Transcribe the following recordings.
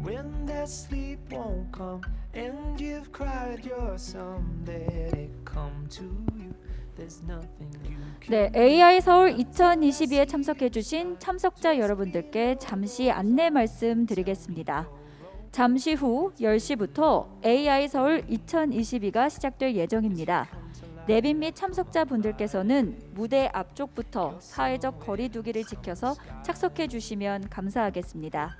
When that sleep won't come and you've cried your sum, let it come to you. There's nothing you can. 네, AI 서울 2022에 참석해 주신 참석자 여러분들께 잠시 안내 말씀드리겠습니다. 잠시 후 10시부터 AI 서울 2022가 시작될 예정입니다. 내빈 및 참석자분들께서는 무대 앞쪽부터 사회적 거리 두기를 지켜서 착석해 주시면 감사하겠습니다.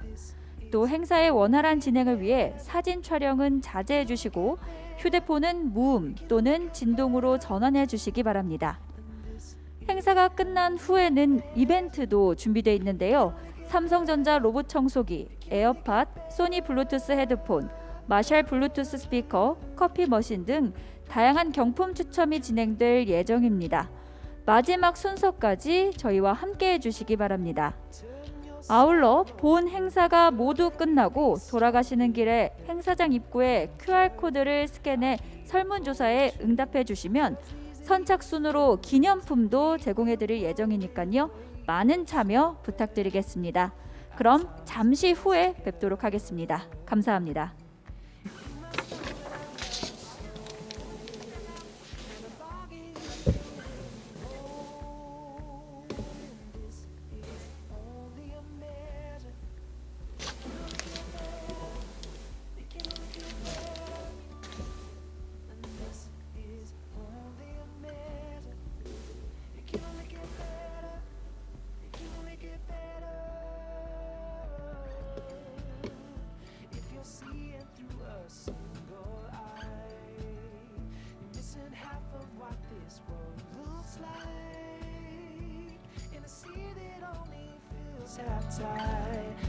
또 행사의 원활한 진행을 위해 사진 촬영은 자제해 주시고 휴대폰은 무음 또는 진동으로 전환해 주시기 바랍니다. 행사가 끝난 후에는 이벤트도 준비되어 있는데요. 삼성전자 로봇 청소기, 에어팟, 소니 블루투스 헤드폰, 마샬 블루투스 스피커, 커피 머신 등 다양한 경품 추첨이 진행될 예정입니다. 마지막 순서까지 저희와 함께 해주시기 바랍니다. 아울러 본 행사가 모두 끝나고 돌아가시는 길에 행사장 입구에 QR코드를 스캔해 설문조사에 응답해 주시면 선착순으로 기념품도 제공해 드릴 예정이니까요. 많은 참여 부탁드리겠습니다. 그럼 잠시 후에 뵙도록 하겠습니다. 감사합니다.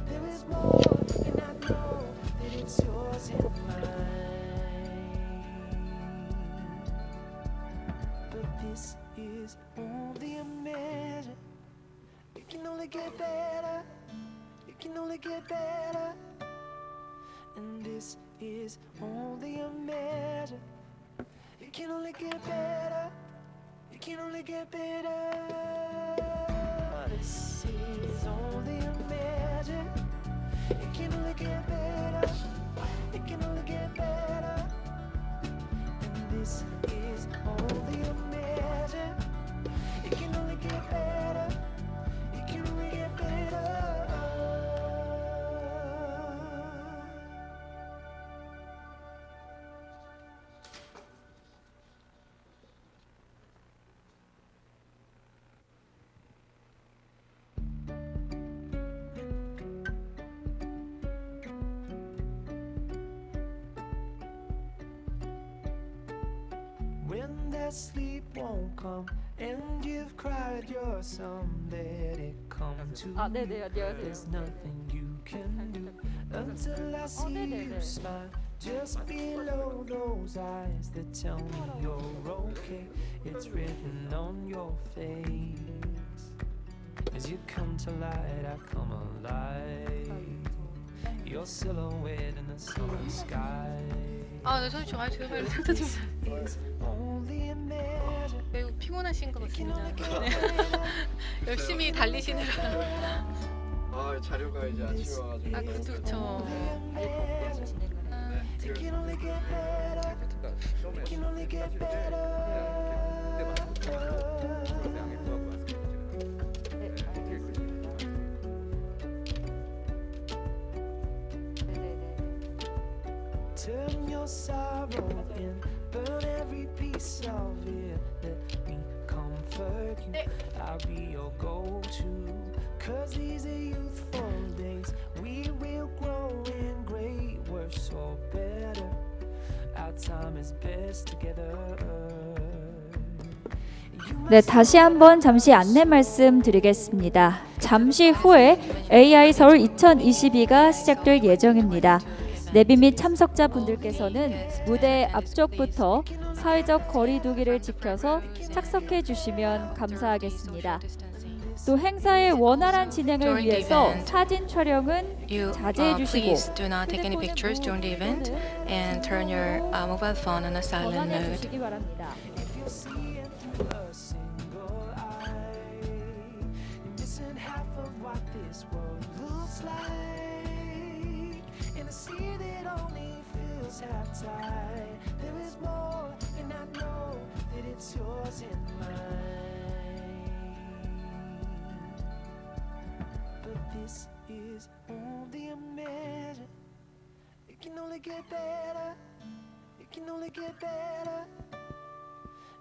There is more, and I know that it's yours and mine. But this is only a measure. It can only get better. It can only get better. And this is only a measure. It can only get better. It can only get better. This is only a measure. It can only get better. It can only get better. And this is only a measure. It can only get better. It can only get better. When that sleep won't come and you've cried your sum, let it come to you. 네네, 안녕하세요. There's nothing you can do until I see you smile just below those eyes that tell me you're okay. It's written on your face. As you come to light, I come alive. Your silhouette in the summer sky. 아, 네, 선생님 좀 제발 상태 좀 매우 피곤하신 것 같습니다. 네. 열심히 달리시느라. 아, 자료가 이제 아침에 와가지고. 아, 그렇죠. Turn your sorrow in, burn every piece of it. Let me comfort you. I'll be your go-to. 'Cause these are youthful days. We will grow in great worse or better. Our time is best together. 네, 다시 한번 잠시 안내 말씀드리겠습니다. 잠시 후에 AI 서울 2022가 시작될 예정입니다. 내빈 및 참석자분들께서는 무대 앞쪽부터 사회적 거리 두기를 지켜서 착석해 주시면 감사하겠습니다. 또 행사의 원활한 진행을 위해서 사진 촬영은 자제해 주시고 Please do not take any pictures during the event and turn your mobile phone on a silent 전환해 mode. 주시기 바랍니다. get better. It can only get better.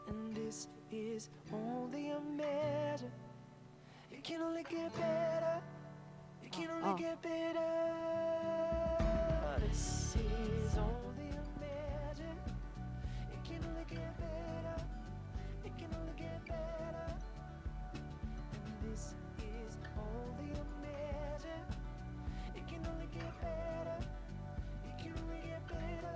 And this is only a measure. It can only get better. It can only get better. This is only a measure. It can only get better. It can only get better. And this is only a measure. It can only get better. It can only get better.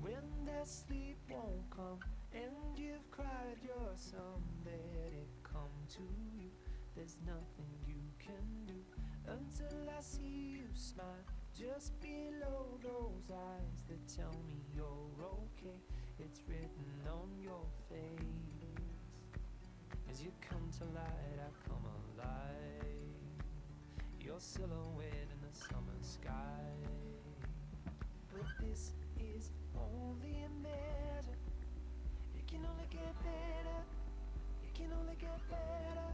When that sleep won't come and you've cried your sum, let it come to you. There's nothing you can do until I see you smile just below those eyes that tell me you're okay. It's written on your face. As you come to light, I come alive. Your silhouette in the summer sky. But this is only a measure. It can only get better. It can only get better.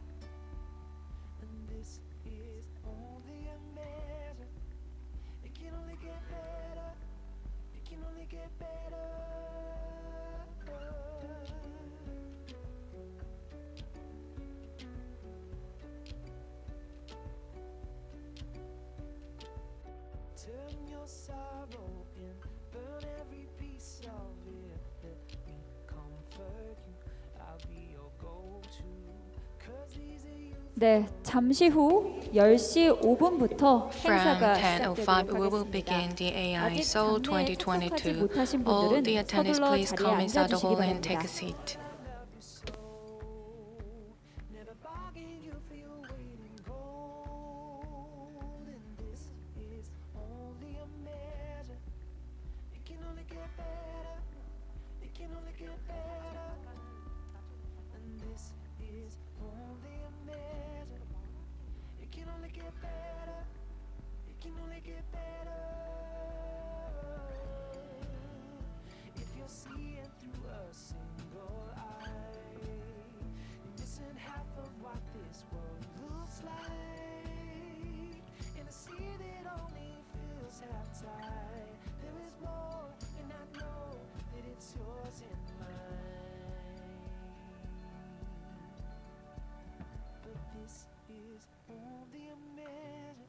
And this is only a measure. It can only get better. It can only get better. Turn your sorrow in, burn every piece of it. Let me comfort you. I'll be your go-to. 'Cause these are you. 네, 잠시 후 10시 5분부터 From 행사가 10:05, 시작되도록 we will 하겠습니다. begin the AI 아직 Seoul 장례에 참석하지 2022. 못하신 All 분들은 the attendees, 서둘러 please 자리에 come inside the 앉아주시기 hall and 바랍니다. take a seat. Never bargain you for your weight in gold. And this is only a measure. It can only get better. It can only get better. And this is only a measure. It can only get better. It can only get better. If you're seeing through a single eye, missing half of what this world looks like, in a sea that only feels half tide, there is more, and I know that it's yours and mine. But this is only a measure.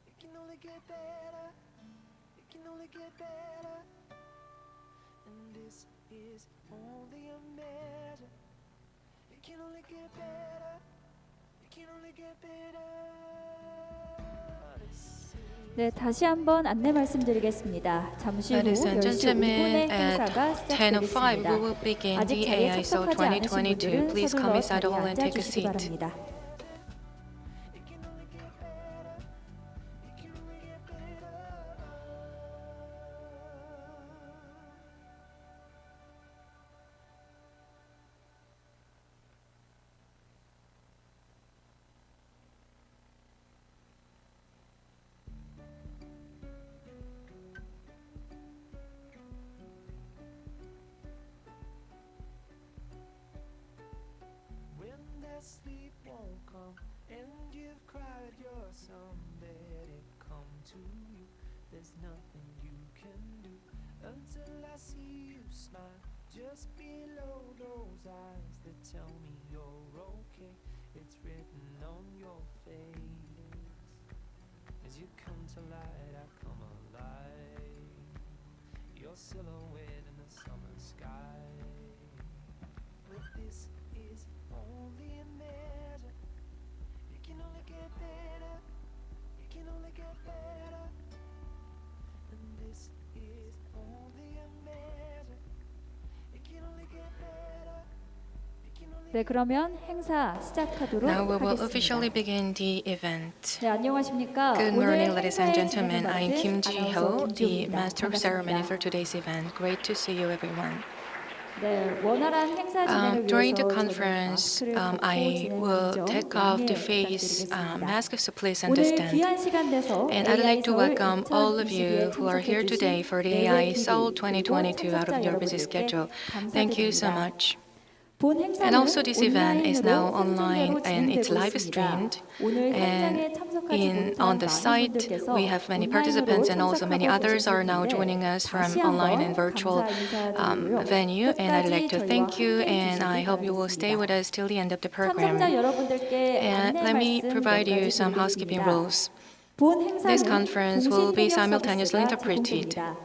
It can only get better. It can only get better. And this is only a measure. It can only get better. It can only get better. This is 네, 다시 한번 안내 말씀드리겠습니다. 잠시 후 Ladies and 10시 gentlemen, 5분에 at 행사가 10:05, 시작되겠습니다. we will begin 아직 the 자리에 AI Seoul 참석하지 않으신 2022. 분들은 Please come 서둘러 inside the 자리에 hall and take a 앉아주시기 seat. 바랍니다. it can only get better. It can only get better. When that sleep won't come and you've cried your sum, let it come to you. There's nothing you can do until I see you smile just below those eyes that tell me you're okay. It's written on your face. As you come to light, I come alive. Your silhouette in the summer sky. But this is only a measure. It can only get better. It can only get better. And this is only a measure. It can only get better. It can only 네, 그러면 행사 시작하도록 Now we will officially 하겠습니다. begin the event. 네, 안녕하십니까? Good 오늘 morning, ladies and 행사의 gentlemen. 진행을 I'm 맡은 Kim Ji-ho, 아나운서 the 김지호입니다. master of ceremony 반갑습니다. for today's event. Great to see you, everyone. 네, 원활한 행사 진행을 During the 위해서 conference, 제가 마스크를 I 벗고 will 진행할 take 점 off the 양해 face 부탁드리겠습니다. mask, so please 오늘 understand. 귀한 시간 내서 And I'd like AI to 서울 welcome all of you 2022에 who are here today 참석해 for the 주신 AI 매회 SEOUL TV 그리고 2022 out of 참석자 your busy 여러분들께 schedule. Thank you so 감사드립니다. much. 본 And 행사는 also this event is now 온라인으로 online 생중계로 and it's 진행되고 live 있습니다. streamed. 오늘 현장에 And 참석하지 on 못한 the 많은 site, 분들께서 we have many 온라인으로 participants and also many 참석하고 others are now 계실 joining 텐데 us from 다시 online 한번 and virtual 감사 인사드리고요. venue. And I'd like to 끝까지 thank you, 저희와 and I 함께해 hope you will 주시기 stay with 바랍니다. us till the end of the 참석자 program. 여러분들께 And 안내 let me 말씀 provide 몇 you 가지 some housekeeping 드리겠습니다. rules. 본 This 행사는 conference 공식 will be 통역 simultaneously 서비스가 interpreted. 제공됩니다.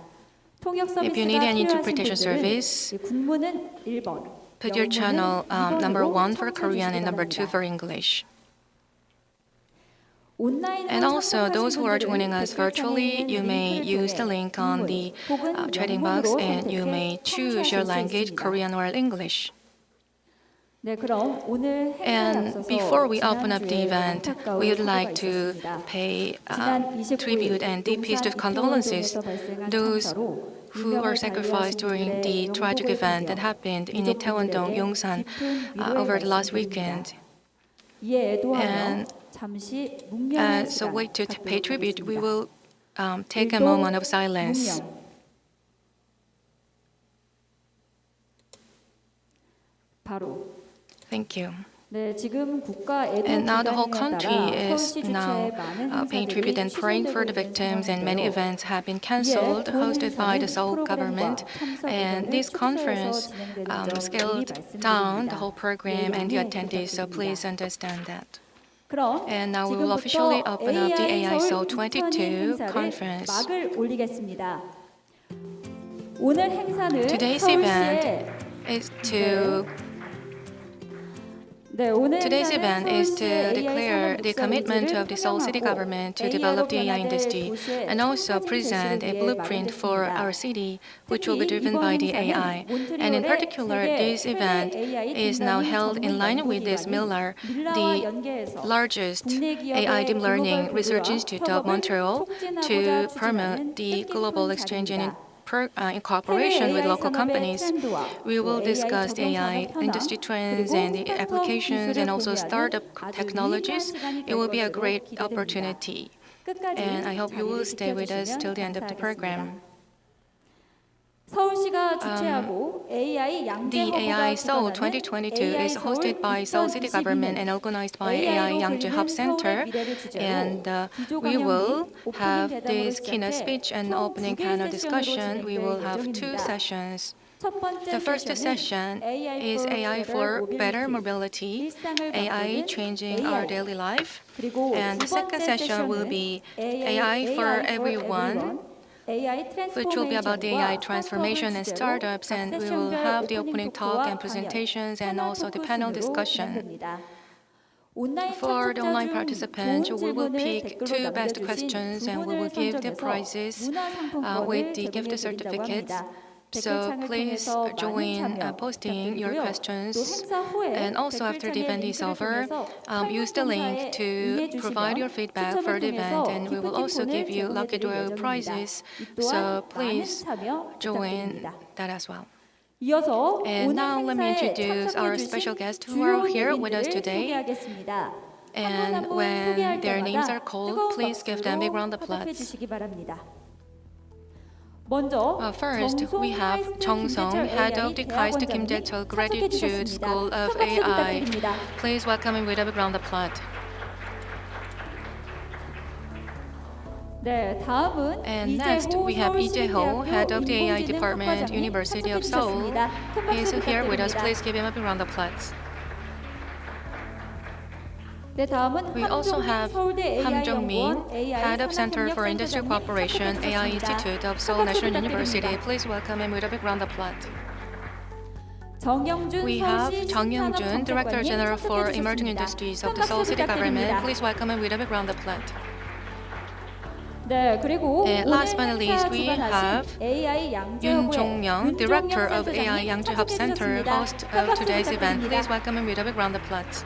통역 If you 서비스가 need any 필요하신 interpretation 분들은 service, 군무는 1번, put your channel 영문은 number 1 2번으로 for 청취해 Korean 주시기 and number 2 바랍니다. for English. 온라인으로 And also, 참석하신 those who are 분들은 joining us 댓글창에 virtually, 있는 you may 링크를 use the 통해 link on the 혹은 chatting box, 영문으로 and you may 선택해 choose your 청취하실 수 language, 있습니다. Korean or English. 네, 그럼 오늘 행사에 And 앞서서 before we open up the 지난주에 event, 안타까운 we would 사고가 like to 있었습니다. pay 지난 29일 tribute and deepest 용산 condolences 이태원동에서 발생한 those 참사로 who 인명을 were sacrificed 달리하신 during 분들의 the tragic 영복을 event that 빌며 happened in Itaewon-dong, 유족분들에게 Yongsan, 깊은 위로의 over the last 말씀드립니다. weekend. 이에 애도하며 And 잠시 묵념의 As a 시간 way to pay 갖도록 tribute, we 하겠습니다. will take a 일동 moment of silence. 묵념. 바로 Thank you. 네, 지금 국가 애도 And now the whole 기간에 country 따라 is 서울시 now 주최의 많은 paying tribute 행사들이 and praying for the 취소되고 있는 victims, and many 상황인데요. events have been 이에 cancelled, 본 hosted by the 행사는 Seoul 프로그램과 government. 참석 And 인원을 this 축소해서 conference 진행되는 점 미리 scaled down the 말씀드립니다. whole program and the 양해 attendees, so please 부탁드립니다. understand that. 그럼 And now we will officially 지금부터 open up the AI AI 서울 Seoul 2022 22 행사를 conference. 막을 올리겠습니다. 오늘 행사는 Today's 서울시의 is to Today's event is to declare the commitment of the Seoul City government to develop the AI industry and also present a blueprint for our city, which will be driven by the AI. And in particular, this event is now held in line with this Miller, the largest AI deep learning research institute of Montreal, to promote the global exchange and in cooperation with local companies. We will discuss the AI industry trends and the applications and also startup technologies. It will be a great opportunity. And I hope you will stay with us till the end of the program. 서울시가 주최하고 AI The 양재 AI 허브가 Seoul 주관하는 2022 is hosted by Seoul City Government and organized by AI Yangjae Hub Center. And we will have this keynote speech and opening panel discussion. We will have 2 sessions. The first session is AI for better mobility, AI changing our daily life. And the second session will be AI for everyone, which will be about the AI transformation and startups, and we will have the opening talk and presentations and also the panel discussion. For the online participants, we will pick 2 best questions and we will give the prizes with the gift certificates. So please join posting your questions. And also after the event is over, use the link to provide your feedback for the event, and we will also give you lucky draw prizes. So please join that as well. And now let me introduce our special guests who are here with us today. And when their names are called, please give them a big round of applause. First, we have Jung Sung, head of the KAIST Kim Jae-chul Gratitude School of AI. Please welcome him with a big round of applause. And next, we have Lee Jae-ho, head of the AI department, University of Seoul. He is here with us. Please give him a big round of applause. We also have Ham Jong-min, head of Center for Industry Cooperation, AI Institute of Seoul National University. Please welcome him with a big round of applause. We have Jung Young-jun, Director General for Emerging Industries of the Seoul City Government. Please welcome him with a big round of applause. And last but not least, we have Yoon Jong-young, Director of AI Yangjae Hub Center, host of today's event. Please welcome him with a big round of applause.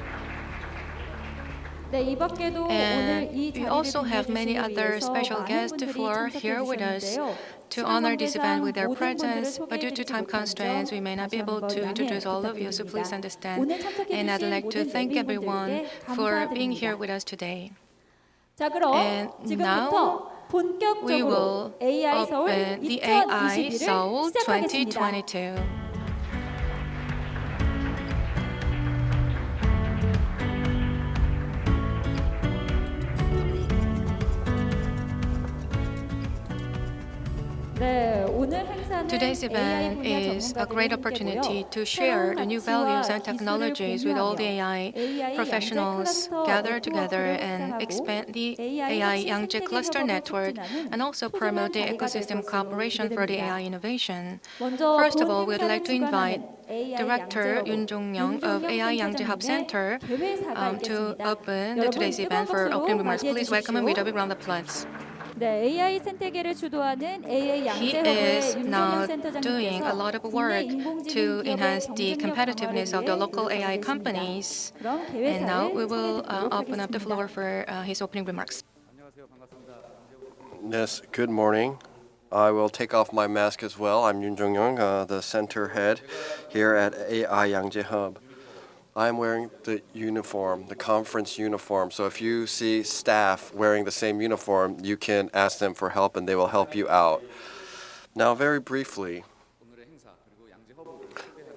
네, 이 밖에도 오늘 And 이 we also 자리를 have many 빛내주시기 other 위해서 special 많은 guests 분들이 who are 참석해 here with us 주셨는데요. to honor this event with their 모든 분들을 presence. But due to 소개해드리지 time 못한 constraints, we may not 점 be able 다시 to 한번 introduce 양해 all of you, so please 부탁드립니다. understand. 오늘 참석해 And I'd 주신 like to 모든 thank everyone 내빈분들께 for being here 감사드립니다. with us today. 자, 그럼 And 지금부터 now we will 본격적으로 AI 서울 open the AI 2022를 Seoul 시작하겠습니다. 2022. 네, 오늘 행사는 Today's event is a great opportunity to share the new values and technologies with all the AI professionals gathered together and expand the AI Yangtze Cluster Network and also promote the ecosystem cooperation for the AI innovation. First of all, we would like to invite Director Yoon Jong-young of AI Yangtze Hub Center to open today's event for opening remarks. Please welcome him with a big round of applause. 네, AI 생태계를 주도하는 AI He 양재허브의 is now 윤종현 doing a 센터장님께서 lot of 국내 work 인공지능 to 기업의 enhance the 경쟁력 competitiveness 강화를 of the 위해 local AI 노력하고 companies. 계십니다. 그럼 And now we 개회사를 will 청해 듣도록 open up the floor 하겠습니다. for his opening remarks. Yes, good morning. I will take off my mask as well. I'm Yoon Jong-young, the center head here at AI Yangtze Hub. I'm wearing the uniform, the conference uniform. So if you see staff wearing the same uniform, you can ask them for help and they will help you out. Now, very briefly,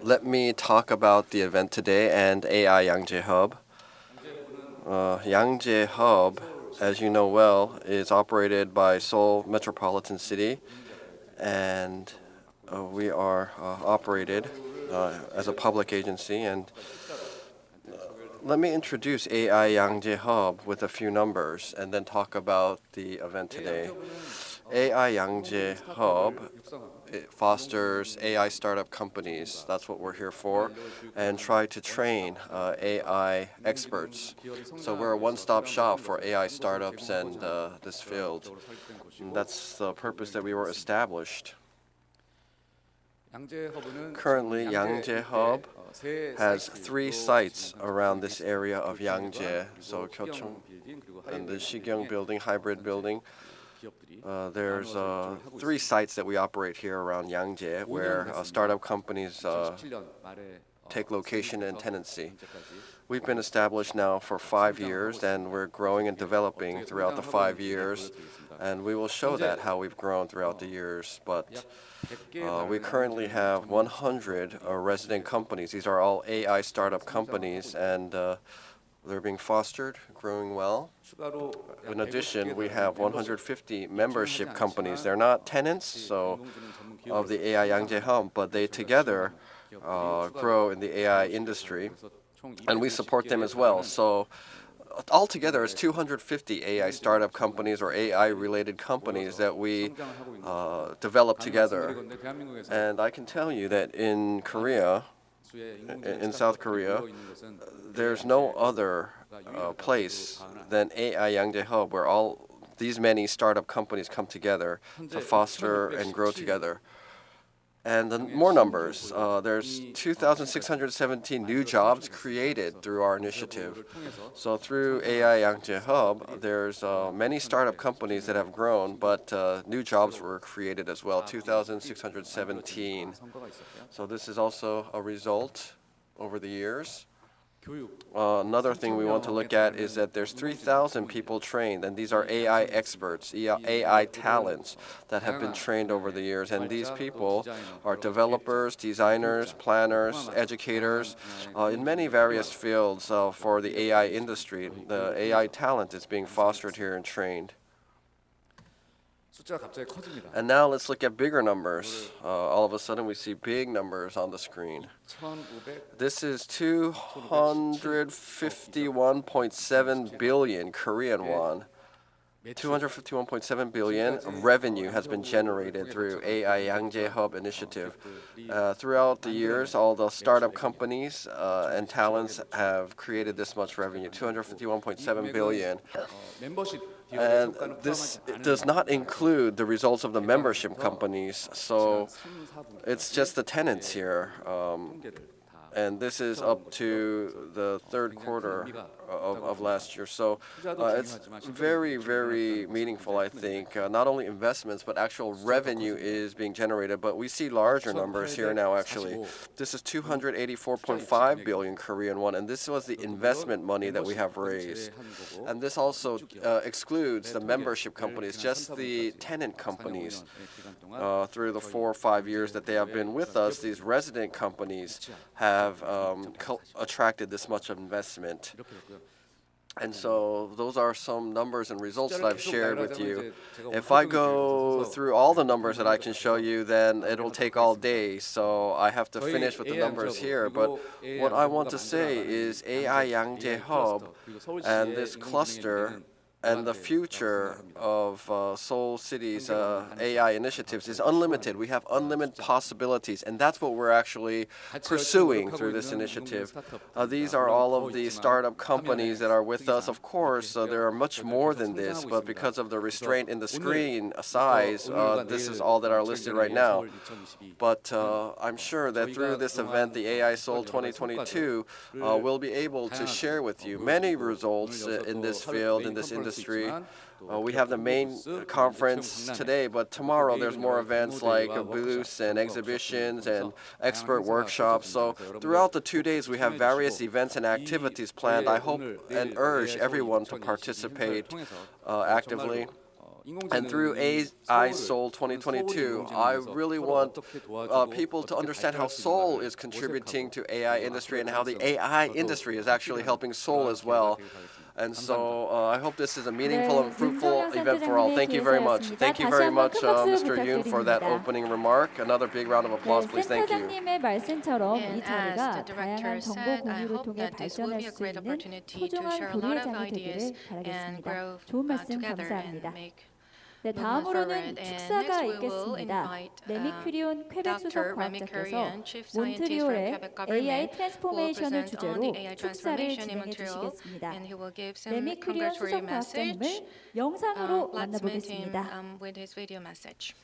let me talk about the event today and AI Yangtze Hub. Yangtze Hub, as you know well, is operated by Seoul Metropolitan City, and we are operated as a public agency. And let me introduce AI Yangtze Hub with a few numbers and then talk about the event today. AI Yangtze Hub, it fosters AI startup companies. That's what we're here for, and try to train AI experts. So we're a one-stop shop for AI startups and this field. And that's the purpose that we were established. Currently, Yangtze Hub has 3 sites around this area of Yangtze. So Gyeocheong and the Shigyong building, hybrid building. There's 3 sites that we operate here around Yangtze where startup companies take location and tenancy. We've been established now for 5 years and we're growing and developing throughout the 5 years. And we will show that how we've grown throughout the years. But we currently have 100 resident companies. These are all AI startup companies, and they're being fostered, growing well. In addition, we have 150 membership companies. They're not tenants of the AI Yangtze Hub, but they together grow in the AI industry, and we support them as well. So altogether, it's 250 AI startup companies or AI-related companies that we develop together. And I can tell you that in Korea, in South Korea, there's no other place than AI Yangtze Hub where all these many startup companies come together to foster and grow together. And then more numbers. There's 2,617 new jobs created through our initiative. So through AI Yangtze Hub, there's many startup companies that have grown, but new jobs were created as well, 2,617. So this is also a result over the years. Another thing we want to look at is that there's 3,000 people trained, and these are AI experts, AI talents that have been trained over the years. And these people are developers, designers, planners, educators in many various fields for the AI industry. The AI talent is being fostered here and trained. And now let's look at bigger numbers. All of a sudden we see big numbers on the screen. This is 251.7 billion Korean won. 251.7 billion revenue has been generated through AI Yangtze Hub initiative. Throughout the years, all the startup companies and talents have created this much revenue, 251.7 billion. And this does not include the results of the membership companies, so it's just the tenants here. And this is up to the third quarter of last year. So it's very, very meaningful, I think. Not only investments, but actual revenue is being generated. But we see larger numbers here now, actually. This is 284.5 billion Korean won, and this was the investment money that we have raised. And this also excludes the membership companies, just the tenant companies. Through the 4 or 5 years that they have been with us, these resident companies have attracted this much investment. And so those are some numbers and results that I've shared with you. If I go through all the numbers that I can show you, then it'll take all day. So I have to finish with the numbers here. But what I want to say is AI Yangjae Hub and this cluster and the future of Seoul City's AI initiatives is unlimited. We have unlimited possibilities, and that's what we're actually pursuing through this initiative. These are all of the startup companies that are with us. Of course, there are much more than this, but because of the restraint in the screen size, this is all that are listed right now. But I'm sure that through this event, the AI Seoul 2022, we'll be able to share with you many results in this field, in this industry. We have the main conference today, but tomorrow there's more events like booths and exhibitions and expert workshops. So throughout the 2 days, we have various events and activities planned. I hope and urge everyone to participate actively. And through AI Seoul 2022, I really want people to understand how Seoul is contributing to AI industry and how the AI industry is actually helping Seoul as well. And so I hope this is a meaningful and fruitful event for all. Thank you very much. Thank you very much, Mr. Yoon, for that opening remark. Another big round of applause, please. Thank you. 센터장님의 말씀처럼 이 And 자리가 as the director 다양한 정보 said, I 공유를 hope 통해 that this will 발전할 be a 수 great 있는 opportunity to 소중한 share a lot of 교류의 장이 ideas 되기를 and 바라겠습니다. grow 좋은 말씀 together 감사합니다. and make 네, movement 다음으로는 forward. And 축사가 next we will 있겠습니다. invite 레미 큐리온 퀘벡 수석 Dr. Remy 과학자께서 Kurian, Chief Scientist from 몬트리올의 Quebec AI Government, who will 트랜스포메이션을 present on 주제로 the AI 축사를 transformation in 진행해 Montreal, 주시겠습니다. and he will give some 레미 큐리온 congratulatory 수석 과학자님을 message. 영상으로 Let's meet him 만나보겠습니다. with his video message.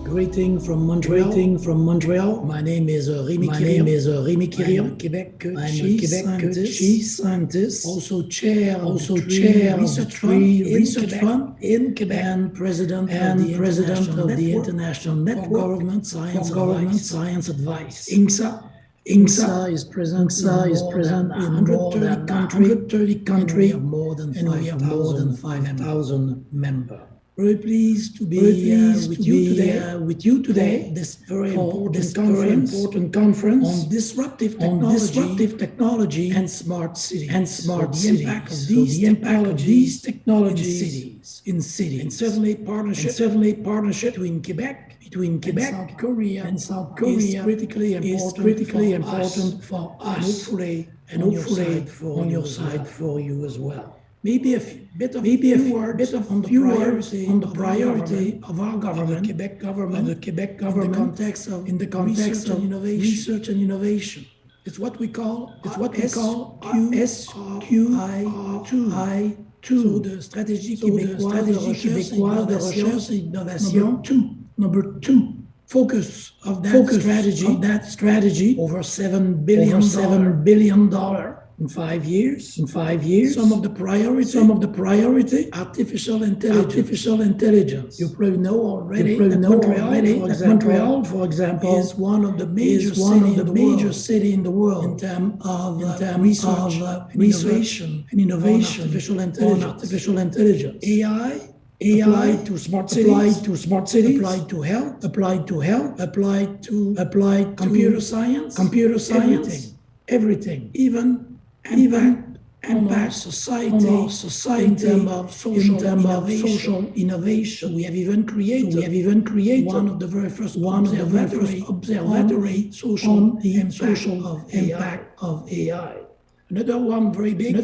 Greeting from Montreal. My name is Remy Kirion. I'm a Quebec chief scientist, also chair of the research fund in Quebec, and president of the International Network for Government Science Advice. INGSA is present in 130 countries, and we have more than 5,000 members. Very pleased to be with you today. This very important conference on disruptive technology and smart cities. The impact of these technologies in cities. And certainly partnership between Quebec and South Korea is critically important for us, and hopefully on your side for you as well. Maybe a bit of on the priority of our government, the Quebec government, in the context of research and innovation. It's what we call SQI2, so the stratégie québécoise de recherche et d'innovation. Number two. Focus of that strategy over $7 billion. In 5 years. Some of the priority, artificial intelligence. You probably know already that Montreal, for example, is one of the major cities in the world in terms of research and innovation on artificial intelligence. AI applied to smart cities, applied to health, applied to computer science, everything, even impact society in terms of social innovation. We have even created one of the very first observatory social impact of AI. Another one very big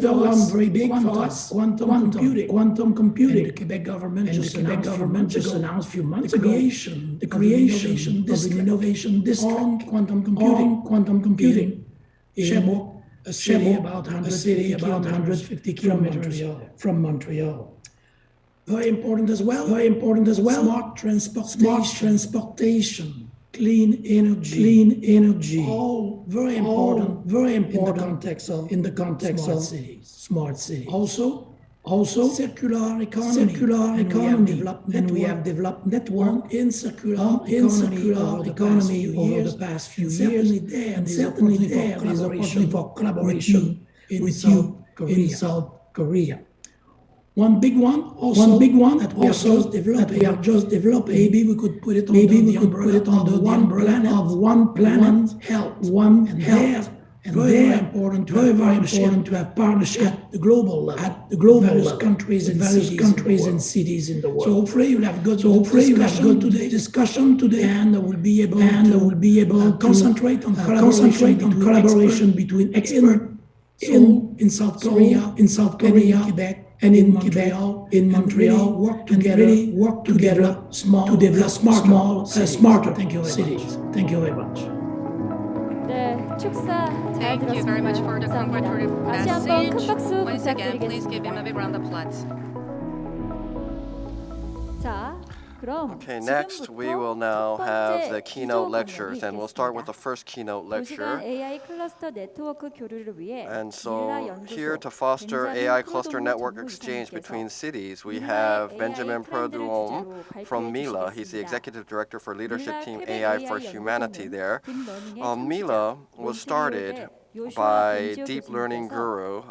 for us, quantum computing. And the Quebec government just announced a few months ago the creation of an innovation district on quantum computing in Sherbrooke, a city about 150 kilometers from Montreal. Very important as well. Smart transportation. clean energy. All very important in the context of smart cities. Also, circular economy, and we have developed network in circular economy over the past few years, and certainly there is opportunity for collaboration with you in South Korea. One big one that we have just developed. Maybe we could put it under the umbrella of one planet, one health. And very important to have partnership at the global level, various countries and cities in the world. So hopefully you'll have good discussion today, and we'll be able to concentrate on collaboration between experts in South Korea, Quebec, and in Montreal, work together to develop smarter cities. Thank you very much. 네, 축사 잘 Thank you very much for the 들었습니다. congratulatory 다시 한번 큰 message. 박수 Once again, please give him a 부탁드리겠습니다. big round of applause. 자, 그럼 Okay, next we will now have the keynote lectures, and we'll start with the first keynote lecture. AI 클러스터 네트워크 교류를 위해 And so here to foster AI cluster network exchange between cities, we have Benjamin Perduom from Mila. He's the executive director for leadership team AI for Humanity there. Mila was started by deep learning guru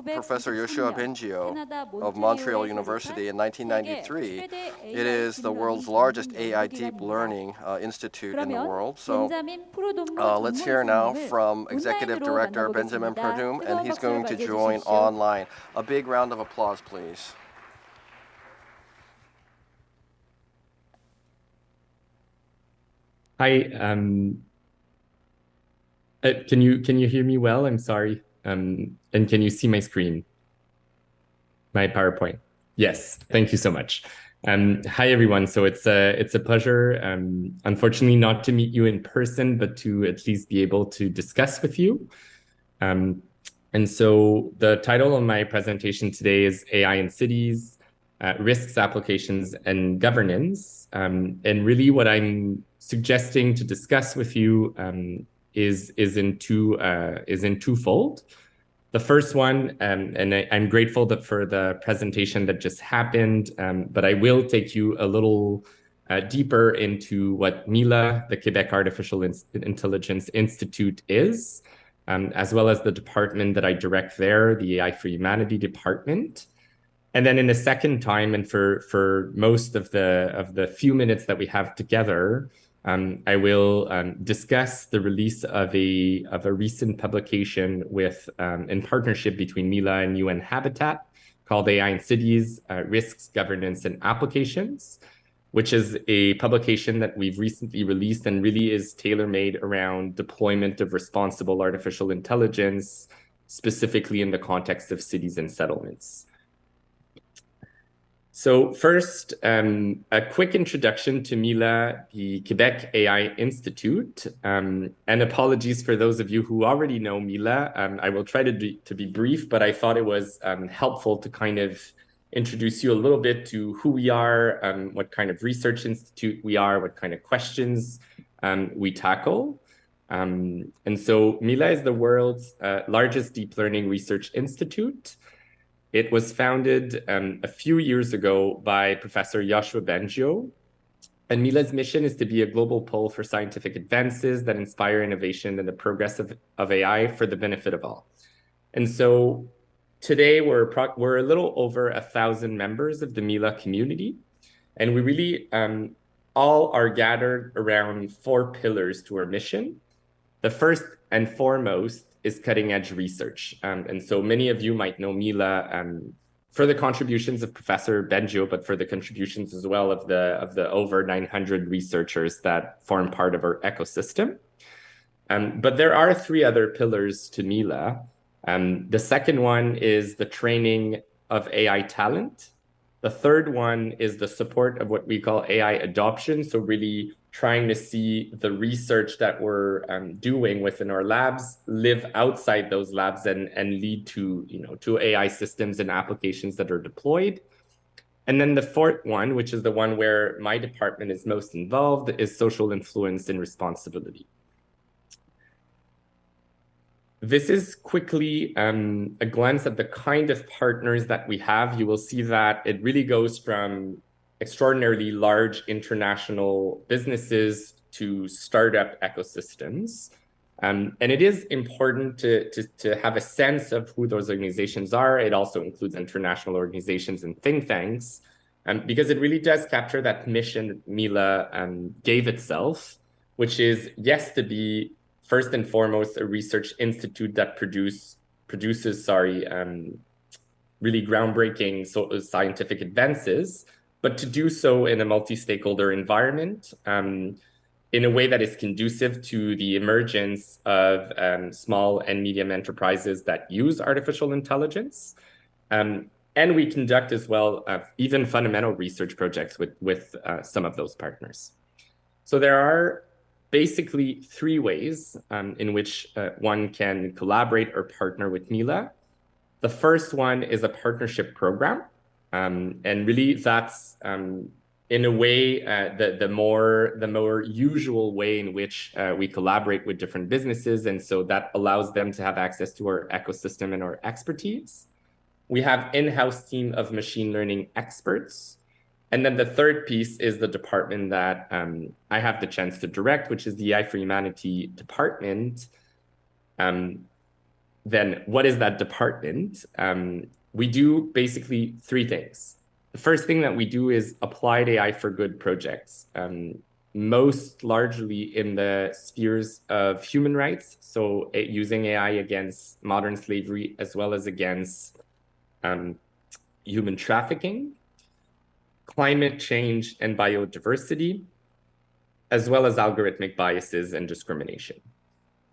Professor Yoshua Bengio of Montreal University in 1993. It is the world's largest AI deep learning institute in the world. So let's hear now from Executive Director Benjamin Perduom, and he's going to join online. A big round of applause, please. Hi, can you hear me well? I'm sorry. And can you see my screen? My PowerPoint? Yes, thank you so much. Hi everyone. So it's a pleasure. Unfortunately, not to meet you in person, but to at least be able to discuss with you. And so the title of my presentation today is AI in Cities, Risks, Applications, and Governance. And really what I'm suggesting to discuss with you is in twofold. The first one, and I'm grateful for the presentation that just happened, but I will take you a little deeper into what Mila, the Quebec Artificial Intelligence Institute, is, as well as the department that I direct there, the AI for Humanity department. And then in the second time, and for most of the few minutes that we have together, I will discuss the release of a recent publication with in partnership between Mila and UN Habitat called AI in Cities, Risks, Governance, and Applications, which is a publication that we've recently released and really is tailor-made around deployment of responsible artificial intelligence, specifically in the context of cities and settlements. So first, a quick introduction to Mila, the Quebec AI Institute, and apologies for those of you who already know Mila. I will try to be brief, but I thought it was helpful to kind of introduce you a little bit to who we are, what kind of research institute we are, what kind of questions we tackle. And so Mila is the world's largest deep learning research institute. It was founded a few years ago by Professor Yoshua Bengio. And Mila's mission is to be a global pole for scientific advances that inspire innovation and the progress of AI for the benefit of all. And so today we're a little over 1,000 members of the Mila community. And we really all are gathered around 4 pillars to our mission. The first and foremost is cutting edge research. And so many of you might know Mila for the contributions of Professor Bengio, but for the contributions as well of the over 900 researchers that form part of our ecosystem. But there are 3 other pillars to Mila. The second one is the training of AI talent. The third one is the support of what we call AI adoption. So really trying to see the research that we're doing within our labs live outside those labs and lead to, to AI systems and applications that are deployed. And then the fourth one, which is the one where my department is most involved, is social influence and responsibility. This is quickly a glance at the kind of partners that we have. You will see that it really goes from extraordinarily large international businesses to startup ecosystems. And it is important to have a sense of who those organizations are. It also includes international organizations and think tanks, because it really does capture that mission Mila gave itself, which is, yes, to be first and foremost a research institute that produces really groundbreaking scientific advances, but to do so in a multi-stakeholder environment, in a way that is conducive to the emergence of small and medium enterprises that use artificial intelligence. And we conduct as well even fundamental research projects with some of those partners. So there are basically three ways in which one can collaborate or partner with Mila. The first one is a partnership program. And really that's in a way, the more usual way in which we collaborate with different businesses. And so that allows them to have access to our ecosystem and our expertise. We have in-house team of machine learning experts. And then the third piece is the department that I have the chance to direct, which is the AI for Humanity department. Then what is that department? We do basically three things. The first thing that we do is applied AI for good projects, most largely in the spheres of human rights. So using AI against modern slavery, as well as against human trafficking, climate change and biodiversity, as well as algorithmic biases and discrimination.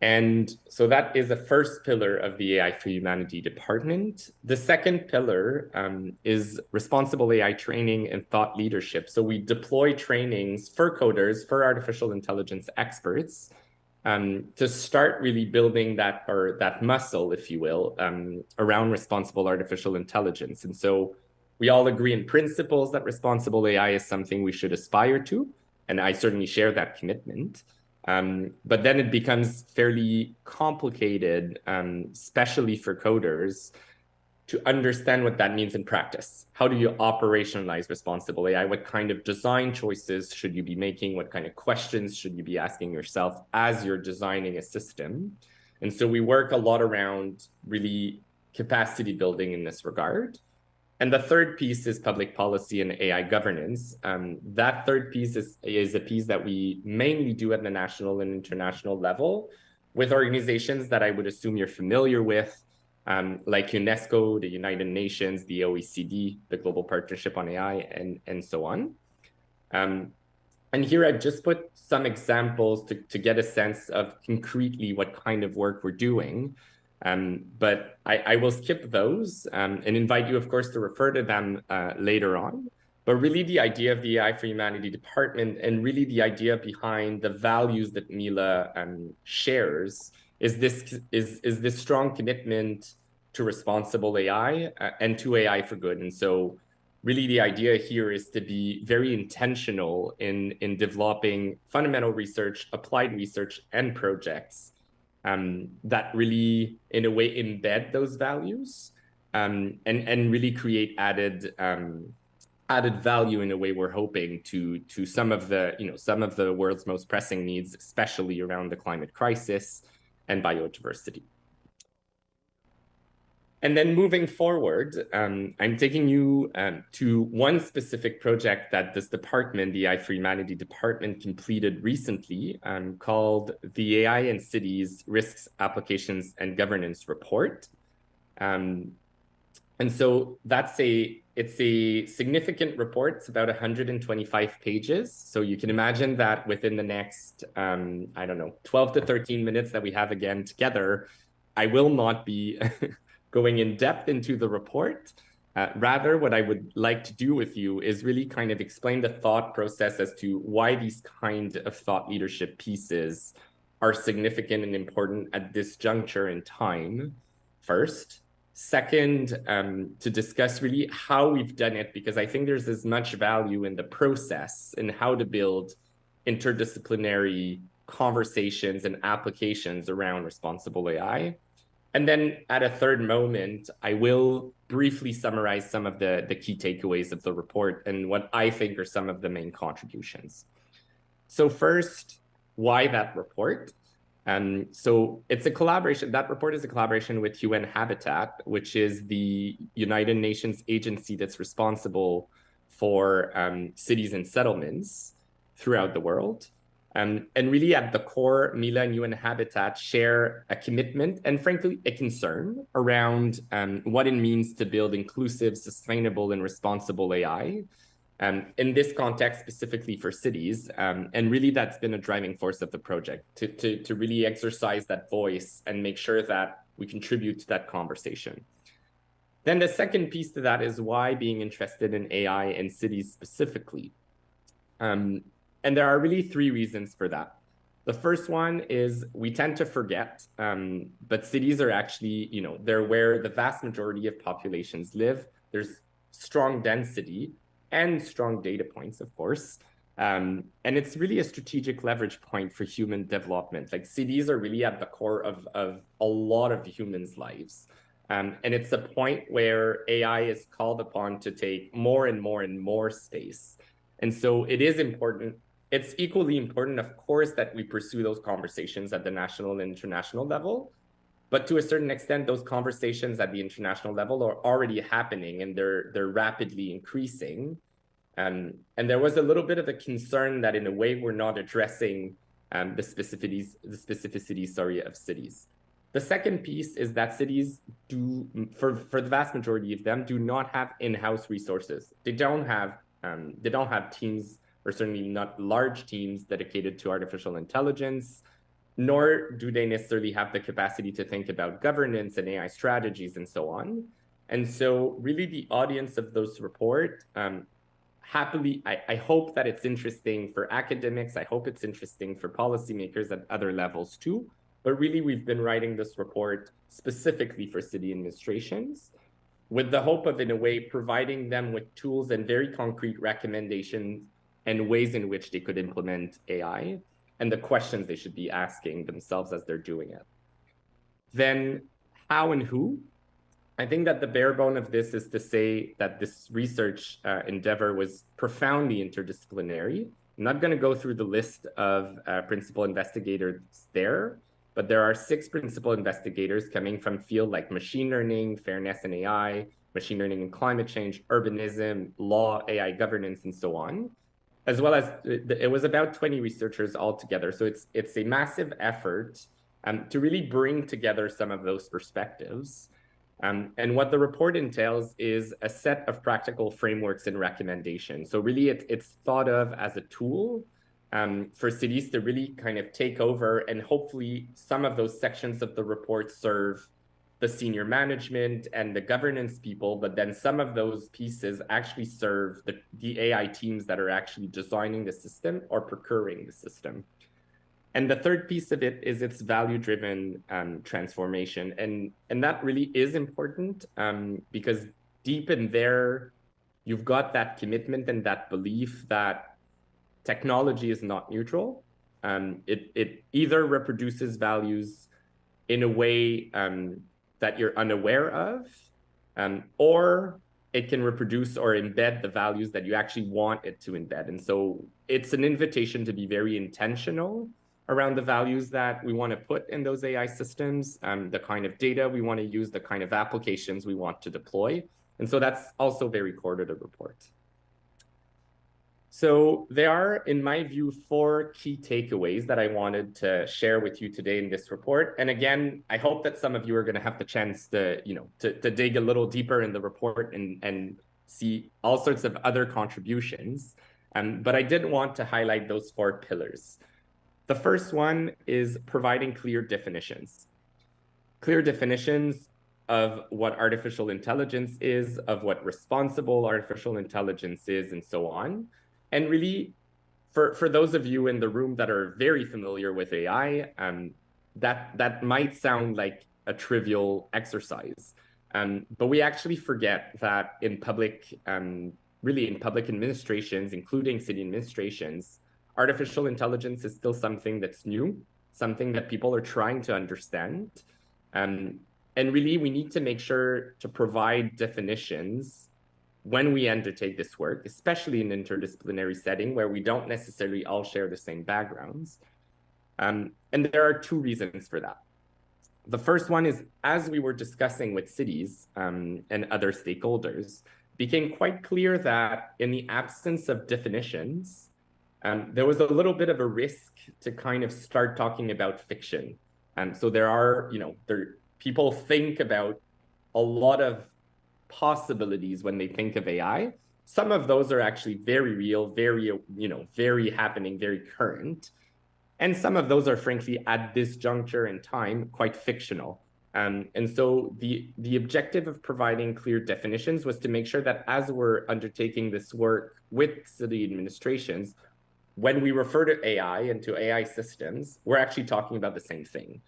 And so that is the first pillar of the AI for Humanity department. The second pillar is responsible AI training and thought leadership. So we deploy trainings for coders, for artificial intelligence experts, to start really building that muscle, if you will, around responsible artificial intelligence. And so we all agree in principles that responsible AI is something we should aspire to. And I certainly share that commitment. But then it becomes fairly complicated, especially for coders, to understand what that means in practice. How do you operationalize responsible AI? What kind of design choices should you be making? What kind of questions should you be asking yourself as you're designing a system? And so we work a lot around really capacity building in this regard. And the third piece is public policy and AI governance. That third piece is a piece that we mainly do at the national and international level with organizations that I would assume you're familiar with, like UNESCO, the United Nations, the OECD, the Global Partnership on AI, and so on. And here I've just put some examples to get a sense of concretely what kind of work we're doing. But I will skip those and invite you, of course, to refer to them later on. But really the idea of the AI for Humanity department and really the idea behind the values that Mila shares is this strong commitment to responsible AI and to AI for good. And so really the idea here is to be very intentional in developing fundamental research, applied research, and projects that really, in a way, embed those values and really create added value in a way we're hoping to some of the world's most pressing needs, especially around the climate crisis and biodiversity. And then moving forward, I'm taking you to one specific project that this department, the AI for Humanity department, completed recently called the AI in Cities Risks, Applications, and Governance Report. And so it's a significant report. It's about 125 pages. So you can imagine that within the next, 12 to 13 minutes that we have again together, I will not be going in depth into the report. Rather, what I would like to do with you is really kind of explain the thought process as to why these kind of thought leadership pieces are significant and important at this juncture in time, first. Second, to discuss really how we've done it, because I think there's as much value in the process and how to build interdisciplinary conversations and applications around responsible AI. And then at a third moment, I will briefly summarize some of the key takeaways of the report and what I think are some of the main contributions. So first, why that report? So it's a collaboration. That report is a collaboration with UN Habitat, which is the United Nations agency that's responsible for cities and settlements throughout the world. And really at the core, Mila and UN Habitat share a commitment and frankly, a concern around what it means to build inclusive, sustainable, and responsible AI. In this context, specifically for cities, and really that's been a driving force of the project to really exercise that voice and make sure that we contribute to that conversation. Then the second piece to that is why being interested in AI in cities specifically. And there are really three reasons for that. The first one is we tend to forget, but cities are actually, they're where the vast majority of populations live. There's strong density and strong data points, of course. And it's really a strategic leverage point for human development. Like cities are really at the core of a lot of humans' lives. And it's a point where AI is called upon to take more and more and more space. And so it is important. It's equally important, of course, that we pursue those conversations at the national and international level. But to a certain extent, those conversations at the international level are already happening and they're rapidly increasing. And there was a little bit of a concern that in a way we're not addressing the specificities of cities. The second piece is that cities do, for the vast majority of them, do not have in-house resources. They don't have teams, or certainly not large teams dedicated to artificial intelligence, nor do they necessarily have the capacity to think about governance and AI strategies and so on. And so really the audience of this report, happily, I hope that it's interesting for academics. I hope it's interesting for policymakers at other levels too. But really, we've been writing this report specifically for city administrations with the hope of, in a way, providing them with tools and very concrete recommendations and ways in which they could implement AI and the questions they should be asking themselves as they're doing it. Then how and who? I think that the bare bone of this is to say that this research endeavor was profoundly interdisciplinary. I'm not going to go through the list of principal investigators there, but there are 6 principal investigators coming from fields like machine learning, fairness and AI, machine learning and climate change, urbanism, law, AI governance, and so on. As well as it was about 20 researchers altogether. So it's a massive effort to really bring together some of those perspectives. And what the report entails is a set of practical frameworks and recommendations. So really it's thought of as a tool for cities to really kind of take over, and hopefully some of those sections of the report serve the senior management and the governance people, but then some of those pieces actually serve the AI teams that are actually designing the system or procuring the system. And the third piece of it is its value-driven transformation. And that really is important because deep in there, you've got that commitment and that belief that technology is not neutral. It either reproduces values in a way that you're unaware of, or it can reproduce or embed the values that you actually want it to embed. And so it's an invitation to be very intentional around the values that we want to put in those AI systems, the kind of data we want to use, the kind of applications we want to deploy. And so that's also very core to the report. So there are, in my view, 4 key takeaways that I wanted to share with you today in this report. And again, I hope that some of you are going to have the chance to, to dig a little deeper in the report and see all sorts of other contributions. But I did want to highlight those 4 pillars. The first one is providing clear definitions. Clear definitions of what artificial intelligence is, of what responsible artificial intelligence is, and so on. And really, for those of you in the room that are very familiar with AI, that might sound like a trivial exercise. But we actually forget that in public, really in public administrations, including city administrations, artificial intelligence is still something that's new, something that people are trying to understand. And really, we need to make sure to provide definitions when we undertake this work, especially in an interdisciplinary setting where we don't necessarily all share the same backgrounds. And there are two reasons for that. The first one is, as we were discussing with cities and other stakeholders, became quite clear that in the absence of definitions, there was a little bit of a risk to kind of start talking about fiction. So there are, people think about a lot of possibilities when they think of AI. Some of those are actually very real, very happening, very current. And some of those are, frankly, at this juncture in time, quite fictional. And so the objective of providing clear definitions was to make sure that as we're undertaking this work with city administrations, when we refer to AI and to AI systems, we're actually talking about the same thing.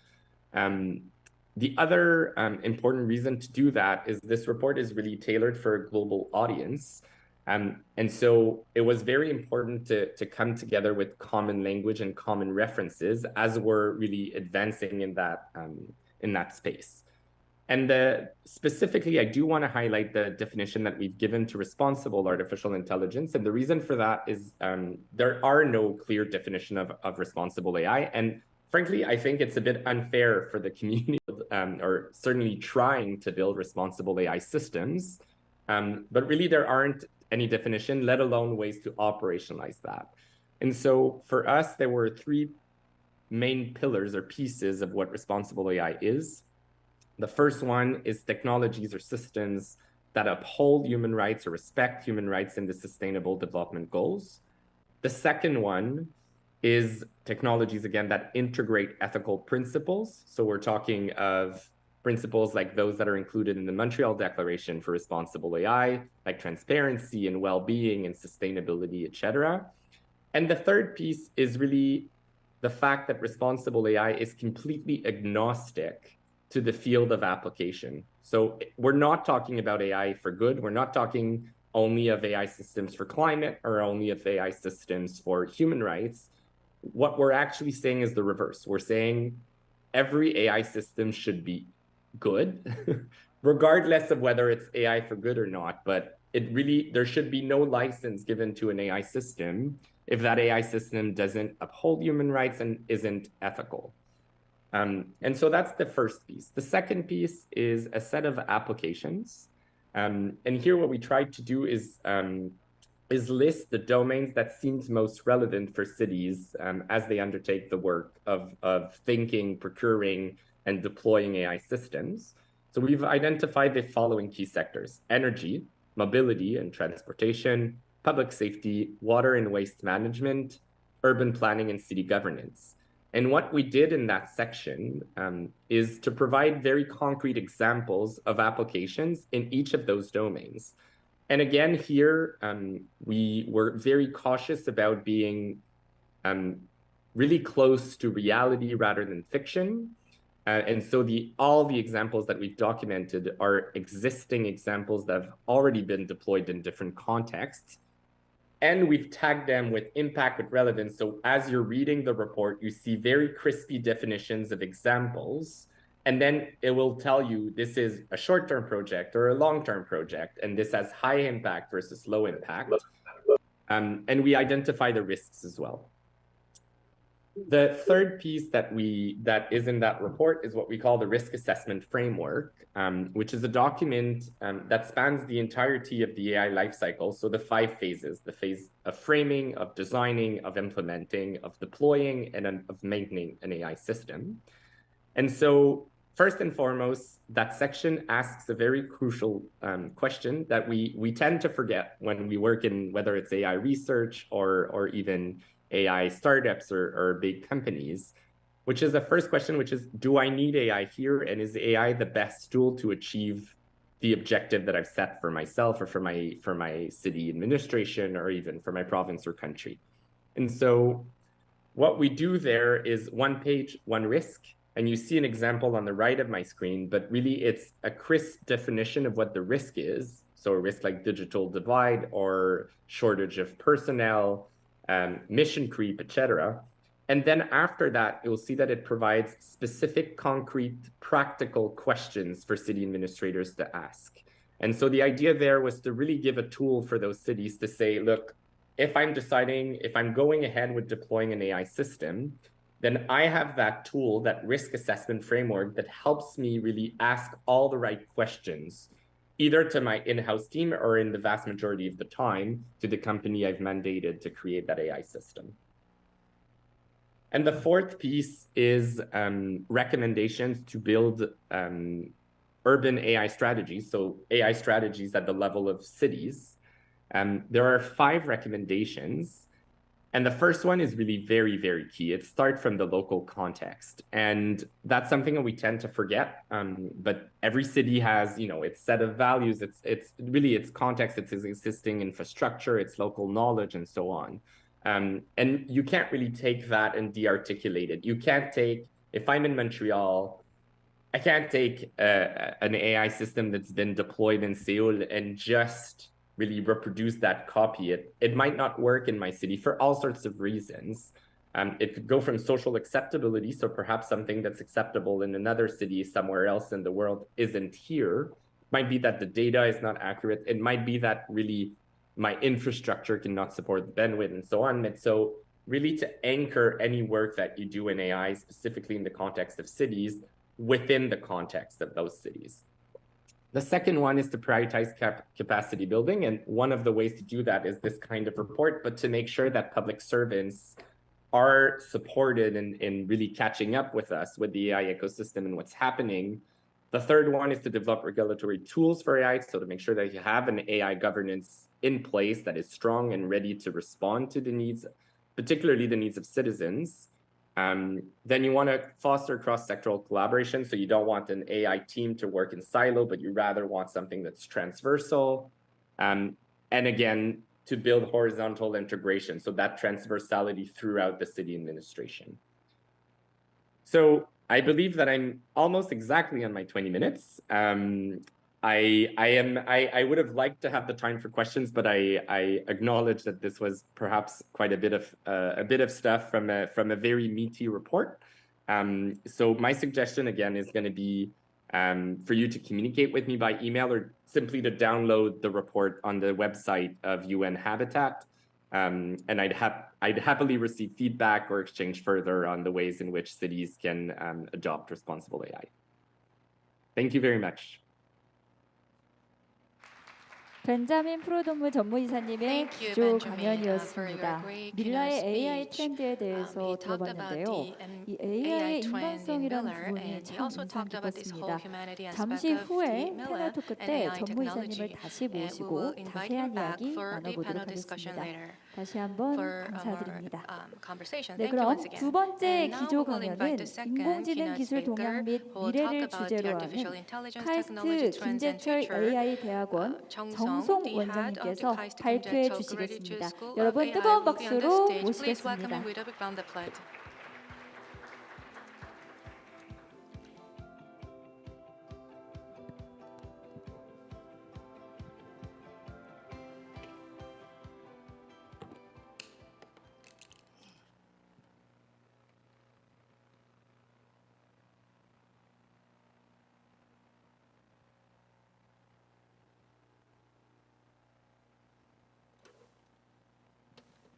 The other important reason to do that is this report is really tailored for a global audience. And so it was very important to come together with common language and common references as we're really advancing in that space. And specifically, I do want to highlight the definition that we've given to responsible artificial intelligence. And the reason for that is there are no clear definition of responsible AI. And frankly, I think it's a bit unfair for the community, or certainly trying to build responsible AI systems. But really, there aren't any definition, let alone ways to operationalize that. And so for us, there were three main pillars or pieces of what responsible AI is. The first one is technologies or systems that uphold human rights or respect human rights in the Sustainable Development Goals. The second one is technologies, again, that integrate ethical principles. So we're talking of principles like those that are included in the Montreal Declaration for Responsible AI, like transparency and well-being and sustainability, etc. And the third piece is really the fact that responsible AI is completely agnostic to the field of application. So we're not talking about AI for good. We're not talking only of AI systems for climate or only of AI systems for human rights. What we're actually saying is the reverse. We're saying every AI system should be good, regardless of whether it's AI for good or not. But there should be no license given to an AI system if that AI system doesn't uphold human rights and isn't ethical. And so that's the first piece. The second piece is a set of applications. And here what we tried to do is list the domains that seems most relevant for cities as they undertake the work of thinking, procuring, and deploying AI systems. So we've identified the following key sectors: energy, mobility and transportation, public safety, water and waste management, urban planning, and city governance. And what we did in that section is to provide very concrete examples of applications in each of those domains. And again, here, we were very cautious about being really close to reality rather than fiction. And so all the examples that we've documented are existing examples that have already been deployed in different contexts. And we've tagged them with impact, with relevance. So as you're reading the report, you see very crispy definitions of examples. And then it will tell you this is a short-term project or a long-term project, and this has high impact versus low impact. And we identify the risks as well. The third piece that is in that report is what we call the risk assessment framework, which is a document that spans the entirety of the AI lifecycle. So the 5 phases: the phase of framing, of designing, of implementing, of deploying, and of maintaining an AI system. And so first and foremost, that section asks a very crucial question that we tend to forget when we work in, whether it's AI research or even AI startups or big companies, which is the first question, which is, do I need AI here? And is AI the best tool to achieve the objective that I've set for myself or for my city administration or even for my province or country? And so what we do there is 1 page, 1 risk. And you see an example on the right of my screen, but really it's a crisp definition of what the risk is. So a risk like digital divide or shortage of personnel, mission creep, etc. And then after that, you'll see that it provides specific, concrete, practical questions for city administrators to ask. And so the idea there was to really give a tool for those cities to say, look, if I'm going ahead with deploying an AI system, then I have that tool, that risk assessment framework that helps me really ask all the right questions, either to my in-house team or in the vast majority of the time to the company I've mandated to create that AI system. And the fourth piece is recommendations to build urban AI strategies, so AI strategies at the level of cities. There are 5 recommendations. And the first one is really very, very key. It starts from the local context. And that's something that we tend to forget. But every city has, its set of values, it's really its context, its existing infrastructure, its local knowledge, and so on. And you can't really take that and de-articulate it. You can't take, if I'm in Montreal, I can't take an AI system that's been deployed in SEOUL and just really reproduce that copy. It might not work in my city for all sorts of reasons. It could go from social acceptability, so perhaps something that's acceptable in another city somewhere else in the world isn't here. It might be that the data is not accurate. It might be that really my infrastructure cannot support the bandwidth and so on. And so really to anchor any work that you do in AI, specifically in the context of cities, within the context of those cities. The second one is to prioritize capacity building. And one of the ways to do that is this kind of report, but to make sure that public servants are supported in really catching up with us, with the AI ecosystem and what's happening. The third one is to develop regulatory tools for AI. So to make sure that you have an AI governance in place that is strong and ready to respond to the needs, particularly the needs of citizens. Then you want to foster cross-sectoral collaboration. So you don't want an AI team to work in silo, but you rather want something that's transversal. And again, to build horizontal integration, so that transversality throughout the city administration. So I believe that I'm almost exactly on my 20 minutes. I would have liked to have the time for questions, but I acknowledge that this was perhaps quite a bit of stuff from a very meaty report. So my suggestion again is going to be for you to communicate with me by email or simply to download the report on the website of UN Habitat. And I'd happily receive feedback or exchange further on the ways in which cities can adopt responsible AI. Thank you very much. 벤자민 프로동무 전무이사님의 Thank you, 기조 Benjamin, 강연이었습니다. for your great 밀라의 keynote AI speech. 트렌드에 대해서 He talked about 들어봤는데요. the 이 AI AI의 trend in 인간성이라는 Miller, 부분이 and he 참 also 인상 talked about this whole 깊었습니다. humanity aspect 잠시 of the 후에 Miller 패널 토크 and 때 AI 전무이사님을 technology, 다시 and we 모시고 will invite 자세한 him back 이야기 for a 나눠보도록 panel discussion 하겠습니다. later. 다시 한번 For our 감사드립니다. conversation. 네, Thank you 그럼 once again. 두 번째 And now 기조 we will invite 강연은 the second 인공지능 keynote 기술 speaker 동향 및 who will talk 미래를 about the 주제로 artificial 하는 intelligence 카이스트 technology trends and 김재철 future. AI 대학원 정성, 정송 the head of the 원장님께서 KAIST 발표해 Kim Jae-chul 주시겠습니다. Graduate School of 여러분 AI 뜨거운 will be on the 박수로 stage. Please welcome 모시겠습니다. him with a big round of applause.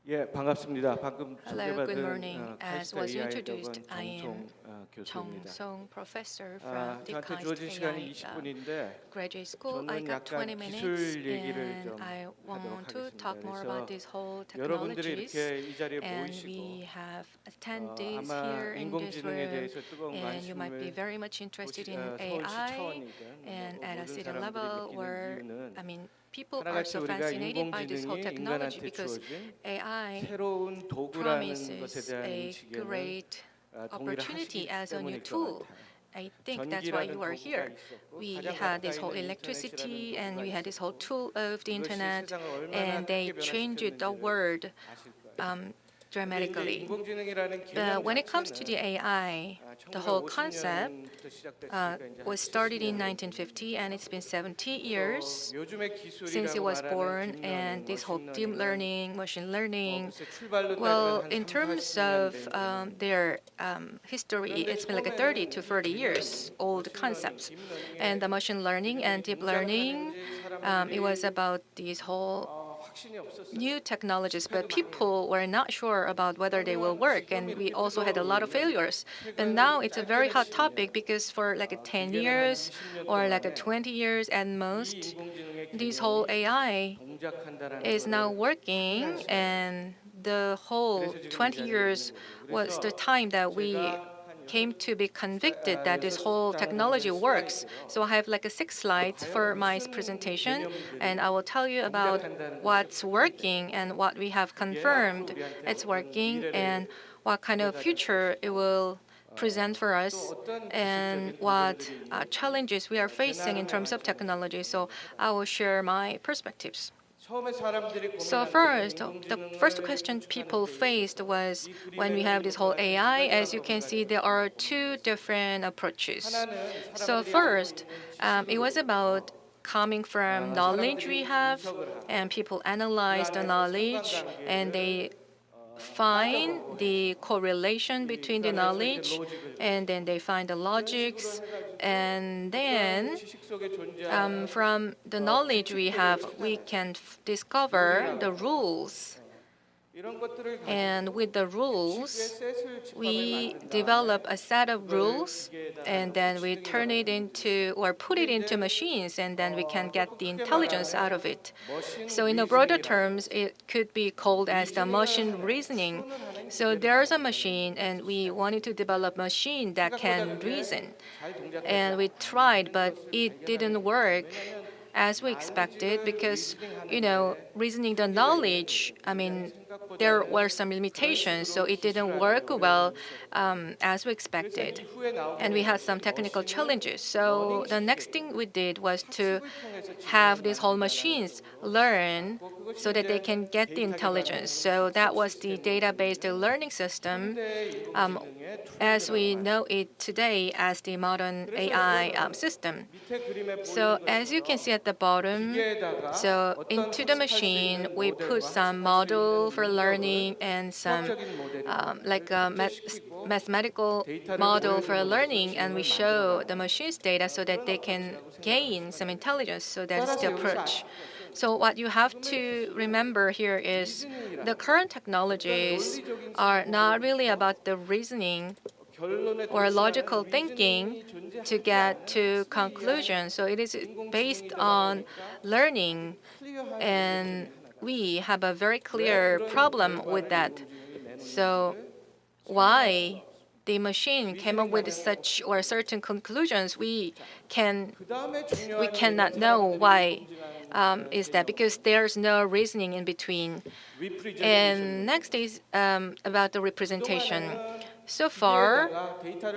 예, 반갑습니다. 방금 Hello, good 소개받은 morning. As was 카이스트 AI introduced, 대학원 I am 정송 교수입니다. Song Professor from the 저한테 KAIST 주어진 시간이 AI 20분인데 Graduate School. I 저는 got 20 약간 minutes, 기술 얘기를 and 좀 I want 하도록 to talk 하겠습니다. more 그래서 about this whole 여러분들이 technologies. 이렇게 이 자리에 And 모이시고 we have attendees 아마 here in this 인공지능에 room, 대해서 뜨거운 and you might be 관심을 very much interested in 서울시 AI. 차원이든 And at a 모든 city 사람들이 level, 느끼는 where 이유는 people are 하나같이 so 우리가 fascinated by this whole 인공지능이 technology 인간한테 because 주어진 AI 새로운 도구라는 것에 promises 대한 a 인식에는 great 동의를 opportunity 하시기 as a new 때문일 것 tool. 같아요. I think that's why you are here. We had this whole electricity, and we had this whole tool of the internet, and they changed the world dramatically. But when it comes to the AI, the whole concept was started in 1950, and it's been 70 years since it was born. And this whole deep learning, machine learning, well, in terms of their history, it's been like a 30 to 40 years old concepts. And the machine learning and deep learning, it was about these whole new technologies, but people were not sure about whether they will work, and we also had a lot of failures. But now it's a very hot topic because for like a 10 years or like a 20 years at most, this whole AI is now working, and the whole 20 years was the time that we came to be convicted that this whole technology works. So I have like a 6 slides for my presentation, and I will tell you about what's working and what we have confirmed it's working, and what kind of future it will present for us, and what challenges we are facing in terms of technology. So I will share my perspectives. So first, the first question people faced was when we have this whole AI, as you can see, there are 2 different approaches. So first, it was about coming from knowledge we have, and people analyze the knowledge, and they find the correlation between the knowledge, and then they find the logics, and then from the knowledge we have, we can discover the rules. And with the rules, we develop a set of rules, and then we turn it into or put it into machines, and then we can get the intelligence out of it. So in the broader terms, it could be called as the machine reasoning. So there's a machine, and we wanted to develop a machine that can reason. And we tried, but it didn't work as we expected because, reasoning the knowledge, there were some limitations, so it didn't work well as we expected. And we had some technical challenges. So the next thing we did was to have these whole machines learn so that they can get the intelligence. So that was the data-based learning system as we know it today as the modern AI system. So as you can see at the bottom, so into the machine, we put some model for learning and some like a mathematical model for learning, and we show the machine's data so that they can gain some intelligence. So that's the approach. So what you have to remember here is the current technologies are not really about the reasoning or logical thinking to get to conclusions. So it is based on learning, and we have a very clear problem with that. So why the machine came up with such or certain conclusions, we cannot know why is that, because there's no reasoning in between. And next is about the representation. So far,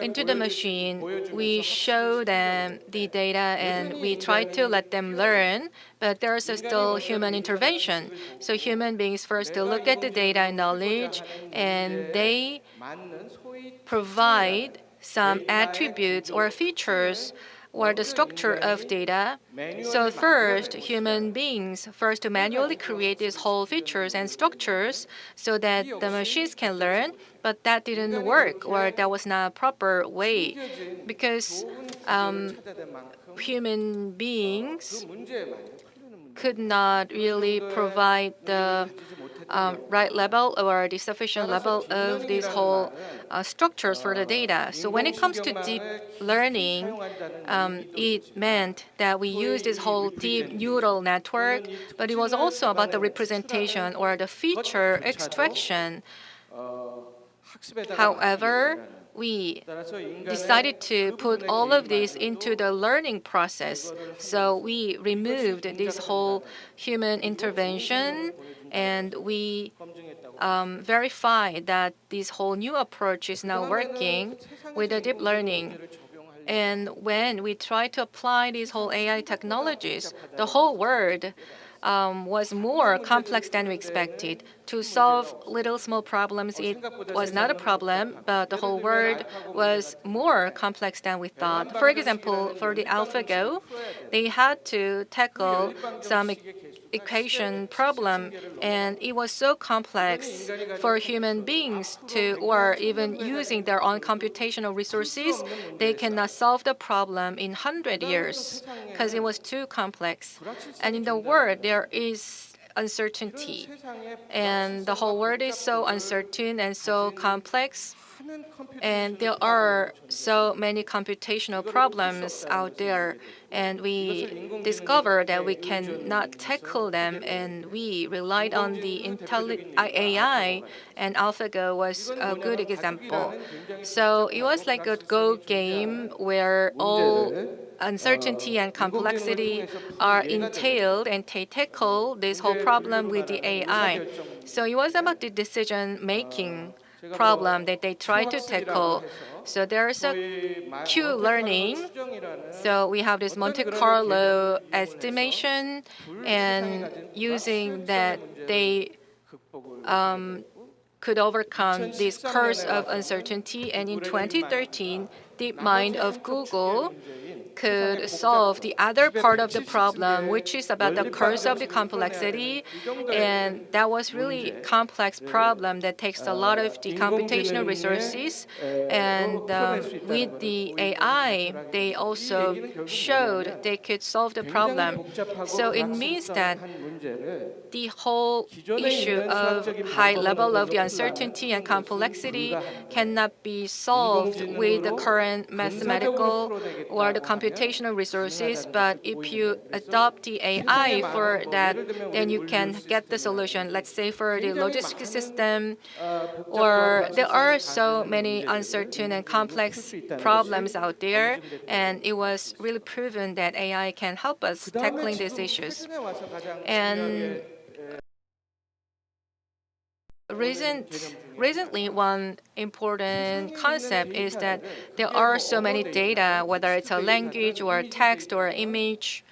into the machine, we show them the data and we try to let them learn, but there's still human intervention. So human beings first to look at the data and knowledge, and they provide some attributes or features or the structure of data. So first, human beings first to manually create these whole features and structures so that the machines can learn, but that didn't work, or that was not a proper way, because human beings could not really provide the right level or the sufficient level of these whole structures for the data. So when it comes to deep learning, it meant that we used this whole deep neural network, but it was also about the representation or the feature extraction. However, we decided to put all of this into the learning process. So we removed this whole human intervention, and we verified that this whole new approach is now working with the deep learning. And when we try to apply these whole AI technologies, the whole world was more complex than we expected. to solve little small problems, it was not a problem, but the whole world was more complex than we thought. For example, for the AlphaGo, they had to tackle some equation problem, and it was so complex for human beings to, or even using their own computational resources, they cannot solve the problem in 100 years because it was too complex. And in the world, there is uncertainty, and the whole world is so uncertain and so complex, and there are so many computational problems out there, and we discovered that we cannot tackle them, and we relied on the AI, and AlphaGo was a good example. So it was like a Go game where all uncertainty and complexity are entailed, and they tackle this whole problem with the AI. So it was about the decision-making problem that they try to tackle. So there's a Q learning. So we have this Monte Carlo estimation, and using that, they could overcome this curse of uncertainty. And in 2013, DeepMind of Google could solve the other part of the problem, which is about the curse of the complexity. And that was really complex problem that takes a lot of the computational resources. And with the AI, they also showed they could solve the problem. So it means that the whole issue of high level of the uncertainty and complexity cannot be solved with the current mathematical or the computational resources, but if you adopt the AI for that, then you can get the solution. Let's say for the logistics system, or there are so many uncertain and complex problems out there, and it was really proven that AI can help us tackling these issues. And recently, one important concept is that there are so many data, whether it's a language or text or image.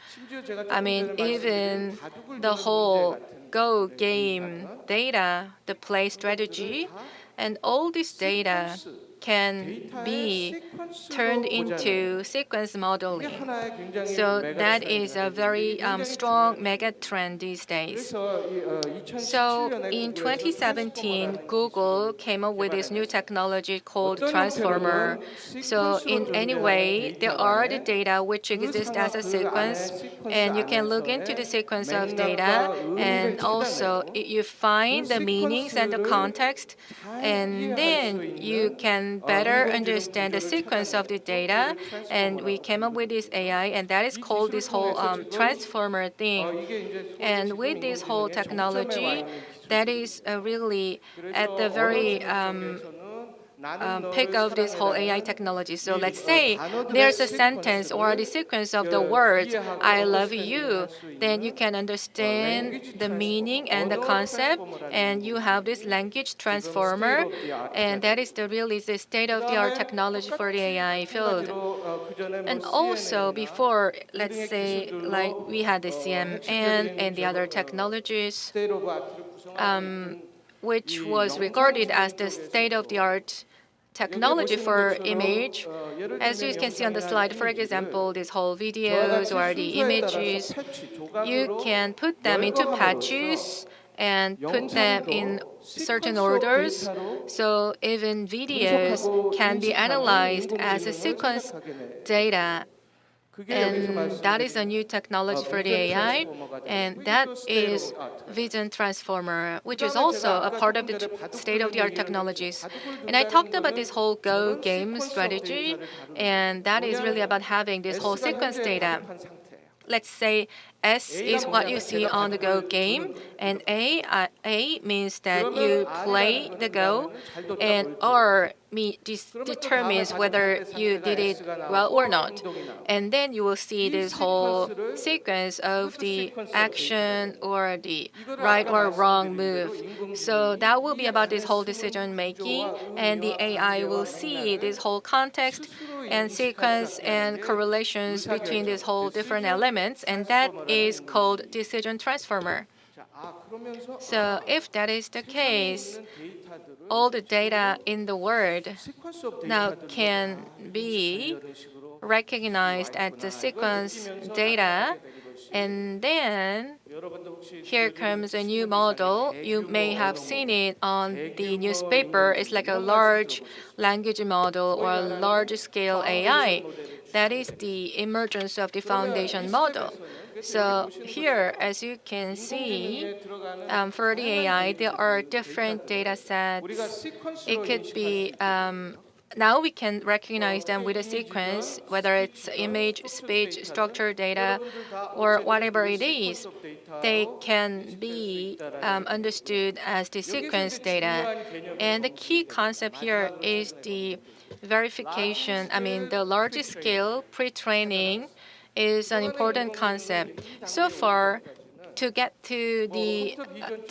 I mean, even the whole Go game data, the play strategy, and all this data can be turned into sequence modeling. So that is a very strong mega trend these days. So in 2017, Google came up with this new technology called transformer. So in any way, there are the data which exist as a sequence, and you can look into the sequence of data, and also you find the meanings and the context, and then you can better understand the sequence of the data. And we came up with this AI, and that is called this whole transformer thing. And with this whole technology, that is really at the very peak of this whole AI technology. So let's say there's a sentence or the sequence of the words, I love you, then you can understand the meaning and the concept, and you have this language transformer, and that is really the state-of-the-art technology for the AI field. And also before, let's say, like we had the CMN and the other technologies, which was regarded as the state-of-the-art technology for image. As you can see on the slide, for example, these whole videos or the images, you can put them into patches and put them in certain orders. So even videos can be analyzed as a sequence data. And that is a new technology for the AI, and that is Vision Transformer, which is also a part of the state-of-the-art technologies. And I talked about this whole Go game strategy, and that is really about having this whole sequence data. Let's say S is what you see on the Go game, and A means that you play the Go, and R determines whether you did it well or not. And then you will see this whole sequence of the action or the right or wrong move. So that will be about this whole decision making, and the AI will see this whole context and sequence and correlations between these whole different elements, and that is called decision transformer. So if that is the case, all the data in the world now can be recognized as the sequence data, and then here comes a new model. You may have seen it on the newspaper. It's like a large language model or a large-scale AI. That is the emergence of the foundation model. So here, as you can see, for the AI, there are different data sets. It could be now we can recognize them with a sequence, whether it's image, speech, structure data, or whatever it is. They can be understood as the sequence data. And the key concept here is the verification. The large-scale pre-training is an important concept. So far, to get to the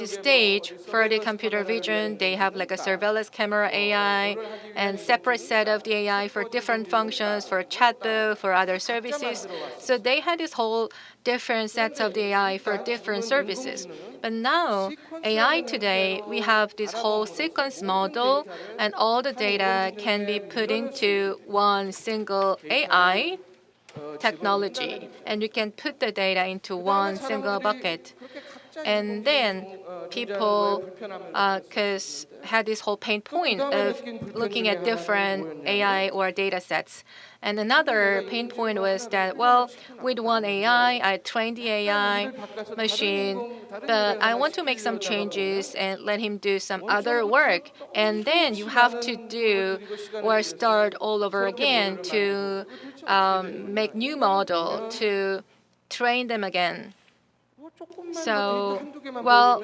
stage for the computer vision, they have like a surveillance camera AI and separate set of the AI for different functions, for chatbot, for other services. So they had this whole different sets of the AI for different services. But now, AI today, we have this whole sequence model, and all the data can be put into one single AI technology, and you can put the data into one single bucket. And then people had this whole pain point of looking at different AI or data sets. And another pain point was that, well, with one AI, I trained the AI machine, but I want to make some changes and let him do some other work. And then you have to do or start all over again to make new model, to train them again. So, well,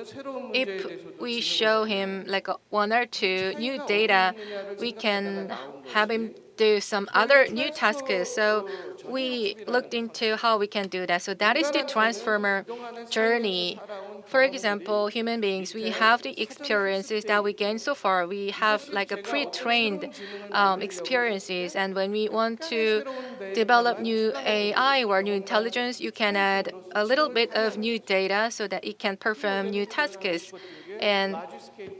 if we show him like one or two new data, we can have him do some other new tasks. So we looked into how we can do that. So that is the transformer journey. For example, human beings, we have the experiences that we gained so far. We have like a pre-trained experiences. And when we want to develop new AI or new intelligence, you can add a little bit of new data so that it can perform new tasks. And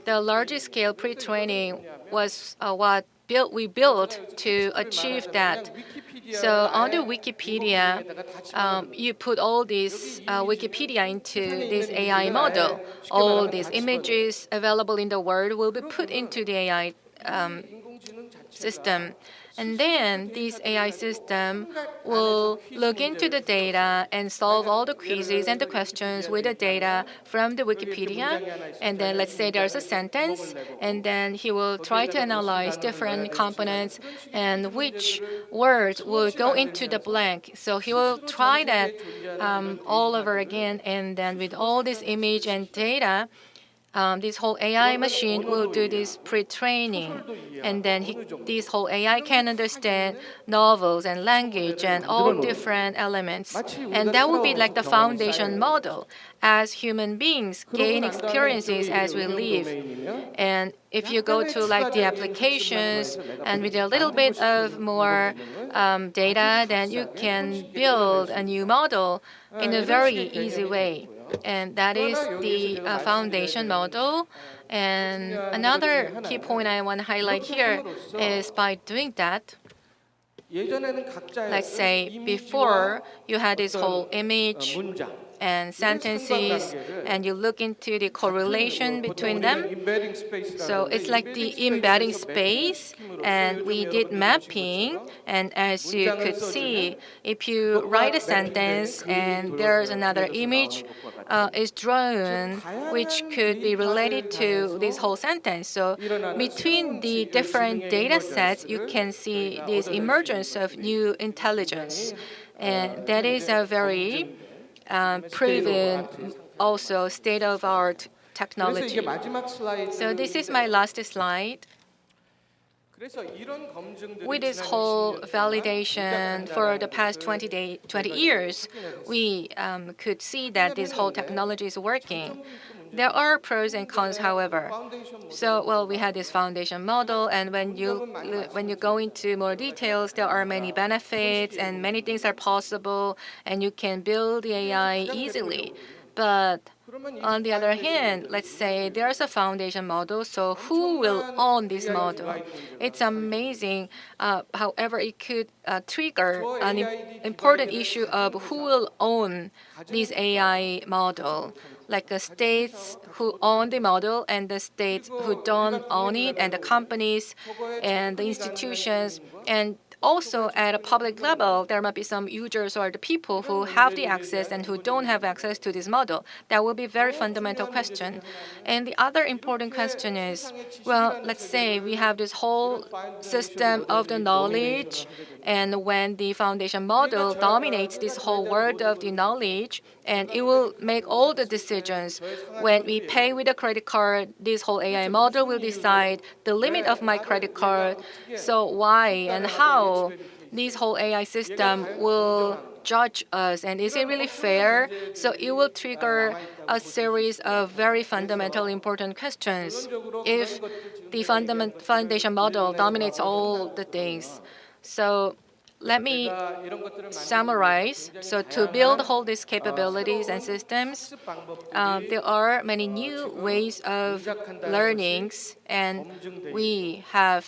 the largest scale pre-training was what we built to achieve that. So on the Wikipedia, you put all these Wikipedia into this AI model. All these images available in the world will be put into the AI system. And then this AI system will look into the data and solve all the quizzes and the questions with the data from the Wikipedia. And then let's say there's a sentence, and then he will try to analyze different components and which words will go into the blank. So he will try that all over again, and then with all this image and data, this whole AI machine will do this pre-training, and then this whole AI can understand novels and language and all different elements, and that will be like the foundation model. As human beings gain experiences as we live, and if you go to like the applications and with a little bit of more data, then you can build a new model in a very easy way. And that is the foundation model. And another key point I want to highlight here is by doing that, let's say before you had this whole image and sentences, and you look into the correlation between them. So it's like the embedding space, and we did mapping. And as you could see, if you write a sentence and there's another image is drawn, which could be related to this whole sentence. So between the different data sets, you can see this emergence of new intelligence. And that is a very proven, also state-of-art technology. So this is my last slide. With this whole validation for the past 20 years, we could see that this whole technology is working. There are pros and cons, however. So, well, we had this foundation model, and when you go into more details, there are many benefits and many things are possible, and you can build the AI easily. But On the other hand, let's say there's a foundation model, so who will own this model? It's amazing. However, it could trigger an important issue of who will own this AI model, like the states who own the model and the states who don't own it, and the companies and the institutions. And also, at a public level, there might be some users or the people who have the access and who don't have access to this model. That will be a very fundamental question. And the other important question is, well, let's say we have this whole system of the knowledge, and when the foundation model dominates this whole world of the knowledge, and it will make all the decisions. When we pay with a credit card, this whole AI model will decide the limit of my credit card. So why and how this whole AI system will judge us, and is it really fair? So it will trigger a series of very fundamental important questions if the foundation model dominates all the things. So let me summarize. So to build all these capabilities and systems, there are many new ways of learnings, and we have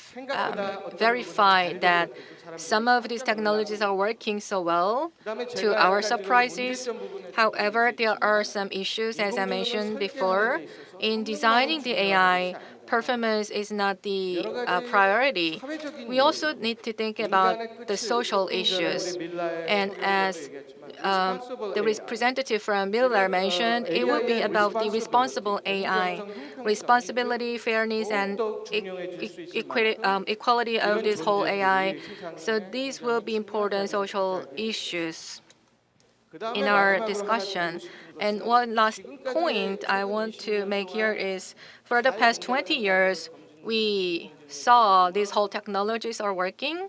verified that some of these technologies are working so well to our surprises. However, there are some issues, as I mentioned before. In designing the AI, performance is not the priority. We also need to think about the social issues. And as the representative from Miller mentioned, it will be about the responsible AI, responsibility, fairness, and equality of this whole AI. So these will be important social issues in our discussion. And one last point I want to make here is, for the past 20 years, we saw these whole technologies are working,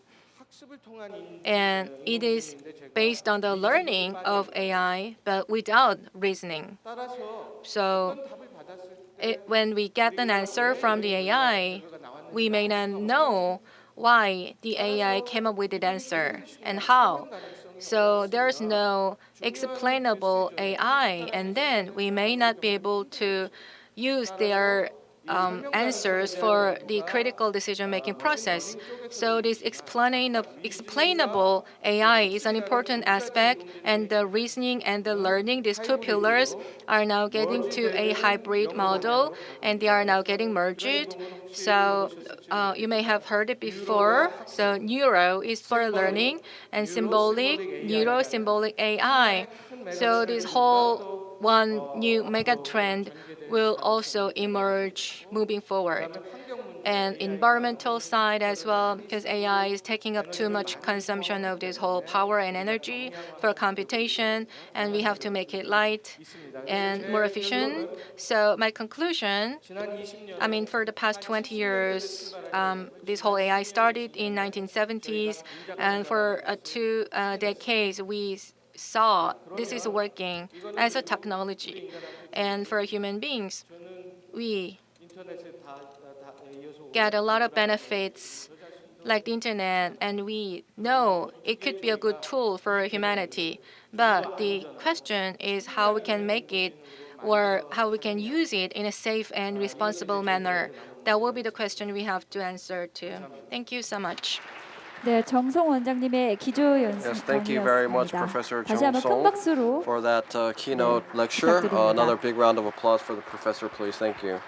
and it is based on the learning of AI, but without reasoning. So when we get an answer from the AI, we may not know why the AI came up with the answer and how. So there's no explainable AI, and then we may not be able to use their answers for the critical decision-making process. So this explainable AI is an important aspect, and the reasoning and the learning, these two pillars, are now getting to a hybrid model, and they are now getting merged. So you may have heard it before. So neuro is for learning, and neuro-symbolic AI. So this whole one new mega trend will also emerge moving forward. And environmental side as well, because AI is taking up too much consumption of this whole power and energy for computation, and we have to make it light and more efficient. So my conclusion, for the past 20 years, this whole AI started in 1970s, and for 2 decades, we saw this is working as a technology. And for human beings, we get a lot of benefits like the internet, and we know it could be a good tool for humanity. But the question is how we can make it, or how we can use it in a safe and responsible manner. That will be the question we have to answer to. Thank you so much. 네, 정성 원장님의 기조 Yes, thank you very much, 연설이었습니다. Professor 다시 한번 큰 Jong-song, 박수로 for that keynote lecture. 부탁드립니다. Another big round of applause for the professor, please. Thank you.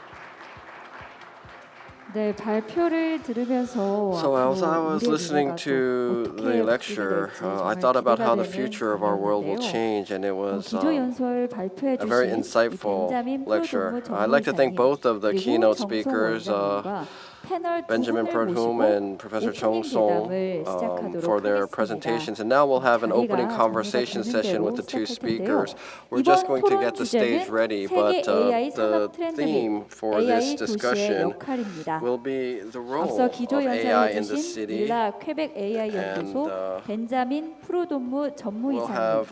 네, 발표를 들으면서 So as I was 앞으로 listening 미래가 to 또 the 어떻게 lecture, 바뀌게 I 될지 thought about how 정말 the 기대가 future of our world will 되는 change, and it was 기조 연설 발표해 a very 주신 insightful 벤자민 lecture. 프로동무 I'd like to thank 전문의사님 both of the 그리고 keynote 정성 speakers, 원장님과 패널 두 Benjamin 분을 Perdhum 모시고 and Professor 오프닝 Jong-song, 대담을 시작하도록 for their 하겠습니다. presentations. And now we'll have an opening 자리가 conversation 정리가 session 되는 with the two 대로 시작할 텐데요. speakers. We're just 이번 going to 토론 get the stage 주제는 ready, 세계 but AI the 산업 트렌드 및 theme for AI this 도시의 discussion 역할입니다. will be the role 앞서 of 기조 AI 연설해 in the 주신 city. 밀라 퀘벡 AI 연구소 And 벤자민 프로동무 we'll 전무이사님 have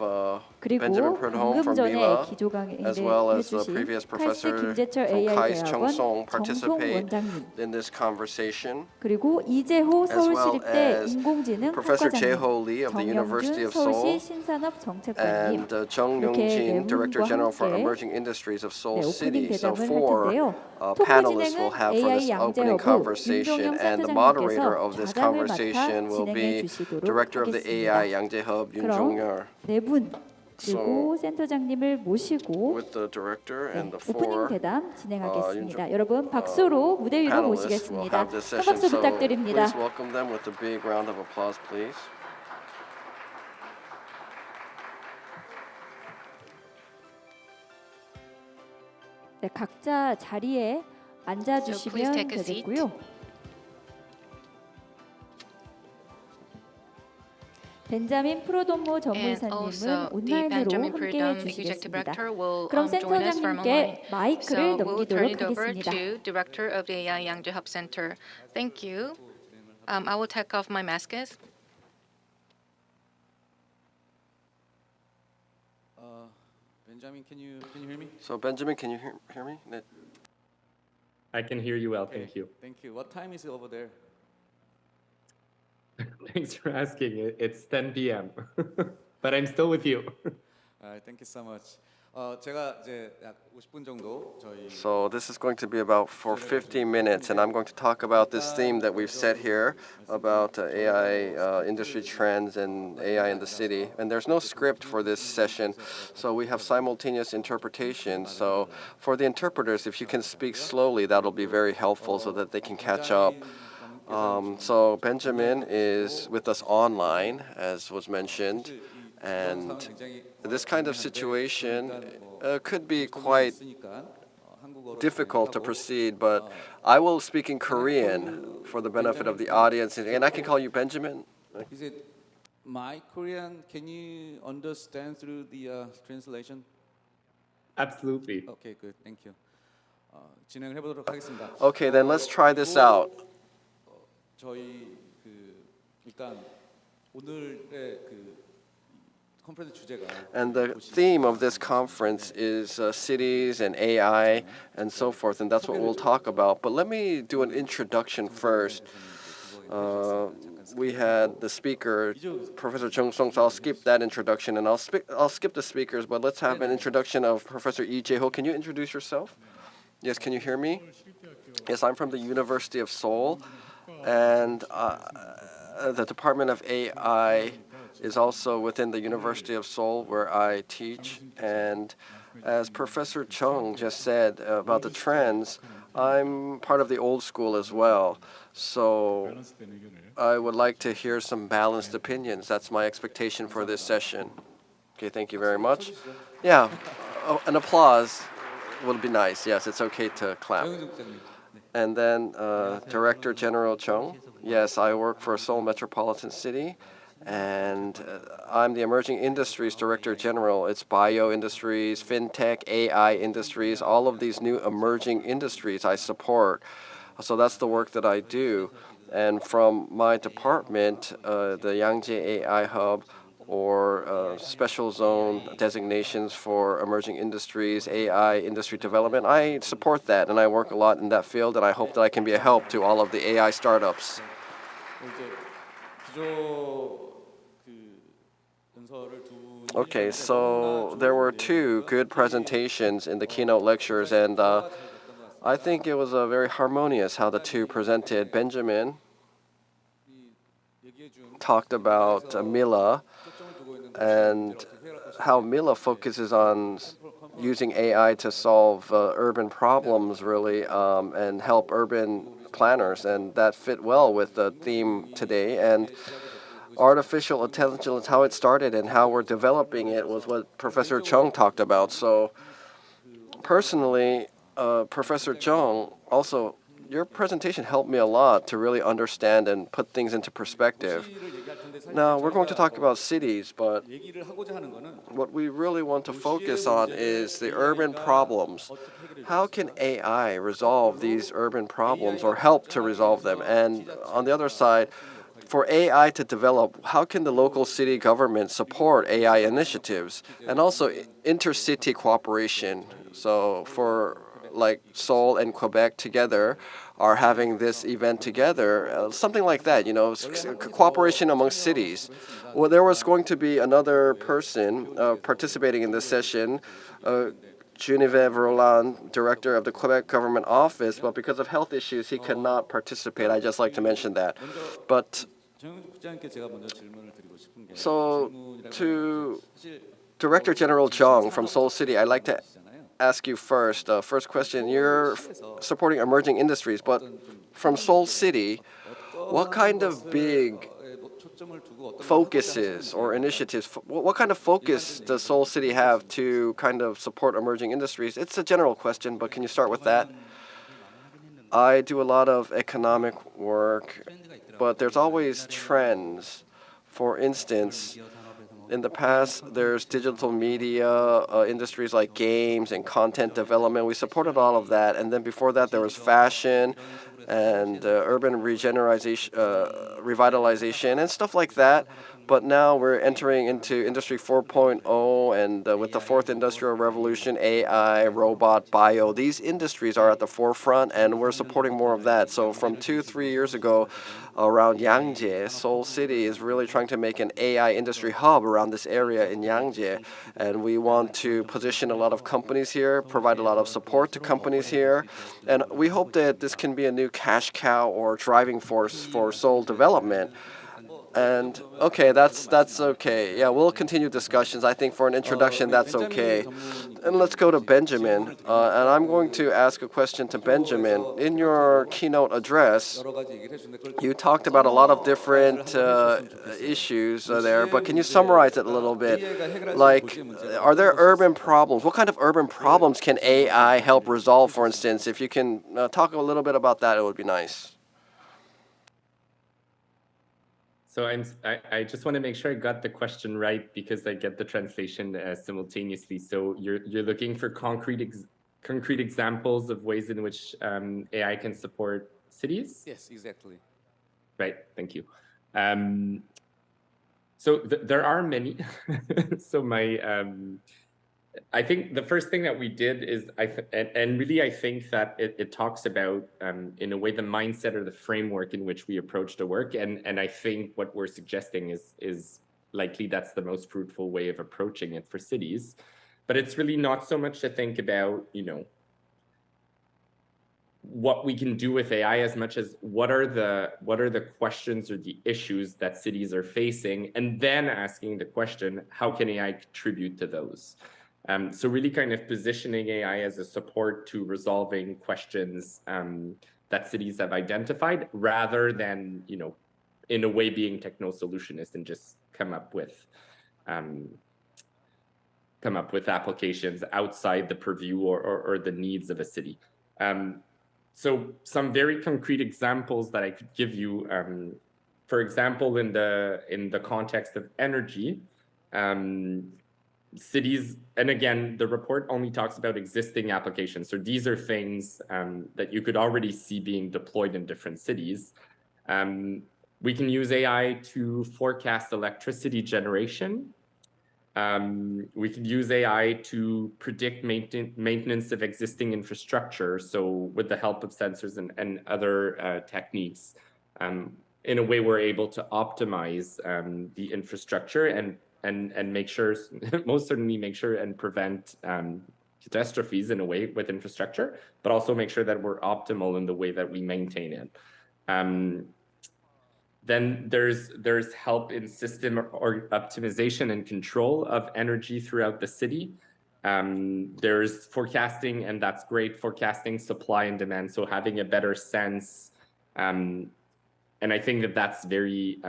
그리고 Benjamin Prudhomme 방금 from 전에 Mila, 기조 강의를 as well as the 해주신 previous 카이스트 professor 김재철 from AI KAIST 대학원 Chung-song 정송 participate 원장님, in this conversation, 그리고 이재호 as well 서울시립대 as 인공지능 Professor 학과장님, Jae-ho Lee of the University 정영준 of Seoul, 서울시 신산업 정책관님, and Chung 이렇게 네 Young-jin, Director 분과 General for 함께 Emerging Industries of Seoul 오프닝 City. So 대담을 할 four 텐데요. 토크 panelists will 진행은 have for AI this opening 양재허브 conversation, 윤종영 and the moderator 센터장님께서 of this 좌장을 맡아 conversation will 진행해 be 주시도록 Director of the 하겠습니다. AI Yang Jae-hub, Yoon 그럼 Jong-yeol. 네 분 So 그리고 센터장님을 모시고 with the director and the 오프닝 four 대담 진행하겠습니다. 여러분 박수로 무대 위로 panelists will 모시겠습니다. have this 큰 session. 박수 So 부탁드립니다. please welcome them with a big round of applause, please. 네, 각자 자리에 앉아 So please 주시면 take a seat. 되겠고요. 벤자민 프로돔모 And 전무이사님은 also the 온라인으로 Benjamin 함께 Prudhomme Executive 해주시겠습니다. Director will 그럼 join us from online. 센터장님께 마이크를 So we'll turn 넘기도록 it over 하겠습니다. to Director of the AI Yang Jae-hub Center. Thank you. I will take off my masks. Benjamin, can you hear me? So Benjamin, can you hear me? 네. I can hear you well, thank you. Thank you. What time is it over there? Thanks for asking. It's 10 p.m. But I'm still with you. Thank you so much. 제가 이제 약 50분 정도 저희 So this is going to be about for 50 minutes, and I'm going to talk about this theme that we've set here about AI industry trends and AI in the city. And there's no script for this session, so we have simultaneous interpretation. So for the interpreters, if you can speak slowly, that'll be very helpful so that they can catch up. So Benjamin is with us online, as was mentioned, and this kind of situation could be quite difficult to proceed, but I will speak in Korean for the benefit of the audience, and I can call you Benjamin. Is it my Korean? Can you understand through the translation? Absolutely. Okay, good. Thank you. 진행을 해보도록 하겠습니다. Okay, then let's try this out. 저희 일단 오늘의 컨퍼런스 주제가 And the theme of this conference is cities and AI and so forth, and that's what we'll talk about. But let me do an introduction first. We had the speaker, Professor Chung Song, so I'll skip that introduction, and I'll skip the speakers, but let's have an introduction of Professor Lee Jae-ho. Can you introduce yourself? Yes, can you hear me? Yes, I'm from the University of Seoul, and the Department of AI is also within the University of Seoul, where I teach. And as Professor Chung just said about the trends, I'm part of the old school as well. So I would like to hear some balanced opinions. That's my expectation for this session. Okay, thank you very much. Yeah, an applause would be nice. Yes, it's okay to clap. And then Director General Chung. Yes, I work for Seoul Metropolitan City, and I'm the Emerging Industries Director General. It's bio industries, fintech, AI industries, all of these new emerging industries I support. So that's the work that I do. And from my department, the Yangjae AI Hub, or special zone designations for emerging industries, AI industry development, I support that, and I work a lot in that field, and I hope that I can be a help to all of the AI startups. Okay, so there were two good presentations in the keynote lectures, and I think it was very harmonious how the two presented. Benjamin talked about Mila and how Mila focuses on using AI to solve urban problems, really, and help urban planners, and that fit well with the theme today. And artificial intelligence, how it started and how we're developing it, was what Professor Chung talked about. So personally, Professor Chung, also, your presentation helped me a lot to really understand and put things into perspective. Now, we're going to talk about cities, but what we really want to focus on is the urban problems. How can AI resolve these urban problems or help to resolve them? And on the other side, for AI to develop, how can the local city government support AI initiatives and also intercity cooperation? So for like Seoul and Quebec together are having this event together, something like that, cooperation among cities. Well, there was going to be another person participating in this session, Genevieve Roland, director of the Quebec government office, but because of health issues, he cannot participate. I just like to mention that. But so to Director General Jung from Seoul City, I'd like to ask you first. First question, you're supporting emerging industries, but from Seoul City, what kind of big focuses or initiatives, what kind of focus does Seoul City have to kind of support emerging industries? It's a general question, but can you start with that? I do a lot of economic work, but there's always trends. For instance, in the past, there's digital media industries like games and content development. We supported all of that. And then before that, there was fashion and urban revitalization and stuff like that. But now we're entering into Industry 4.0 and with the fourth industrial revolution, AI, robot, bio, these industries are at the forefront and we're supporting more of that. So from 2-3 years ago, around Yangji, Seoul City is really trying to make an AI industry hub around this area in Yangji. And we want to position a lot of companies here, provide a lot of support to companies here. And we hope that this can be a new cash cow or driving force for Seoul development. And okay, that's okay. Yeah, we'll continue discussions. I think for an introduction, that's okay. And let's go to Benjamin. And I'm going to ask a question to Benjamin. In your keynote address, you talked about a lot of different issues there, but can you summarize it a little bit? Like, are there urban problems? What kind of urban problems can AI help resolve, for instance? If you can talk a little bit about that, it would be nice. So I just want to make sure I got the question right because I get the translation simultaneously. So you're looking for concrete examples of ways in which AI can support cities? Yes, exactly. Right, thank you. So there are many. So I think the first thing that we did is, I think that it talks about, in a way, the mindset or the framework in which we approach the work. And I think what we're suggesting is likely that's the most fruitful way of approaching it for cities. But it's really not so much to think about, what we can do with AI as much as what are the questions or the issues that cities are facing, and then asking the question, how can AI contribute to those? So really kind of positioning AI as a support to resolving questions that cities have identified, rather than, in a way being techno-solutionist and just come up with applications outside the purview or the needs of a city. So some very concrete examples that I could give you, for example, in the context of energy, cities, and again, the report only talks about existing applications. So these are things that you could already see being deployed in different cities. We can use AI to forecast electricity generation. We could use AI to predict maintenance of existing infrastructure. So with the help of sensors and other techniques, in a way, we're able to optimize the infrastructure and make sure, most certainly make sure and prevent catastrophes in a way with infrastructure, but also make sure that we're optimal in the way that we maintain it. Then there's help in system or optimization and control of energy throughout the city. There's forecasting, and that's great, forecasting supply and demand. So having a better sense, and I think that that's very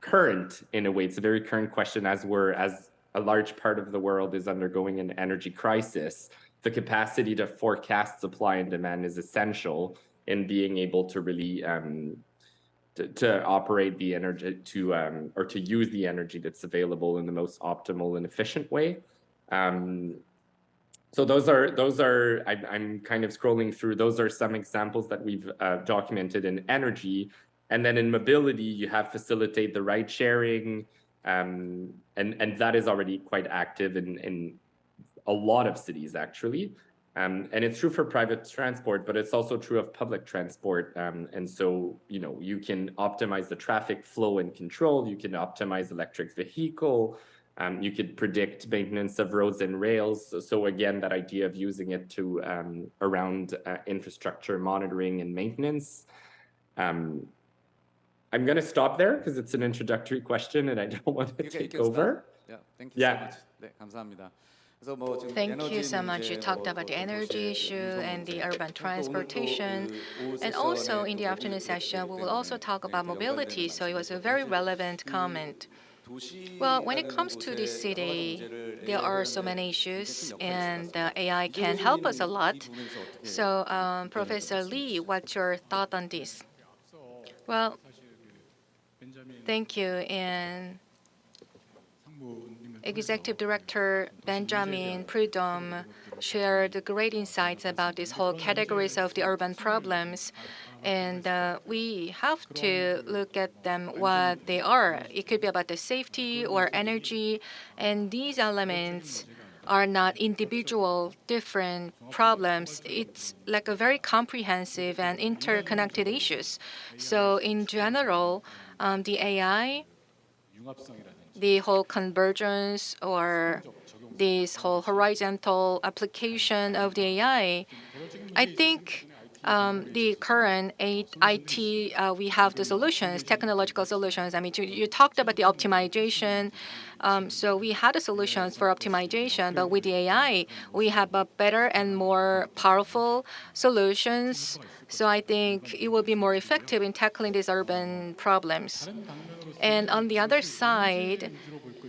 current in a way. It's a very current question as a large part of the world is undergoing an energy crisis. The capacity to forecast supply and demand is essential in being able to really to operate the energy or to use the energy that's available in the most optimal and efficient way. So those are I'm kind of scrolling through. Those are some examples that we've documented in energy. And then in mobility, you have facilitate the ride sharing, and that is already quite active in a lot of cities, actually. And it's true for private transport, but it's also true of public transport. And so, you can optimize the traffic flow and control. You can optimize electric vehicle. You could predict maintenance of roads and rails. So again, that idea of using it to around infrastructure monitoring and maintenance. I'm going to stop there because it's an introductory question and I don't want to take over. Yeah, thank you so much. 네, 감사합니다. Thank you so much. You talked about the energy issue and the urban transportation. And also in the afternoon session, we will also talk about mobility. So it was a very relevant comment. Well, when it comes to the city, there are so many issues, and AI can help us a lot. So, Professor Lee, what's your thought on this? Well, thank you. And Executive Director Benjamin Prudhomme shared great insights about these whole categories of the urban problems. And we have to look at them what they are. It could be about the safety or energy. And these elements are not individual different problems. It's like a very comprehensive and interconnected issues. So in general, the AI, the whole convergence or this whole horizontal application of the AI, I think the current IT, we have the solutions, technological solutions. I mean, you talked about the optimization. So we had the solutions for optimization, but with the AI, we have a better and more powerful solutions. So I think it will be more effective in tackling these urban problems. And on the other side,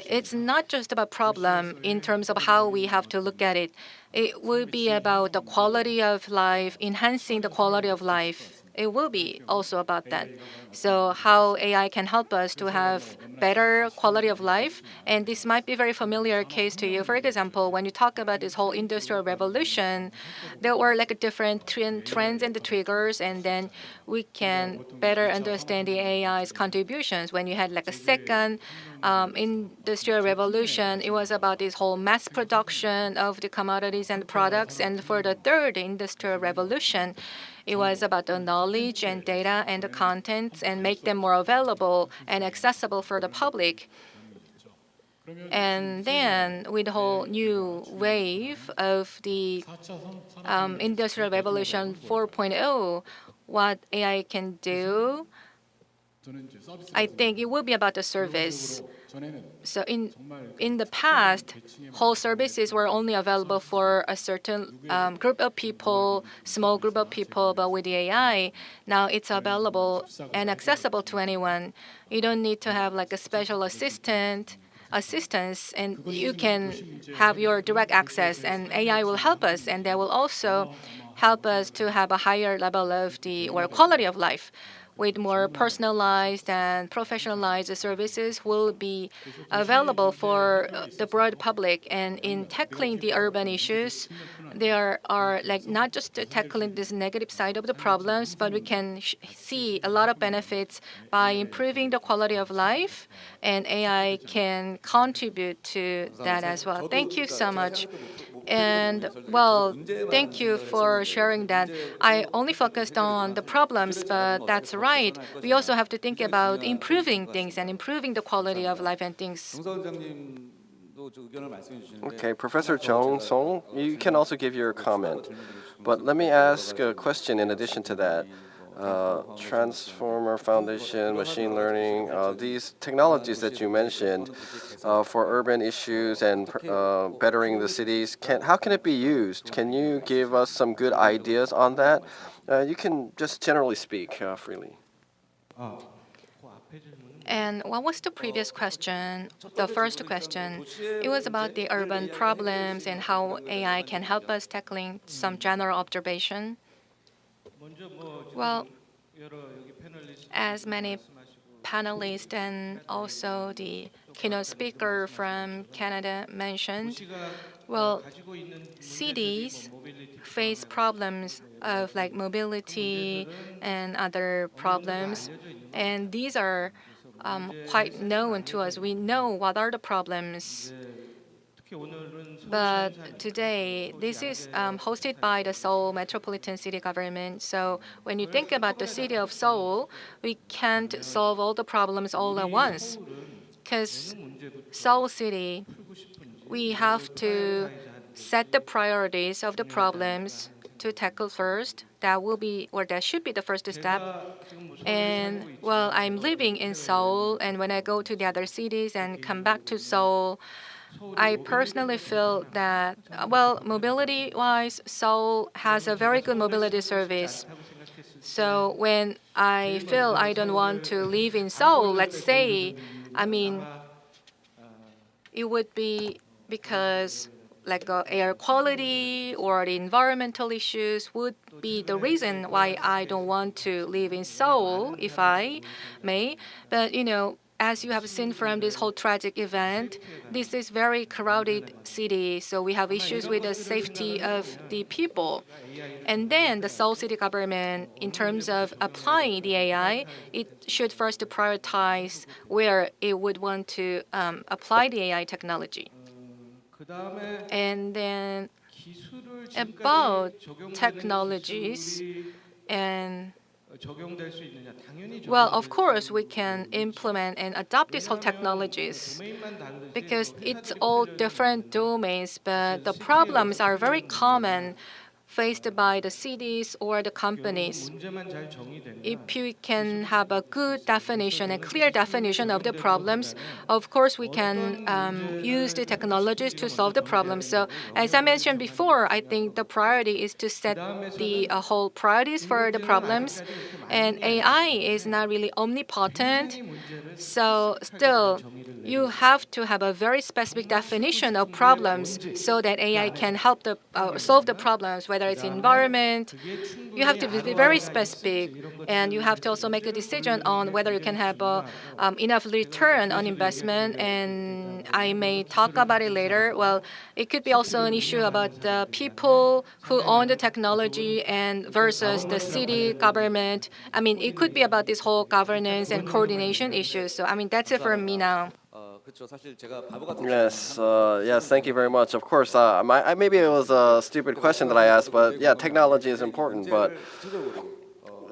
it's not just about problem in terms of how we have to look at it. It will be about the quality of life, enhancing the quality of life. It will be also about that. So how AI can help us to have better quality of life. And this might be a very familiar case to you. For example, when you talk about this whole industrial revolution, there were like different trends and the triggers, and then we can better understand the AI's contributions. When you had like a second industrial revolution, it was about this whole mass production of the commodities and products. And for the third industrial revolution, it was about the knowledge and data and the contents and make them more available and accessible for the public. And then with the whole new wave of the Industrial Revolution 4.0, what AI can do, I think it will be about the service. So in the past, whole services were only available for a certain group of people, small group of people, but with the AI, now it's available and accessible to anyone. You don't need to have like a special assistance, and you can have your direct access, and AI will help us, and they will also help us to have a higher level of or quality of life. With more personalized and professionalized services will be available for the broad public. And in tackling the urban issues, there are like not just tackling this negative side of the problems, but we can see a lot of benefits by improving the quality of life, and AI can contribute to that as well. Thank you so much. And well, thank you for sharing that. I only focused on the problems, but that's right. We also have to think about improving things and improving the quality of life and things. Okay, Professor Jung Song, you can also give your comment. But let me ask a question in addition to that. Transformer Foundation, machine learning, these technologies that you mentioned for urban issues and bettering the cities, how can it be used? Can you give us some good ideas on that? You can just generally speak freely. And what was the previous question? The first question, it was about the urban problems and how AI can help us tackling some general observation. Well, as many panelists and also the keynote speaker from Canada mentioned, well, cities face problems of like mobility and other problems. And these are quite known to us. We know what are the problems. But today, this is hosted by the Seoul Metropolitan City Government. So when you think about the city of Seoul, we can't solve all the problems all at once. Because Seoul City, we have to set the priorities of the problems to tackle first. That will be, or that should be the first step. And well, I'm living in Seoul, and when I go to the other cities and come back to Seoul, I personally feel that, well, mobility-wise, Seoul has a very good mobility service. So when I feel I don't want to live in Seoul, let's say, I mean, it would be because like air quality or the environmental issues would be the reason why I don't want to live in Seoul, if I may. But as you have seen from this whole tragic event, this is very crowded city, so we have issues with the safety of the people. And then the Seoul City government, in terms of applying the AI, it should first prioritize where it would want to apply the AI technology. And then about technologies and well, of course, we can implement and adopt these whole technologies because it's all different domains, but the problems are very common faced by the cities or the companies. If you can have a good definition and clear definition of the problems, of course, we can use the technologies to solve the problems. So as I mentioned before, I think the priority is to set the whole priorities for the problems. And AI is not really omnipotent. So still, you have to have a very specific definition of problems so that AI can help solve the problems, whether it's environment. You have to be very specific, and you have to also make a decision on whether you can have enough return on investment. And I may talk about it later. Well, it could be also an issue about the people who own the technology and versus the city government. I mean, it could be about this whole governance and coordination issues. So, I mean, that's it for me now. Yes, yes, thank you very much. Of course, maybe it was a stupid question that I asked, but yeah, technology is important, but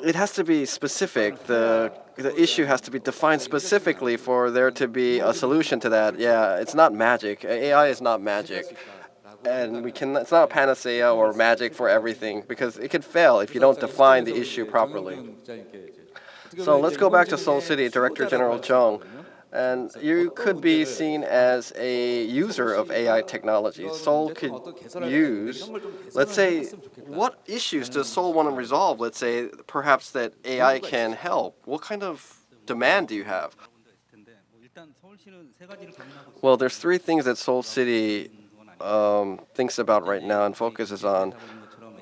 it has to be specific. The issue has to be defined specifically for there to be a solution to that. Yeah, it's not magic. AI is not magic. And it's not a panacea or magic for everything because it could fail if you don't define the issue properly. So let's go back to Seoul City, Director General Chung. And you could be seen as a user of AI technology. Seoul could use, let's say, what issues does Seoul want to resolve? Let's say, perhaps that AI can help. What kind of demand do you have? Well, there's three things that Seoul City thinks about right now and focuses on.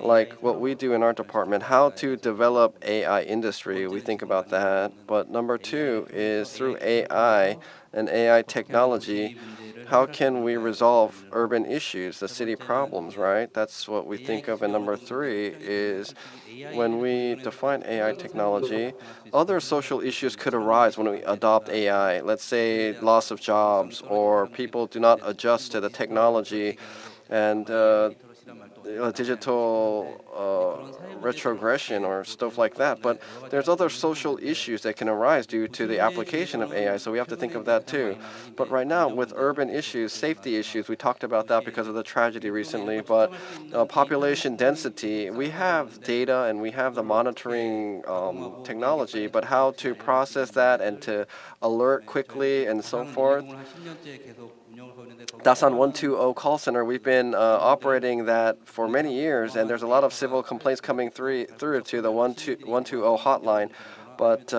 Like what we do in our department, how to develop AI industry, we think about that. But number two is through AI and AI technology, how can we resolve urban issues, the city problems, right? That's what we think of. And number three is when we define AI technology, other social issues could arise when we adopt AI. Let's say loss of jobs or people do not adjust to the technology and digital retrogression or stuff like that. But there's other social issues that can arise due to the application of AI, so we have to think of that too. But right now, with urban issues, safety issues, we talked about that because of the tragedy recently, but population density, we have data and we have the monitoring technology, but how to process that and to alert quickly and so forth. Dasan 120 call center, we've been operating that for many years, and there's a lot of civil complaints coming through to the 120 hotline. But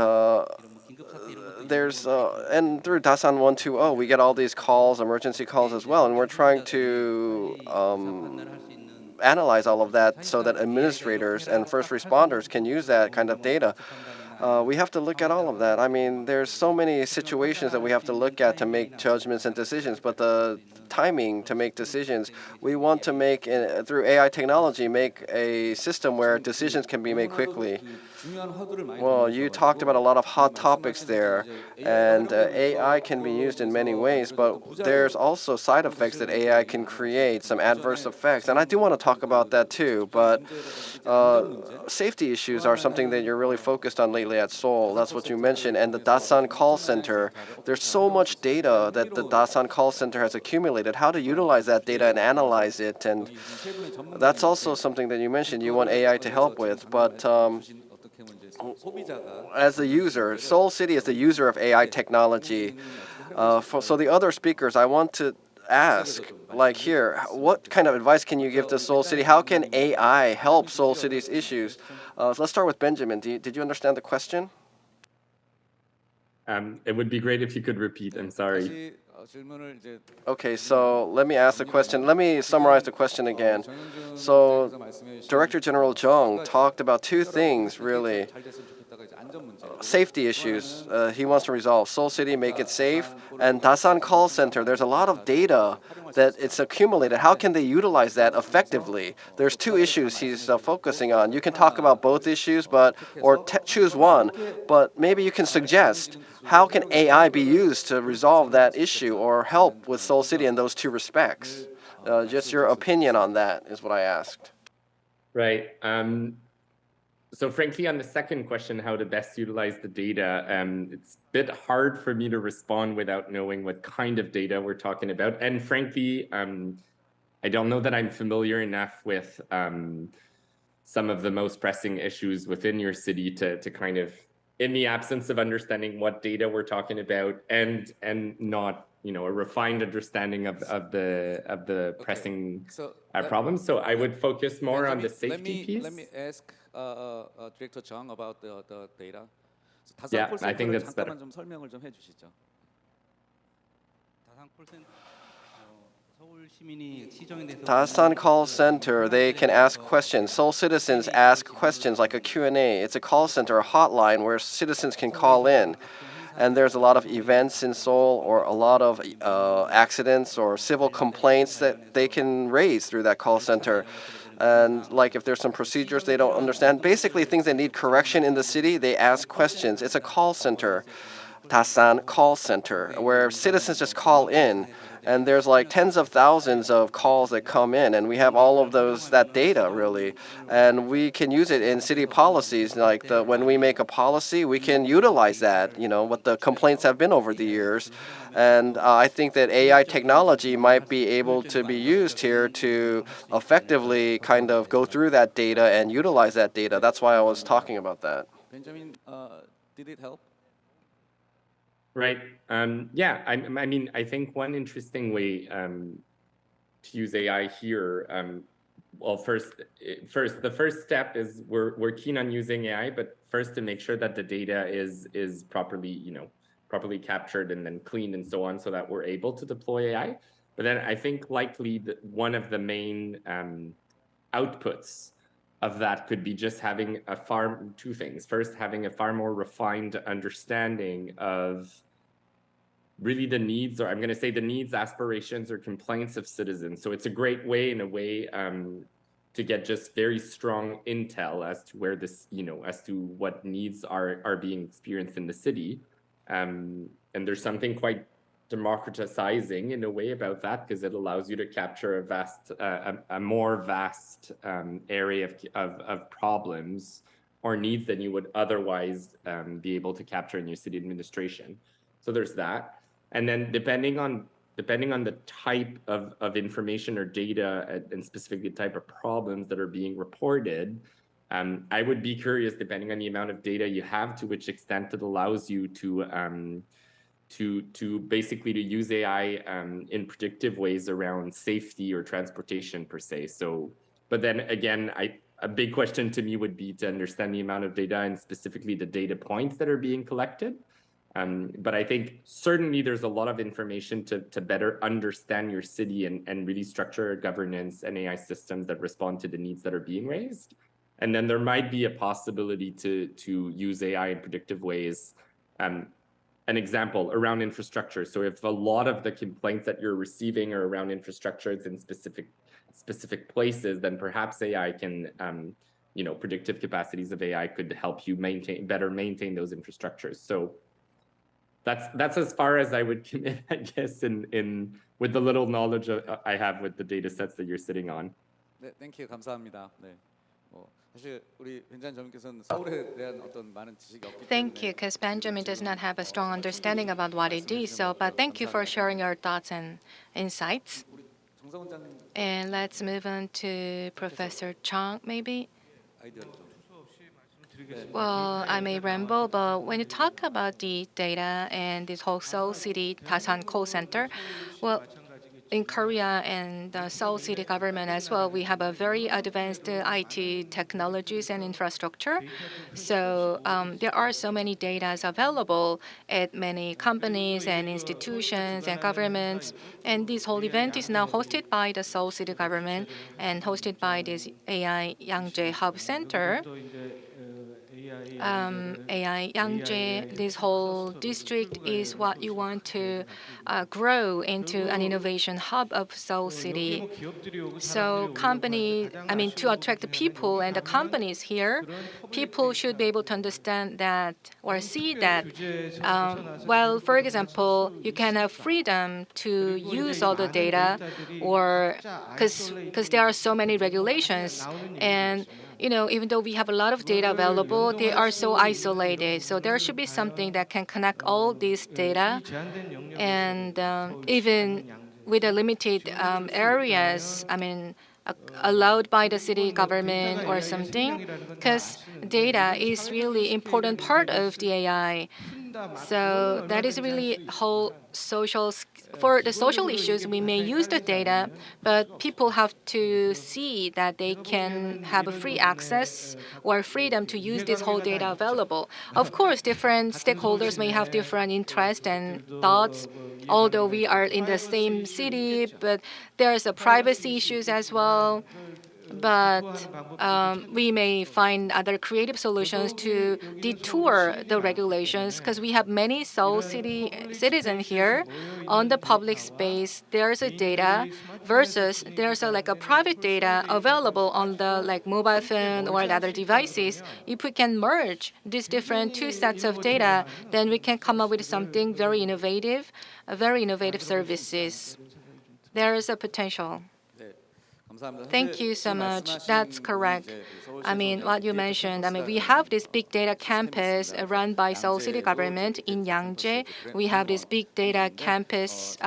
and through Dasan 120, we get all these calls, emergency calls as well, and we're trying to analyze all of that so that administrators and first responders can use that kind of data. We have to look at all of that. I mean, there's so many situations that we have to look at to make judgments and decisions, but the timing to make decisions. We want to make, through AI technology, make a system where decisions can be made quickly. Well, you talked about a lot of hot topics there, and AI can be used in many ways, but there's also side effects that AI can create, some adverse effects, and I do want to talk about that too, but safety issues are something that you're really focused on lately at Seoul. That's what you mentioned, and the Dasan call center, there's so much data that the Dasan call center has accumulated, how to utilize that data and analyze it, and that's also something that you mentioned you want AI to help with, but as a user, Seoul City is the user of AI technology. So the other speakers, I want to ask, like here, what kind of advice can you give to Seoul City? How can AI help Seoul City's issues? So let's start with Benjamin. Did you understand the question? It would be great if you could repeat. I'm sorry. Okay, so let me ask the question. Let me summarize the question again. So Director General Jung talked about two things, really. Safety issues he wants to resolve. Seoul City, make it safe. And Dasan call center, there's a lot of data that it's accumulated. How can they utilize that effectively? There's two issues he's focusing on. You can talk about both issues, or choose one, but maybe you can suggest how can AI be used to resolve that issue or help with Seoul City in those two respects? Just your opinion on that is what I asked. Right. So frankly, on the second question, how to best utilize the data, it's a bit hard for me to respond without knowing what kind of data we're talking about. And frankly, I don't know that I'm familiar enough with some of the most pressing issues within your city to kind of, in the absence of understanding what data we're talking about and not, a refined understanding of the pressing problems. So I would focus more on the safety piece. Let me ask Director Jung about the data. Yeah, I think that's better. 좀 설명을 좀 해주시죠. Dasan call center, they can ask questions. Seoul citizens ask questions like a Q&A. It's a call center, a hotline where citizens can call in. And there's a lot of events in Seoul or a lot of accidents or civil complaints that they can raise through that call center. And like if there's some procedures they don't understand, basically things that need correction in the city, they ask questions. It's a call center, Dasan call center, where citizens just call in. And there's like tens of thousands of calls that come in, and we have all of that data really, and we can use it in city policies. Like when we make a policy, we can utilize that. What the complaints have been over the years, and I think that AI technology might be able to be used here to effectively kind of go through that data and utilize that data. That's why I was talking about that. Benjamin, did it help? Right. Yeah. I mean, I think one interesting way to use AI here. Well, first, the first step is we're keen on using AI, but first to make sure that the data is properly properly captured and then cleaned and so on, so that we're able to deploy AI. But then I think likely one of the main outputs of that could be just having two things. First, having a far more refined understanding of really the needs, or I'm going to say the needs, aspirations, or complaints of citizens. So it's a great way, in a way, to get just very strong intel as to where this, as to what needs are being experienced in the city. And there's something quite democratizing in a way about that, because it allows you to capture a more vast area of problems or needs than you would otherwise be able to capture in your city administration. So there's that. And then depending on the type of information or data and specifically the type of problems that are being reported, I would be curious, depending on the amount of data you have, to which extent it allows you to basically to use AI in predictive ways around safety or transportation per se. So, but then again, a big question to me would be to understand the amount of data and specifically the data points that are being collected. But I think certainly there's a lot of information to better understand your city and really structure governance and AI systems that respond to the needs that are being raised. And then there might be a possibility to use AI in predictive ways an example around infrastructure. So if a lot of the complaints that you're receiving are around infrastructures in specific places, then perhaps AI can, predictive capacities of AI could help you better maintain those infrastructures. So that's as far as I would commit, I guess, in with the little knowledge I have with the data sets that you're sitting on. 네, thank you. 감사합니다. 네. 사실 우리 벤자민 전문께서는 서울에 대한 어떤 많은 지식이 없기 Thank you, 때문에 because Benjamin does not have a strong understanding about what it is. So, but thank you for sharing your thoughts and insights. 정성 원장님 And let's move on to Professor Chang, maybe. 아이디어를 좀 Well, I may ramble, but when you talk about the data and this whole Seoul City Dasan call center, well, in Korea and the Seoul City government as well, we have a very advanced IT technologies and infrastructure. So there are so many data available at many companies and institutions and governments. And this whole event is now hosted by the Seoul City government and hosted by this AI Yangjae Hub Center. AI Yangjae, this whole district is what you want to grow into an innovation hub of Seoul City. So to attract the people and the companies here, people should be able to understand that or see that, well, for example, you can have freedom to use all the data or because there are so many regulations and even though we have a lot of data available, they are so isolated. So there should be something that can connect all this data, and even with the limited areas, allowed by the city government or something, because data is really important part of the AI. So that is really whole for the social issues, we may use the data, but people have to see that they can have a free access or freedom to use this whole data available. Of course, different stakeholders may have different interests and thoughts, although we are in the same city, but there's a privacy issues as well. But we may find other creative solutions to detour the regulations because we have many Seoul City citizens here on the public space. There's a data versus there's a private data available on the mobile phone or other devices. If we can merge these different two sets of data, then we can come up with something very innovative services. There is a potential. Thank you so much. That's correct. What you mentioned, we have this big data campus run by Seoul City government in Yangjae. We have this big data campus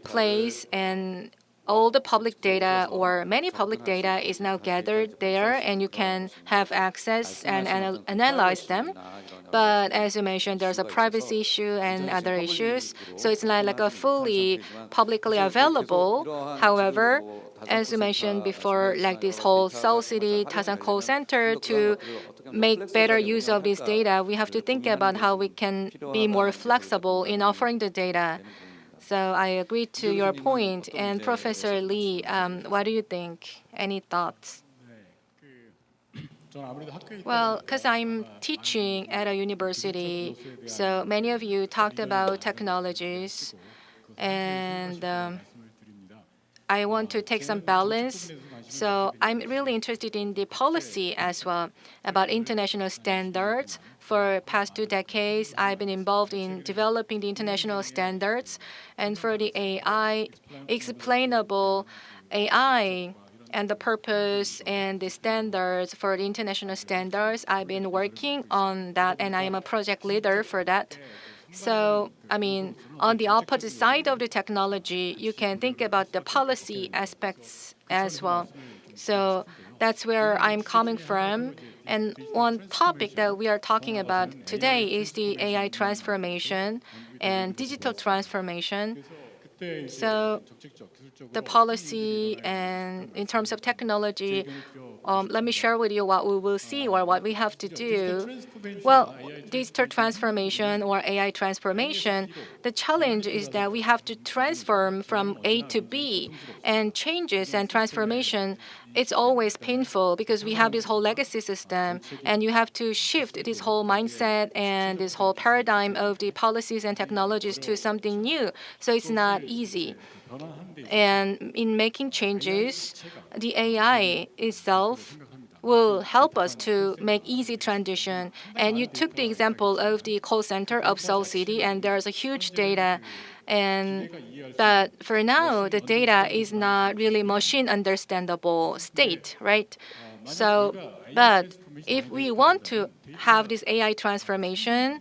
place, and all the public data or many public data is now gathered there, and you can have access and analyze them. But as you mentioned, there's a privacy issue and other issues. So it's not like a fully publicly available. However, as you mentioned before, like this whole Seoul City Dasan call center, to make better use of this data, we have to think about how we can be more flexible in offering the data. So I agree to your point. And Professor Lee, what do you think? Any thoughts? Well, because I'm teaching at a university, so many of you talked about technologies, and I want to take some balance. So I'm really interested in the policy as well about international standards. For past 2 decades, I've been involved in developing the international standards, and for the AI, explainable AI, and the purpose and the standards for the international standards, I've been working on that, and I am a project leader for that. So, on the opposite side of the technology, you can think about the policy aspects as well. So that's where I'm coming from. And one topic that we are talking about today is the AI transformation and digital transformation. So the policy and in terms of technology let me share with you what we will see or what we have to do. Well, digital transformation or AI transformation, the challenge is that we have to transform from A to B, and changes and transformation, it's always painful because we have this whole legacy system, and you have to shift this whole mindset and this whole paradigm of the policies and technologies to something new. So it's not easy. And in making changes, the AI itself will help us to make easy transition. And you took the example of the call center of Seoul City, and there's a huge data. But for now, the data is not really machine understandable state, right? So, but if we want to have this AI transformation,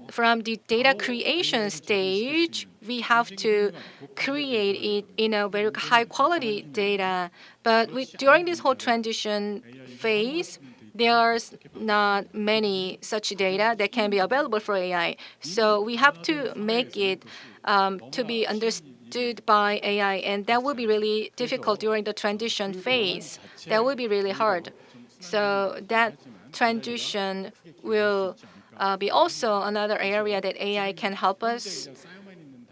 from the data creation stage, we have to create it in a very high quality data. But during this whole transition phase, there's not many such data that can be available for AI. So we have to make it to be understood by AI, and that will be really difficult during the transition phase. That will be really hard. So that transition will be also another area that AI can help us.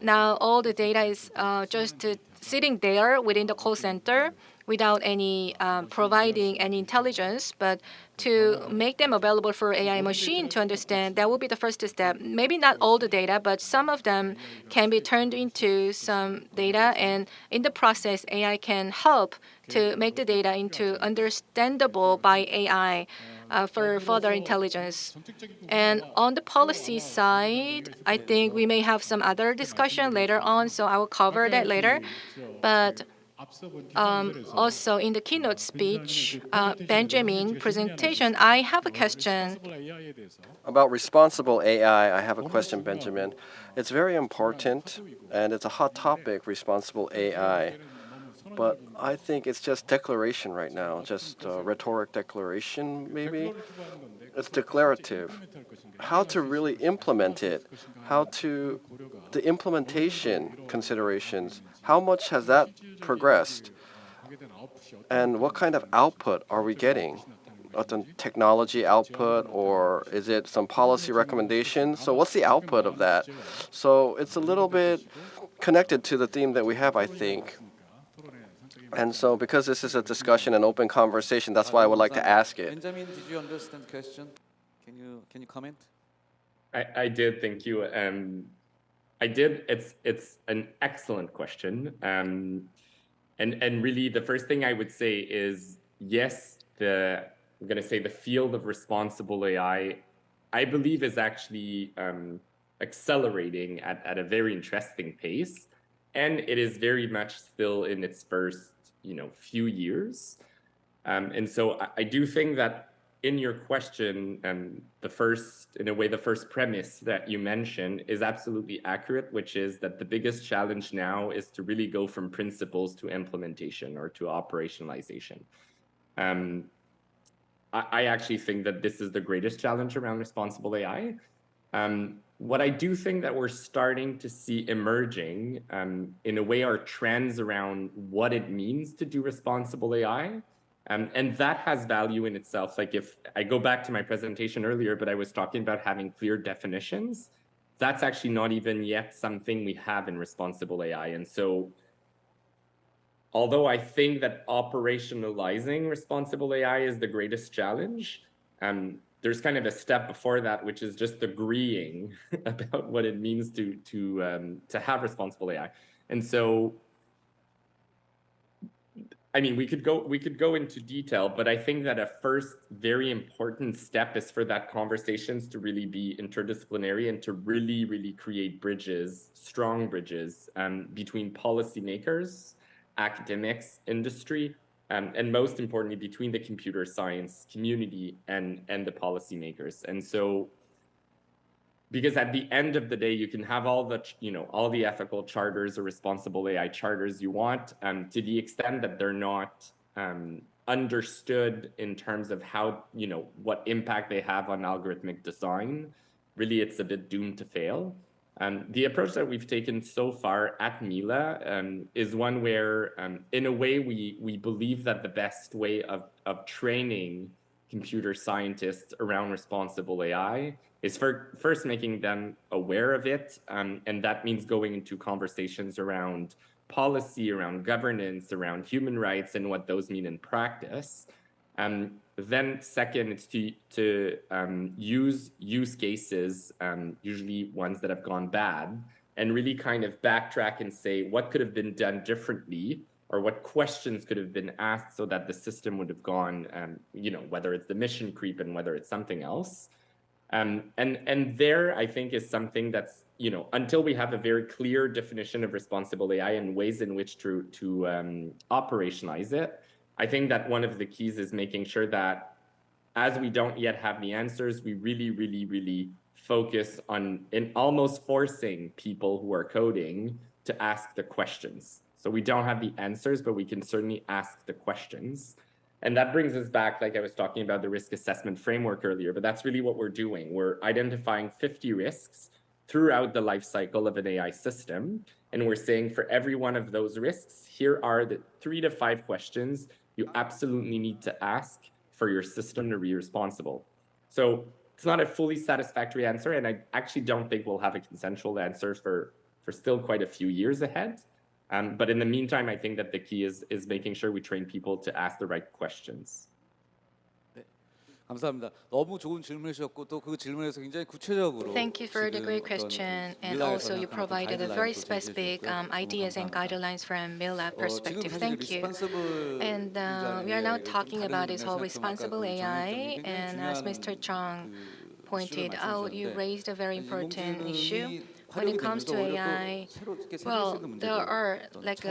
Now all the data is just sitting there within the call center without any providing any intelligence, but to make them available for AI machine to understand, that will be the first step. Maybe not all the data, but some of them can be turned into some data, and in the process, AI can help to make the data into understandable by AI for further intelligence. And on the policy side, I think we may have some other discussion later on, so I will cover that later. But also in the keynote speech, Benjamin presentation, I have a question. About responsible AI, I have a question, Benjamin. It's very important, and it's a hot topic, responsible AI. But I think it's just declaration right now, just rhetoric declaration, maybe. It's declarative. How to really implement it, the implementation considerations, how much has that progressed? And what kind of output are we getting? Technology output, or is it some policy recommendations? So what's the output of that? So it's a little bit connected to the theme that we have, I think. And so because this is a discussion and open conversation, that's why I would like to ask it. Benjamin, did you understand the question? Can you comment? I did, thank you. I did. It's an excellent question. And really, the first thing I would say is yes. I'm going to say the field of responsible AI, I believe, is actually accelerating at a very interesting pace, and it is very much still in its first few years. And so I do think that in your question, the first premise that you mentioned is absolutely accurate, which is that the biggest challenge now is to really go from principles to implementation or to operationalization. I actually think that this is the greatest challenge around responsible AI. What I do think that we're starting to see emerging, in a way, are trends around what it means to do responsible AI. And that has value in itself. Like if I go back to my presentation earlier, but I was talking about having clear definitions, that's actually not even yet something we have in responsible AI. And so although I think that operationalizing responsible AI is the greatest challenge, there's kind of a step before that, which is just agreeing about what it means to have responsible AI. And so, I mean, we could go into detail, but I think that a first very important step is for that conversations to really be interdisciplinary and to really, really create bridges, strong bridges, between policymakers, academics, industry, and most importantly, between the computer science community and the policymakers. And so, because at the end of the day, you can have all the ethical charters or responsible AI charters you want, to the extent that they're not understood in terms of how, what impact they have on algorithmic design. Really, it's a bit doomed to fail. The approach that we've taken so far at Mila is one where, in a way, we believe that the best way of training computer scientists around responsible AI is first making them aware of it, and that means going into conversations around policy, around governance, around human rights, and what those mean in practice. Then second, it's to use use cases, usually ones that have gone bad, and really kind of backtrack and say what could have been done differently, or what questions could have been asked so that the system would have gone, whether it's the mission creep and whether it's something else. And there, I think, is something that's, until we have a very clear definition of responsible AI and ways in which to operationalize it, I think that one of the keys is making sure that as we don't yet have the answers, we really, really, really focus on almost forcing people who are coding to ask the questions. So we don't have the answers, but we can certainly ask the questions. And that brings us back, like I was talking about the risk assessment framework earlier, but that's really what we're doing. We're identifying 50 risks throughout the life cycle of an AI system. And we're saying for every one of those risks, here are the 3 to 5 questions you absolutely need to ask for your system to be responsible. So it's not a fully satisfactory answer, and I actually don't think we'll have a consensual answer for still quite a few years ahead. But in the meantime, I think that the key is making sure we train people to ask the right questions. 네, 감사합니다. 너무 좋은 질문이셨고 또 그 질문에서 굉장히 구체적으로. Thank you for the great question, and also you provided a very specific ideas and guidelines from MILA perspective. Thank you. And we are now talking about this whole responsible AI, and as Mr. Chung pointed out, you raised a very important issue. When it comes to AI, well, there are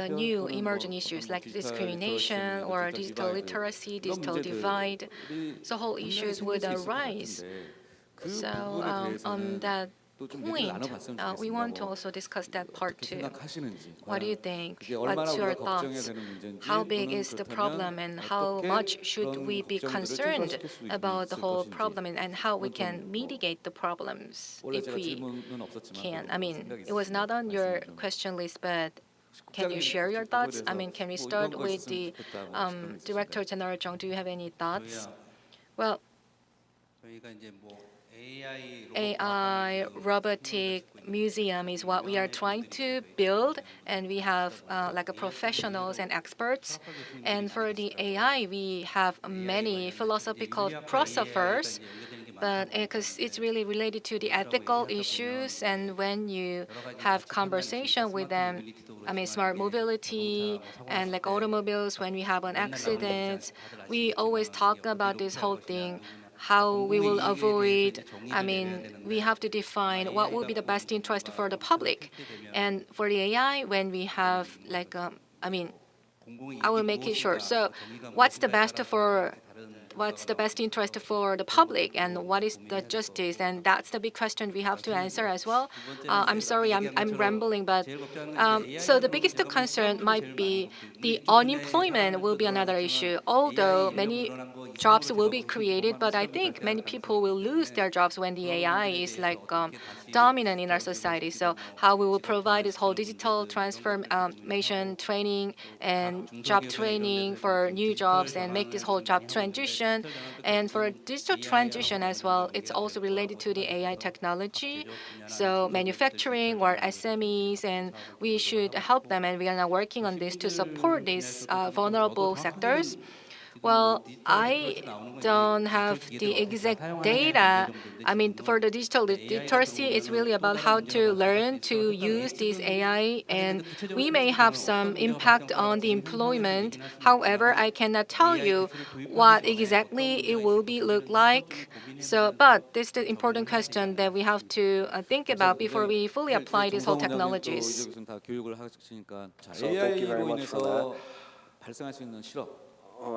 new emerging issues like discrimination or digital literacy, digital divide. So whole issues would arise. So on that point, we want to also discuss that part too. What do you think? What's your thoughts? How big is the problem, and how much should we be concerned about the whole problem, and how we can mitigate the problems if we can? I mean, it was not on your question list, but can you share your thoughts? I mean, can we start with the Director General Chung? Do you have any thoughts? Well, AI robotic museum is what we are trying to build, and we have professionals and experts. And for the AI, we have many philosophical philosophers, but because it's really related to the ethical issues, and when you have conversation with them, I mean, smart mobility and like automobiles, when we have an accident, we always talk about this whole thing. How we will avoid, I mean, we have to define what will be the best interest for the public. And for the AI, when we have I will make it short. So what's the best interest for the public, and what is the justice? And that's the big question we have to answer as well. I'm sorry, I'm rambling, but so the biggest concern might be the unemployment will be another issue. Although many jobs will be created, but I think many people will lose their jobs when the AI is dominant in our society. So how we will provide this whole digital transformation training and job training for new jobs and make this whole job transition. And for digital transition as well, it's also related to the AI technology. So manufacturing or SMEs, and we should help them, and we are now working on this to support these vulnerable sectors. Well, I don't have the exact data. I mean, for the digital literacy, it's really about how to learn to use this AI, and we may have some impact on the employment. However, I cannot tell you what exactly it will look like. So, but this is the important question that we have to think about before we fully apply these whole technologies. So thank you very much for that.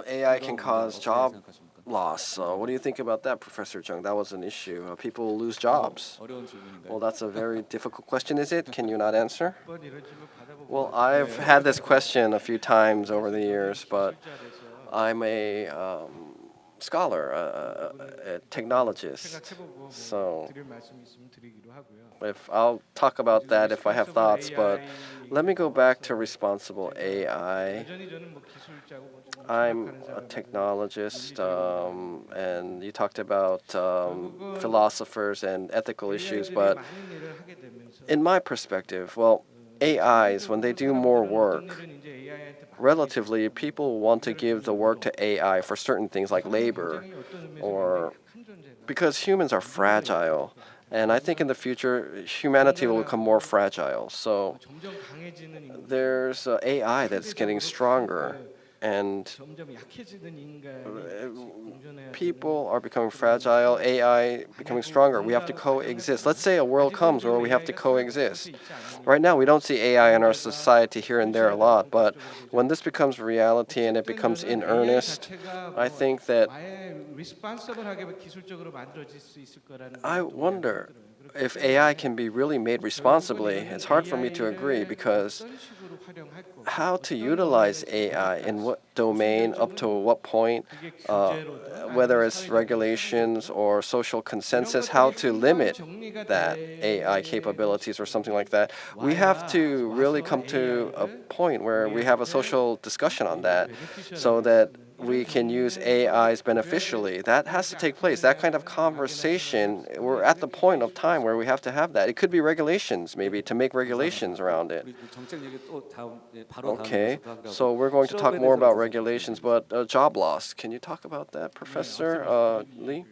AI can cause job loss. What do you think about that, Professor Chung? That was an issue. People lose jobs. Well, that's a very difficult question, is it? Can you not answer? Well, I've had this question a few times over the years, but I'm a scholar, a technologist. So if I'll talk about that if I have thoughts, but let me go back to responsible AI. I'm a technologist, and you talked about philosophers and ethical issues, but in my perspective, well, AIs, when they do more work, relatively, people want to give the work to AI for certain things like labor, or because humans are fragile. And I think in the future, humanity will become more fragile. So there's AI that's getting stronger, and people are becoming fragile, AI becoming stronger. We have to coexist. Let's say a world comes where we have to coexist. Right now, we don't see AI in our society here and there a lot, but when this becomes reality and it becomes in earnest, I think that I wonder if AI can be really made responsibly. It's hard for me to agree because how to utilize AI in what domain, up to what point, whether it's regulations or social consensus, how to limit that AI capabilities or something like that. We have to really come to a point where we have a social discussion on that so that we can use AIs beneficially. That has to take place. That kind of conversation, we're at the point of time where we have to have that. It could be regulations, maybe, to make regulations around it. Okay, so we're going to talk more about regulations, but job loss. Can you talk about that, Professor Lee?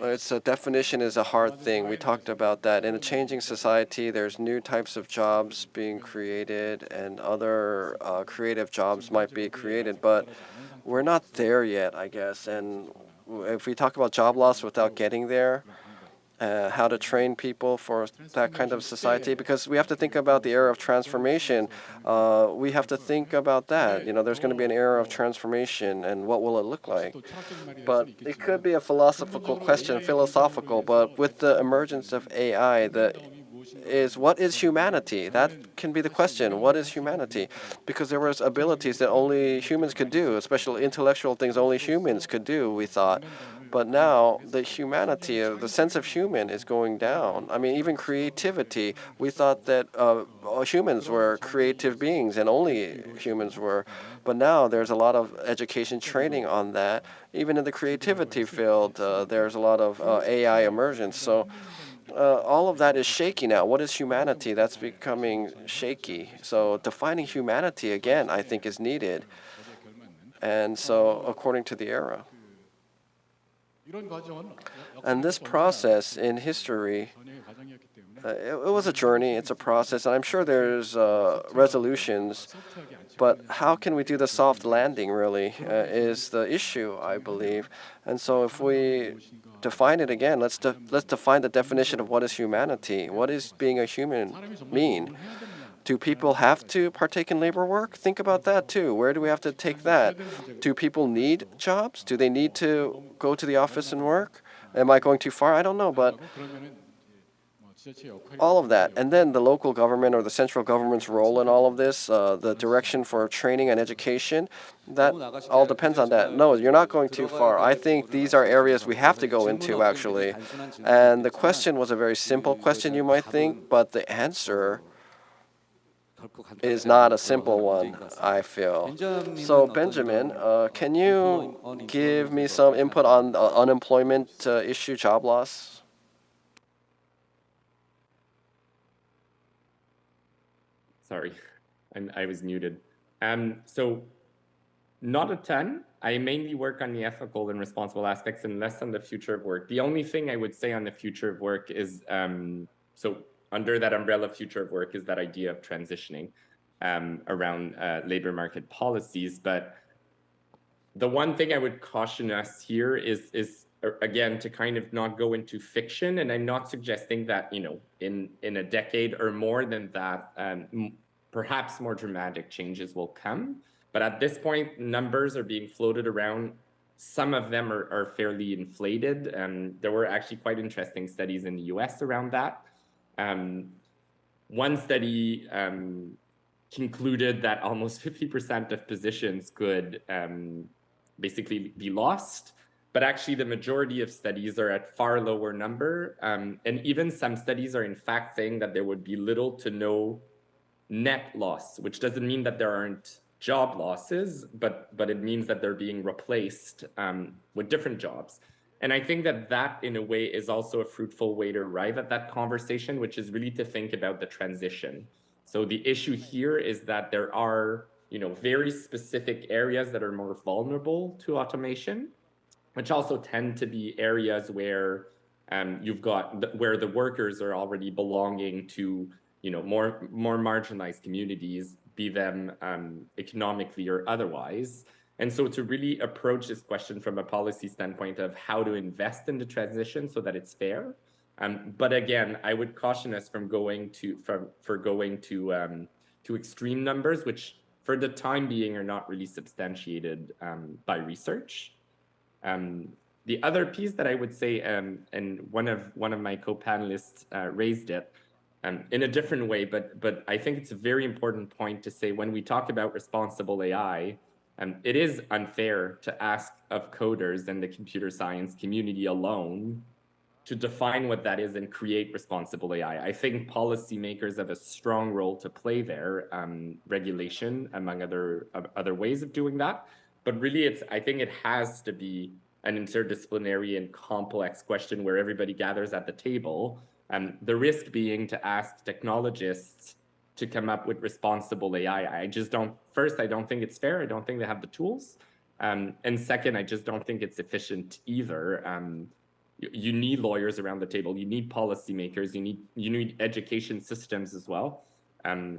Its definition is a hard thing. We talked about that. In a changing society, there's new types of jobs being created, and other creative jobs might be created, but we're not there yet, I guess. And if we talk about job loss without getting there, how to train people for that kind of society, because we have to think about the era of transformation. We have to think about that. There's going to be an era of transformation, and what will it look like? But it could be a philosophical question, but with the emergence of AI, what is humanity? That can be the question. What is humanity? Because there was abilities that only humans could do, especially intellectual things only humans could do, we thought. But now the humanity, the sense of human is going down. I mean, even creativity, we thought that humans were creative beings and only humans were. But now there's a lot of education training on that. Even in the creativity field, there's a lot of AI emergence. So all of that is shaky now. What is humanity? That's becoming shaky. So defining humanity again, I think, is needed. And so according to the era. And this process in history, it was a journey, it's a process, and I'm sure there's resolutions, but how can we do the soft landing, really, is the issue, I believe. And so if we define it again, let's define the definition of what is humanity. What is being a human mean? Do people have to partake in labor work? Think about that too. Where do we have to take that? Do people need jobs? Do they need to go to the office and work? Am I going too far? I don't know, but all of that. And then the local government or the central government's role in all of this, the direction for training and education, that all depends on that. No, you're not going too far. I think these are areas we have to go into, actually. And the question was a very simple question, you might think, but the answer is not a simple one, I feel. So Benjamin, can you give me some input on the unemployment issue, job loss? Sorry, I was muted. So not a ton. I mainly work on the ethical and responsible aspects and less on the future of work. The only thing I would say on the future of work is, so under that umbrella of future of work is that idea of transitioning around labor market policies. But the one thing I would caution us here is again, to kind of not go into fiction. And I'm not suggesting that, in a decade or more than that, perhaps more dramatic changes will come. But at this point, numbers are being floated around. Some of them are fairly inflated. There were actually quite interesting studies in the US around that. One study concluded that almost 50% of positions could basically be lost. But actually, the majority of studies are at far lower number. And even some studies are in fact saying that there would be little to no net loss, which doesn't mean that there aren't job losses, but it means that they're being replaced with different jobs. And I think that that, in a way, is also a fruitful way to arrive at that conversation, which is really to think about the transition. So the issue here is that there are, very specific areas that are more vulnerable to automation, which also tend to be areas where where the workers are already belonging to, more marginalized communities, be them economically or otherwise. And so to really approach this question from a policy standpoint of how to invest in the transition so that it's fair. But again, I would caution us from going to extreme numbers, which for the time being are not really substantiated by research. The other piece that I would say, and one of my co-panelists raised it in a different way, but I think it's a very important point to say when we talk about responsible AI, it is unfair to ask of coders and the computer science community alone to define what that is and create responsible AI. I think policymakers have a strong role to play there, regulation among other ways of doing that. But really, I think it has to be an interdisciplinary and complex question where everybody gathers at the table. The risk being to ask technologists to come up with responsible AI. I don't think it's fair. I don't think they have the tools. And second, I just don't think it's efficient either. You need lawyers around the table. You need policymakers. You need education systems as well.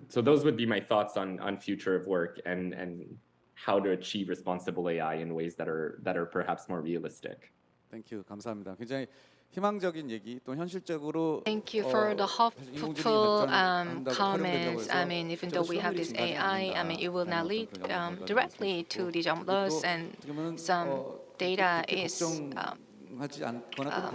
So those would be my thoughts on future of work and how to achieve responsible AI in ways that are perhaps more realistic. Thank you. 감사합니다. 굉장히 희망적인 얘기 또 현실적으로 Thank you for the hopeful comments. I mean, even though we have this AI, I mean, it will not lead directly to the job loss, and some data is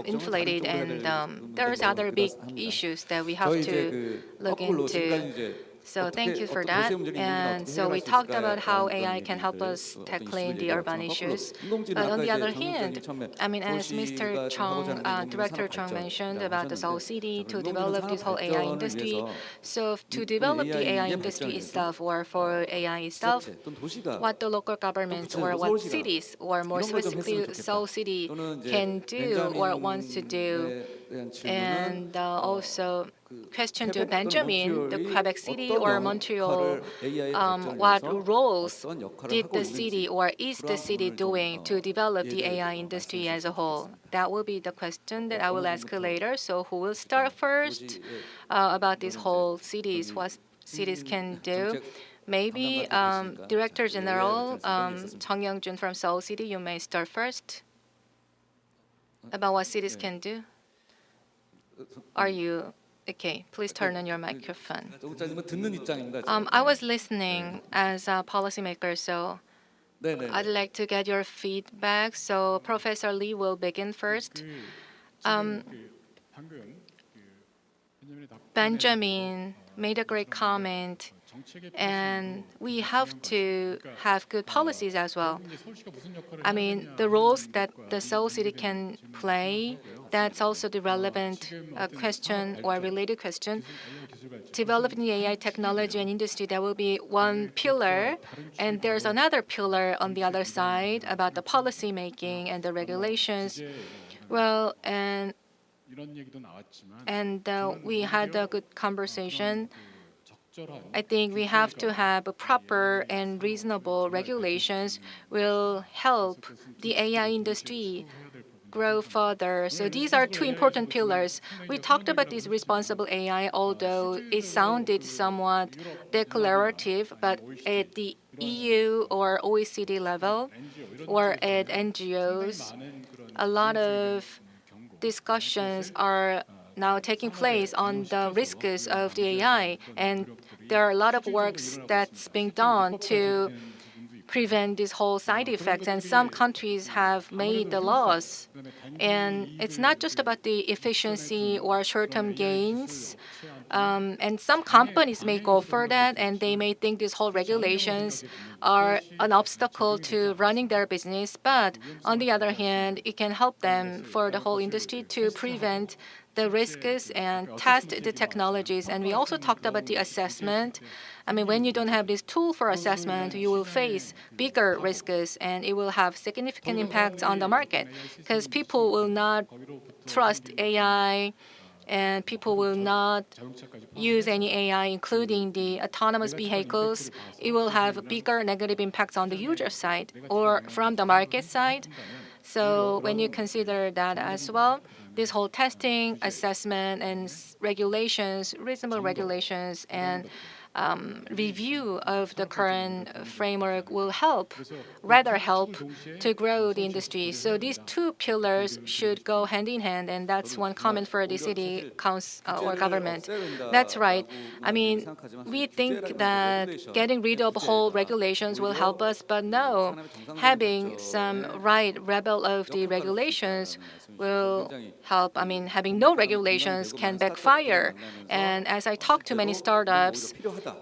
inflated, and there's other big issues that we have to look into. So thank you for that. And so we talked about how AI can help us tackling the urban issues. But on the other hand, I mean, as Mr. Chung, Director Chung mentioned about the Seoul City to develop this whole AI industry. So to develop the AI industry itself, or for AI itself, what the local governments or what cities, or more specifically Seoul City, can do or wants to do. And also question to Benjamin, the Quebec City or Montreal, what roles did the city or is the city doing to develop the AI industry as a whole? That will be the question that I will ask later. So who will start first about this whole cities, what cities can do? Maybe Director General Chung Young-jun from Seoul City, you may start first about what cities can do. Are you okay? Please turn on your microphone. I was listening as a policymaker, so I'd like to get your feedback. So Professor Lee will begin first. Benjamin made a great comment, and we have to have good policies as well. I mean, the roles that the Seoul City can play, that's also the relevant question or related question. Developing the AI technology and industry, that will be one pillar, and there's another pillar on the other side about the policy making and the regulations. Well, and we had a good conversation. I think we have to have proper and reasonable regulations will help the AI industry grow further. So these are two important pillars. We talked about this responsible AI, although it sounded somewhat declarative, but at the EU or OECD level or at NGOs, a lot of discussions are now taking place on the risks of the AI, and there are a lot of works that's being done to prevent these whole side effects. And some countries have made the laws. And it's not just about the efficiency or short-term gains. And some companies may go for that, and they may think these whole regulations are an obstacle to running their business. But on the other hand, it can help them for the whole industry to prevent the risks and test the technologies. And we also talked about the assessment. I mean, when you don't have this tool for assessment, you will face bigger risks, and it will have significant impacts on the market because people will not trust AI, and people will not use any AI, including the autonomous vehicles. It will have bigger negative impacts on the user side or from the market side. So when you consider that as well, this whole testing, assessment, and regulations, reasonable regulations, and review of the current framework will help to grow the industry. So these two pillars should go hand in hand, and that's one comment for the city council or government. That's right. I mean, we think that getting rid of whole regulations will help us, but no, having some right rebel of the regulations will help. I mean, having no regulations can backfire. And as I talk to many startups,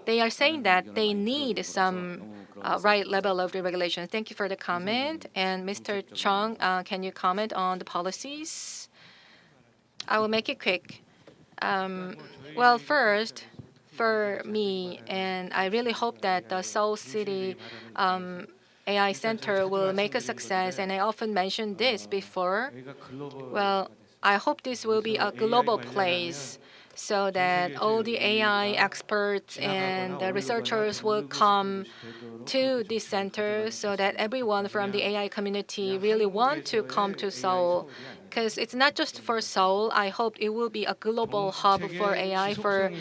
they are saying that they need some right level of the regulations. Thank you for the comment. And Mr. Chung, can you comment on the policies? I will make it quick. Well, first, for me, and I really hope that the Seoul City AI Center will make a success, and I often mentioned this before. Well, I hope this will be a global place so that all the AI experts and the researchers will come to this center so that everyone from the AI community really want to come to Seoul. Because it's not just for Seoul. I hope it will be a global hub for AI for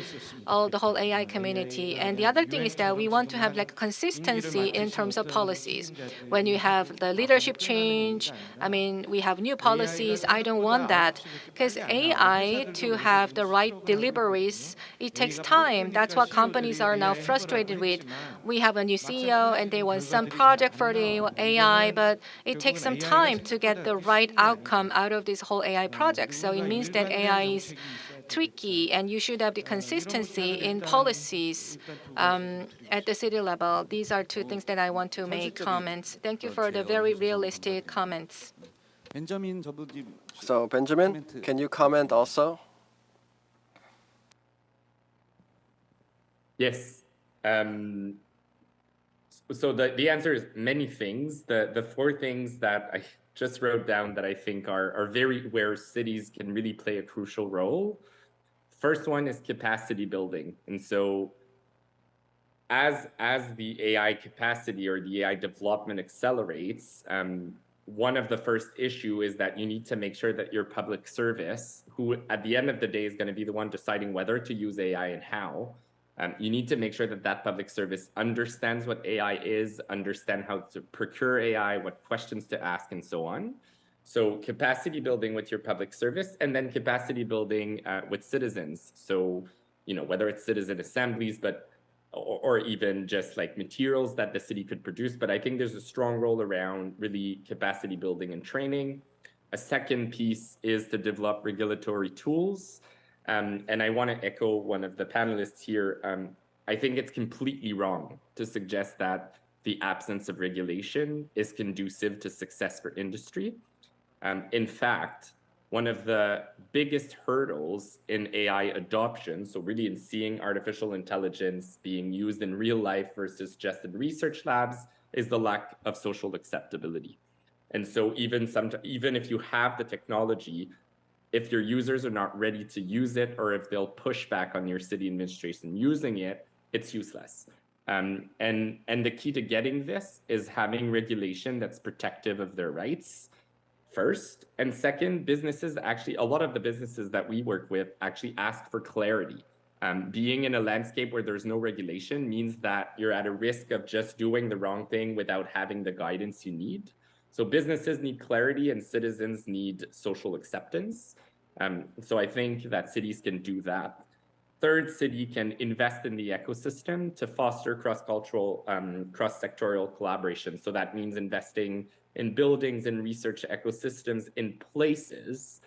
the whole AI community. And the other thing is that we want to have like consistency in terms of policies. When you have the leadership change, I mean, we have new policies. I don't want that because AI to have the right deliveries, it takes time. That's what companies are now frustrated with. We have a new CEO and they want some project for the AI, but it takes some time to get the right outcome out of this whole AI project. So it means that AI is tricky, and you should have the consistency in policies at the city level. These are two things that I want to make comments. Thank you for the very realistic comments. So Benjamin, can you comment also? Yes. So the answer is many things. The four things that I just wrote down that I think are very where cities can really play a crucial role. First one is capacity building. And so as the AI capacity or the AI development accelerates, one of the first issue is that you need to make sure that your public service, who at the end of the day is going to be the one deciding whether to use AI and how, you need to make sure that that public service understands what AI is, understand how to procure AI, what questions to ask, and so on. So capacity building with your public service, and then capacity building with citizens. So, you know, whether it's citizen assemblies, but or even just like materials that the city could produce. But I think there's a strong role around really capacity building and training. A second piece is to develop regulatory tools. And I want to echo one of the panelists here. I think it's completely wrong to suggest that the absence of regulation is conducive to success for industry. In fact, one of the biggest hurdles in AI adoption, so really in seeing artificial intelligence being used in real life versus just in research labs, is the lack of social acceptability. And so even if you have the technology, if your users are not ready to use it, or if they'll push back on your city administration using it, it's useless. And the key to getting this is having regulation that's protective of their rights, first. And second, businesses actually, a lot of the businesses that we work with actually ask for clarity. Being in a landscape where there's no regulation means that you're at a risk of just doing the wrong thing without having the guidance you need. So businesses need clarity and citizens need social acceptance. So I think that cities can do that. third city can invest in the ecosystem to foster cross-cultural, cross-sectorial collaboration. So that means investing in buildings and research ecosystems in places.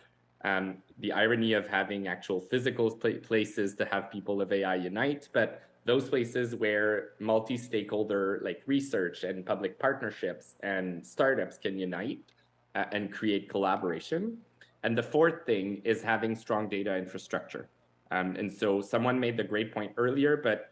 The irony of having actual physical places to have people of AI unite, but those places where multi-stakeholder like research and public partnerships and startups can unite and create collaboration. And the fourth thing is having strong data infrastructure. And so someone made the great point earlier, but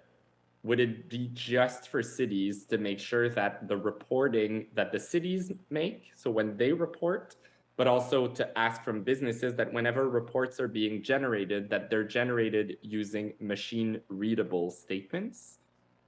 would it be just for cities to make sure that the reporting that the cities make, so when they report, but also to ask from businesses that whenever reports are being generated, that they're generated using machine readable statements?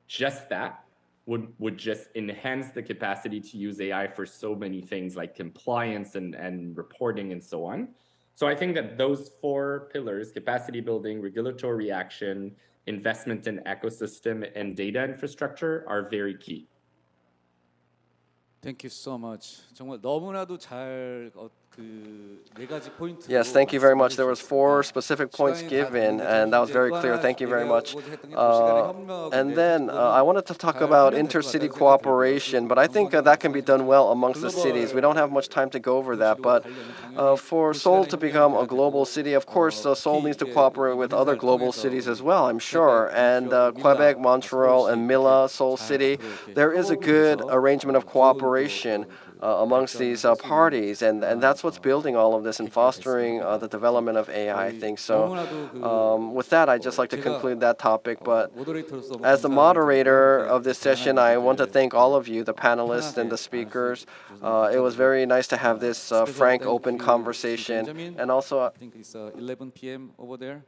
Just that would just enhance the capacity to use AI for so many things like compliance and reporting and so on. So I think that those four pillars, capacity building, regulatory action, investment in ecosystem, and data infrastructure are very key. Thank you so much. 정말 너무나도 잘 네 가지 포인트. Yes, thank you very much. There was 4 specific points given, and that was very clear. Thank you very much. And then I wanted to talk about intercity cooperation, but I think that can be done well amongst the cities. We don't have much time to go over that, but for Seoul to become a global city, of course, Seoul needs to cooperate with other global cities as well, I'm sure. And Quebec, Montreal, and Mila, Seoul City, there is a good arrangement of cooperation amongst these parties, and that's what's building all of this and fostering the development of AI, I think. So with that, I'd just like to conclude that topic. But as the moderator of this session, I want to thank all of you, the panelists and the speakers. It was very nice to have this frank, open conversation. And also, I think it's 11 p.m. over there.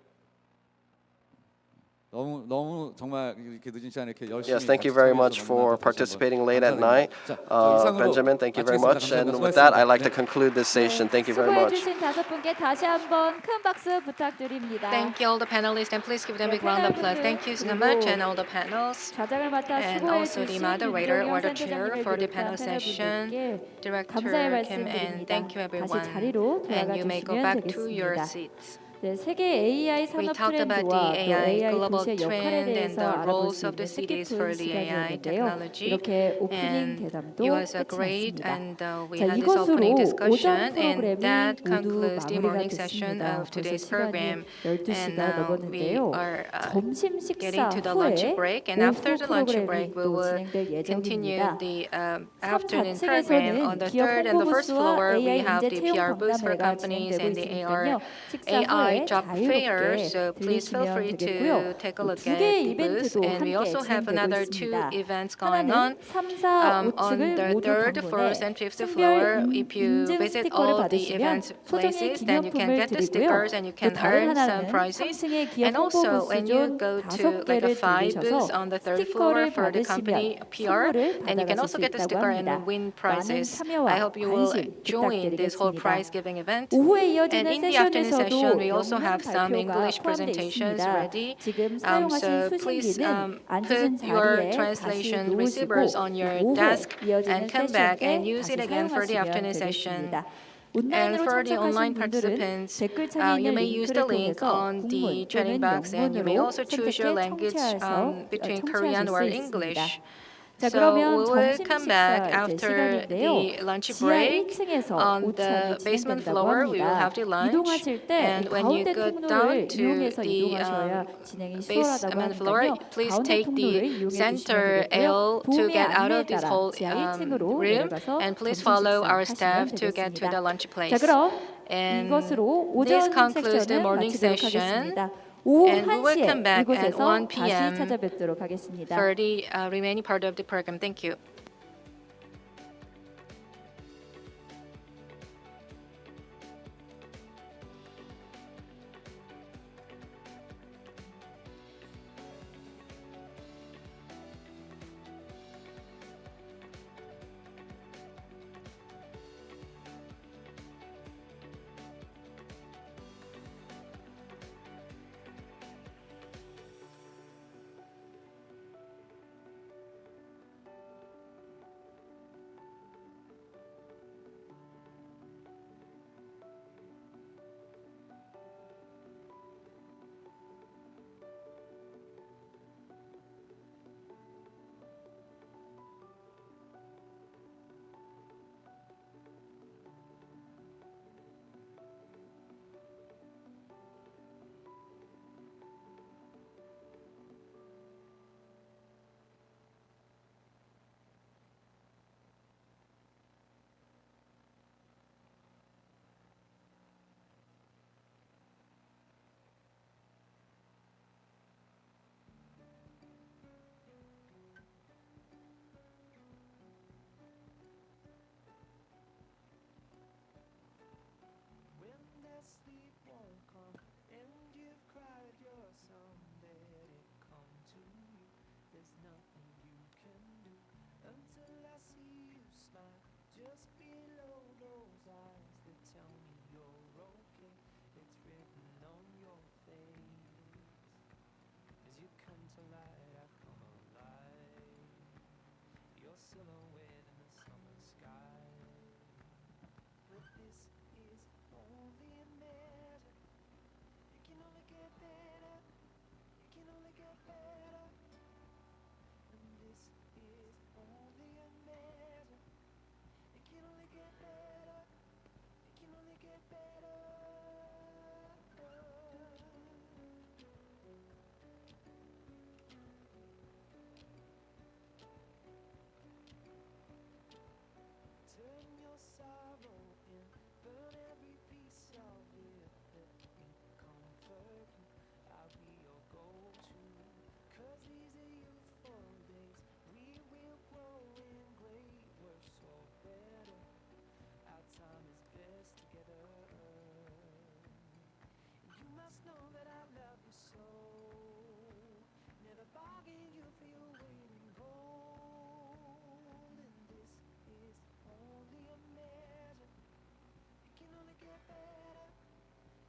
yes, thank you very much for participating late at night. Benjamin, thank you very much. And with that, I'd like to conclude this session. Thank you very much. 수고해주신 5분께 다시 한번 큰 박수 부탁드립니다. Thank you all the panelists, and please give them a big round of applause. Thank you so much, and all the panels, 좌장을 맡아 and also 수고해주신 the moderator or the 윤정현 chair 센터장님을 for the 비롯한 panel session, 패널분들께 Director 감사의 Kim, and thank you 말씀드립니다. 다시 everyone. 자리로 And you may go 돌아가 back to your 주시면 되겠습니다. seats. 네, 세계 AI We 산업 talked about 트렌드와 the 또 AI AI global 도시의 역할에 trend and 대해서 the 알아볼 roles 수 of the 있는 cities 뜻깊은 for the AI 시간이었는데요. technology. 이렇게 오프닝 And 대담도 it was a 끝이 great, 났습니다. and we 자, had this 이것으로 opening 오전 discussion, and 프로그램이 that 모두 concludes the 마무리가 morning session 됐습니다. of 벌써 today's 시간이 program. And 12시가 now we 넘었는데요. are 점심 식사 getting to the lunch 후에 break, and 오후 after the lunch 프로그램이 break, we 또 will 진행될 continue 예정입니다. the 3, afternoon program. On 4층에서는 the 기업 third and the 홍보 first 부스와 floor, we AI have 인재 the 채용 PR booth for 박람회가 companies 진행되고 and the 있으니까요. 식사 AI 후에 job fair. 자유롭게 So please feel 들리시면 free 되겠고요. to take a look 두 at 개의 the booth. 이벤트도 And we 함께 also have 진행되고 another 있습니다. 2 events going 하나는 on. 3, 4, 5층을 On the 모두 third, 방문해 first, and fifth 층별 floor, if you 인증 visit 스티커를 all the 받으시면 event 소정의 places, then you can 기념품을 get the 드리고요. stickers and you 또 can 다른 earn some 하나는 prizes. 3층의 기업 And 홍보 also, 부스 when you 존 go to like 5개를 a 5 booth 들리셔서 on the third floor 스티커를 for the company 받으시면 PR, 선물을 then you can 받아가실 also 수 get the 있다고 sticker 합니다. and win 많은 prizes. 참여와 I hope you will 관심 join this whole 부탁드리겠습니다. prize giving event. 오후에 And 이어지는 in the afternoon session, 세션에서도 we also 영문 have some 발표가 English 포함되어 presentations 있습니다. ready. 지금 사용하신 So please 수신기는 앉으신 put your 자리에 다시 translation 놓으시고 receivers on your 오후에 desk 이어지는 and come back and 세션에 use it 다시 again for the 사용하시면 afternoon session. 되겠습니다. And 온라인으로 for the 참석하신 online 분들은 participants, 댓글창에 you 있는 may use the 링크를 link 통해서 on the 국문 training 또는 box, and you may 영문으로 also choose your 선택해 language between 청취하실 Korean 수 or 있습니다. English. 자, So 그러면 we will 점심 come 식사 back 이제 after 시간인데요. the lunch 지하 break. 1층에서 On the 오찬이 basement 진행된다고 floor, we will 합니다. have the lunch. 이동하실 때 And when you 가운데 go 통로를 down to 이용해서 the 이동하셔야 진행이 수월하다고 basement floor, 하니까요. please 가운데 take 통로를 the 이용해 center 주시면 되겠고요. aisle to 도움의 get out 안내에 of this 따라 whole 지하 1층으로 room. 내려가서 And please 점심 follow our 식사하시면 staff to get to 되겠습니다. the lunch 자, place. 그럼 And 이것으로 this 오전 concludes the 섹션을 morning 마치도록 session. 하겠습니다. 오후 And we will come 1시에 back at 이곳에서 1 다시 p.m. 찾아뵙도록 하겠습니다. for the remaining part of the program. Thank you. nothing you can do until I see you smile just below those eyes that tell me you're okay. It's written on your face. As you come to light, I come alive. Your silhouette in the summer sky. But this is only a measure. It can only get better. It can only get better. And this is only a measure. It can only get better. It can only get better. Turn your sorrow in, burn every piece of it that can comfort you. I'll be your go-to, 'cause these are youthful days. We will grow in great worse or better. Our time is best together. You must know that I love you so. Never bargain you for your weight in gold. And this is only a measure. It can only get better.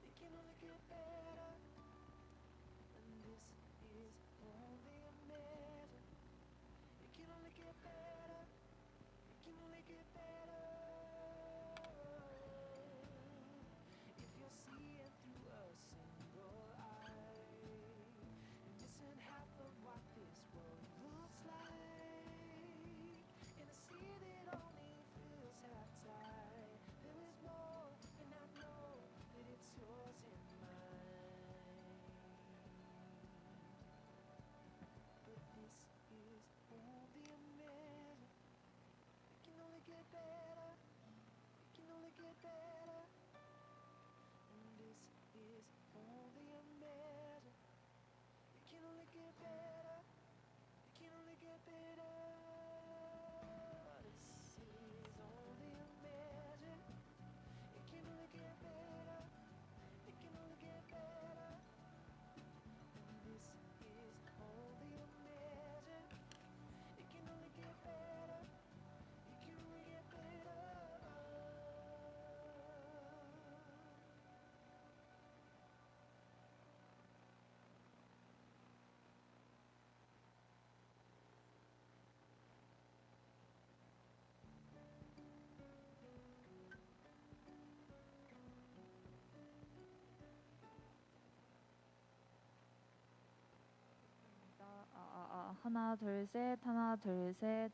It can only get better. And this is only a measure. It can only get better. It can only get better. If you're seeing through a single eye, missing half of what this world looks like, in a sea that only feels half tide, there is more, and I know that it's yours and mine. But this is only a measure. It can only get better. It can only get better. And this is only a measure. It can only get better. It can only get better. This is only a measure. It can only get better. It can only get better. And this is only a measure. It can only get better. It can only get better. 하나 둘 셋 하나 둘 셋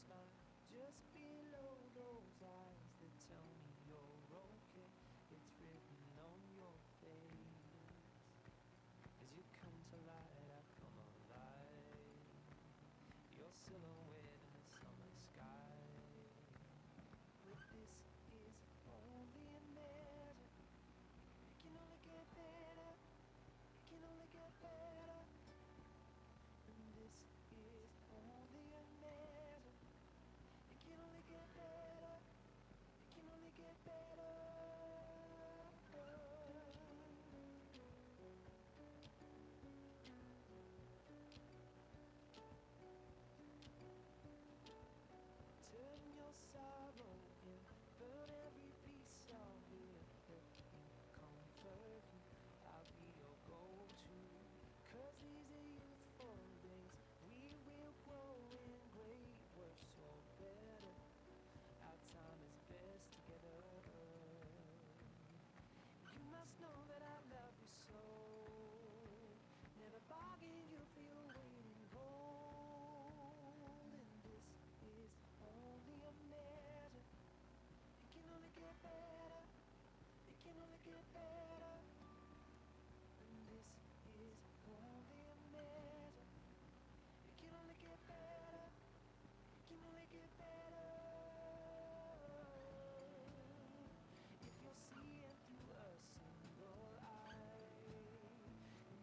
smile just below those eyes that tell me you're okay. It's written on your face. As you come to light, I come alive. Your silhouette in the summer sky. But this is only a measure. It can only get better. It can only get better. And this is only a measure. It can only get better. It can only get better. Turn your sorrow in, burn every piece of it. Let me comfort you. I'll be your go-to. 'Cause these are youthful days. We will grow in great worse or better. Our time is best together. You must know that I love you so. Never bargain you for your weight in gold. And this is only a measure. It can only get better. It can only get better. And this is only a measure. It can only get better. It can only get better. If you're seeing through a single eye,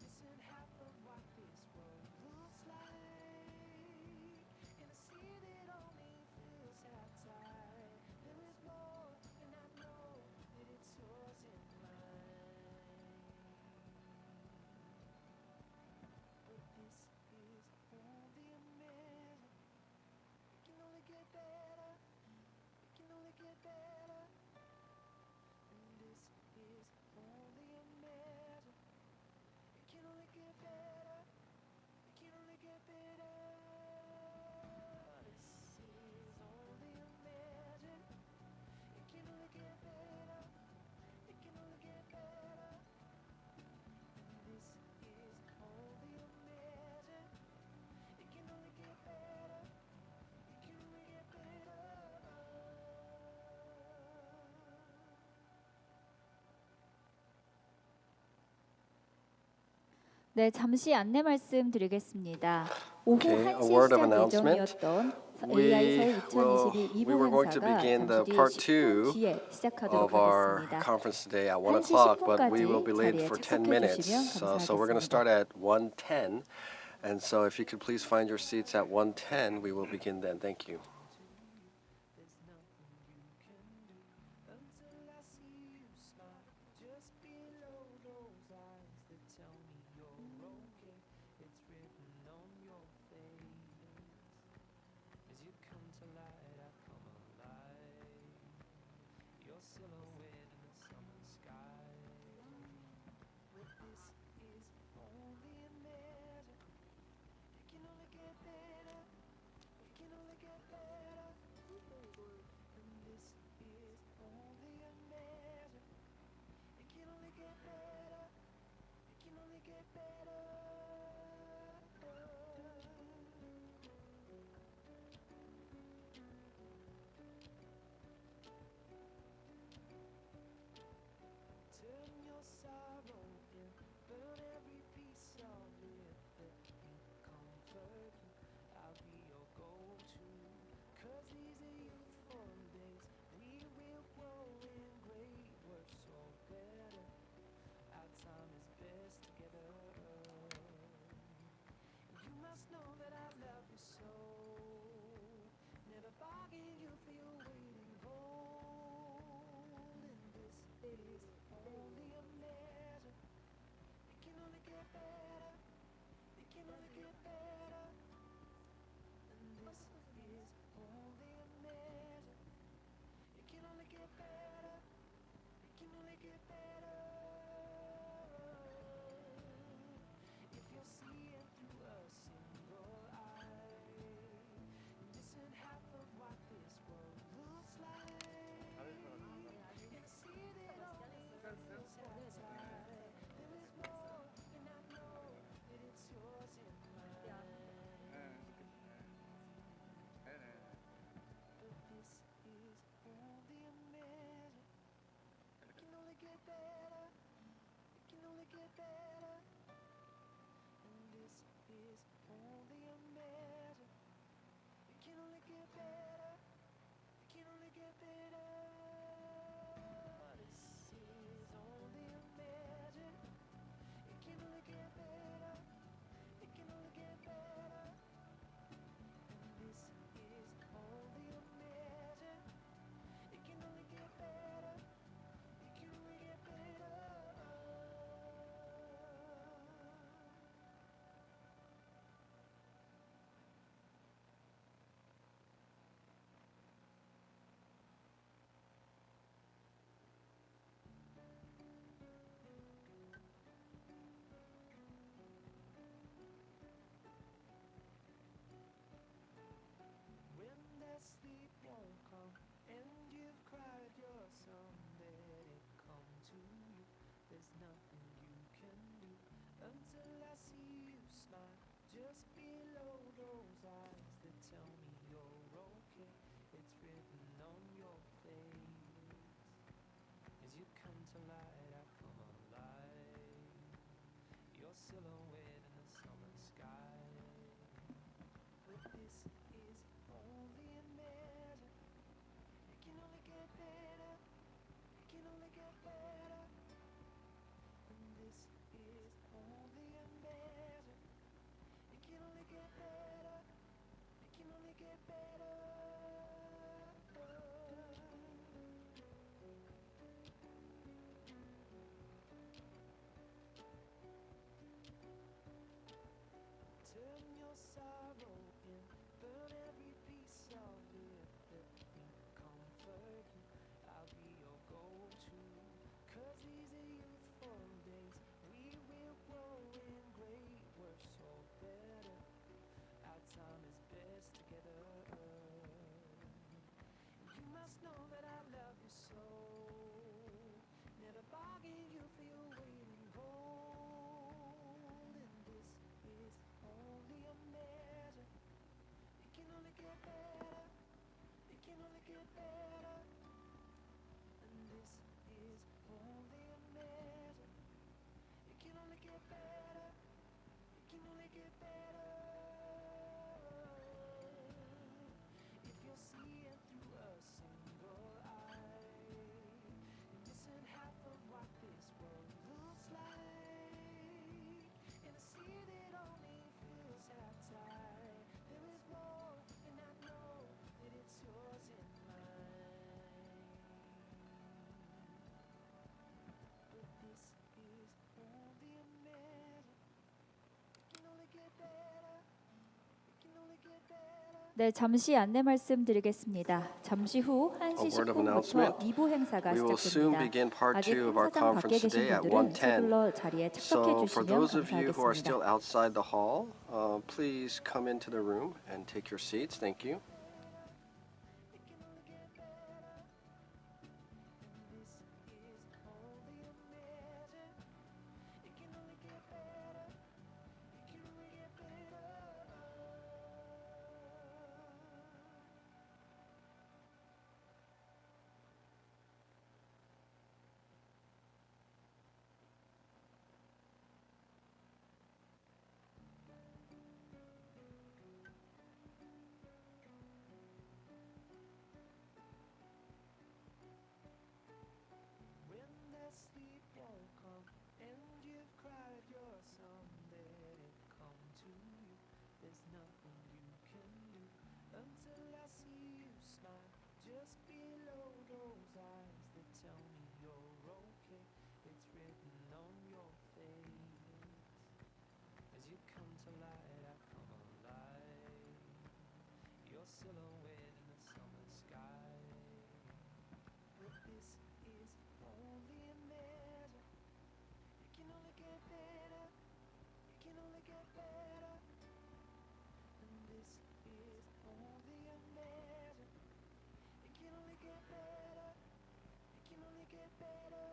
missing half of what this world looks like, in a sea that only feels half tide, there is more, and I know that it's yours and mine. But this is only a measure. It can only get better. It can only get better. And this is only a measure. It can only get better. It can only get better. This is only a measure. It can only get better. It can only get better. And this is only a measure. It can only get better. It can only get better. 네, 잠시 안내 말씀드리겠습니다. 오후 Okay, a 1시 word of 시작 announcement. 예정이었던 AI 서울 2022 We were 2부 going to 행사가 begin the 잠시 뒤에 part 10분 2 뒤에 시작하도록 of our 하겠습니다. conference today at 1 1시 o'clock, but we will 10분까지 be late 자리에 for 10 착석해 minutes. 주시면 So we're going to 감사하겠습니다. start at 1:10. And so if you could please find your seats at 1:10, we will begin then. Thank you. There's nothing you can do until I see you smile just below those eyes that tell me you're okay. It's written on your face. As you come to light, I come alive. Your silhouette in the summer sky. But this is only a measure. It can only get better. It can only get better. And this is only a measure. It can only get better. It can only get better. light, I come alive. Your silhouette in the summer sky. But this is only a measure. It can only get better. It can only get better. And this is only a measure. It can only get better. It can only get better. Turn your sorrow in, burn every piece of it. Let me comfort you, I'll be your go-to. 'Cause these are youthful days, we will grow in great, we're so better. Our time is best together. You must know that I love you so. Never bargain you for your weight in gold. And this is only a measure. It can only get better. It can only get better. And this is only a measure. It can only get better. It can only get better. If you're seeing through a single eye, you're missing half of what this world looks like. In a sea that only feels half tide, there is more, and I know that it's yours and mine. But this is only a measure. It can only get better. It can only get better. 네, 잠시 안내 말씀드리겠습니다. 잠시 후 1시 A word of 10분부터 announcement. 2부 행사가 We will soon 시작됩니다. begin part 아직 2 of our 행사장 밖에 conference 계신 today at 분들은 1:10. 서둘러 자리에 착석해 So for 주시면 those of you who are 감사하겠습니다. still outside the hall, please come into the room and take your seats. Thank you. When the sleep won't come and you've cried your song, let it come to you. There's nothing you can do until I see you smile just below those eyes that tell me you're okay. It's written on your face. As you come to light, I come alive. Your silhouette in the summer sky. But this is only a measure. It can only get better. It can only get better. And this is only a measure. It can only get better. It can only get better.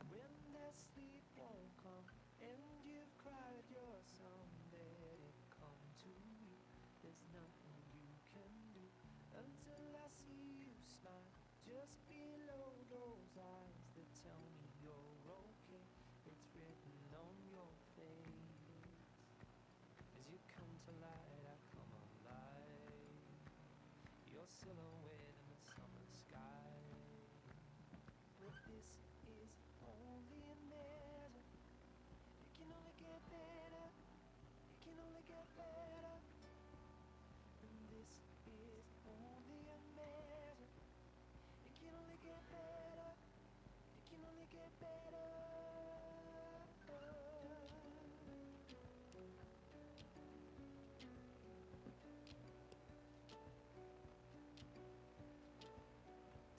When that sleep won't come and you've cried your song, let it come to you. There's nothing you can do until I see you smile just below those eyes that tell me you're okay. It's written on your face. As you come to light, I come alive. Your silhouette in the summer sky. But this is only a measure. It can only get better. It can only get better. And this is only a measure. It can only get better. It can only get better.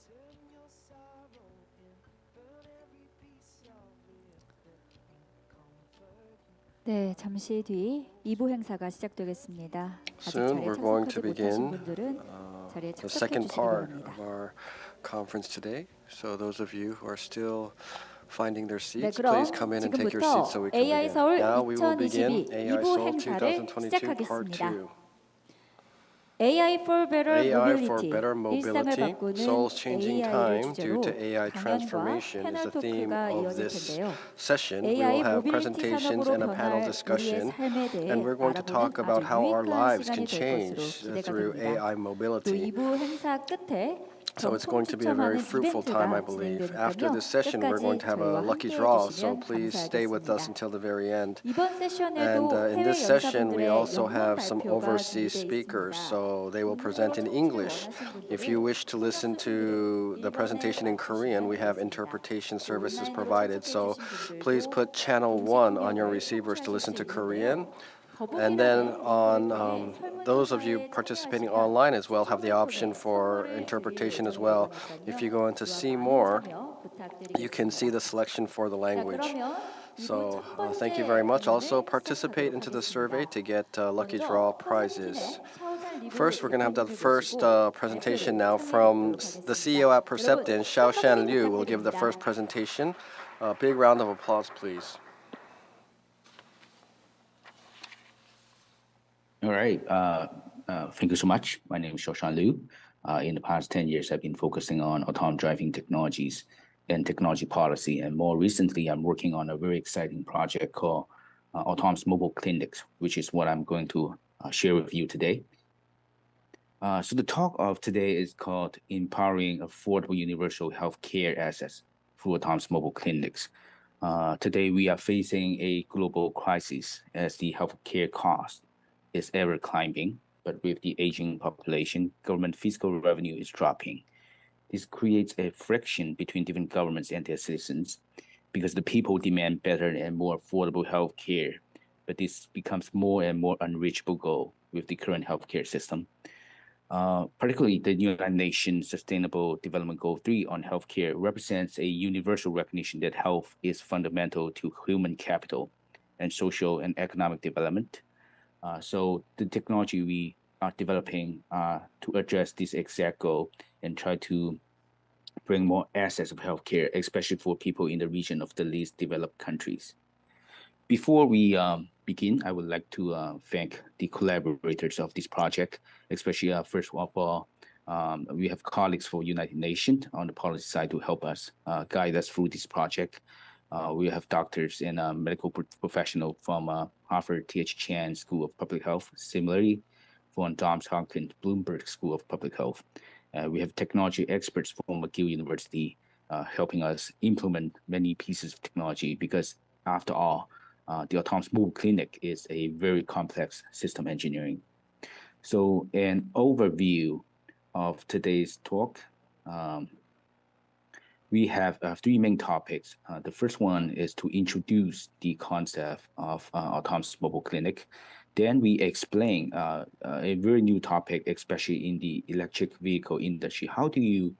Turn your sorrow in, burn every piece of it that won't comfort you. 네, 잠시 뒤 2부 행사가 시작되겠습니다. 아직 Soon 자리에 we're going to 참석하지 못하신 begin 분들은 자리에 the 착석해 second 주시기 part 바랍니다. of our conference today. So those of you who are still finding their 네, seats, 그럼 please come in and take your 지금부터 seats so we can AI begin. 서울 Now we will 2022 begin AI 2부 Seoul 행사를 2022 Part 시작하겠습니다. 2. AI for Better AI for Mobility, better 일상을 mobility, 바꾸는 Seoul's changing AI를 time due 주제로 to AI 강연과 transformation is 패널 the theme 토크가 of 이어질 this 텐데요. session. We AI will have 모빌리티 presentations 산업으로 and a panel 변할 우리의 discussion, 삶에 대해 and we're going to talk 알아보는 about 아주 how our 유익한 lives 시간이 can 될 것으로 change 기대가 through 됩니다. AI 또 mobility. 2부 행사 끝에 So it's 경품 going to be a very 추첨하는 fruitful time, I 이벤트가 believe. After 진행되니까요. this session, we're going 끝까지 to have a 저희와 lucky 함께 draw, so 해주시면 please stay with us 감사하겠습니다. until the very end. 이번 And 세션에도 in 해외 this session, we 연사분들의 also 영문 have some 발표가 overseas 준비되어 speakers, 있습니다. so they will present in 문자로 English. 청취를 If you 원하신 wish to listen 분들은 to the 일본에 presentation in Korean, we have 와주시면 interpretation 되겠습니다. services 온라인으로 provided, so 참석해 주신 please 분들도 put channel 동시 1 on your 통역을 receivers to 청취하실 listen 수 to Korean. 있는데요. And then 더보기란의 on 링크를 통해 those of you 설문조사에 participating 참여하시면 online as well have the 추첨을 option 통해 for 선물을 interpretation 드릴 as well. 예정이니까요. If you go into 이와 see 많은 more, 참여 you can see the 부탁드리겠습니다. selection for the 자, language. 그러면 이분 So 첫 thank you 번째 very much. Also 강연을 participate into the survey 시작하도록 to get lucky 하겠습니다. draw 먼저 prizes. 퍼센틴의 샤오산 리뷰 First, we're going to have the 대표님을 first 모시고 presentation 발표를 now 청해 from 듣도록 the CEO at 하겠습니다. Perceptin, 여러분, Xiaoshan 큰 박수 Liu, will give the first 부탁드립니다. presentation. A big round of applause, please. All right. Thank you so much. My name is Xiaoshan Liu. In the past 10 years, I've been focusing on autonomous driving technologies and technology policy. And more recently, I'm working on a very exciting project called Autonomous Mobile Clinics, which is what I'm going to share with you today. So the talk of today is called Empowering Affordable Universal Healthcare Access through Autonomous Mobile Clinics. Today, we are facing a global crisis as the healthcare cost is ever climbing, but with the aging population, government fiscal revenue is dropping. This creates a friction between different governments and their citizens because the people demand better and more affordable health care, but this becomes more and more unreachable goal with the current healthcare system. Particularly, the United Nations Sustainable Development Goal 3 on healthcare represents a universal recognition that health is fundamental to human capital and social and economic development. So the technology we are developing to address this exact goal and try to bring more access of healthcare, especially for people in the region of the least developed countries. Before we begin, I would like to thank the collaborators of this project, especially first of all, we have colleagues for United Nations on the policy side to help us guide us through this project. We have doctors and medical professionals from Harvard T.H. Chan School of Public Health, similarly from Johns Hopkins Bloomberg School of Public Health. We have technology experts from McGill University helping us implement many pieces of technology because after all, the autonomous mobile clinic is a very complex system engineering. So an overview of today's talk. We have three main topics. The first one is to introduce the concept of autonomous mobile clinic. Then we explain a very new topic, especially in the electric vehicle industry. How do you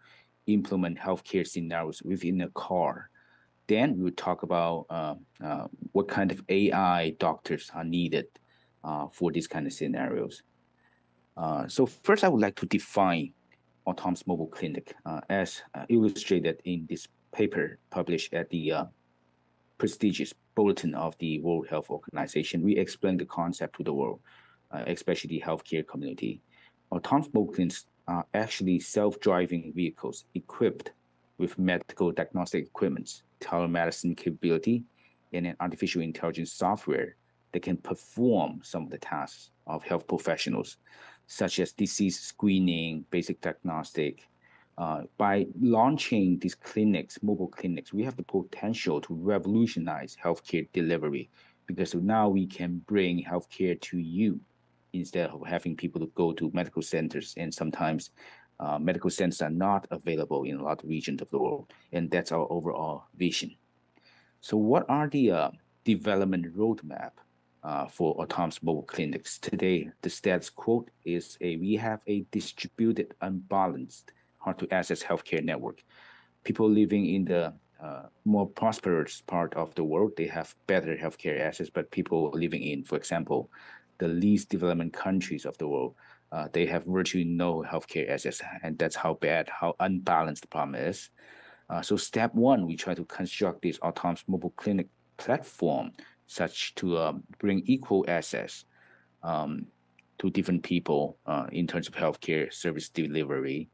implement healthcare scenarios within a car? Then we will talk about what kind of AI doctors are needed for these kind of scenarios. So first, I would like to define autonomous mobile clinic as illustrated in this paper published at the prestigious bulletin of the World Health Organization. We explain the concept to the world, especially the healthcare community. Autonomous mobile clinics are actually self-driving vehicles equipped with medical diagnostic equipment, telemedicine capability, and an artificial intelligence software that can perform some of the tasks of health professionals, such as disease screening, basic diagnostic. By launching these clinics, mobile clinics, we have the potential to revolutionize healthcare delivery, because now we can bring healthcare to you instead of having people to go to medical centers. And sometimes medical centers are not available in a lot of regions of the world. And that's our overall vision. So what are the development roadmap for autonomous mobile clinics? Today, the status quo is we have a distributed, unbalanced, hard-to-access healthcare network. People living in the more prosperous part of the world, they have better healthcare access, but people living in, for example, the least developed countries of the world, they have virtually no healthcare access, and that's how bad, how unbalanced the problem is. So step one, we try to construct this autonomous mobile clinic platform such to bring equal access to different people in terms of healthcare service delivery.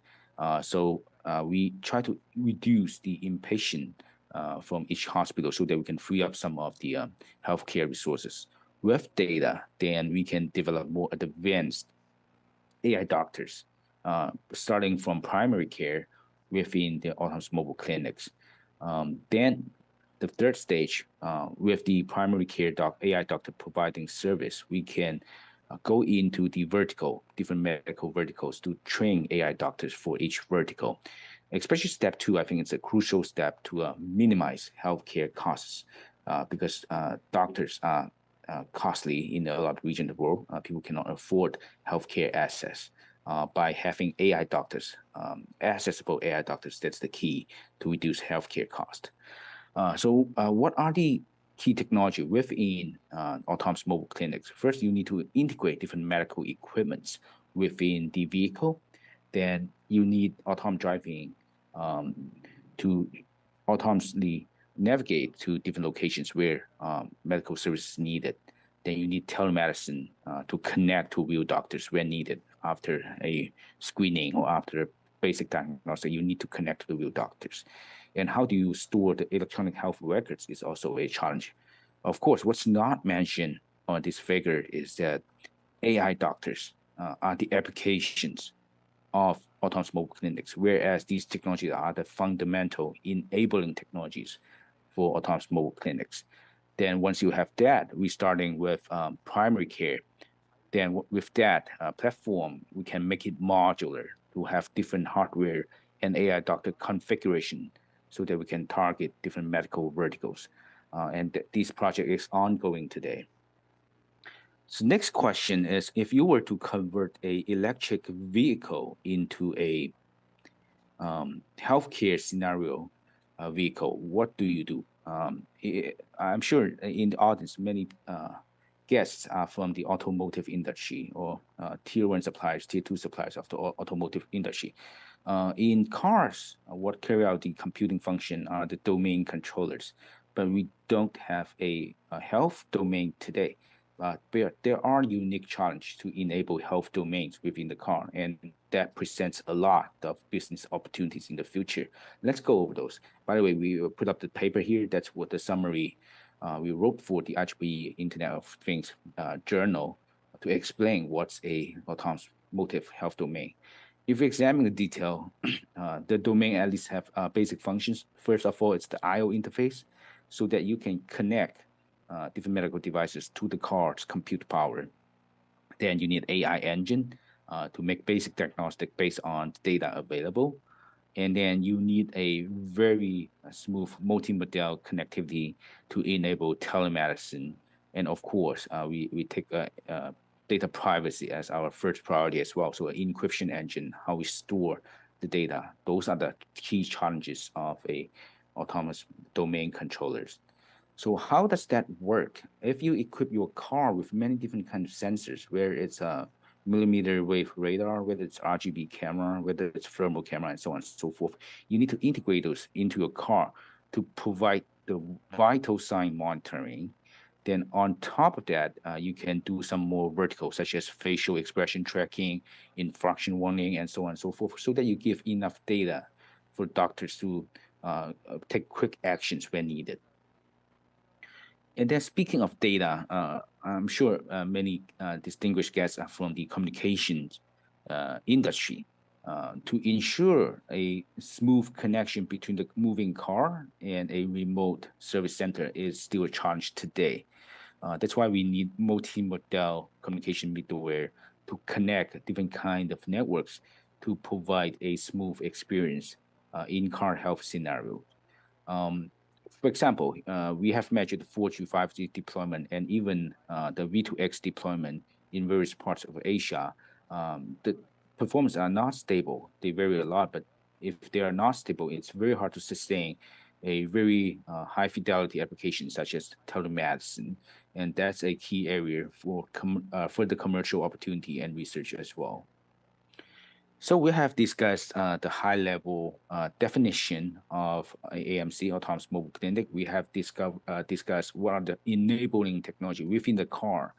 So we try to reduce the inpatient from each hospital so that we can free up some of the healthcare resources. With data, then we can develop more advanced AI doctors, starting from primary care within the autonomous mobile clinics. Then the third stage, with the primary care AI doctor providing service, we can go into the different medical verticals to train AI doctors for each vertical. Especially step two, I think it's a crucial step to minimize healthcare costs because doctors are costly in a lot of regions of the world. People cannot afford healthcare access. By having AI doctors, accessible AI doctors, that's the key to reduce healthcare cost. So what are the key technology within autonomous mobile clinics? First, you need to integrate different medical equipments within the vehicle. Then you need autonomous driving to autonomously navigate to different locations where medical service is needed. Then you need telemedicine to connect to real doctors when needed. After a screening or after a basic diagnosis, you need to connect to the real doctors. And how do you store the electronic health records is also a challenge. Of course, what's not mentioned on this figure is that AI doctors are the applications of autonomous mobile clinics, whereas these technologies are the fundamental enabling technologies for autonomous mobile clinics. Then once you have that, we're starting with primary care. Then with that platform, we can make it modular to have different hardware and AI doctor configuration so that we can target different medical verticals. And this project is ongoing today. So next question is, if you were to convert a electric vehicle into a healthcare scenario vehicle, what do you do? I'm sure in the audience, many guests are from the automotive industry or tier 1 suppliers, tier 2 suppliers of the automotive industry. In cars, what carry out the computing function are the domain controllers, but we don't have a health domain today. There are unique challenges to enable health domains within the car, and that presents a lot of business opportunities in the future. Let's go over those. By the way, we put up the paper here. That's what the summary we wrote for the IEEE Internet of Things journal to explain what's a autonomous motive health domain. If we examine the detail, the domain at least have basic functions. First of all, it's the I/O interface, so that you can connect different medical devices to the car's compute power. Then you need AI engine to make basic diagnostic based on data available. And then you need a very smooth multimodal connectivity to enable telemedicine. And of course, we take data privacy as our first priority as well. So an encryption engine, how we store the data. Those are the key challenges of a autonomous domain controllers. So how does that work? If you equip your car with many different kinds of sensors, where it's a millimeter wave radar, whether it's RGB camera, whether it's thermal camera, and so on and so forth, you need to integrate those into your car to provide the vital sign monitoring. Then on top of that, you can do some more vertical, such as facial expression tracking, infraction warning, and so on and so forth, so that you give enough data for doctors to take quick actions when needed. And then speaking of data, I'm sure many distinguished guests are from the communications industry. To ensure a smooth connection between the moving car and a remote service center is still a challenge today. That's why we need multimodal communication middleware to connect different kind of networks to provide a smooth experience in car health scenarios. For example, we have measured 4G, 5G deployment and even the V2X deployment in various parts of Asia. The performance are not stable. They vary a lot, but if they are not stable, it's very hard to sustain a very high fidelity application such as telemedicine. And that's a key area for the commercial opportunity and research as well. So we have discussed the high-level definition of AMC, Autonomous Mobile Clinic. We have discussed what are the enabling technology within the car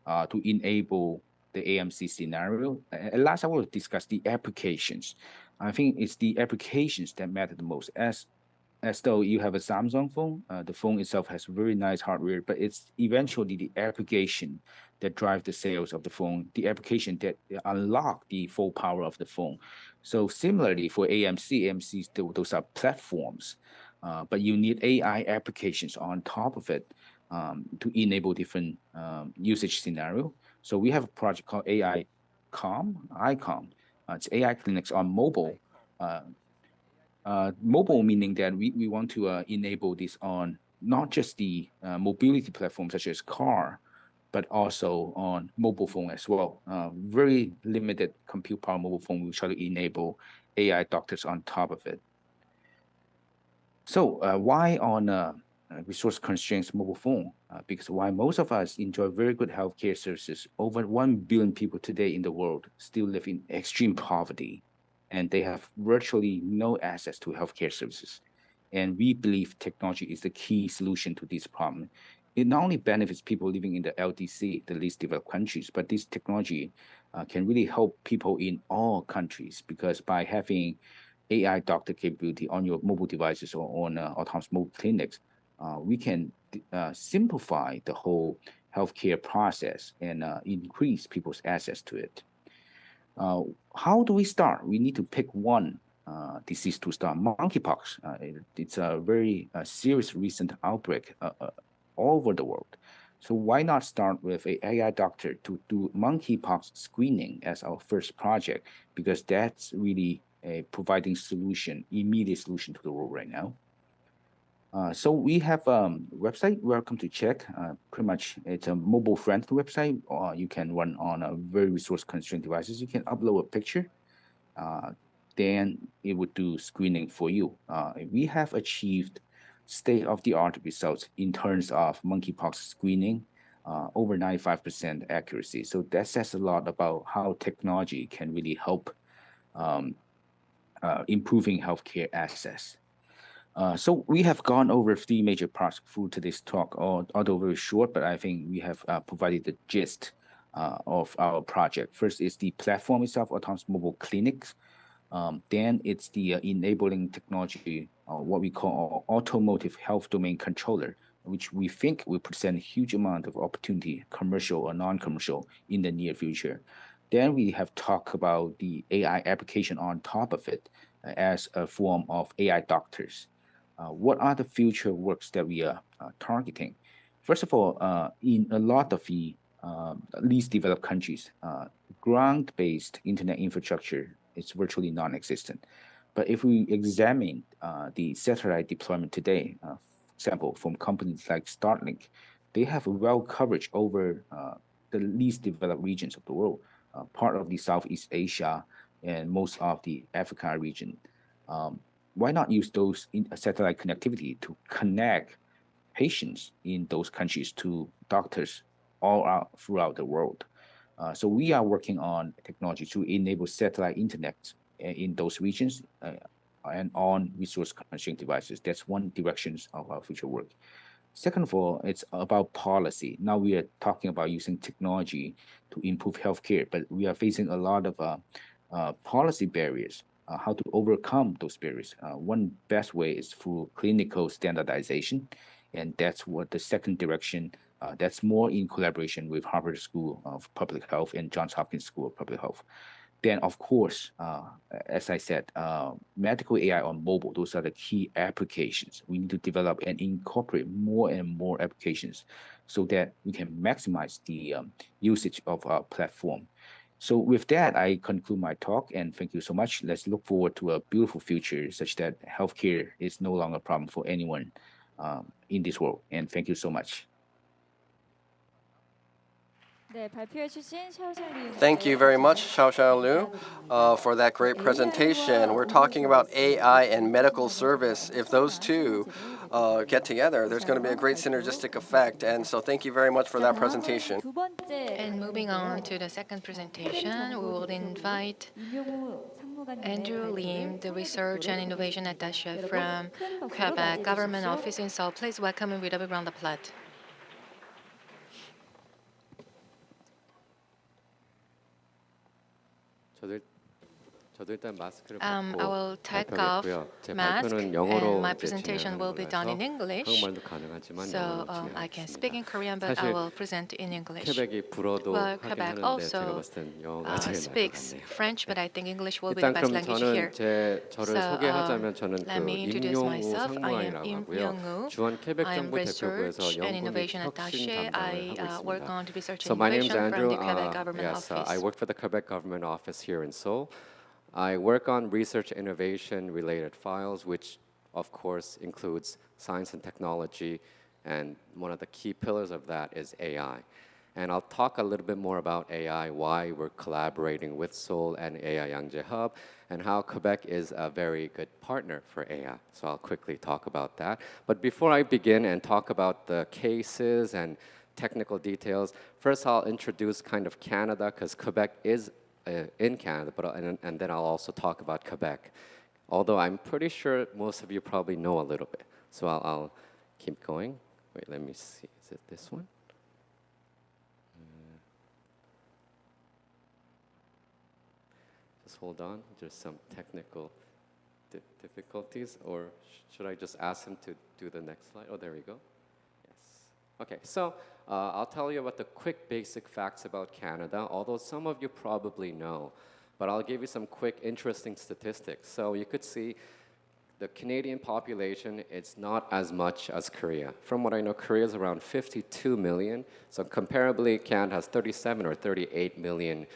to enable the AMC scenario. And last, I will discuss the applications. I think it's the applications that matter the most. As though you have a Samsung phone, the phone itself has very nice hardware, but it's eventually the application that drive the sales of the phone, the application that unlock the full power of the phone. So similarly for AMCs, those are platforms, but you need AI applications on top of it to enable different usage scenario. So we have a project called ICOM. It's AI clinics on mobile. Mobile meaning that we want to enable this on not just the mobility platforms such as car, but also on mobile phone as well. Very limited compute power mobile phone, we try to enable AI doctors on top of it. So why on resource constraints mobile phone? Because while most of us enjoy very good healthcare services, over 1 billion people today in the world still live in extreme poverty, and they have virtually no access to healthcare services. And we believe technology is the key solution to this problem. It not only benefits people living in the LDC, the least developed countries, but this technology can really help people in all countries, because by having AI doctor capability on your mobile devices or on autonomous mobile clinics, we can simplify the whole healthcare process and increase people's access to it. How do we start? We need to pick one disease to start. Monkeypox. It's a very serious recent outbreak all over the world. So why not start with an AI doctor to do monkeypox screening as our first project? Because that's really a providing solution, immediate solution to the world right now. So we have a website, welcome to check. Pretty much it's a mobile-friendly website. You can run on a very resource-constrained devices. You can upload a picture, then it would do screening for you. We have achieved state-of-the-art results in terms of monkeypox screening, over 95% accuracy. So that says a lot about how technology can really help improving healthcare access. So we have gone over 3 major parts through today's talk, although very short, but I think we have provided the gist of our project. First is the platform itself, autonomous mobile clinics. Then it's the enabling technology, what we call automotive health domain controller, which we think will present a huge amount of opportunity, commercial or non-commercial, in the near future. Then we have talked about the AI application on top of it as a form of AI doctors. What are the future works that we are targeting? First of all, in a lot of the least developed countries, ground-based internet infrastructure is virtually non-existent. But if we examine the satellite deployment today, for example, from companies like Starlink, they have well coverage over the least developed regions of the world, part of the Southeast Asia and most of the Africa region. Why not use those satellite connectivity to connect patients in those countries to doctors all out throughout the world? So we are working on technology to enable satellite internet in those regions and on resource-constrained devices. That's one direction of our future work. Second of all, it's about policy. Now we are talking about using technology to improve healthcare, but we are facing a lot of policy barriers. How to overcome those barriers? One best way is through clinical standardization, and that's what the second direction. That's more in collaboration with Harvard School of Public Health and Johns Hopkins School of Public Health. Then, of course, as I said, medical AI on mobile, those are the key applications. We need to develop and incorporate more and more applications so that we can maximize the usage of our platform. So with that, I conclude my talk, and thank you so much. Let's look forward to a beautiful future such that healthcare is no longer a problem for anyone in this world. And thank you so much. Thank you very much, Xiaoxiao Liu, for that great presentation. We're talking about AI and medical service. If those two get together, there's going to be a great synergistic effect. And so thank you very much for that presentation. And moving on to the second presentation, we will invite Andrew Lim, the Research and Innovation Attaché from Quebec Government Office in Seoul. Please welcome him with a big round of applause. I will take off mask and my presentation will be done in English. So I can speak in Korean, but I will present in English. Well, Quebec also speaks French, but I think English will be the best language here. So let me introduce myself. I am Im Myung-woo. I am Research and Innovation Attaché. I work on research and innovation from the Quebec Government Office. I work for the Quebec Government Office here in Seoul. I work on research innovation related files, which of course includes science and technology, and one of the key pillars of that is AI. And I'll talk a little bit more about AI, why we're collaborating with Seoul and AI Yangjae Hub, and how Quebec is a very good partner for AI. So I'll quickly talk about that. But before I begin and talk about the cases and technical details, first I'll introduce kind of Canada, because Quebec is in Canada, but and then I'll also talk about Quebec. Although I'm pretty sure most of you probably know a little bit. So I'll keep going. Wait, let me see. Is it this one? Just hold on. There's some technical difficulties. Or should I just ask him to do the next slide? Oh, there we go. Yes. Okay, so I'll tell you about the quick basic facts about Canada, although some of you probably know, but I'll give you some quick interesting statistics. So you could see the Canadian population, it's not as much as Korea. From what I know, Korea is around 52 million. So comparably, Canada has 37 or 38 million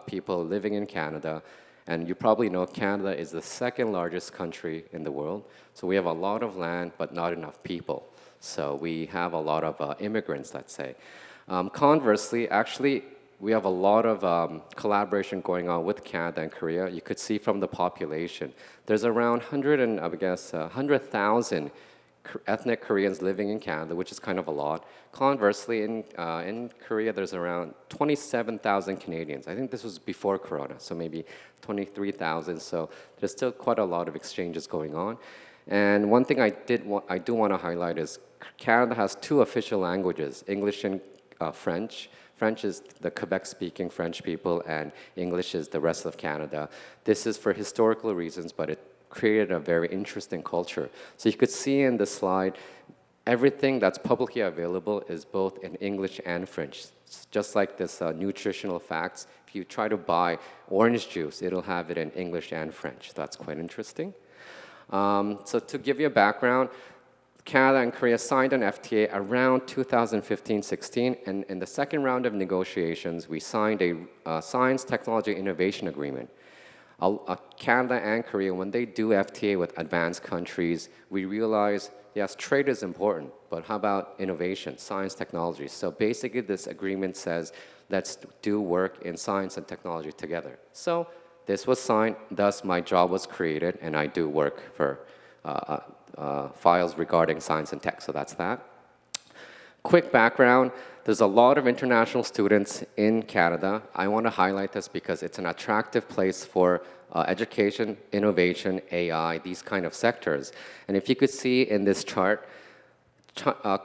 people living in Canada. And you probably know Canada is the second largest country in the world. So we have a lot of land, but not enough people. So we have a lot of immigrants, let's say. Conversely, actually, we have a lot of collaboration going on with Canada and Korea. You could see from the population. There's around 100,000 ethnic Koreans living in Canada, which is kind of a lot. Conversely, in Korea, there's around 27,000 Canadians. I think this was before Corona, so maybe 23,000. So there's still quite a lot of exchanges going on. And one thing I do want to highlight is Canada has two official languages, English and French. French is the Quebec-speaking French people, and English is the rest of Canada. This is for historical reasons, but it created a very interesting culture. So you could see in the slide, everything that's publicly available is both in English and French. Just like this nutritional facts, if you try to buy orange juice, it'll have it in English and French. That's quite interesting. So to give you a background, Canada and Korea signed an FTA around 2015-16, and in the second round of negotiations, we signed a Science Technology Innovation Agreement. Canada and Korea, when they do FTA with advanced countries, we realize, yes, trade is important, but how about innovation, science, technology? So basically, this agreement says, let's do work in science and technology together. So this was signed, thus my job was created, and I do work for files regarding science and tech, so that's that. Quick background, there's a lot of international students in Canada. I want to highlight this because it's an attractive place for education, innovation, AI, these kind of sectors. And if you could see in this chart,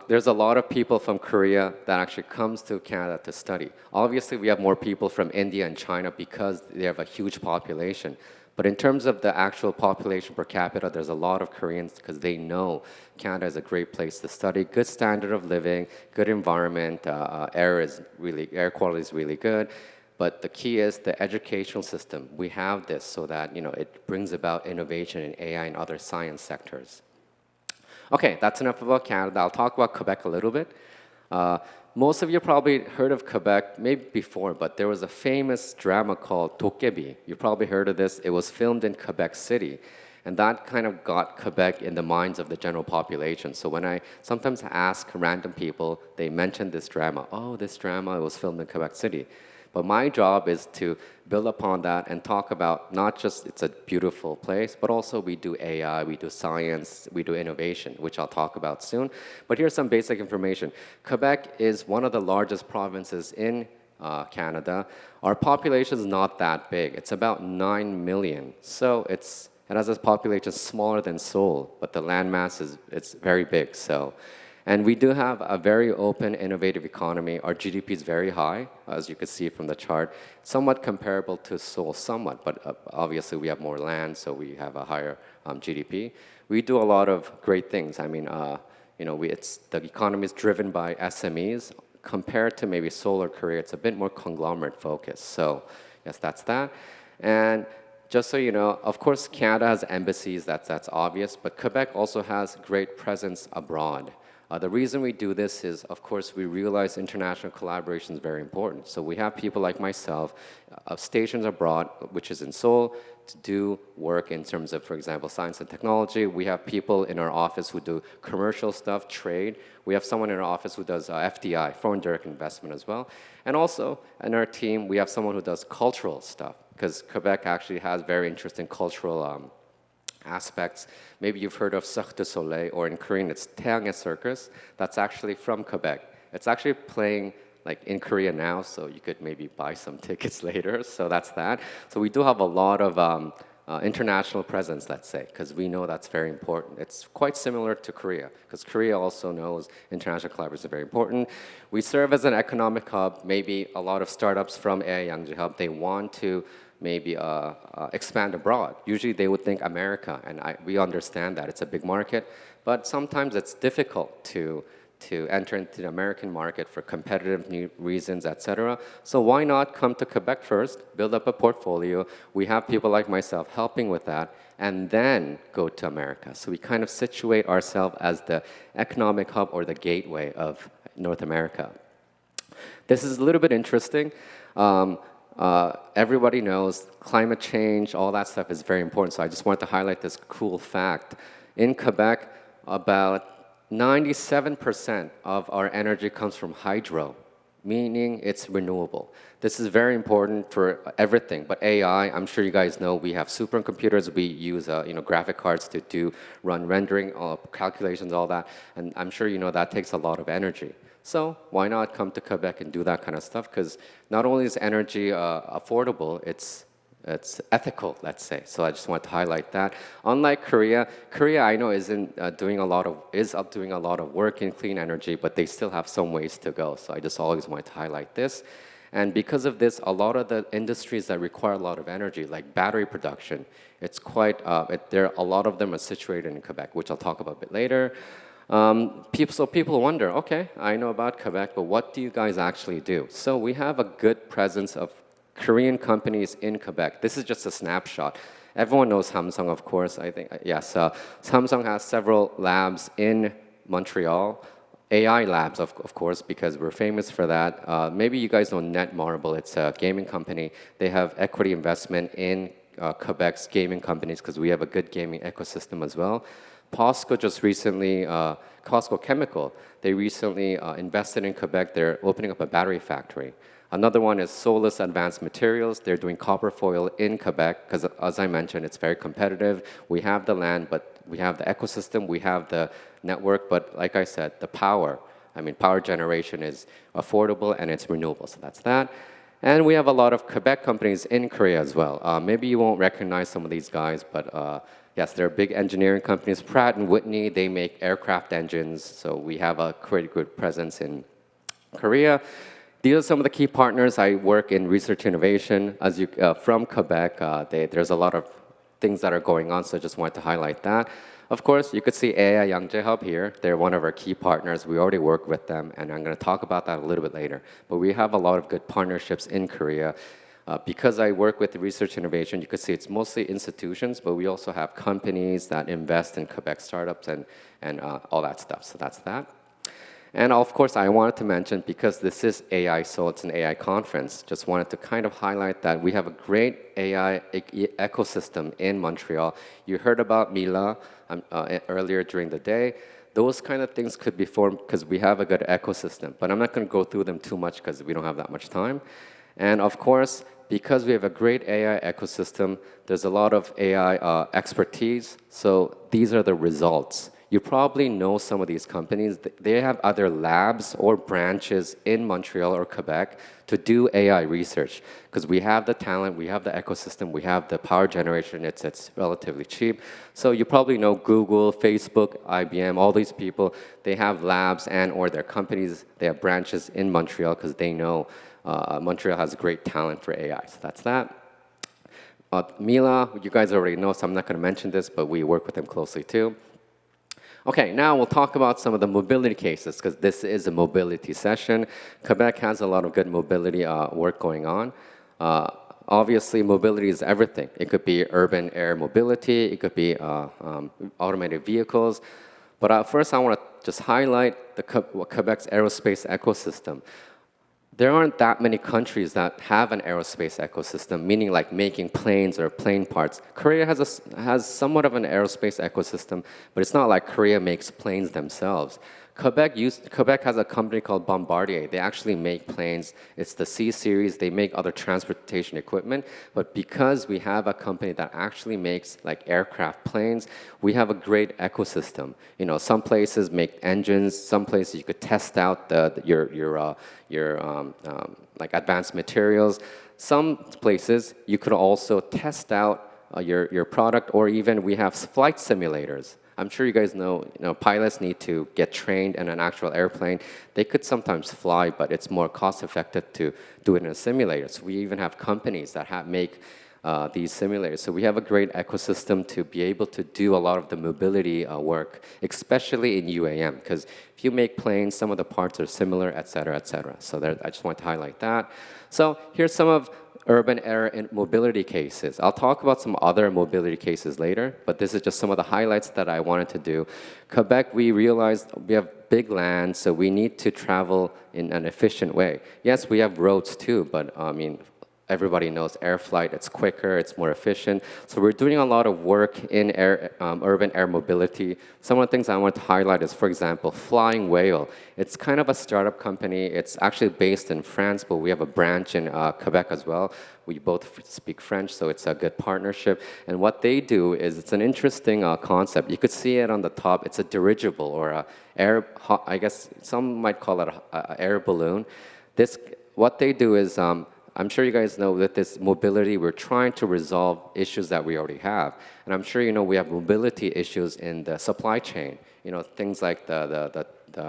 there's a lot of people from Korea that actually comes to Canada to study. Obviously, we have more people from India and China because they have a huge population. But in terms of the actual population per capita, there's a lot of Koreans because they know Canada is a great place to study, good standard of living, good environment, air quality is really good. But the key is the educational system. We have this so that it brings about innovation in AI and other science sectors. Okay, that's enough about Canada. I'll talk about Quebec a little bit. Most of you probably heard of Quebec, maybe before, but there was a famous drama called Dokkaebi. You probably heard of this. It was filmed in Quebec City. And that kind of got Quebec in the minds of the general population. So when I sometimes ask random people, they mention this drama. Oh, this drama, it was filmed in Quebec City. But my job is to build upon that and talk about not just it's a beautiful place, but also we do AI, we do science, we do innovation, which I'll talk about soon. But here's some basic information. Quebec is one of the largest provinces in Canada. Our population is not that big. It's about 9 million. So it has a population smaller than Seoul, but the landmass it's very big. And we do have a very open, innovative economy. Our GDP is very high, as you can see from the chart. Somewhat comparable to Seoul, somewhat, but obviously we have more land, so we have a higher GDP. We do a lot of great things. I mean, the economy is driven by SMEs. Compared to maybe Seoul or Korea, it's a bit more conglomerate focused. So yes, that's that. And just so you know, of course, Canada has embassies, that's obvious, but Quebec also has great presence abroad. The reason we do this is, of course, we realize international collaboration is very important. So we have people like myself, stationed abroad, which is in Seoul, to do work in terms of, for example, science and technology. We have people in our office who do commercial stuff, trade. We have someone in our office who does FDI, foreign direct investment as well. And also, in our team, we have someone who does cultural stuff, because Quebec actually has very interesting cultural aspects. Maybe you've heard of Cirque du Soleil, or in Korean it's Taeyanghae Circus. That's actually from Quebec. It's actually playing like in Korea now, so you could maybe buy some tickets later. So that's that. So we do have a lot of international presence, let's say, because we know that's very important. It's quite similar to Korea, because Korea also knows international collaboration is very important. We serve as an economic hub. Maybe a lot of startups from AI Yangji Hub, they want to maybe expand abroad. Usually they would think America, and we understand that it's a big market, but sometimes it's difficult to enter into the American market for competitive reasons, etc. So why not come to Quebec first, build up a portfolio? We have people like myself helping with that, and then go to America. So we kind of situate ourselves as the economic hub or the gateway of North America. This is a little bit interesting. Everybody knows climate change, all that stuff is very important. So I just wanted to highlight this cool fact. In Quebec, about 97% of our energy comes from hydro, meaning it's renewable. This is very important for everything, but AI, I'm sure you guys know, we have supercomputers, we use graphic cards to run rendering, calculations, all that, and I'm sure you know that takes a lot of energy. So why not come to Quebec and do that kind of stuff? Because not only is energy affordable, it's ethical, let's say. So I just want to highlight that. Unlike Korea, I know is doing a lot of work in clean energy, but they still have some ways to go. So I just always want to highlight this. And because of this, a lot of the industries that require a lot of energy, like battery production, it's quite a lot of them are situated in Quebec, which I'll talk about a bit later. So people wonder, okay, I know about Quebec, but what do you guys actually do? So we have a good presence of Korean companies in Quebec. This is just a snapshot. Everyone knows Samsung, of course. I think yes. Samsung has several labs in Montreal. AI Labs, of course, because we're famous for that. Maybe you guys know Netmarble. It's a gaming company. They have equity investment in Quebec's gaming companies because we have a good gaming ecosystem as well. POSCO just recently, Costco Chemical, they recently invested in Quebec. They're opening up a battery factory. Another one is Solus Advanced Materials. They're doing copper foil in Quebec because, as I mentioned, it's very competitive. We have the land, but we have the ecosystem, we have the network, but like I said, the power. I mean, power generation is affordable and it's renewable, so that's that. And we have a lot of Quebec companies in Korea as well. Maybe you won't recognize some of these guys, but yes, they're big engineering companies. Pratt & Whitney, they make aircraft engines, so we have a pretty good presence in Korea. These are some of the key partners. I work in research innovation. As you from Quebec, there's a lot of things that are going on, so I just wanted to highlight that. Of course, you could see AI Yangjae Hub here. They're one of our key partners. We already work with them, and I'm going to talk about that a little bit later. But we have a lot of good partnerships in Korea. Because I work with research innovation, you could see it's mostly institutions, but we also have companies that invest in Quebec startups and all that stuff. So that's that. And of course, I wanted to mention, because this is AI, so it's an AI conference, just wanted to kind of highlight that we have a great AI ecosystem in Montreal. You heard about Mila earlier during the day. Those kind of things could be formed because we have a good ecosystem. But I'm not going to go through them too much because we don't have that much time. And of course, because we have a great AI ecosystem, there's a lot of AI expertise. So these are the results. You probably know some of these companies. They have other labs or branches in Montreal or Quebec to do AI research because we have the talent, we have the ecosystem, we have the power generation. It's relatively cheap. So you probably know Google, Facebook, IBM, all these people. They have labs and or their companies. They have branches in Montreal because they know Montreal has great talent for AI. So that's that. Mila, you guys already know, so I'm not going to mention this, but we work with them closely too. Okay, now we'll talk about some of the mobility cases because this is a mobility session. Quebec has a lot of good mobility work going on. Obviously, mobility is everything. It could be urban air mobility. It could be automated vehicles. But first, I want to just highlight Quebec's aerospace ecosystem. There aren't that many countries that have an aerospace ecosystem, meaning like making planes or plane parts. Korea has somewhat of an aerospace ecosystem, but it's not like Korea makes planes themselves. Quebec has a company called Bombardier. They actually make planes. It's the C series. They make other transportation equipment. But because we have a company that actually makes like aircraft planes, we have a great ecosystem. You know, some places make engines. Some places you could test out your like advanced materials. Some places you could also test out your product, or even we have flight simulators. I'm sure you guys know, pilots need to get trained in an actual airplane. They could sometimes fly, but it's more cost-effective to do it in a simulator. So we even have companies that make these simulators. So we have a great ecosystem to be able to do a lot of the mobility work, especially in UAM, because if you make planes, some of the parts are similar, et cetera, et cetera. So I just want to highlight that. So here's some of urban air and mobility cases. I'll talk about some other mobility cases later, but this is just some of the highlights that I wanted to do. Quebec, we realized we have big land, so we need to travel in an efficient way. Yes, we have roads too, but I mean, everybody knows air flight, it's quicker, it's more efficient. So we're doing a lot of work in urban air mobility. Some of the things I want to highlight is, for example, Flying Whale. It's kind of a startup company. It's actually based in France, but we have a branch in Quebec as well. We both speak French, so it's a good partnership. And what they do is, it's an interesting concept. You could see it on the top. It's a dirigible, or I guess some might call it an air balloon. What they do is, I'm sure you guys know that this mobility, we're trying to resolve issues that we already have. And I'm sure you know we have mobility issues in the supply chain. You know, things like the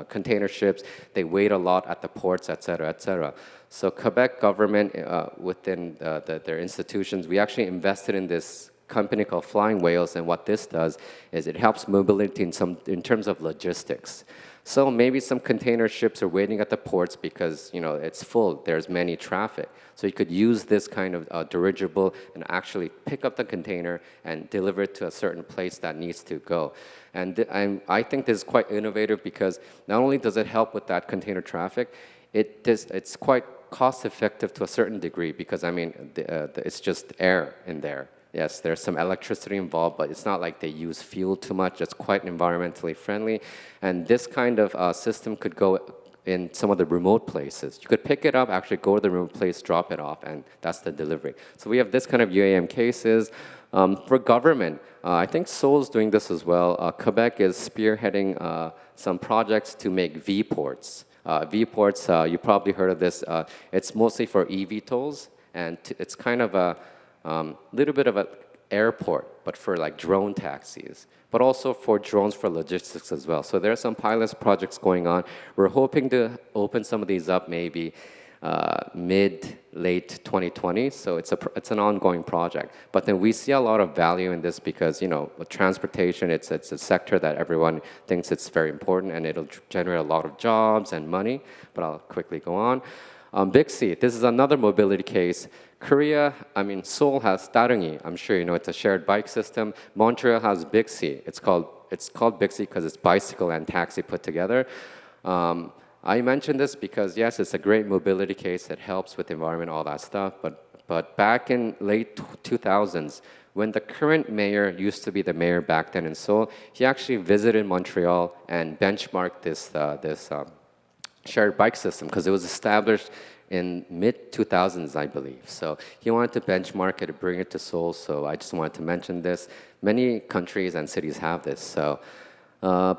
container ships, they wait a lot at the ports, et cetera, et cetera. So Quebec government, within their institutions, we actually invested in this company called Flying Whales, and what this does is it helps mobility in terms of logistics. So maybe some container ships are waiting at the ports because it's full. There's many traffic. So you could use this kind of dirigible and actually pick up the container and deliver it to a certain place that needs to go. And I think this is quite innovative because not only does it help with that container traffic, it's quite cost-effective to a certain degree because it's just air in there. Yes, there's some electricity involved, but it's not like they use fuel too much. It's quite environmentally friendly. And this kind of system could go in some of the remote places. You could pick it up, actually go to the remote place, drop it off, and that's the delivery. So we have this kind of UAM cases. For government, I think Seoul's doing this as well. Quebec is spearheading some projects to make V-ports. V-ports, you probably heard of this. It's mostly for eVTOLs, and it's kind of a little bit of an airport, but for like drone taxis, but also for drones for logistics as well. So there are some pilot projects going on. We're hoping to open some of these up maybe late 2020. So it's an ongoing project. But then we see a lot of value in this because with transportation, it's a sector that everyone thinks it's very important and it'll generate a lot of jobs and money. But I'll quickly go on. Bixi, this is another mobility case. Korea, Seoul has Dareungi. I'm sure you know it's a shared bike system. Montreal has Bixi. It's called Bixi because it's bicycle and taxi put together. I mentioned this because yes, it's a great mobility case. It helps with the environment, all that stuff. But back in late 2000s, when the current mayor used to be the mayor back then in Seoul, he actually visited Montreal and benchmarked this shared bike system because it was established in mid-2000s, I believe. So he wanted to benchmark it and bring it to Seoul, so I just wanted to mention this. Many countries and cities have this, so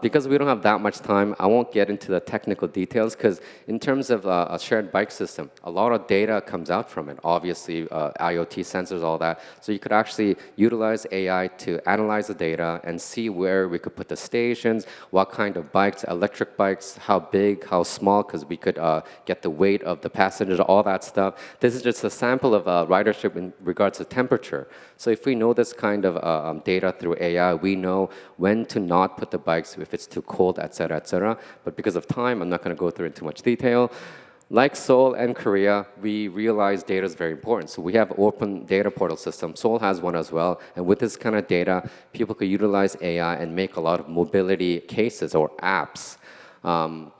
because we don't have that much time, I won't get into the technical details because in terms of a shared bike system, a lot of data comes out from it. Obviously, IoT sensors, all that. So you could actually utilize AI to analyze the data and see where we could put the stations, what kind of bikes, electric bikes, how big, how small, because we could get the weight of the passengers, all that stuff. This is just a sample of ridership in regards to temperature. So if we know this kind of data through AI, we know when to not put the bikes if it's too cold, etc., etc. But because of time, I'm not going to go through in too much detail. Like Seoul and Korea, we realize data is very important. So we have open data portal system. Seoul has one as well. And with this kind of data, people could utilize AI and make a lot of mobility cases or apps.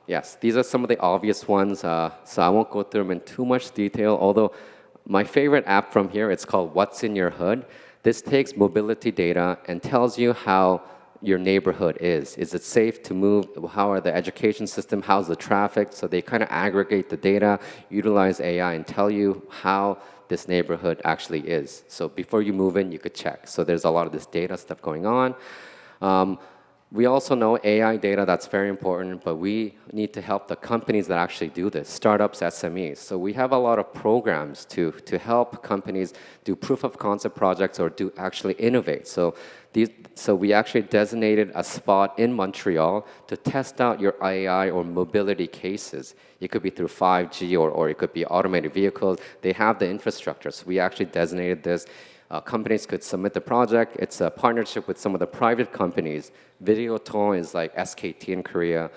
Yes, these are some of the obvious ones. So I won't go through them in too much detail. Although my favorite app from here, it's called What's in Your Hood. This takes mobility data and tells you how your neighborhood is. Is it safe to move? How are the education system? How's the traffic? So they kind of aggregate the data, utilize AI, and tell you how this neighborhood actually is. So before you move in, you could check. So there's a lot of this data stuff going on. We also know AI data, that's very important, but we need to help the companies that actually do this, startups, SMEs. So we have a lot of programs to help companies do proof of concept projects or do actually innovate. So we actually designated a spot in Montreal to test out your AI or mobility cases. It could be through 5G or it could be automated vehicles. They have the infrastructure. So we actually designated this. Companies could submit the project. It's a partnership with some of the private companies. Videoton is like SKT in Korea.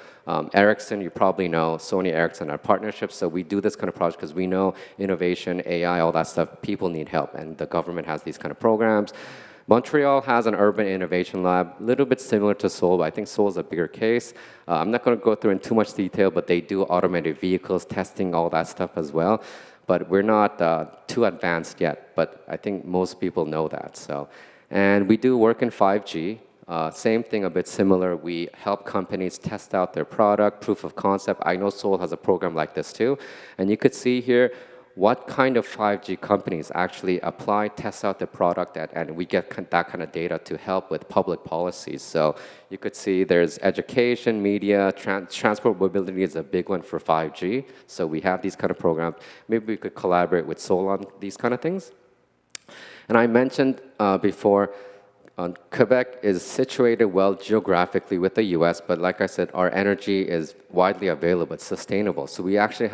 Ericsson, you probably know, Sony Ericsson are partnerships. So we do this kind of project because we know innovation, AI, all that stuff, people need help. And the government has these kind of programs. Montreal has an urban innovation lab, a little bit similar to Seoul, but I think Seoul is a bigger case. I'm not going to go through in too much detail, but they do automated vehicles, testing, all that stuff as well. But we're not too advanced yet, but I think most people know that. So, and we do work in 5G. Same thing, a bit similar. We help companies test out their product, proof of concept. I know Seoul has a program like this too. And you could see here what kind of 5G companies actually apply, test out the product, and we get that kind of data to help with public policies. So you could see there's education, media, transport mobility is a big one for 5G. So we have these kind of programs. Maybe we could collaborate with Seoul on these kind of things. And I mentioned before, Quebec is situated well geographically with the U.S., but like I said, our energy is widely available. It's sustainable. So we're actually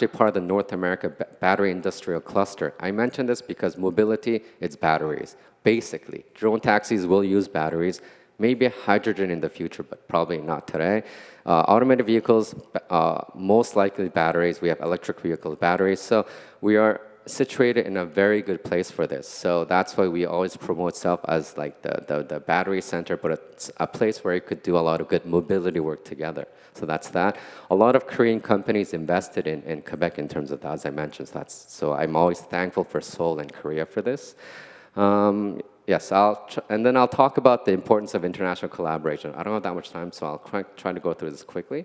part of the North America battery industrial cluster. I mentioned this because mobility, it's batteries. Basically, drone taxis will use batteries. Maybe hydrogen in the future, but probably not today. Automated vehicles, most likely batteries. We have electric vehicle batteries. So we are situated in a very good place for this. So that's why we always promote itself as like the battery center, but it's a place where you could do a lot of good mobility work together. So that's that. A lot of Korean companies invested in Quebec in terms of that, as I mentioned. So I'm always thankful for Seoul and Korea for this. Yes, and then I'll talk about the importance of international collaboration. I don't have that much time, so I'll try to go through this quickly.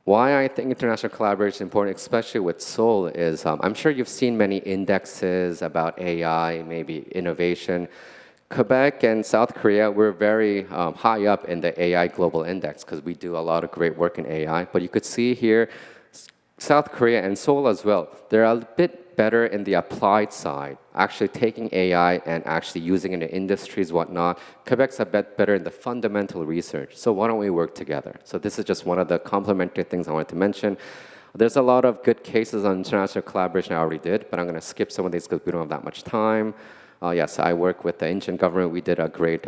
Why I think international collaboration is important, especially with Seoul, is I'm sure you've seen many indexes about AI, maybe innovation. Quebec and South Korea, we're very high up in the AI Global Index because we do a lot of great work in AI. But you could see here, South Korea and Seoul as well, they're a bit better in the applied side, actually taking AI and actually using it in industries, whatnot. Quebec's a bit better in the fundamental research. So why don't we work together? So this is just one of the complementary things I wanted to mention. There's a lot of good cases on international collaboration I already did, but I'm going to skip some of these because we don't have that much time. Yes, I work with the Indian government. We did a great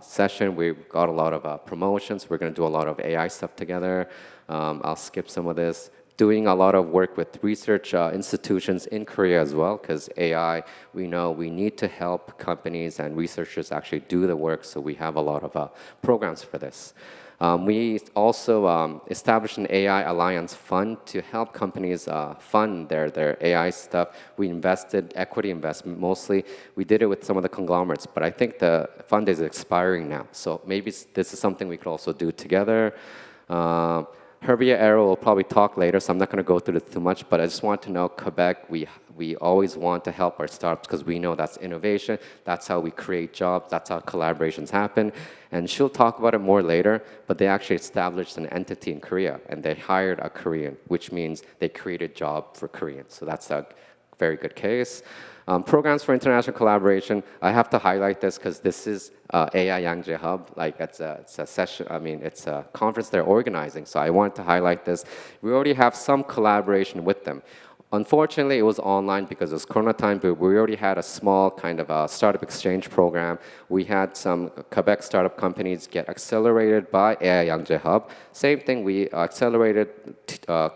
session. We got a lot of promotions. We're going to do a lot of AI stuff together. I'll skip some of this. Doing a lot of work with research institutions in Korea as well, because AI, we know we need to help companies and researchers actually do the work, so we have a lot of programs for this. We also established an AI Alliance Fund to help companies fund their AI stuff. We invested, equity investment mostly. We did it with some of the conglomerates, but I think the fund is expiring now, so maybe this is something we could also do together. Herbia Arrow will probably talk later, so I'm not going to go through this too much, but I just want to know Quebec, we always want to help our startups because we know that's innovation, that's how we create jobs, that's how collaborations happen. And she'll talk about it more later, but they actually established an entity in Korea, and they hired a Korean, which means they created a job for Koreans. So that's a very good case. Programs for international collaboration, I have to highlight this because this is AI Yangjae Hub. Like it's a session, it's a conference they're organizing. So I wanted to highlight this. We already have some collaboration with them. Unfortunately, it was online because it was Corona time, but we already had a small kind of a startup exchange program. We had some Quebec startup companies get accelerated by AI Yangjae Hub. Same thing, we accelerated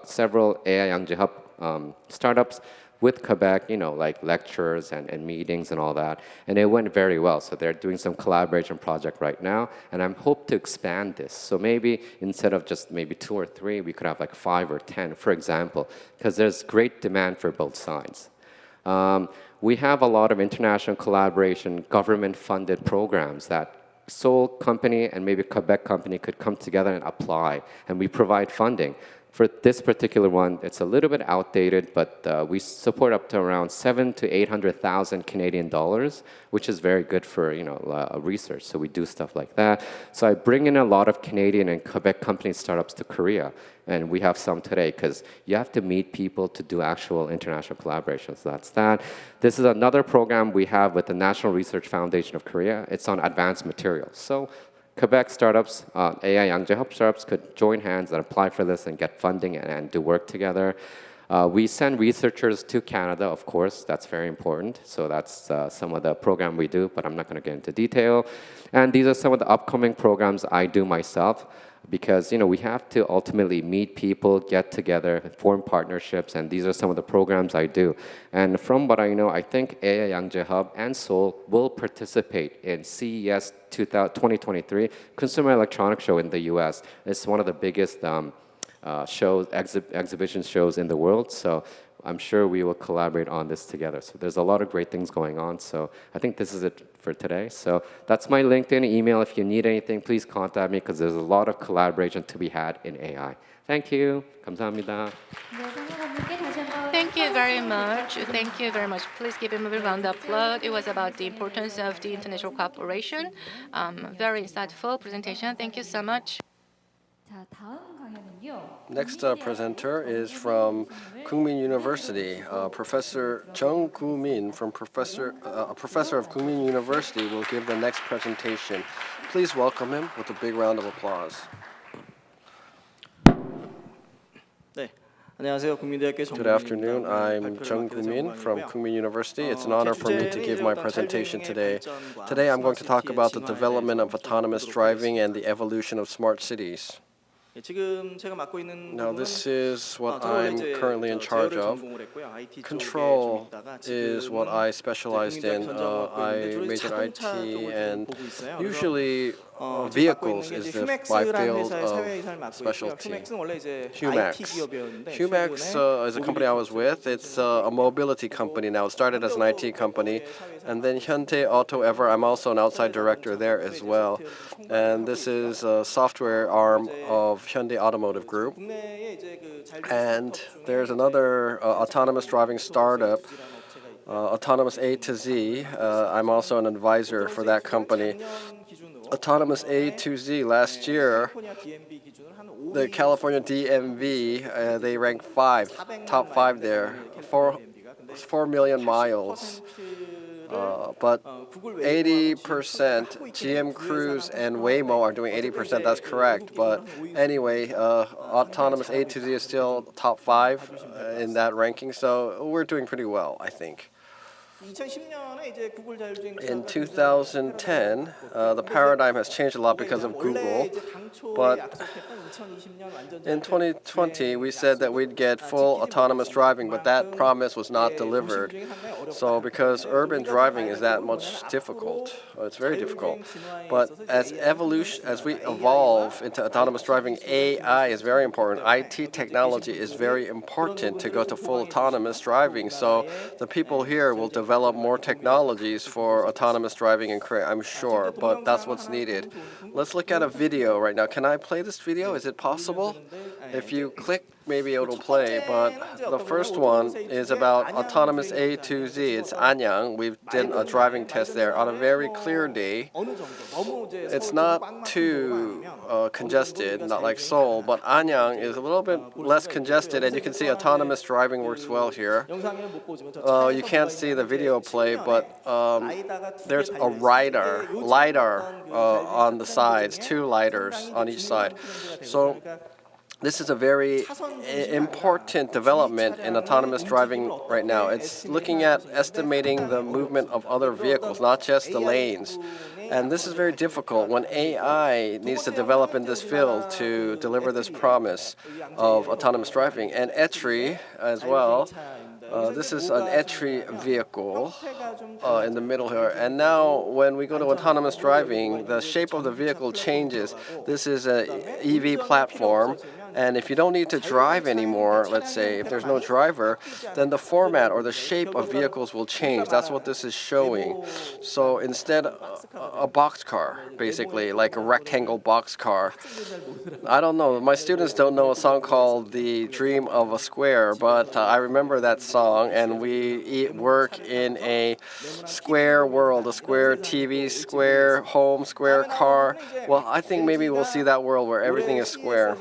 several AI Yangjae Hub startups with Quebec, like lectures and meetings and all that. And it went very well. So they're doing some collaboration project right now. And I hope to expand this. So maybe instead of just maybe 2 or 3, we could have like 5 or 10, for example, because there's great demand for both sides. We have a lot of international collaboration, government-funded programs that Seoul company and maybe Quebec company could come together and apply. And we provide funding. For this particular one, it's a little bit outdated, but we support up to around 700,000 to 800,000 Canadian dollars, which is very good for research. So we do stuff like that. So I bring in a lot of Canadian and Quebec company startups to Korea, and we have some today because you have to meet people to do actual international collaboration. So that's that. This is another program we have with the National Research Foundation of Korea. It's on advanced materials. So Quebec startups, AI Yangjae Hub startups could join hands and apply for this and get funding and do work together. We send researchers to Canada, of course, that's very important. So that's some of the program we do, but I'm not going to get into detail. And these are some of the upcoming programs I do myself because, we have to ultimately meet people, get together, form partnerships, and these are some of the programs I do. And from what I know, I think AI Yangjae Hub and Seoul will participate in CES 2023, Consumer Electronics Show in the US. It's one of the biggest exhibition shows in the world, so I'm sure we will collaborate on this together. So there's a lot of great things going on, so I think this is it for today. So that's my LinkedIn email. If you need anything, please contact me because there's a lot of collaboration to be had in AI. Thank you. 감사합니다. Thank you very much. Thank you very much. Please give him a round of applause. It was about the importance of the international cooperation. Very insightful presentation. Thank you so much. 자, 다음 강연은요. Next presenter is from Kookmin University. Professor Jung Koo-min, a professor of Kookmin University, will give the next presentation. Please welcome him with a big round of applause. Good afternoon. I'm Jung Koo-min from Kookmin University. It's an honor for me to give my presentation today. Today I'm going to talk about the development of autonomous driving and the evolution of smart cities. Now this is what I'm currently in charge of. Control is what I specialized in. I majored in IT, and usually vehicles is my field of specialty. Humax is a company I was with. It's a mobility company now. It started as an IT company. And then Hyundai Auto Ever, I'm also an outside director there as well. And this is a software arm of Hyundai Automotive Group. And there's another autonomous driving startup, Autonomous A to Z. I'm also an advisor for that company. Autonomous A to Z last year, the California DMV, they ranked top five there, 4 million miles. But 80%, GM Cruise and Waymo are doing 80%, that's correct. But anyway, Autonomous A to Z is still top 5 in that ranking, so we're doing pretty well, I think. In 2010, the paradigm has changed a lot because of Google, but in 2020 we said that we'd get full autonomous driving, but that promise was not delivered. So because urban driving is that much difficult, it's very difficult. But as we evolve into autonomous driving, AI is very important. IT technology is very important to go to full autonomous driving. So the people here will develop more technologies for autonomous driving and Korea, I'm sure, but that's what's needed. Let's look at a video right now. Can I play this video? Is it possible? If you click, maybe it'll play, but the first one is about autonomous A to Z. It's Anyang. We've done a driving test there on a very clear day. It's not too congested, not like Seoul, but Anyang is a little bit less congested, and you can see autonomous driving works well here. You can't see the video play, but there's a LiDAR on the sides, 2 LiDARs on each side. So this is a very important development in autonomous driving right now. It's looking at estimating the movement of other vehicles, not just the lanes. And this is very difficult when AI needs to develop in this field to deliver this promise of autonomous driving. And ETRI as well. This is an ETRI vehicle in the middle here. And now when we go to autonomous driving, the shape of the vehicle changes. This is an EV platform. And if you don't need to drive anymore, let's say, if there's no driver, then the format or the shape of vehicles will change. That's what this is showing. So instead, a boxcar, basically, like a rectangle boxcar. I don't know. My students don't know a song called The Dream of a Square, but I remember that song, and we work in a square world, a square TV, square home, square car. Well, I think maybe we'll see that world where everything is square.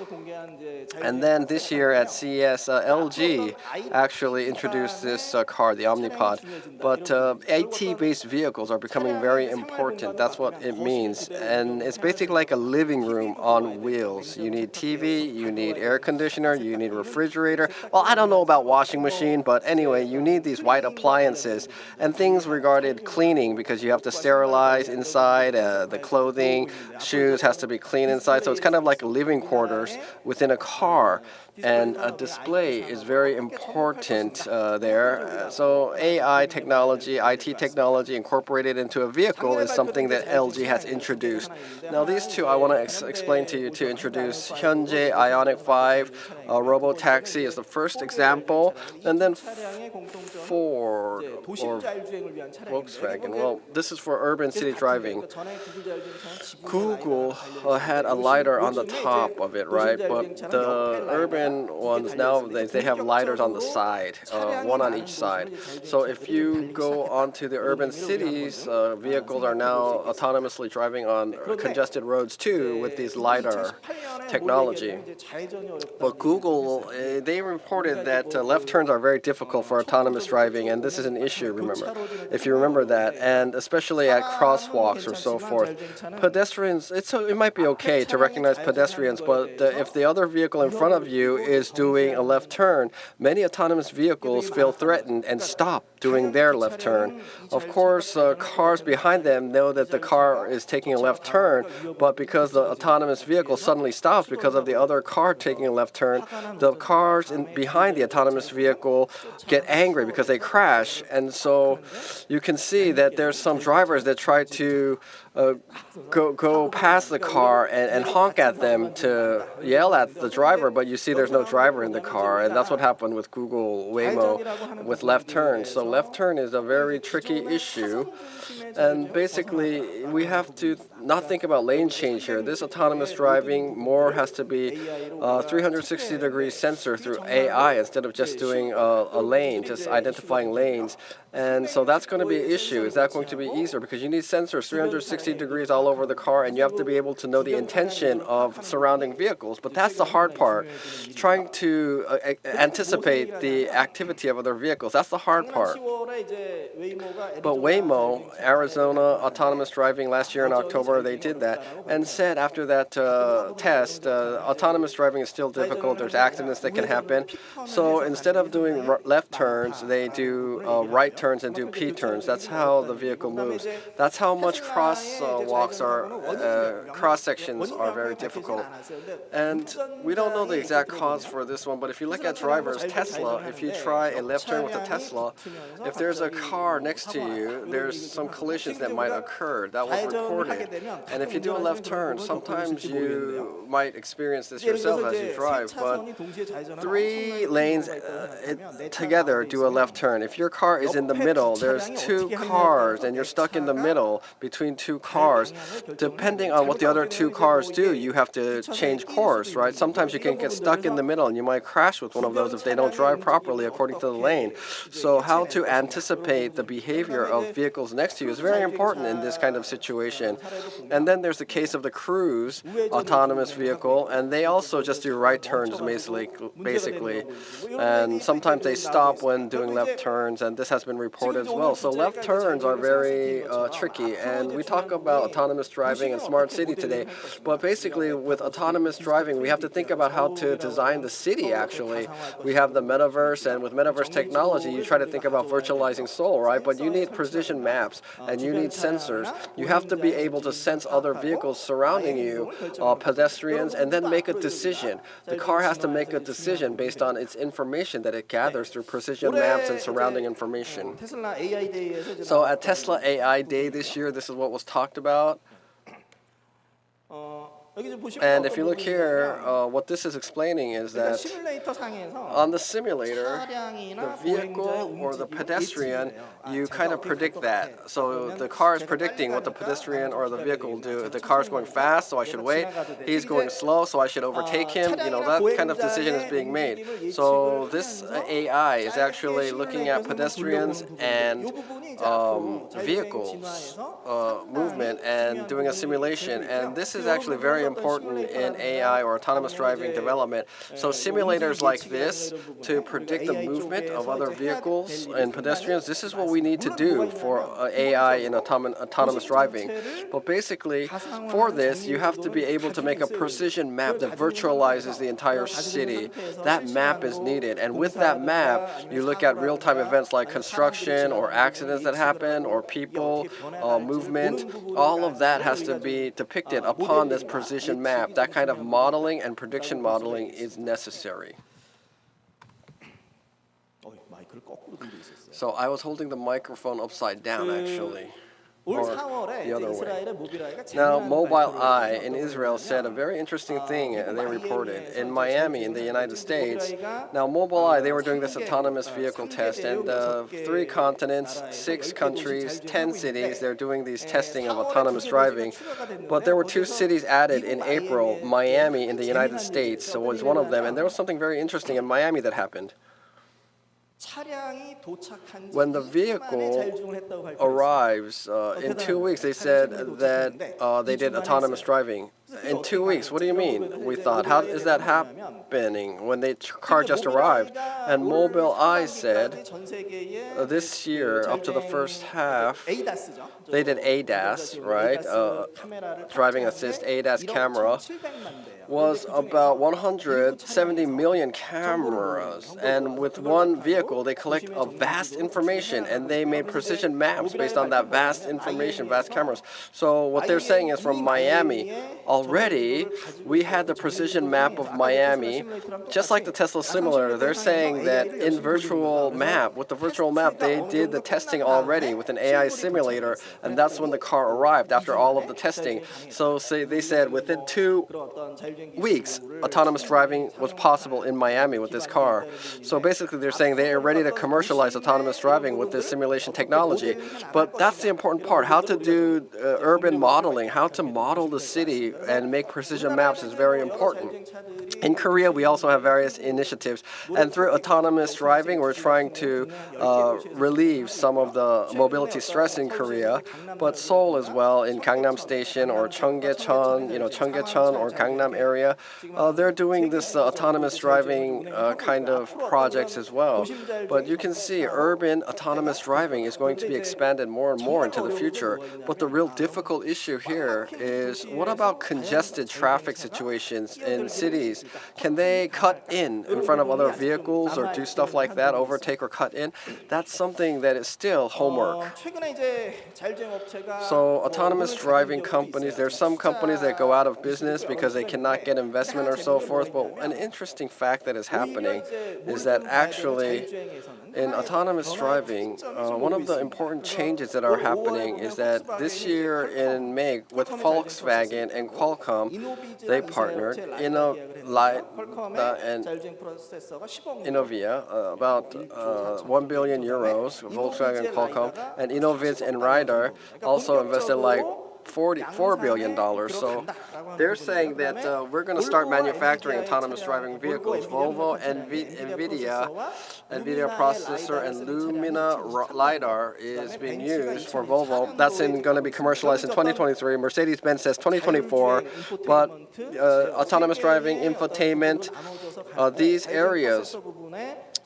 And then this year at CES, LG actually introduced this car, the Omnipod. But IT-based vehicles are becoming very important. That's what it means. And it's basically like a living room on wheels. You need TV, you need air conditioner, you need refrigerator. Well, I don't know about washing machine, but anyway, you need these white appliances and things regarded cleaning because you have to sterilize inside, the clothing, shoes has to be clean inside. So it's kind of like living quarters within a car. And a display is very important there. So AI technology, IT technology incorporated into a vehicle is something that LG has introduced. Now these two I want to explain to you to introduce. Hyundai Ioniq 5 Robotaxi is the first example. And then Ford or Volkswagen. Well, this is for urban city driving. Google had a LiDAR on the top of it, right? But the urban pedestrian ones nowadays, they have lidars on the side, one on each side. So if you go onto the urban cities, vehicles are now autonomously driving on congested roads too with these lidar technology. But Google, they reported that left turns are very difficult for autonomous driving, and this is an issue, remember, if you remember that, and especially at crosswalks or so forth. Pedestrians, it might be okay to recognize pedestrians, but if the other vehicle in front of you is doing a left turn, many autonomous vehicles feel threatened and stop doing their left turn. Of course, cars behind them know that the car is taking a left turn, but because the autonomous vehicle suddenly stops because of the other car taking a left turn, the cars behind the autonomous vehicle get angry because they crash. And so you can see that there's some drivers that try to go past the car and honk at them to yell at the driver, but you see there's no driver in the car, and that's what happened with Google Waymo with left turn. So left turn is a very tricky issue, and basically we have to not think about lane change here. This autonomous driving more has to be 360-degree sensor through AI instead of just doing a lane, just identifying lanes. And so that's going to be an issue. Is that going to be easier? Because you need sensors 360 degrees all over the car, and you have to be able to know the intention of surrounding vehicles. But that's the hard part, trying to anticipate the activity of other vehicles. That's the hard part. But Waymo, Arizona autonomous driving last year in October, they did that and said after that test, autonomous driving is still difficult. There's accidents that can happen. So instead of doing left turns, they do right turns and do P turns. That's how the vehicle moves. That's how much cross sections are very difficult. And we don't know the exact cause for this one, but if you look at drivers, Tesla, if you try a left turn with a Tesla, if there's a car next to you, there's some collisions that might occur. That was reported. And if you do a left turn, sometimes you might experience this yourself as you drive, but 3 lanes together do a left turn. If your car is in the middle, there's 2 cars, and you're stuck in the middle between 2 cars. Depending on what the other 2 cars do, you have to change course, right? Sometimes you can get stuck in the middle, and you might crash with one of those if they don't drive properly according to the lane. So how to anticipate the behavior of vehicles next to you is very important in this kind of situation. And then there's the case of the Cruise autonomous vehicle, and they also just do right turns basically. And sometimes they stop when doing left turns, and this has been reported as well. So left turns are very tricky, and we talk about autonomous driving and smart city today, but basically with autonomous driving, we have to think about how to design the city actually. We have the metaverse, and with metaverse technology, you try to think about virtualizing Seoul, right? But you need precision maps, and you need sensors. You have to be able to sense other vehicles surrounding you, pedestrians, and then make a decision. The car has to make a decision based on its information that it gathers through precision maps and surrounding information. So at Tesla AI Day this year, this is what was talked about. And if you look here, what this is explaining is that on the simulator, the vehicle or the pedestrian, you kind of predict that. So the car is predicting what the pedestrian or the vehicle will do. If the car is going fast, so I should wait. He's going slow, so I should overtake him. You know, that kind of decision is being made. So this AI is actually looking at pedestrians and vehicles movement and doing a simulation. And this is actually very important in AI or autonomous driving development. So simulators like this to predict the movement of other vehicles and pedestrians, this is what we need to do for AI in autonomous driving. But basically, for this, you have to be able to make a precision map that virtualizes the entire city. That map is needed. And with that map, you look at real-time events like construction or accidents that happen or people, movement. All of that has to be depicted upon this precision map. That kind of modeling and prediction modeling is necessary. So I was holding the microphone upside down, actually. or the other way. Now, Mobileye in Israel said a very interesting thing they reported. In Miami, in the United States, now Mobileye, they were doing this autonomous vehicle test, and 3 continents, 6 countries, 10 cities, they're doing these testing of autonomous driving. But there were 2 cities added in April. Miami in the United States was one of them, and there was something very interesting in Miami that happened. When the vehicle arrives in 2 weeks, they said that they did autonomous driving. In 2 weeks, what do you mean? We thought, how is that happening when the car just arrived? And Mobileye said this year, up to the first half, they did ADAS, right? Driving assist, ADAS camera, was about 170 million cameras. And with one vehicle, they collect a vast information, and they made precision maps based on that vast information, vast cameras. So what they're saying is from Miami, already we had the precision map of Miami, just like the Tesla simulator. They're saying that in virtual map, with the virtual map, they did the testing already with an AI simulator, and that's when the car arrived after all of the testing. So they said within 2 weeks, autonomous driving was possible in Miami with this car. So basically they're saying they are ready to commercialize autonomous driving with this simulation technology. But that's the important part. How to do urban modeling, how to model the city and make precision maps is very important. In Korea, we also have various initiatives. And through autonomous driving, we're trying to relieve some of the mobility stress in Korea. But Seoul as well, in Gangnam Station or Cheonggyecheon, Cheonggyecheon or Gangnam area, they're doing this autonomous driving kind of projects as well. But you can see urban autonomous driving is going to be expanded more and more into the future. But the real difficult issue here is, what about congested traffic situations in cities? Can they cut in front of other vehicles or do stuff like that, overtake or cut in? That's something that is still homework. So autonomous driving companies, there's some companies that go out of business because they cannot get investment or so forth. But an interesting fact that is happening is that actually in autonomous driving, one of the important changes that are happening is that this year in May with Volkswagen and Qualcomm, they partnered in a and Innovia, about 1 billion euros, Volkswagen and Qualcomm, and Innoviz and Ryder also invested like $44 billion. So they're saying that we're going to start manufacturing autonomous driving vehicles. Volvo and NVIDIA processor and Lumina LiDAR is being used for Volvo. That's going to be commercialized in 2023. Mercedes-Benz says 2024. But autonomous driving, infotainment, these areas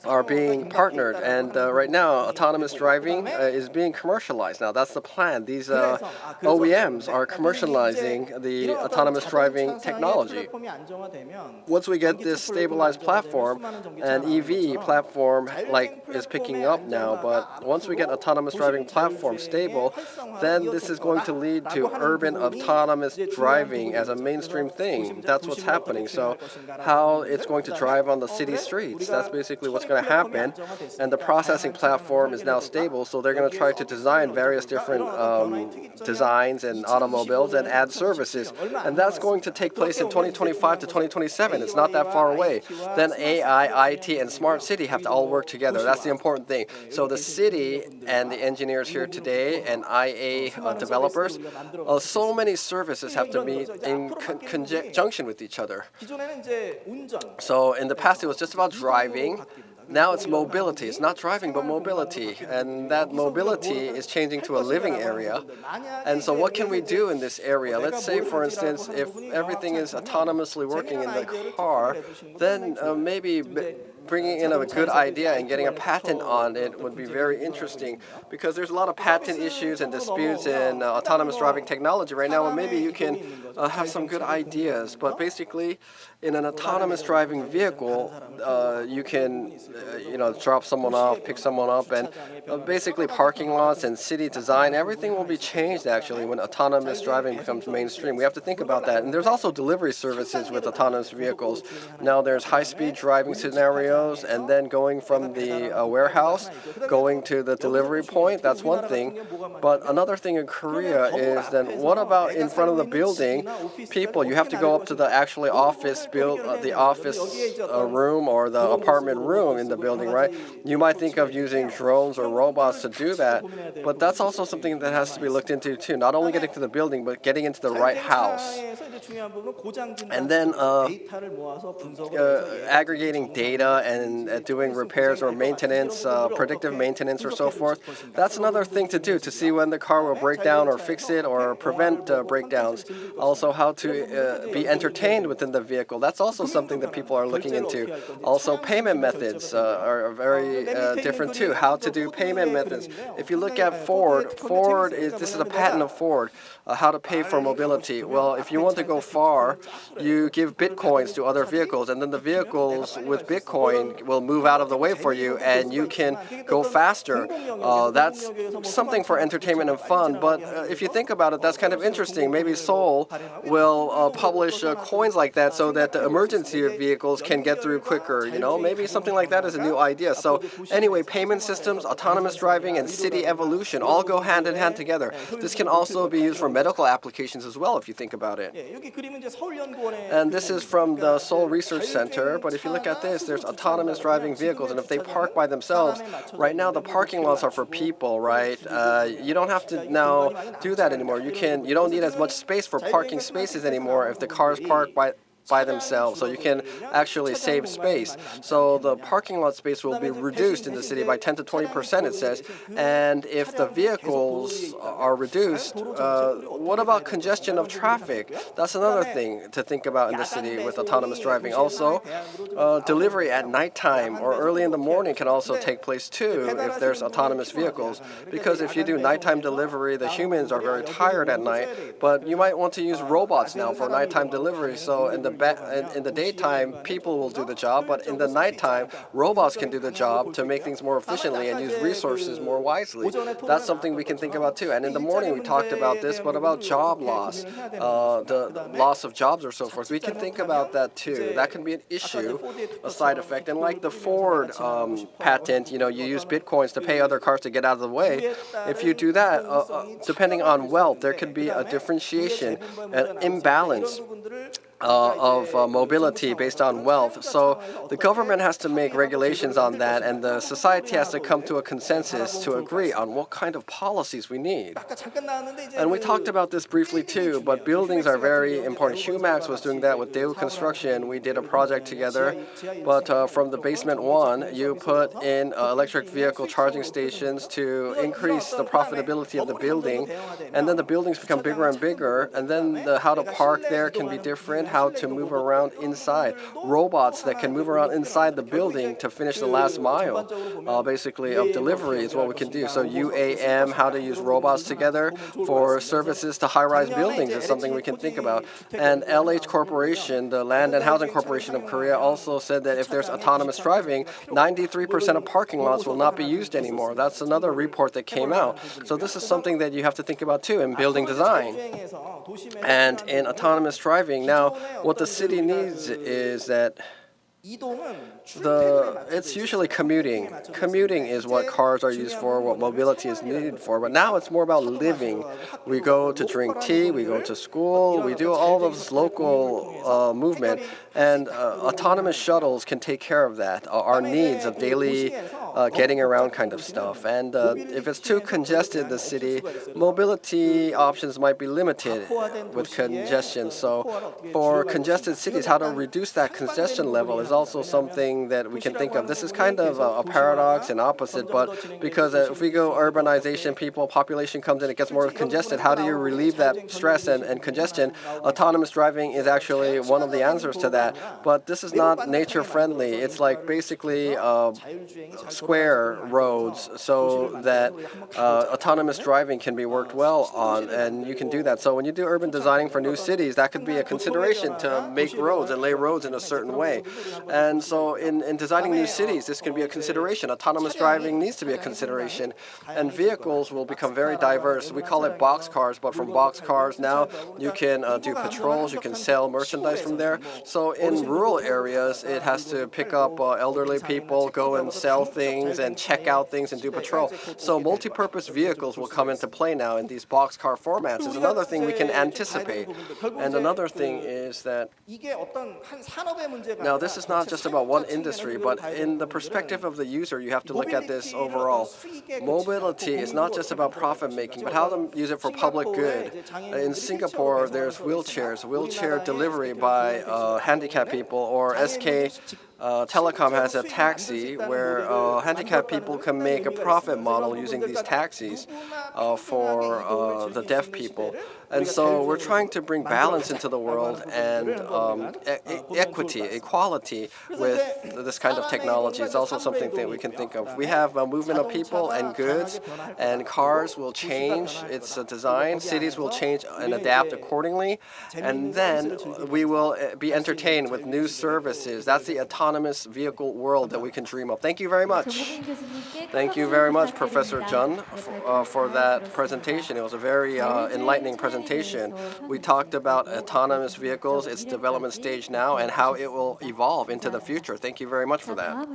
are being partnered, and right now autonomous driving is being commercialized. Now that's the plan. These OEMs are commercializing the autonomous driving technology. Once we get this stabilized platform, an EV platform is picking up now, but once we get autonomous driving platform stable, then this is going to lead to urban autonomous driving as a mainstream thing. That's what's happening. So how it's going to drive on the city streets, that's basically what's going to happen. And the processing platform is now stable, so they're going to try to design various different designs and automobiles and add services. And that's going to take place in 2025 to 2027. It's not that far away. Then AI, IT, and smart city have to all work together. That's the important thing. So the city and the engineers here today and IA developers, so many services have to be in conjunction with each other. So in the past, it was just about driving. Now it's mobility. It's not driving, but mobility. And that mobility is changing to a living area. And so what can we do in this area? Let's say, for instance, if everything is autonomously working in the car, then maybe bringing in a good idea and getting a patent on it would be very interesting, because there's a lot of patent issues and disputes in autonomous driving technology right now, and maybe you can have some good ideas. But basically, in an autonomous driving vehicle, you can drop someone off, pick someone up, and basically parking lots and city design, everything will be changed actually when autonomous driving becomes mainstream. We have to think about that. And there's also delivery services with autonomous vehicles. Now there's high-speed driving scenarios scenarios and then going from the warehouse, going to the delivery point, that's one thing. But another thing in Korea is then what about in front of the building, people, you have to go up to the actually office room or the apartment room in the building, right? You might think of using drones or robots to do that, but that's also something that has to be looked into too. Not only getting to the building, but getting into the right house. And then aggregating data and doing repairs or maintenance, predictive maintenance or so forth. That's another thing to do, to see when the car will break down or fix it or prevent breakdowns. Also how to be entertained within the vehicle. That's also something that people are looking into. Also payment methods are very different too. How to do payment methods. If you look at Ford this is a patent of Ford, how to pay for mobility. Well, if you want to go far, you give bitcoins to other vehicles, and then the vehicles with Bitcoin will move out of the way for you, and you can go faster. That's something for entertainment and fun, but if you think about it, that's kind of interesting. Maybe Seoul will publish coins like that so that the emergency vehicles can get through quicker. Maybe something like that is a new idea. So anyway, payment systems, autonomous driving, and city evolution all go hand in hand together. This can also be used for medical applications as well, if you think about it. And this is from the Seoul Research Center, but if you look at this, there's autonomous driving vehicles, and if they park by themselves, right now the parking lots are for people, right? You don't have to now do that anymore. You don't need as much space for parking spaces anymore if the cars park by themselves, so you can actually save space. So the parking lot space will be reduced in the city by 10 to 20%, it says. And if the vehicles are reduced, what about congestion of traffic? That's another thing to think about in the city with autonomous driving. Also, delivery at nighttime or early in the morning can also take place too if there's autonomous vehicles. Because if you do nighttime delivery, the humans are very tired at night, but you might want to use robots now for nighttime delivery. So in the daytime, people will do the job, but in the nighttime, robots can do the job to make things more efficiently and use resources more wisely. That's something we can think about too. And in the morning, we talked about this, but about job loss, the loss of jobs or so forth. We can think about that too. That can be an issue, a side effect. And like the Ford patent, you use bitcoins to pay other cars to get out of the way. If you do that, depending on wealth, there could be a differentiation, an imbalance of mobility based on wealth. So the government has to make regulations on that, and the society has to come to a consensus to agree on what kind of policies we need. And we talked about this briefly too, but buildings are very important. Humax was doing that with Daewoo Construction. We did a project together, but from the basement 1, you put in electric vehicle charging stations to increase the profitability of the building, and then the buildings become bigger and bigger, and then how to park there can be different, how to move around inside. Robots that can move around inside the building to finish the last mile, basically, of delivery is what we can do. So UAM, how to use robots together for services to high-rise buildings is something we can think about. And LH Corporation, the Land and Housing Corporation of Korea, also said that if there's autonomous driving, 93% of parking lots will not be used anymore. That's another report that came out. So this is something that you have to think about too in building design. And in autonomous driving, now what the city needs is that it's usually commuting. Commuting is what cars are used for, what mobility is needed for. But now it's more about living. We go to drink tea, we go to school, we do all of this local movement. And autonomous shuttles can take care of that, our needs of daily getting around kind of stuff. And if it's too congested, the city, mobility options might be limited with congestion. So for congested cities, how to reduce that congestion level is also something that we can think of. This is kind of a paradox and opposite, but because if we go urbanization, population comes in, it gets more congested. How do you relieve that stress and congestion? Autonomous driving is actually one of the answers to that. But this is not nature friendly. It's like basically square roads so that autonomous driving can be worked well on, and you can do that. So when you do urban designing for new cities, that could be a consideration to make roads and lay roads in a certain way. And so in designing new cities, this can be a consideration. Autonomous driving needs to be a consideration. And vehicles will become very diverse. We call it box cars, but from box cars now you can do patrols, you can sell merchandise from there. So in rural areas, it has to pick up elderly people, go and sell things and check out things and do patrol. So multi-purpose vehicles will come into play now in these boxcar formats. Is another thing we can anticipate. And another thing is that now this is not just about one industry, but in the perspective of the user, you have to look at this overall. Mobility is not just about profit making, but how to use it for public good. In Singapore, there's wheelchairs, wheelchair delivery by handicapped people, or SK Telecom has a taxi where handicapped people can make a profit model using these taxis for the deaf people. And so we're trying to bring balance into the world and equity, equality with this kind of technology. It's also something that we can think of. We have a movement of people and goods, and cars will change its design. Cities will change and adapt accordingly. And then we will be entertained with new services. That's the autonomous vehicle world that we can dream of. Thank you very much. Thank you very much, Professor Jun, for that presentation. It was a very enlightening presentation. We talked about autonomous vehicles, its development stage now, and how it will evolve into the future. Thank you very much for that.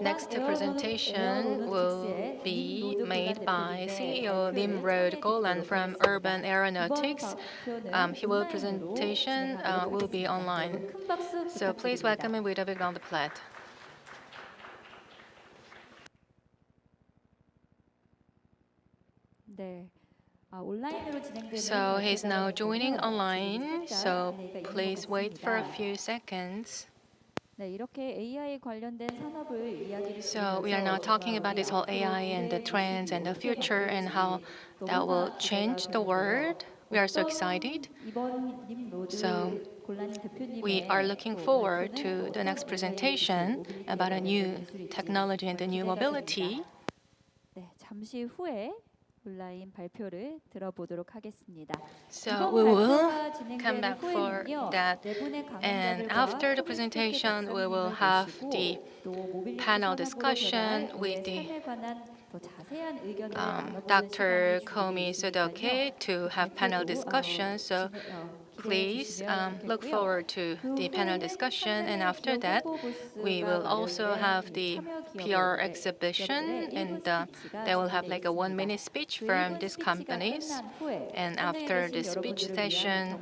Next presentation will be made by CEO Nimrod Golan from Urban Aeronautics. His presentation will be online. So please welcome him with a big round of applause. So he's now joining online, so please wait for a few seconds. So we are now talking about this whole AI and the trends and the future and how that will change the world. We are so excited. So we are looking forward to the next presentation about a new technology and the new mobility. So we will come back for that, and after the presentation we will have the panel discussion with the Dr. Komi Sudoke to have panel discussion. So please look forward to the panel discussion, and after that we will also have the PR exhibition, and they will have like a 1-minute speech from these companies, and after the speech session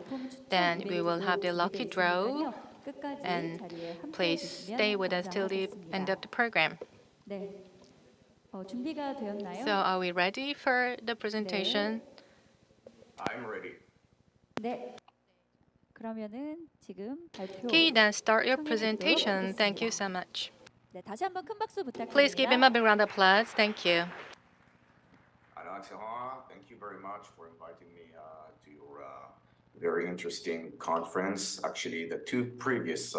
then we will have the lucky draw, and please stay with us till the end of the program. So are we ready for the presentation? I'm ready. Okay, then start your presentation. Thank you so much. Please give him a big round of applause. Thank you. Thank you very much for inviting me to your very interesting conference. Actually, the two previous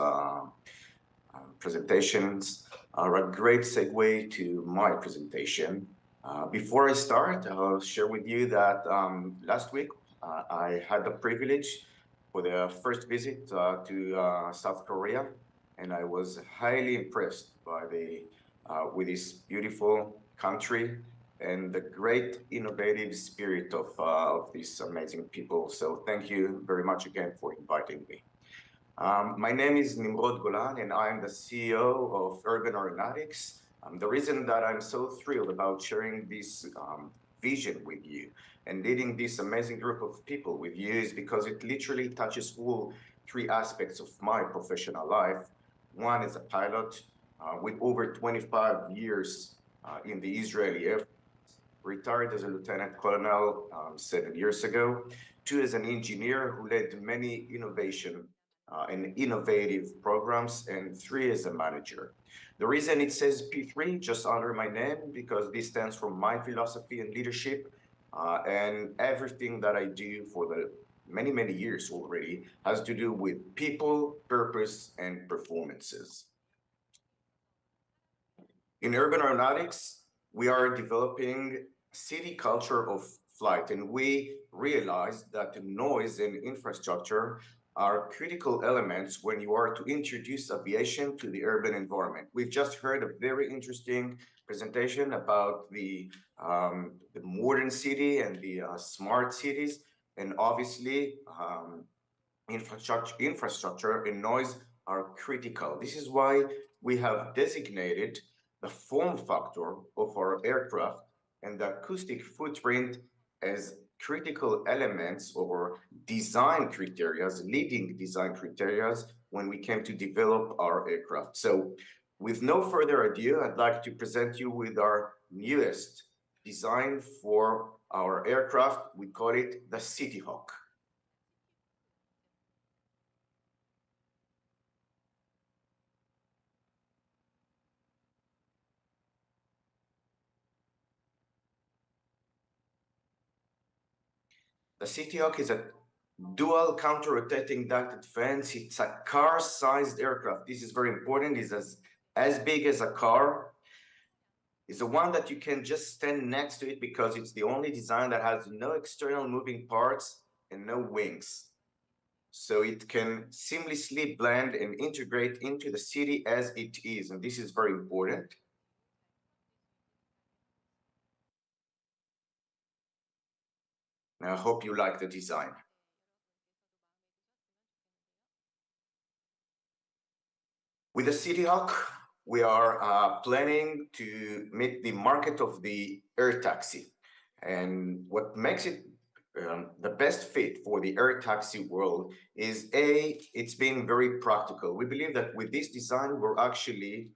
presentations are a great segue to my presentation. Before I start, I'll share with you that last week I had the privilege for the first visit to South Korea, and I was highly impressed by with this beautiful country and the great innovative spirit of these amazing people. So thank you very much again for inviting me. My name is Nimrod Golan, and I'm the CEO of Urban Aeronautics. The reason that I'm so thrilled about sharing this vision with you and leading this amazing group of people with you is because it literally touches all three aspects of my professional life. One is a pilot with over 25 years in the Israeli Air Force, retired as a lieutenant colonel 7 years ago. Two, as an engineer who led many innovation and innovative programs, and three, as a manager. The reason it says P3 just under my name, because this stands for my philosophy and leadership, and everything that I do for the many, many years already has to do with people, purpose, and performances. In Urban Aeronautics, we are developing city culture of flight, and we realized that the noise and infrastructure are critical elements when you are to introduce aviation to the urban environment. We've just heard a very interesting presentation about the modern city and the smart cities, and obviously infrastructure and noise are critical. This is why we have designated the form factor of our aircraft and the acoustic footprint as critical elements or design criteria, leading design criteria when we came to develop our aircraft. So with no further ado, I'd like to present you with our newest design for our aircraft. We call it the City Hawk. The City Hawk is a dual counter-rotating ducted fans. It's a car-sized aircraft. This is very important. It's as big as a car. It's the one that you can just stand next to it because it's the only design that has no external moving parts and no wings. So it can seamlessly blend and integrate into the city as it is. And this is very important. I hope you like the design. With the City Hawk, we are planning to meet the market of the air taxi. And what makes it the best fit for the air taxi world is it's being very practical. We believe that with this design, we're actually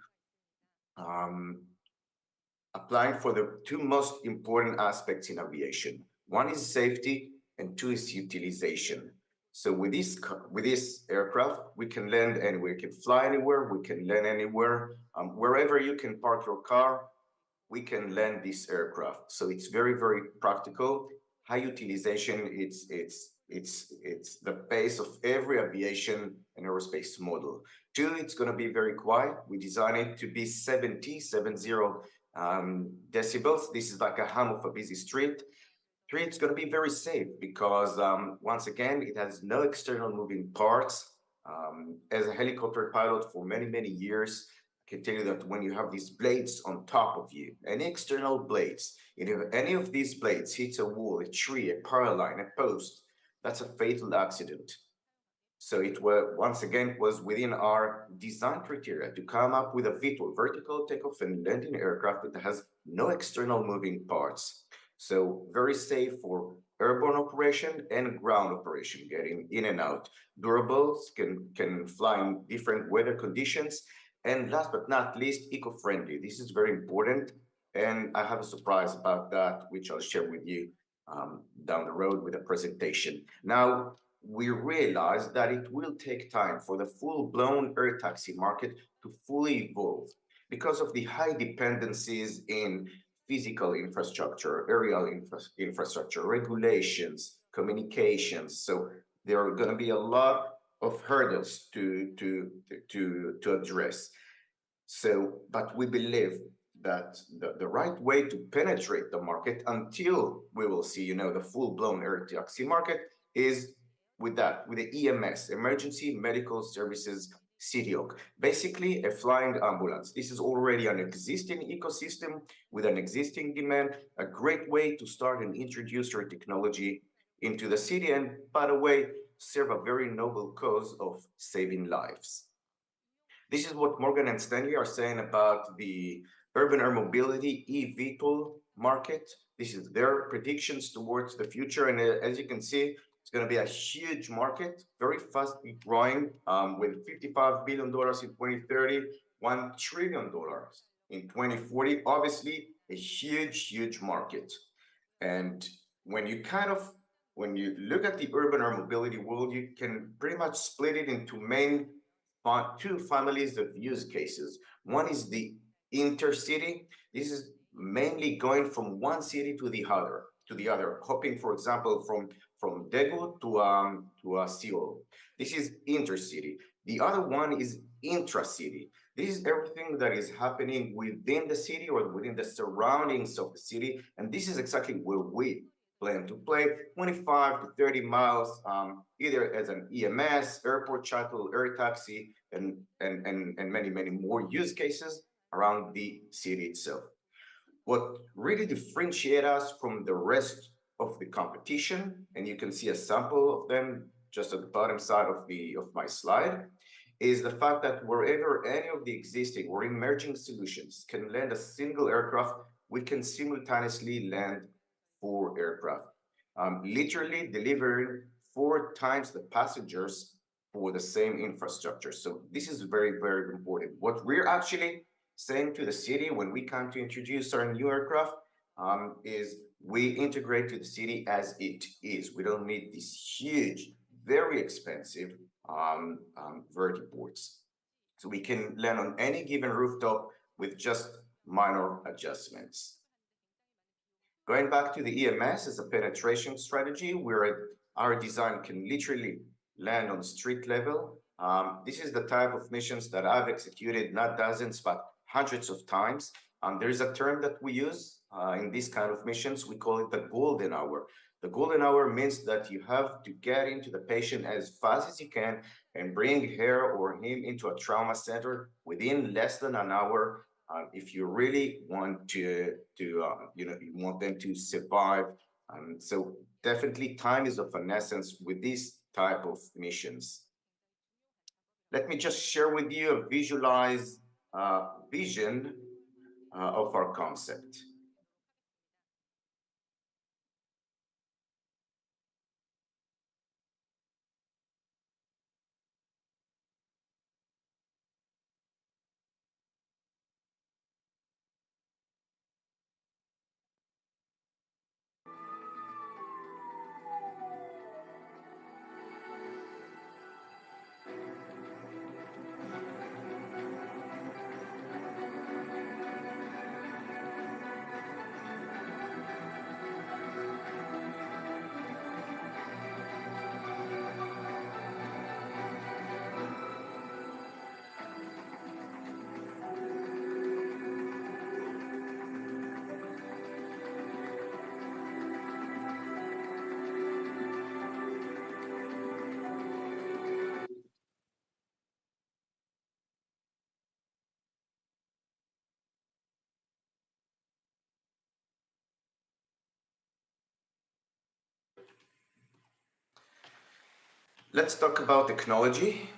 applying for the two most important aspects in aviation. One is safety and two is utilization. So with this aircraft, we can land anywhere, we can fly anywhere, we can land anywhere. Wherever you can park your car, we can land this aircraft. So it's very, very practical. High utilization, it's the base of every aviation and aerospace model. Two, it's going to be very quiet. We designed it to be 70 decibels. This is like a hum of a busy street. Three, it's going to be very safe because once again, it has no external moving parts. As a helicopter pilot for many, many years, I can tell you that when you have these blades on top of you, any external blades, if any of these blades hits a wall, a tree, a power line, a post, that's a fatal accident. So it was, once again, was within our design criteria to come up with a VTOL, vertical takeoff and landing aircraft that has no external moving parts. So very safe for airborne operation and ground operation, getting in and out. Durables, can fly in different weather conditions. And last but not least, eco-friendly. This is very important. And I have a surprise about that, which I'll share with you down the road with a presentation. Now, we realize that it will take time for the full-blown air taxi market to fully evolve because of the high dependencies in physical infrastructure, aerial infrastructure, regulations, communications. So there are going to be a lot of hurdles to address. So, but we believe that the right way to penetrate the market until we will see, the full-blown air taxi market is with the EMS, Emergency Medical Services City Hawk, basically a flying ambulance. This is already an existing ecosystem with an existing demand, a great way to start and introduce your technology into the city, and by the way, serve a very noble cause of saving lives. This is what Morgan and Stanley are saying about the urban air mobility eVTOL market. This is their predictions towards the future, and as you can see, it's going to be a huge market, very fast growing, with $55 billion in 2030, $1 trillion in 2040. Obviously, a huge market. And when you look at the urban air mobility world, you can pretty much split it into two families of use cases. One is the intercity. This is mainly going from one city to the other, hopping, for example, from Daegu to Seoul. This is intercity. The other one is intracity. This is everything that is happening within the city or within the surroundings of the city, and this is exactly where we plan to play 25 to 30 miles, either as an EMS, airport shuttle, air taxi, and many, many more use cases around the city itself. What really differentiates us from the rest of the competition, and you can see a sample of them just at the bottom side of my slide, is the fact that wherever any of the existing or emerging solutions can land a single aircraft, we can simultaneously land 4 aircraft, literally delivering 4 times the passengers for the same infrastructure. So this is very, very important. What we're actually saying to the city when we come to introduce our new aircraft is we integrate to the city as it is. We don't need these huge, very expensive vertiports. So we can land on any given rooftop with just minor adjustments. Going back to the EMS as a penetration strategy, where our design can literally land on street level. This is the type of missions that I've executed not dozens, but hundreds of times. There is a term that we use in these kind of missions. We call it the golden hour. The golden hour means that you have to get into the patient as fast as you can and bring her or him into a trauma center within less than an hour. If you really want you want them to survive. So definitely time is of an essence with these type of missions. Let me just share with you a visualized vision of our concept. Let's talk about technology.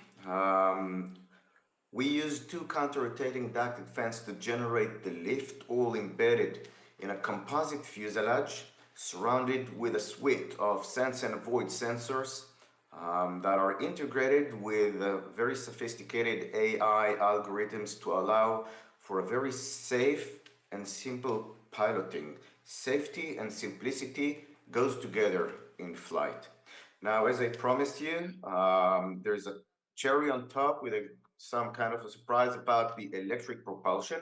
We use 2 counter-rotating ducted fans to generate the lift, all embedded in a composite fuselage surrounded with a suite of sense and avoid sensors that are integrated with very sophisticated AI algorithms to allow for a very safe and simple piloting. Safety and simplicity goes together in flight. Now, as I promised you, there's a cherry on top with some kind of a surprise about the electric propulsion.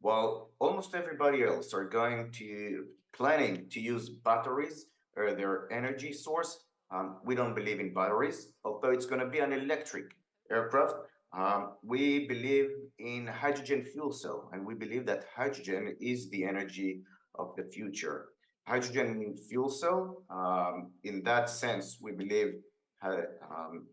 While almost everybody else are planning to use batteries or their energy source, we don't believe in batteries, although it's going to be an electric aircraft. We believe in hydrogen fuel cell, and we believe that hydrogen is the energy of the future. Hydrogen fuel cell, in that sense, we believe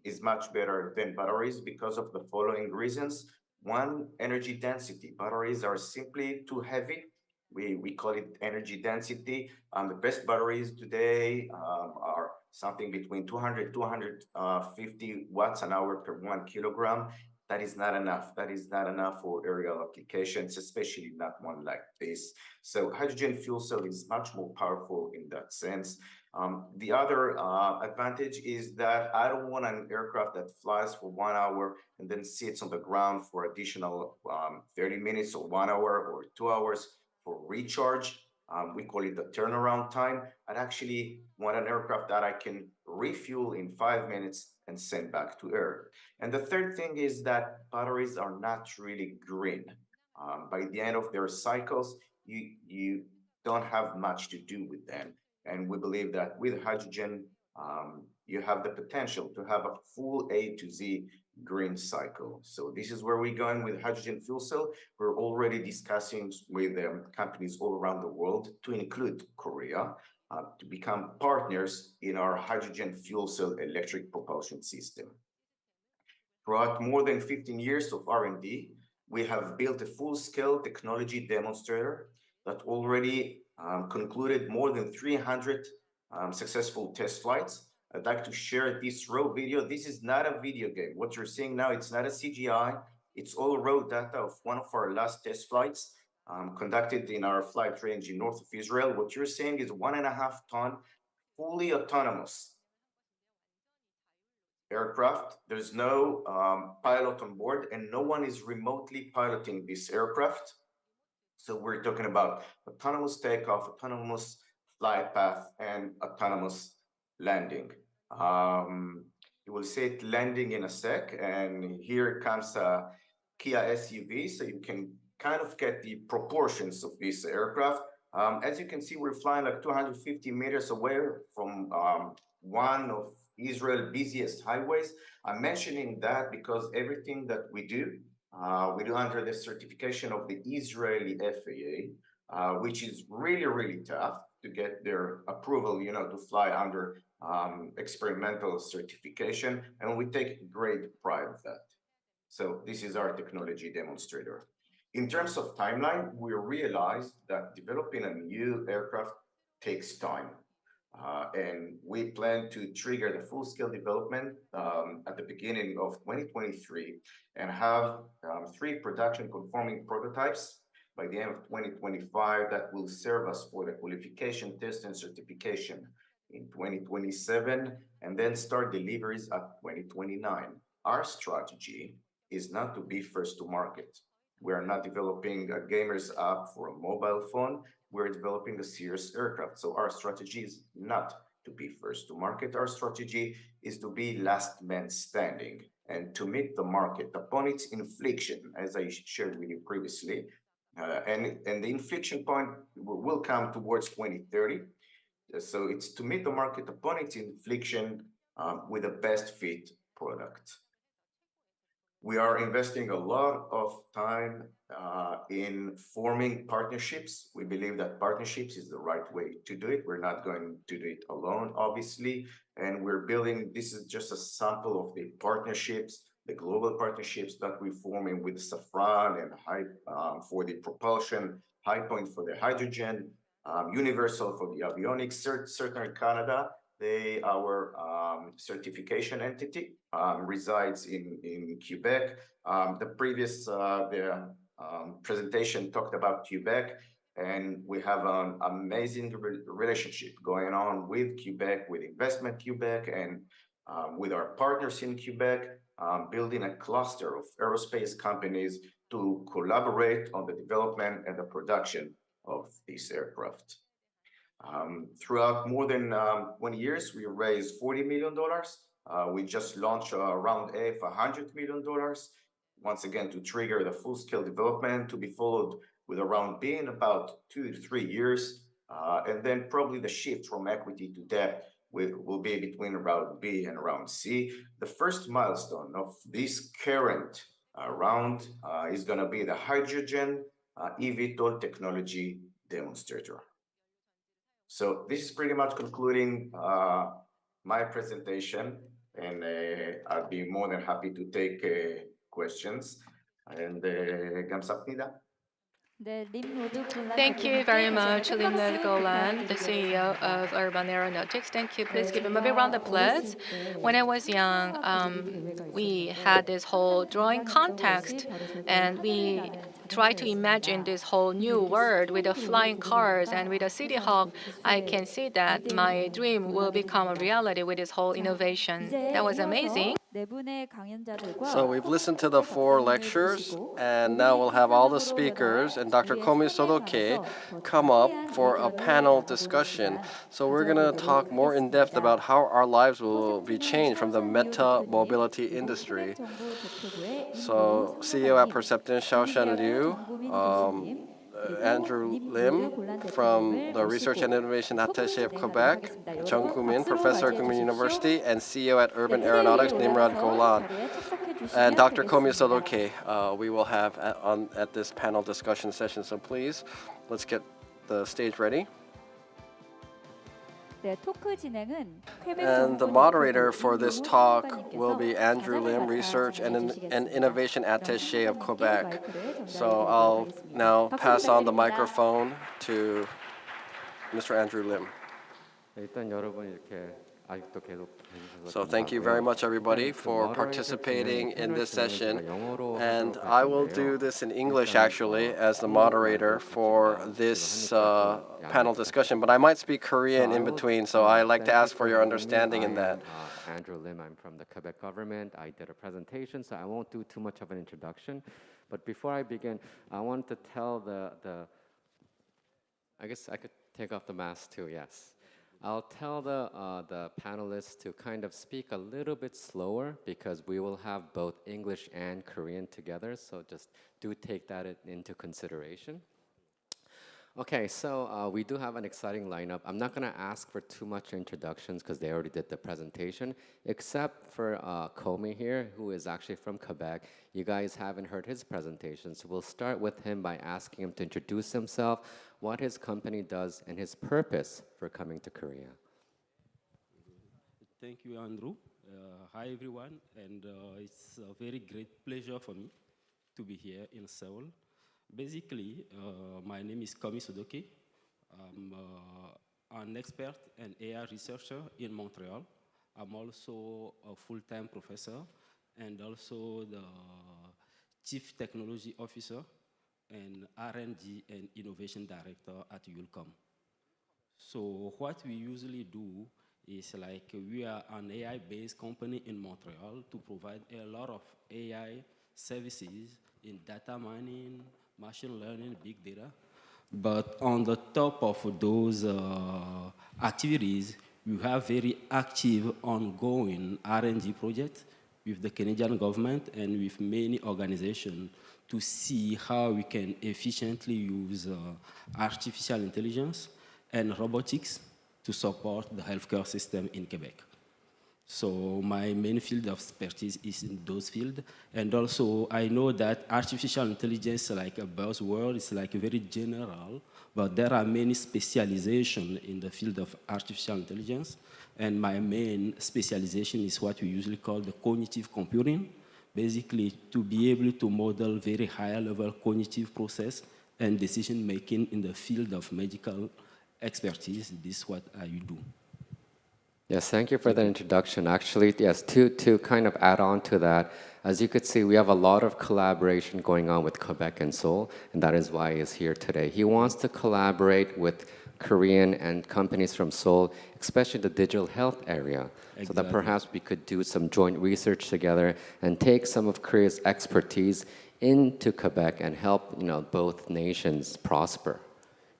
is much better than batteries because of the following reasons. One, energy density. Batteries are simply too heavy. We call it energy density. The best batteries today are something between 200 250 watts an hour per 1 kilogram. That is not enough. That is not enough for aerial applications, especially not one like this. So hydrogen fuel cell is much more powerful in that sense. The other advantage is that I don't want an aircraft that flies for 1 hour and then sits on the ground for additional 30 minutes or 1 hour or 2 hours for recharge. We call it the turnaround time. I'd actually want an aircraft that I can refuel in 5 minutes and send back to Earth. And the third thing is that batteries are not really green. By the end of their cycles, you don't have much to do with them. And we believe that with hydrogen, you have the potential to have a full A to Z green cycle. So this is where we're going with hydrogen fuel cell. We're already discussing with companies all around the world, to include Korea. to become partners in our hydrogen fuel cell electric propulsion system. Throughout more than 15 years of R&D, we have built a full-scale technology demonstrator that already concluded more than 300 successful test flights. I'd like to share this raw video. This is not a video game. What you're seeing now, it's not a CGI. It's all raw data of one of our last test flights conducted in our flight range in north of Israel. What you're seeing is 1.5 ton, fully autonomous aircraft. There's no pilot on board, and no one is remotely piloting this aircraft. So we're talking about autonomous takeoff, autonomous flight path, and autonomous landing. You will see it landing in a sec, and here comes a Kia SUV, so you can kind of get the proportions of this aircraft. As you can see, we're flying like 250 meters away from one of Israel's busiest highways. I'm mentioning that because everything that we do under the certification of the Israeli FAA, which is really, really tough to get their approval, to fly under experimental certification, and we take great pride of that. So this is our technology demonstrator. In terms of timeline, we realized that developing a new aircraft takes time. And we plan to trigger the full-scale development at the beginning of 2023 and have 3 production-conforming prototypes by the end of 2025 that will serve us for the qualification, test, and certification in 2027, and then start deliveries at 2029. Our strategy is not to be first to market. We are not developing a gamer's app for a mobile phone. We're developing a serious aircraft. So our strategy is not to be first to market. Our strategy is to be last man standing and to meet the market upon its inflection, as I shared with you previously. And the inflection point will come towards 2030. So it's to meet the market upon its inflection with the best fit product. We are investing a lot of time in forming partnerships. We believe that partnerships is the right way to do it. We're not going to do it alone, obviously. And we're building, this is just a sample of the partnerships, the global partnerships that we're forming with Safran and for the propulsion, High Point for the hydrogen, Universal for the avionics, Certain Canada. Our certification entity resides in Quebec. The previous presentation talked about Quebec, and we have an amazing relationship going on with Quebec, with Investment Quebec, and with our partners in Quebec, building a cluster of aerospace companies to collaborate on the development and the production of this aircraft. Throughout more than 20 years, we raised $40 million. We just launched round A for $100 million, once again, to trigger the full-scale development, to be followed with a round B in about 2 to 3 years. And then probably the shift from equity to debt will be between round B and round C. The first milestone of this current round is going to be the hydrogen eVTOL technology demonstrator. So this is pretty much concluding my presentation, and I'll be more than happy to take questions. And 감사합니다. Thank you very much, Limnod Golan, the CEO of Urban Aeronautics. Thank you. Please give him a big round of applause. When I was young, we had this whole drawing contest, and we tried to imagine this whole new world with the flying cars and with a City Hawk. I can see that my dream will become a reality with this whole innovation. That was amazing. So we've listened to the 4 lectures, and now we'll have all the speakers and Dr. Komi Sodoke come up for a panel discussion. So we're going to talk more in depth about how our lives will be changed from the meta mobility industry. So CEO at Perception, Xiaoshan Liu, Andrew Lim from the Research and Innovation Attaché of Quebec, Jung Koo-min, Professor at Korean University, and CEO at Urban Aeronautics, Nimrod Golan, and Dr. Komi Sodoke we will have at this panel discussion session. So please, let's get the stage ready. 네, 토크 진행은 And the moderator for this talk will be Andrew Lim, Research and Innovation Attaché of Quebec. So I'll now pass on the microphone to Mr. Andrew Lim. 일단 여러분 이렇게 아직도 계속 해주셔서 So thank you very much, everybody, for participating in this session. And I will do this in English, actually, as the moderator for this panel discussion. But I might speak Korean in between, so I like to ask for your understanding in that. Andrew Lim, I'm from the Quebec government. I did a presentation, so I won't do too much of an introduction. But before I begin, I want to tell I guess I could take off the mask too, yes. I'll tell the panelists to kind of speak a little bit slower because we will have both English and Korean together, so just do take that into consideration. Okay, so we do have an exciting lineup. I'm not going to ask for too much introductions because they already did the presentation, except for Comey here, who is actually from Quebec. You guys haven't heard his presentation, so we'll start with him by asking him to introduce himself, what his company does, and his purpose for coming to Korea. Thank you, Andrew. Hi, everyone, and it's a very great pleasure for me to be here in Seoul. Basically, my name is Komi Sodoke. I'm an expert and AI researcher in Montreal. I'm also a full-time professor and also the Chief Technology Officer and R&D and Innovation Director at EULCOM. So what we usually do is like we are an AI-based company in Montreal to provide a lot of AI services in data mining, machine learning, big data. But on the top of those activities, we have very active, ongoing R&D projects with the Canadian government and with many organizations to see how we can efficiently use artificial intelligence and robotics to support the healthcare system in Quebec. So my main field of expertise is in those fields. And also I know that artificial intelligence, like a buzzword, is like very general, but there are many specializations in the field of artificial intelligence. And my main specialization is what we usually call the cognitive computing, basically to be able to model very high-level cognitive process and decision-making in the field of medical expertise. This is what I do. Yes, thank you for that introduction. Actually, yes, to kind of add on to that, as you could see, we have a lot of collaboration going on with Quebec and Seoul, and that is why he is here today. He wants to collaborate with Korean and companies from Seoul, especially the digital health area, so that perhaps we could do some joint research together and take some of Korea's expertise into Quebec and help, both nations prosper.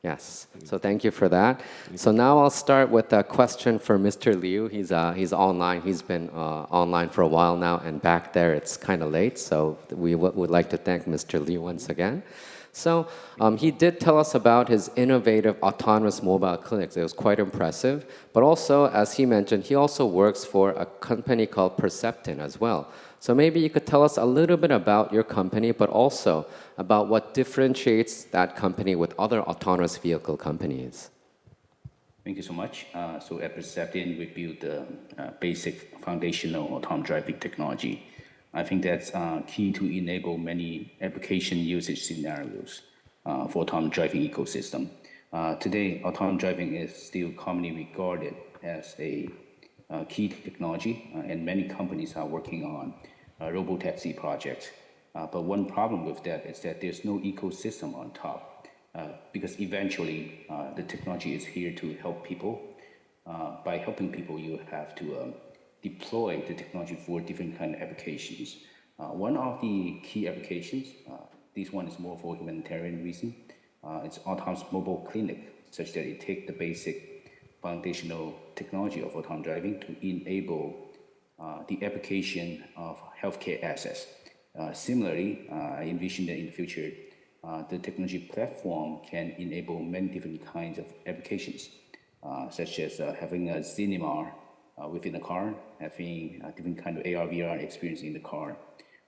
Yes, so thank you for that. So now I'll start with a question for Mr. Liu. He's online. He's been online for a while now, and back there it's kind of late, so we would like to thank Mr. Liu once again. So he did tell us about his innovative autonomous mobile clinics. It was quite impressive. But also, as he mentioned, he also works for a company called Perceptin as well. So maybe you could tell us a little bit about your company, but also about what differentiates that company with other autonomous vehicle companies. Thank you so much. So at Perceptin, we build the basic foundational autonomous driving technology. I think that's key to enable many application usage scenarios for autonomous driving ecosystem. Today, autonomous driving is still commonly regarded as a key technology, and many companies are working on robotaxi projects. But one problem with that is that there's no ecosystem on top, because eventually the technology is here to help people. By helping people, you have to deploy the technology for different kind of applications. One of the key applications, this one is more for humanitarian reason, it's autonomous mobile clinic, such that it takes the basic foundational technology of autonomous driving to enable the application of healthcare access. Similarly, I envision that in the future, the technology platform can enable many different kinds of applications, such as having a cinema within the car, having a different kind of AR, VR experience in the car,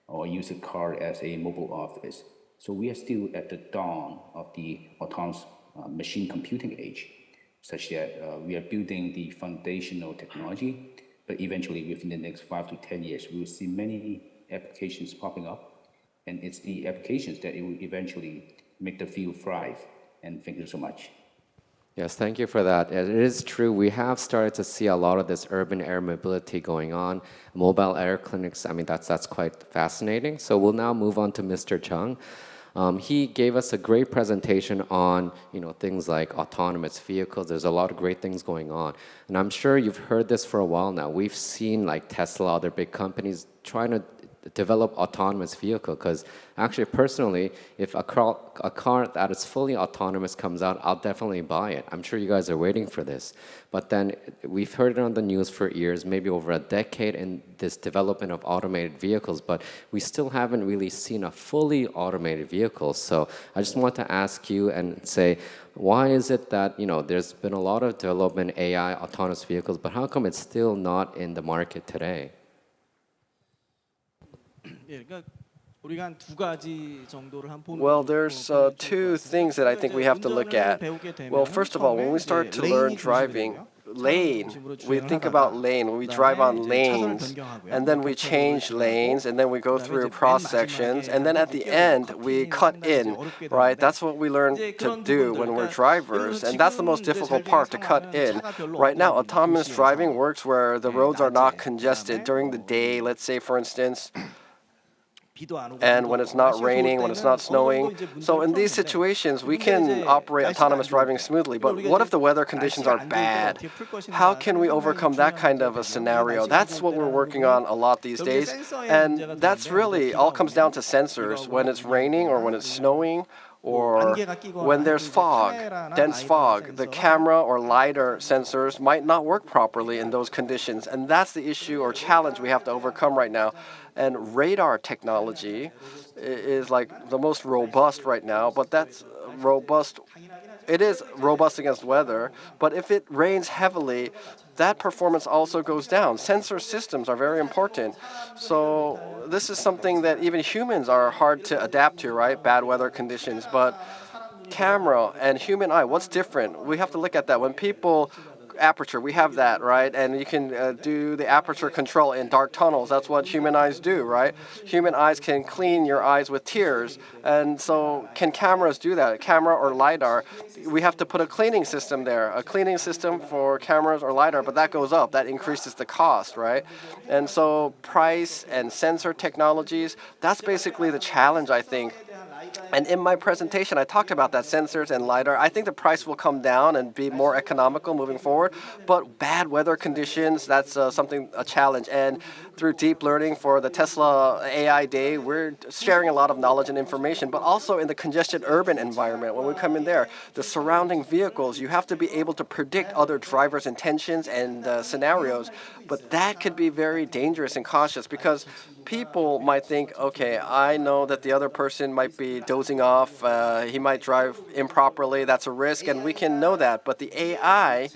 or use a car as a mobile office. So we are still at the dawn of the autonomous machine computing age. such that we are building the foundational technology, but eventually within the next 5 to 10 years, we will see many applications popping up, and it's the applications that it will eventually make the field thrive. And thank you so much. Yes, thank you for that. It is true. We have started to see a lot of this urban air mobility going on, mobile air clinics. I mean, that's quite fascinating. So we'll now move on to Mr. Chung. He gave us a great presentation on things like autonomous vehicles. There's a lot of great things going on, and I'm sure you've heard this for a while now. We've seen like Tesla, other big companies trying to develop autonomous vehicle, because actually personally, if a car that is fully autonomous comes out, I'll definitely buy it. I'm sure you guys are waiting for this. But then we've heard it on the news for years, maybe over a decade in this development of automated vehicles, but we still haven't really seen a fully automated vehicle. So I just want to ask you and say, why is it that there's been a lot of development in AI autonomous vehicles, but how come it's still not in the market today? Well, there's two things that I think we have to look at. Well, first of all, when we start to learn driving, we think about lane, we drive on lanes, and then we change lanes, and then we go through cross sections, and then at the end, we cut in, right? That's what we learn to do when we're drivers, and that's the most difficult part, to cut in. Right now, autonomous driving works where the roads are not congested during the day, let's say, for instance, and when it's not raining, when it's not snowing. So in these situations, we can operate autonomous driving smoothly. But what if the weather conditions are bad? How can we overcome that kind of a scenario? That's what we're working on a lot these days. And that's really all comes down to sensors. When it's raining or when it's snowing, or when there's fog, dense fog, the camera or LiDAR sensors might not work properly in those conditions. And that's the issue or challenge we have to overcome right now. And radar technology is like the most robust right now, but that's robust. It is robust against weather, but if it rains heavily, that performance also goes down. Sensor systems are very important. So this is something that even humans are hard to adapt to, right? Bad weather conditions. But camera and human eye, what's different? We have to look at that. When people aperture, we have that, right? And you can do the aperture control in dark tunnels. That's what human eyes do, right? Human eyes can clean your eyes with tears. And so can cameras do that? Camera or LiDAR, we have to put a cleaning system there, a cleaning system for cameras or LiDAR, but that goes up. That increases the cost, right? And so price and sensor technologies, that's basically the challenge, I think. And in my presentation, I talked about that sensors and LiDAR. I think the price will come down and be more economical moving forward. But bad weather conditions, that's a challenge. And through deep learning for the Tesla AI Day, we're sharing a lot of knowledge and information, but also in the congested urban environment, when we come in there, the surrounding vehicles, you have to be able to predict other drivers' intentions and scenarios. But that could be very dangerous and cautious, because people might think, okay, I know that the other person might be dozing off, he might drive improperly, that's a risk, and we can know that. But the AI,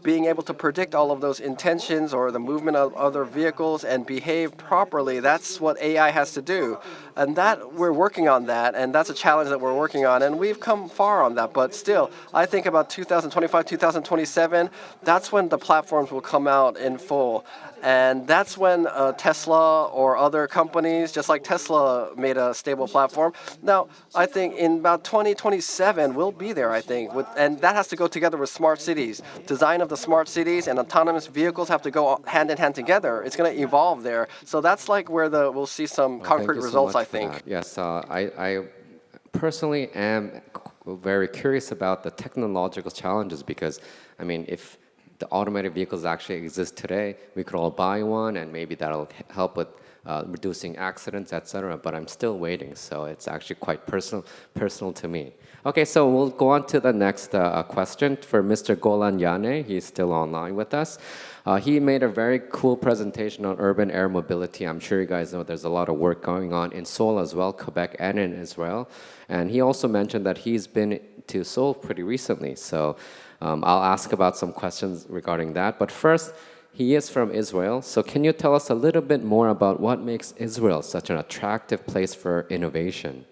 being able to predict all of those intentions or the movement of other vehicles and behave properly, that's what AI has to do. And that we're working on that, and that's a challenge that we're working on, and we've come far on that. But still, I think about 2025, 2027, that's when the platforms will come out in full. And that's when Tesla or other companies, just like Tesla made a stable platform. Now, I think in about 2027, we'll be there, I think. And that has to go together with smart cities. Design of the smart cities and autonomous vehicles have to go hand in hand together. It's going to evolve there. So that's like where we'll see some concrete results, I think. Yes, I personally am very curious about the technological challenges, because, I mean, if the automated vehicles actually exist today, we could all buy one, and maybe that'll help with reducing accidents, etc. But I'm still waiting, so it's actually quite personal to me. Okay, so we'll go on to the next question for Mr. Golan Yane. He's still online with us. He made a very cool presentation on urban air mobility. I'm sure you guys know there's a lot of work going on in Seoul as well, Quebec, and in Israel. And he also mentioned that he's been to Seoul pretty recently. So I'll ask about some questions regarding that. But first, he is from Israel. So can you tell us a little bit more about what makes Israel such an attractive place for innovation?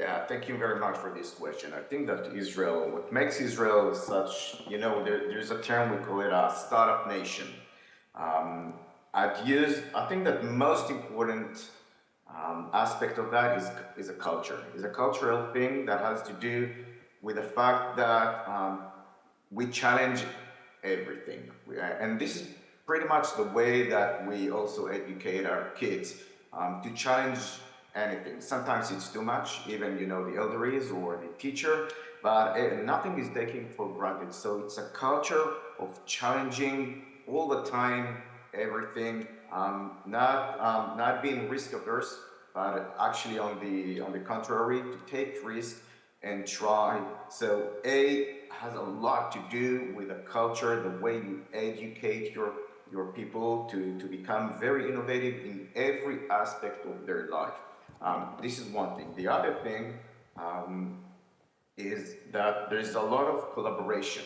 Yeah, thank you very much for this question. I think that Israel, what makes Israel such, there's a term we call it a startup nation. I think that most important aspect of that is a culture. Is a cultural thing that has to do with the fact that we challenge everything. And this is pretty much the way that we also educate our kids to challenge anything. Sometimes it's too much, even the elderlies or the teacher, but nothing is taken for granted. So it's a culture of challenging all the time, everything, not being risk averse, but actually on the contrary, to take risk and try. So A has a lot to do with the culture, the way you educate your people to become very innovative in every aspect of their life. This is one thing. The other thing is that there's a lot of collaboration.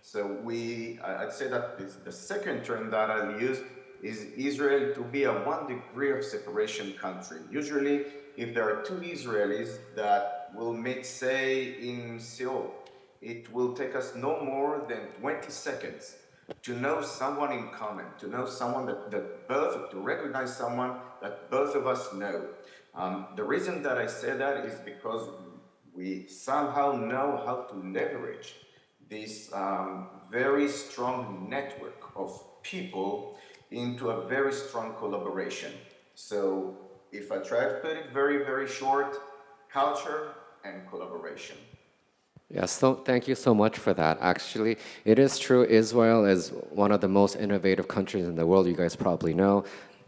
So I'd say that the second term that I'll use is Israel to be a 1 degree of separation country. Usually, if there are two Israelis that will meet, say, in Seoul, it will take us no more than 20 seconds to know someone in common, to know someone to recognize someone that both of us know. The reason that I say that is because we somehow know how to leverage this very strong network of people into a very strong collaboration. So if I try to put it very, very short, culture and collaboration. Yes, so thank you so much for that. Actually, it is true, Israel is one of the most innovative countries in the world, you guys probably know.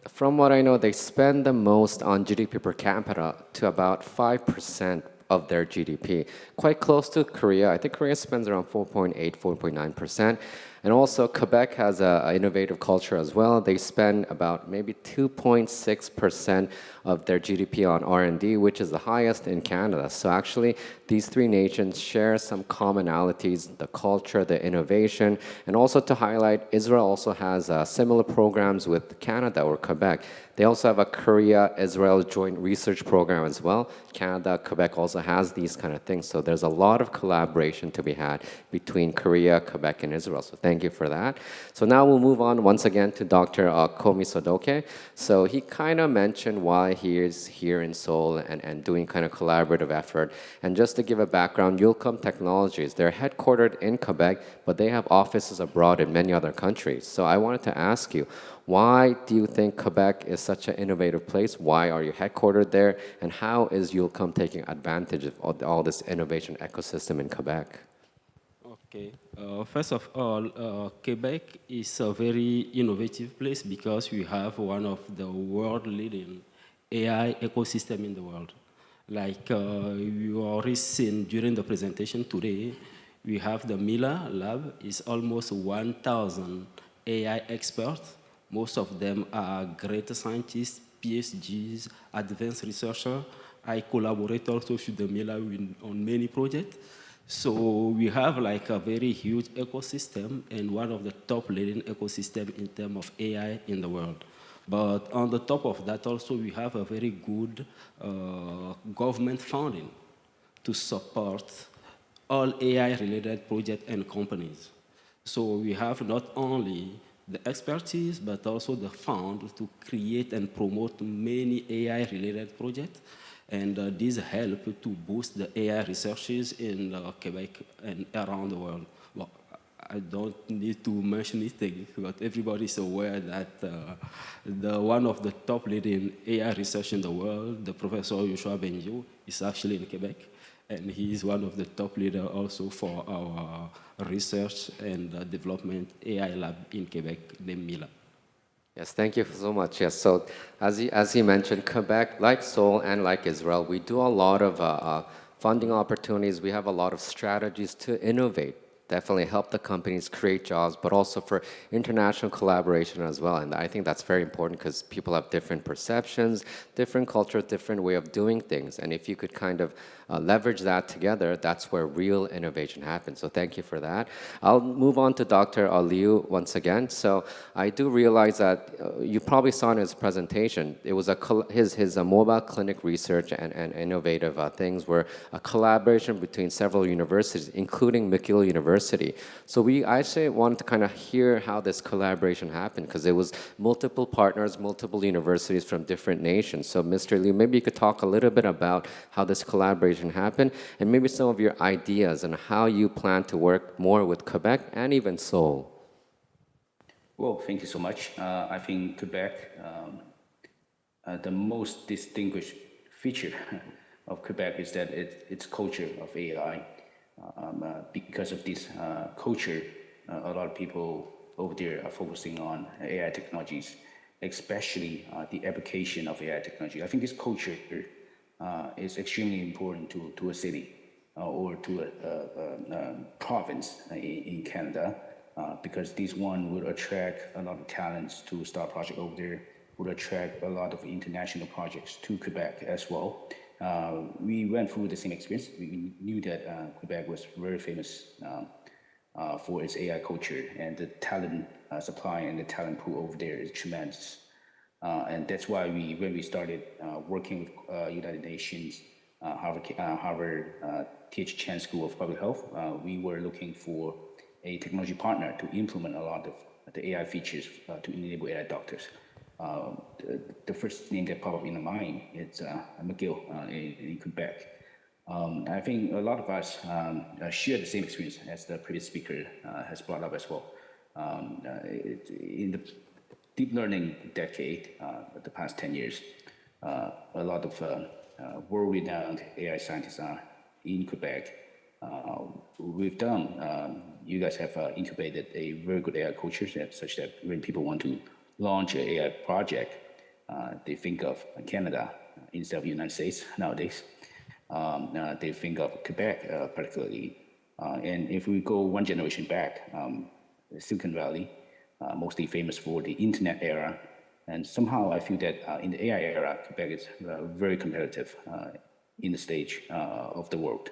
From what I know, they spend the most on GDP per capita to about 5% of their GDP, quite close to Korea. I think Korea spends around 4.8, 4.9%. And also Quebec has an innovative culture as well. They spend about maybe 2.6% of their GDP on R&D, which is the highest in Canada. So actually, these three nations share some commonalities, the culture, the innovation, and also to highlight, Israel also has similar programs with Canada or Quebec. They also have a Korea-Israel joint research program as well. Canada, Quebec also has these kind of things. So there's a lot of collaboration to be had between Korea, Quebec, and Israel. So thank you for that. So now we'll move on once again to Dr. Komi Sodoke. So he kind of mentioned why he is here in Seoul and doing kind of collaborative effort. And just to give a background, Yulcom Technologies, they're headquartered in Quebec, but they have offices abroad in many other countries. So I wanted to ask you, why do you think Quebec is such an innovative place? Why are you headquartered there? And how is Yulcom taking advantage of all this innovation ecosystem in Quebec? Okay. First of all, Quebec is a very innovative place because we have one of the world-leading AI ecosystem in the world. Like you already seen during the presentation today, we have the Mila lab. It's almost 1,000 AI experts. Most of them are great scientists, PhDs, advanced researchers. I collaborate also with the Mila on many projects. So we have like a very huge ecosystem and one of the top leading ecosystems in terms of AI in the world. But on the top of that also, we have a very good government funding to support all AI-related projects and companies. So we have not only the expertise, but also the fund to create and promote many AI-related projects. And these help to boost the AI researches in Quebec and around the world. Well, I don't need to mention it, but everybody is aware that one of the top leading AI research in the world, the Professor Yoshua Benjo, is actually in Quebec. And he is one of the top leaders also for our research and development AI lab in Quebec, named Mila. Yes, thank you so much. Yes, so as he mentioned, Quebec, like Seoul and like Israel, we do a lot of funding opportunities. We have a lot of strategies to innovate definitely help the companies create jobs, but also for international collaboration as well. And I think that's very important because people have different perceptions, different cultures, different way of doing things. And if you could kind of leverage that together, that's where real innovation happens. So thank you for that. I'll move on to Dr. Liu once again. So I do realize that you probably saw in his presentation, it was his mobile clinic research and innovative things were a collaboration between several universities, including McGill University. So we actually wanted to kind of hear how this collaboration happened because it was multiple partners, multiple universities from different nations. So Mr. Liu, maybe you could talk a little bit about how this collaboration happened and maybe some of your ideas on how you plan to work more with Quebec and even Seoul. Well, thank you so much. I think Quebec, the most distinguished feature of Quebec is that its culture of AI. Because of this culture, a lot of people over there are focusing on AI technologies, especially the application of AI technology. I think this culture is extremely important to a city or to a province in Canada, because this one would attract a lot of talents to start project over there, would attract a lot of international projects to Quebec as well. We went through the same experience. We knew that Quebec was very famous for its AI culture, and the talent supply and the talent pool over there is tremendous. And that's why when we started working with United Nations, Harvard T.H. Chan School of Public Health, we were looking for a technology partner to implement a lot of the AI features to enable AI doctors. The first name that popped up in the mind is McGill in Quebec. I think a lot of us share the same experience as the previous speaker has brought up as well. In the deep learning decade, the past 10 years, a lot of world-renowned AI scientists are in Quebec. With them, you guys have incubated a very good AI culture such that when people want to launch an AI project, they think of Canada instead of the United States nowadays. They think of Quebec particularly. And if we go one generation back, Silicon Valley, mostly famous for the internet era. And somehow I feel that in the AI era, Quebec is very competitive in the stage of the world.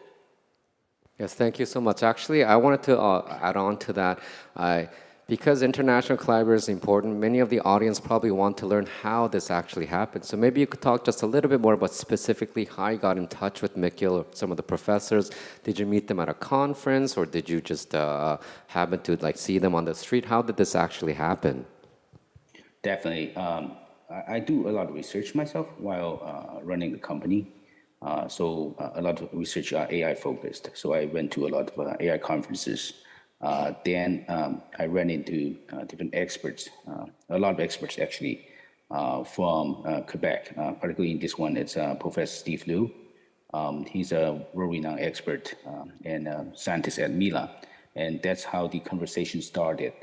Yes, thank you so much. Actually, I wanted to add on to that. Because international collaboration is important, many of the audience probably want to learn how this actually happened. So maybe you could talk just a little bit more about specifically how you got in touch with McGill or some of the professors. Did you meet them at a conference, or did you just happen to see them on the street? How did this actually happen? Definitely. I do a lot of research myself while running the company. So a lot of research are AI focused. So I went to a lot of AI conferences. Then I ran into different experts, a lot of experts actually from Quebec, particularly in this one, it's Professor Steve Liu. He's a world-renowned expert and scientist at Mila, and that's how the conversation started.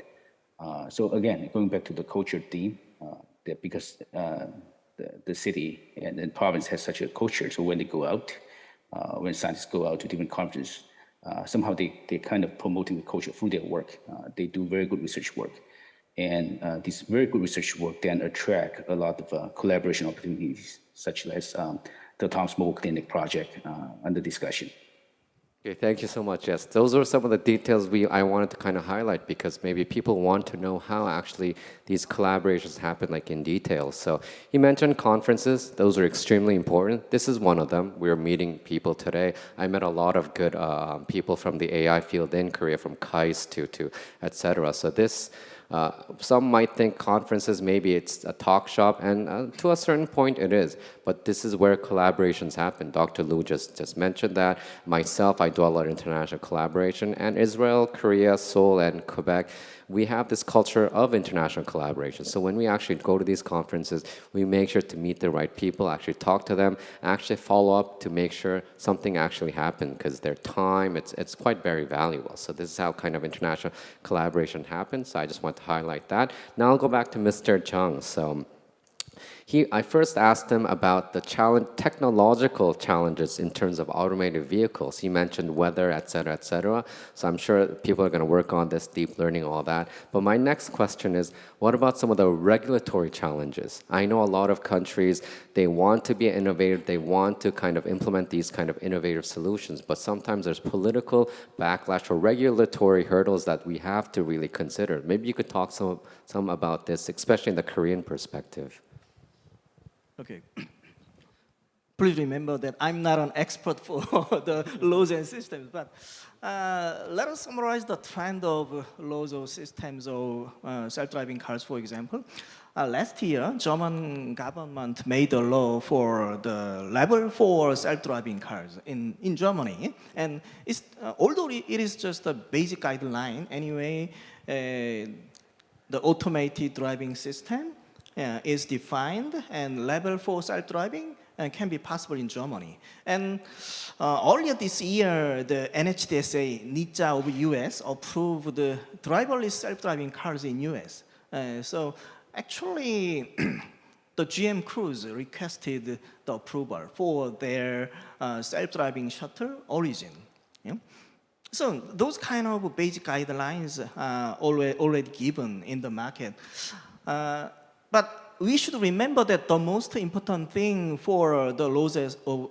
So again, going back to the culture theme, that because the city and the province has such a culture, so when they go out, when scientists go out to different conferences, somehow they kind of promoting the culture through their work. They do very good research work. And this very good research work then attract a lot of collaboration opportunities, such as the Tom's Mobile Clinic project under discussion. Okay, thank you so much. Yes, those are some of the details I wanted to kind of highlight because maybe people want to know how actually these collaborations happen in detail. So you mentioned conferences. Those are extremely important. This is one of them. We're meeting people today. I met a lot of good people from the AI field in Korea, from KAIST to et cetera. So this, some might think conferences, maybe it's a talk shop, and to a certain point it is. But this is where collaborations happen. Dr. Liu just mentioned that. Myself, I do a lot of international collaboration. And Israel, Korea, Seoul, and Quebec, we have this culture of international collaboration. So when we actually go to these conferences, we make sure to meet the right people, actually talk to them, actually follow up to make sure something actually happened, because their time, it's quite very valuable. So this is how kind of international collaboration happens. So I just want to highlight that. Now I'll go back to Mr. Chung. So I first asked him about the technological challenges in terms of automated vehicles. He mentioned weather, et cetera, so I'm sure people are going to work on this, deep learning, all that. But my next question is, what about some of the regulatory challenges? I know a lot of countries, they want to be innovative, they want to kind of implement these kind of innovative solutions, but sometimes there's political backlash or regulatory hurdles that we have to really consider. Maybe you could talk some about this, especially in the Korean perspective. Okay. Please remember that I'm not an expert for the laws and systems, but let us summarize the trend of laws or systems of self-driving cars, for example. Last year, German government made a law for the level 4 self-driving cars in Germany. And although it is just a basic guideline, anyway, the automated driving system is defined, and level 4 self-driving can be possible in Germany. And earlier this year, the NHTSA, NHTSA of US approved the driverless self-driving cars in US. So actually, the GM Cruise requested the approval for their self-driving shuttle Origin. Yeah? So those kind of basic guidelines are already given in the market. But we should remember that the most important thing for the laws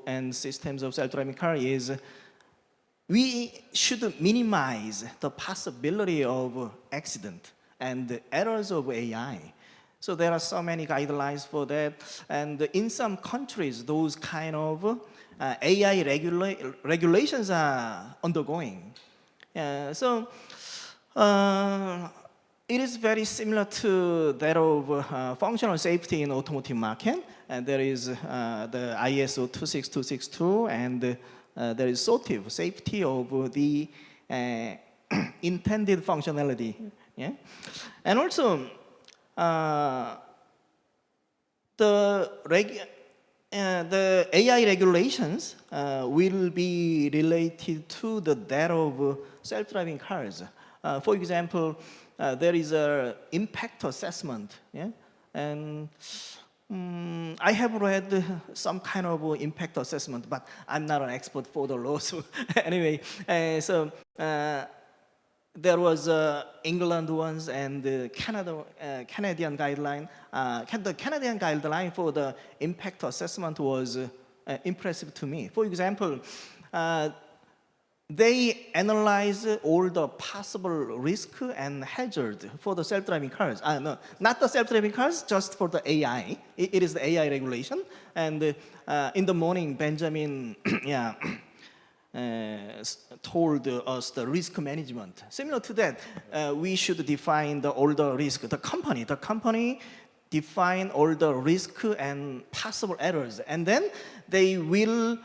and systems of self-driving car is we should minimize the possibility of accident and errors of AI. So there are so many guidelines for that. And in some countries, those kind of AI regulations are undergoing. So it is very similar to that of functional safety in automotive market. And there is the ISO 26262, and there is SOTIF, safety of the intended functionality. Yeah? And also, the AI regulations will be related to the data of self-driving cars. For example, there is an impact assessment, yeah? And I have read some kind of impact assessment, but I'm not an expert for the law. So anyway, so there was England ones and the Canadian guideline. The Canadian guideline for the impact assessment was impressive to me. For example, they analyze all the possible risk and hazard for the self-driving cars. No, not the self-driving cars, just for the AI. It is the AI regulation. And in the morning, Benjamin told us the risk management. Similar to that, we should define all the risk. The company define all the risk and possible errors, and then they will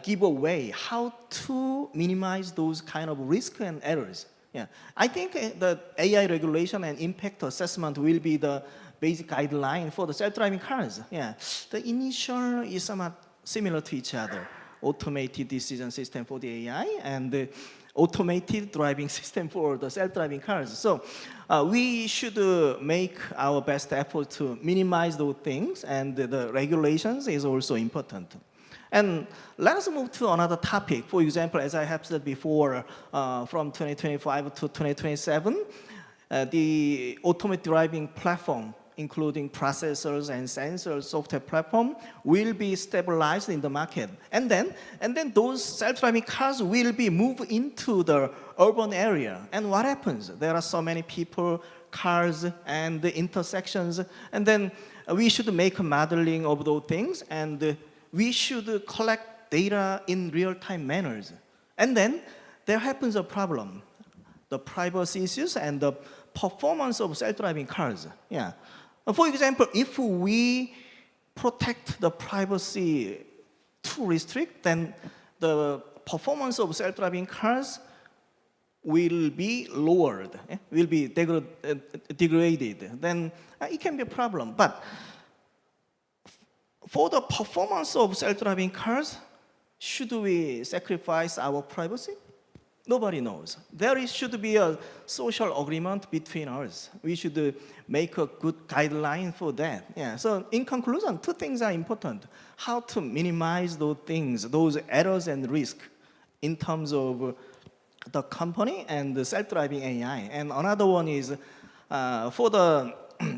give a way how to minimize those kind of risk and errors. Yeah, I think the AI regulation and impact assessment will be the basic guideline for the self-driving cars. Yeah, the initial is somewhat similar to each other. Automated decision system for the AI and the automated driving system for the self-driving cars. So we should make our best effort to minimize those things, and the regulations is also important. And let us move to another topic. For example, as I have said before, from 2025 to 2027, the automated driving platform, including processors and sensors software platform, will be stabilized in the market. And then those self-driving cars will be moved into the urban area. And what happens? There are so many people, cars, and the intersections. And then we should make a modeling of those things, and we should collect data in real-time manners. And then there happens a problem. The privacy issues and the performance of self-driving cars. Yeah. For example, if we protect the privacy too restrict, then the performance of self-driving cars will be lowered, will be degraded. Then it can be a problem. But for the performance of self-driving cars, should we sacrifice our privacy? Nobody knows. Should be a social agreement between us. We should make a good guideline for that. Yeah. So in conclusion, two things are important: how to minimize those things, those errors and risk, in terms of the company and the self-driving AI. And another one is for the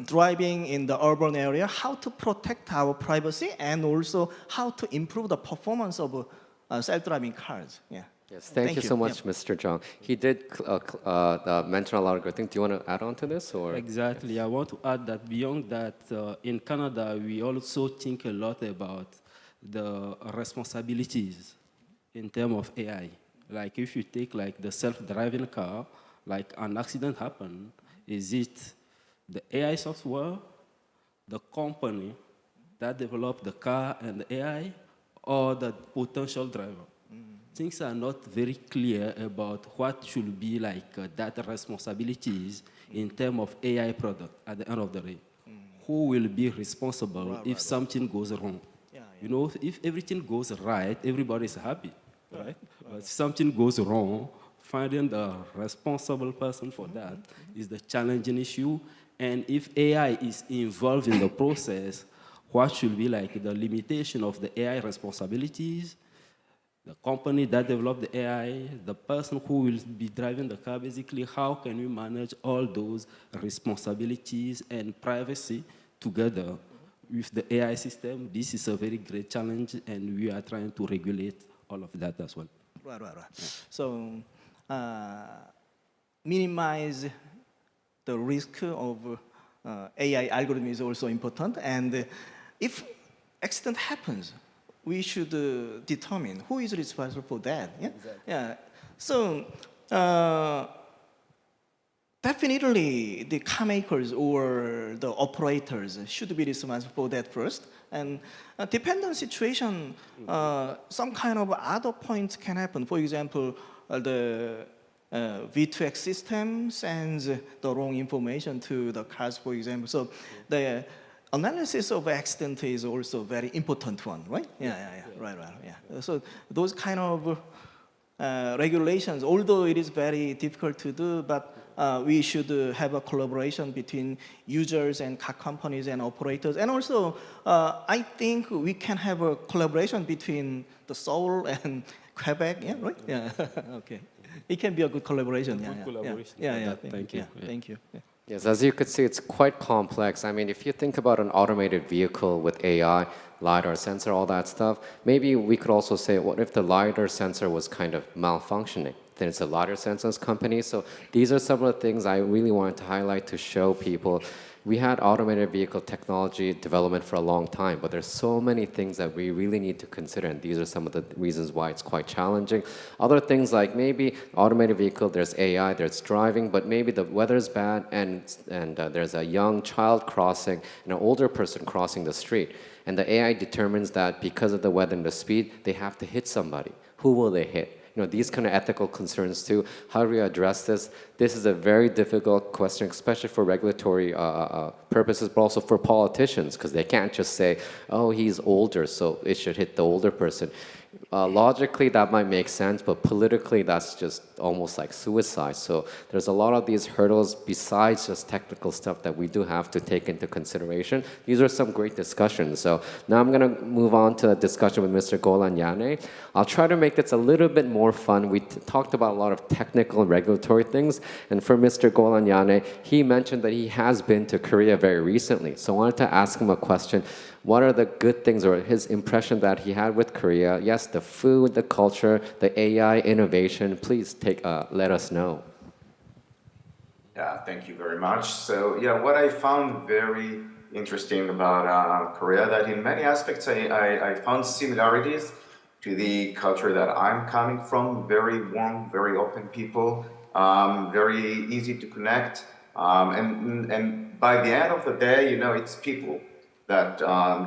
driving in the urban area, how to protect our privacy and also how to improve the performance of self-driving cars. Yeah. Yes, thank you so much, Mr. Zhang. He did mention a lot of good things. Do you want to add on to this? Or? Exactly. I want to add that beyond that, in Canada, we also think a lot about the responsibilities in terms of AI. Like if you take like the self-driving car, like an accident happened, is it the AI software, the company that developed the car and the AI, or the potential driver? Things are not very clear about what should be like data responsibilities in terms of AI product at the end of the day. Who will be responsible if something goes wrong? You know, if everything goes right, everybody is happy, right? But if something goes wrong, finding the responsible person for that is the challenging issue. And if AI is involved in the process, what should be like the limitation of the AI responsibilities? The company that developed the AI, the person who will be driving the car, basically, how can we manage all those responsibilities and privacy together with the AI system? This is a very great challenge, and we are trying to regulate all of that as well. Right. Yeah. So, minimize the risk of AI algorithm is also important, and if accident happens, we should determine who is responsible for that. Yeah. Exactly. Yeah. So definitely the car makers or the operators should be responsible for that first. And depending on situation, some kind of other points can happen. For example, the V2X system sends the wrong information to the cars, for example. So the analysis of accident is also a very important one, right? Yeah. Right. Yeah. So those kind of regulations, although it is very difficult to do, but we should have a collaboration between users and car companies and operators. And also, I think we can have a collaboration between the SEOUL and Quebec, yeah, right? Yeah. Okay. It can be a good collaboration. Good collaboration. Yeah. Thank you. Thank you. Yeah. Yes, as you could see, it's quite complex. I mean, if you think about an automated vehicle with AI, LiDAR sensor, all that stuff, maybe we could also say, what if the LiDAR sensor was kind of malfunctioning? Then it's a LiDAR sensors company. So these are some of the things I really wanted to highlight to show people. We had automated vehicle technology development for a long time, but there's so many things that we really need to consider, and these are some of the reasons why it's quite challenging. Other things like maybe automated vehicle, there's AI, there's driving, but maybe the weather's bad, and there's a young child crossing and an older person crossing the street. And the AI determines that because of the weather and the speed, they have to hit somebody. Who will they hit? You know, these kind of ethical concerns too. How do we address this? This is a very difficult question, especially for regulatory purposes, but also for politicians, because they can't just say, oh, he's older, so it should hit the older person. Logically, that might make sense, but politically, that's just almost like suicide. So there's a lot of these hurdles besides just technical stuff that we do have to take into consideration. These are some great discussions. So now I'm going to move on to a discussion with Mr. Golan Yane. I'll try to make this a little bit more fun. We talked about a lot of technical and regulatory things. And for Mr. Golan Yane, he mentioned that he has been to Korea very recently. So I wanted to ask him a question. What are the good things or his impression that he had with Korea? Yes, the food, the culture, the AI innovation. Please let us know. Yeah, thank you very much. So yeah, what I found very interesting about Korea, that in many aspects I found similarities to the culture that I'm coming from. Very warm, very open people, very easy to connect. And by the end of the day, you know, it's people that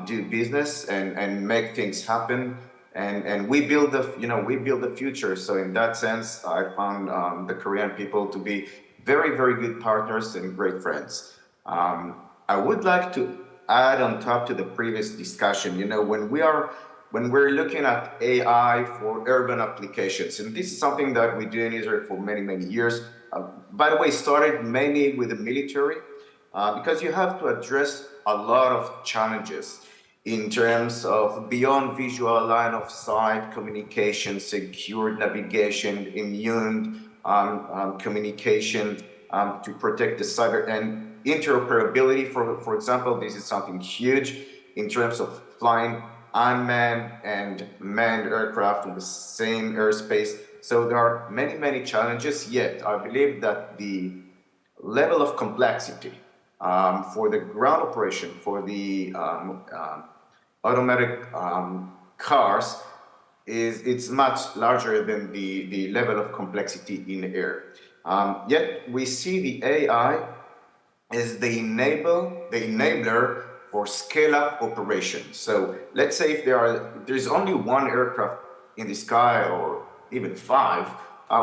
do business and make things happen, and we build the future. So in that sense, I found the Korean people to be very, very good partners and great friends. I would like to add on top to the previous discussion, you know, when we are when we're looking at AI for urban applications. And this is something that we do in Israel for many, many years. By the way, started mainly with the military, because you have to address a lot of challenges in terms of beyond visual line of sight, communication, secure navigation, immune communication to protect the cyber and interoperability. For example, this is something huge in terms of flying unmanned and manned aircraft in the same airspace. So there are many, many challenges, yet I believe that the level of complexity for the ground operation, for the automatic cars, it's much larger than the level of complexity in air. Yet we see the AI as the enabler for scale-up operations. So let's say if there's only one aircraft in the sky, or even 5,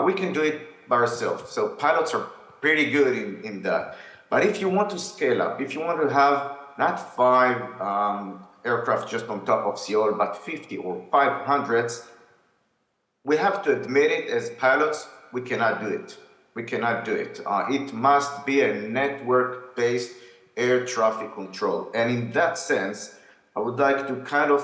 we can do it by ourselves. So pilots are pretty good in that. But if you want to scale up, if you want to have not 5 aircraft just on top of SEOUL, but 50 or 500, we have to admit it as pilots, we cannot do it. We cannot do it. It must be a network-based air traffic control. And in that sense, I would like to kind of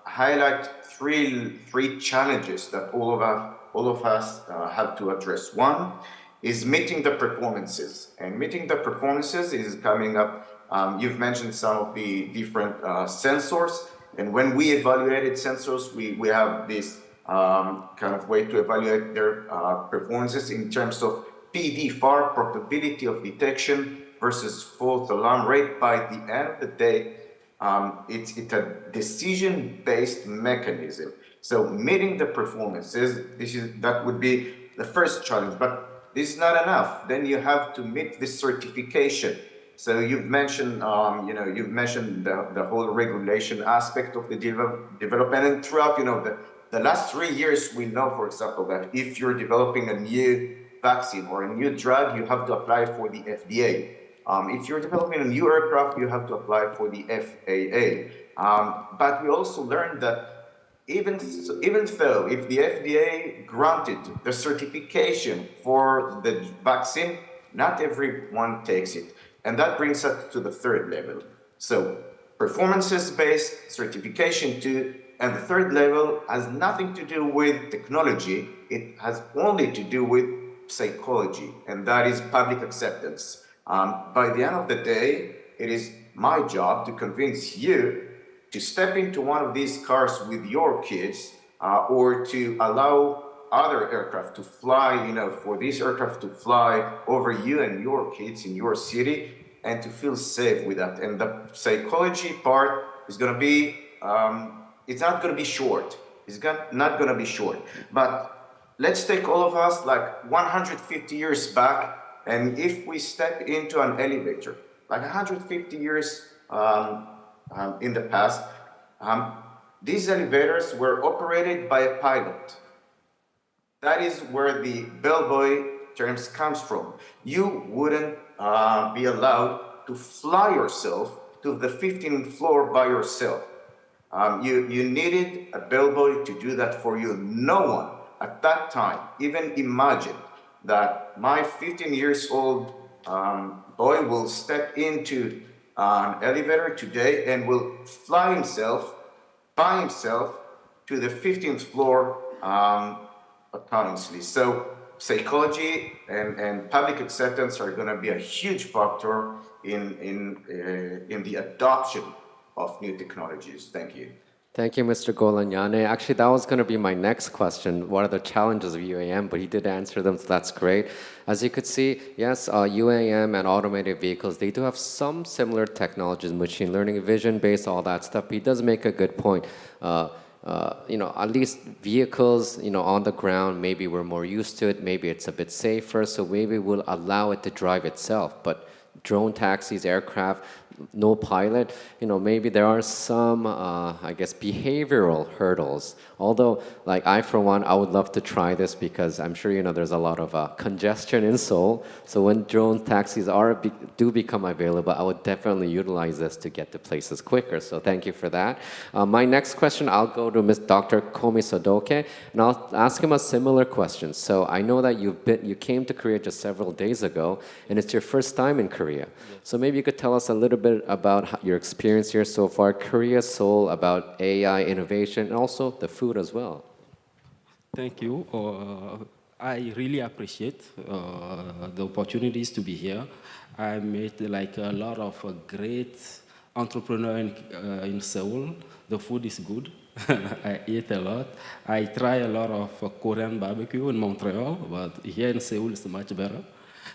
highlight three challenges that all of us have to address. One is meeting the performances. And meeting the performances is coming up. You've mentioned some of the different sensors. And when we evaluated sensors, we have this kind of way to evaluate their performances in terms of PDFAR, probability of detection, versus false alarm rate. By the end of the day, it's a decision-based mechanism. So meeting the performances, that would be the first challenge. But this is not enough. Then you have to meet the certification. So you've mentioned, the whole regulation aspect of the development, and throughout, the last 3 years, we know, for example, that if you're developing a new vaccine or a new drug, you have to apply for the FDA. If you're developing a new aircraft, you have to apply for the FAA. But we also learned that even though if the FDA granted the certification for the vaccine, not everyone takes it. And that brings us to the third level. So performances-based, certification too, and the third level has nothing to do with technology. It has only to do with psychology, and that is public acceptance. By the end of the day, it is my job to convince you to step into one of these cars with your kids, or to allow other aircraft to fly, for these aircraft to fly over you and your kids in your city, and to feel safe with that. And the psychology part is going to be, it's not going to be short. It's not going to be short. But let's take all of us like 150 years back, and if we step into an elevator, like 150 years in the past, these elevators were operated by a pilot. That is where the bellboy terms comes from. You wouldn't be allowed to fly yourself to the 15th floor by yourself. You needed a bellboy to do that for you. No one at that time even imagined that my 15 years old boy will step into an elevator today and will fly himself by himself to the 15th floor autonomously. So psychology and public acceptance are going to be a huge factor in the adoption of new technologies. Thank you. Thank you, Mr. Golanyane. Actually, that was going to be my next question. What are the challenges of UAM? But he did answer them, so that's great. As you could see, yes, UAM and automated vehicles, they do have some similar technologies, machine learning, vision-based, all that stuff. But he does make a good point. At least vehicles, on the ground, maybe we're more used to it. Maybe it's a bit safer, so maybe we'll allow it to drive itself. But drone taxis, aircraft, no pilot, maybe there are some, I guess, behavioral hurdles. Although, like I, for one, I would love to try this because I'm sure, there's a lot of congestion in Seoul. So when drone taxis do become available, I would definitely utilize this to get to places quicker. So thank you for that. My next question, I'll go to Dr. Komi Sodoke, and I'll ask him a similar question. So I know that you came to Korea just several days ago, and it's your first time in Korea. So maybe you could tell us a little bit about your experience here so far, Korea, Seoul, about AI innovation, and also the food as well. Thank you. I really appreciate the opportunities to be here. I met like a lot of great entrepreneurs in Seoul. The food is good. I eat a lot. I try a lot of Korean barbecue in Montreal, but here in Seoul it's much better.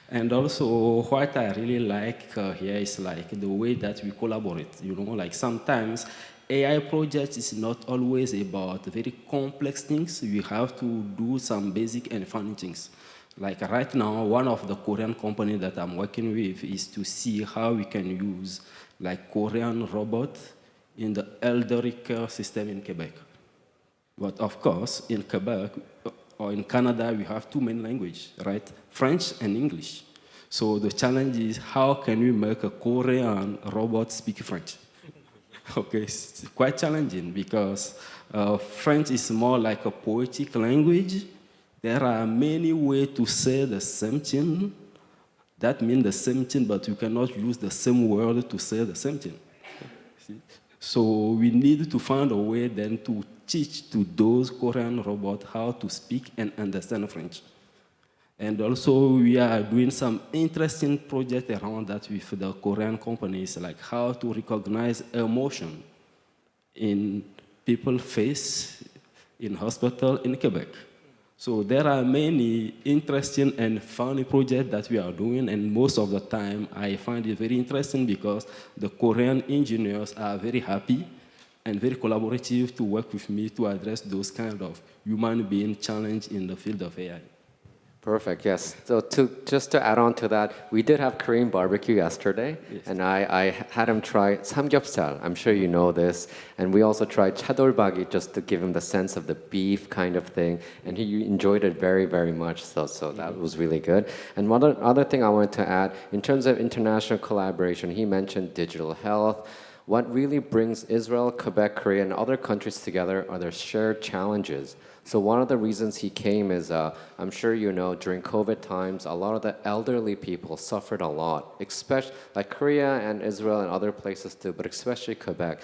And also, what I really like here is like the way that we collaborate. Like sometimes AI projects is not always about very complex things. We have to do some basic and funny things. Like right now, one of the Korean companies that I'm working with is to see how we can use like Korean robot in the elderly care system in Quebec. But of course, in Quebec or in Canada, we have two main languages, right? French and English. So the challenge is how can we make a Korean robot speak French? Okay, it's quite challenging because French is more like a poetic language. There are many ways to say the same thing. That means the same thing, but you cannot use the same word to say the same thing. So we need to find a way then to teach to those Korean robots how to speak and understand French. And also we are doing some interesting projects around that with the Korean companies, like how to recognize emotion in people's face in hospital in Quebec. So there are many interesting and funny projects that we are doing, and most of the time I find it very interesting because the Korean engineers are very happy and very collaborative to work with me to address those kind of human being challenge in the field of AI. Perfect, yes. So just to add on to that, we did have Korean barbecue yesterday, yes. And I had him try samgyeopsal. I'm sure you know this. And we also tried chadolbagi just to give him the sense of the beef kind of thing. And he enjoyed it very, very much. So that was really good. And one other thing I wanted to add, in terms of international collaboration, he mentioned digital health. What really brings Israel, Quebec, Korea, and other countries together are their shared challenges. So one of the reasons he came is, I'm sure you know, during COVID times, a lot of the elderly people suffered a lot, especially like Korea and Israel and other places too, but especially Quebec.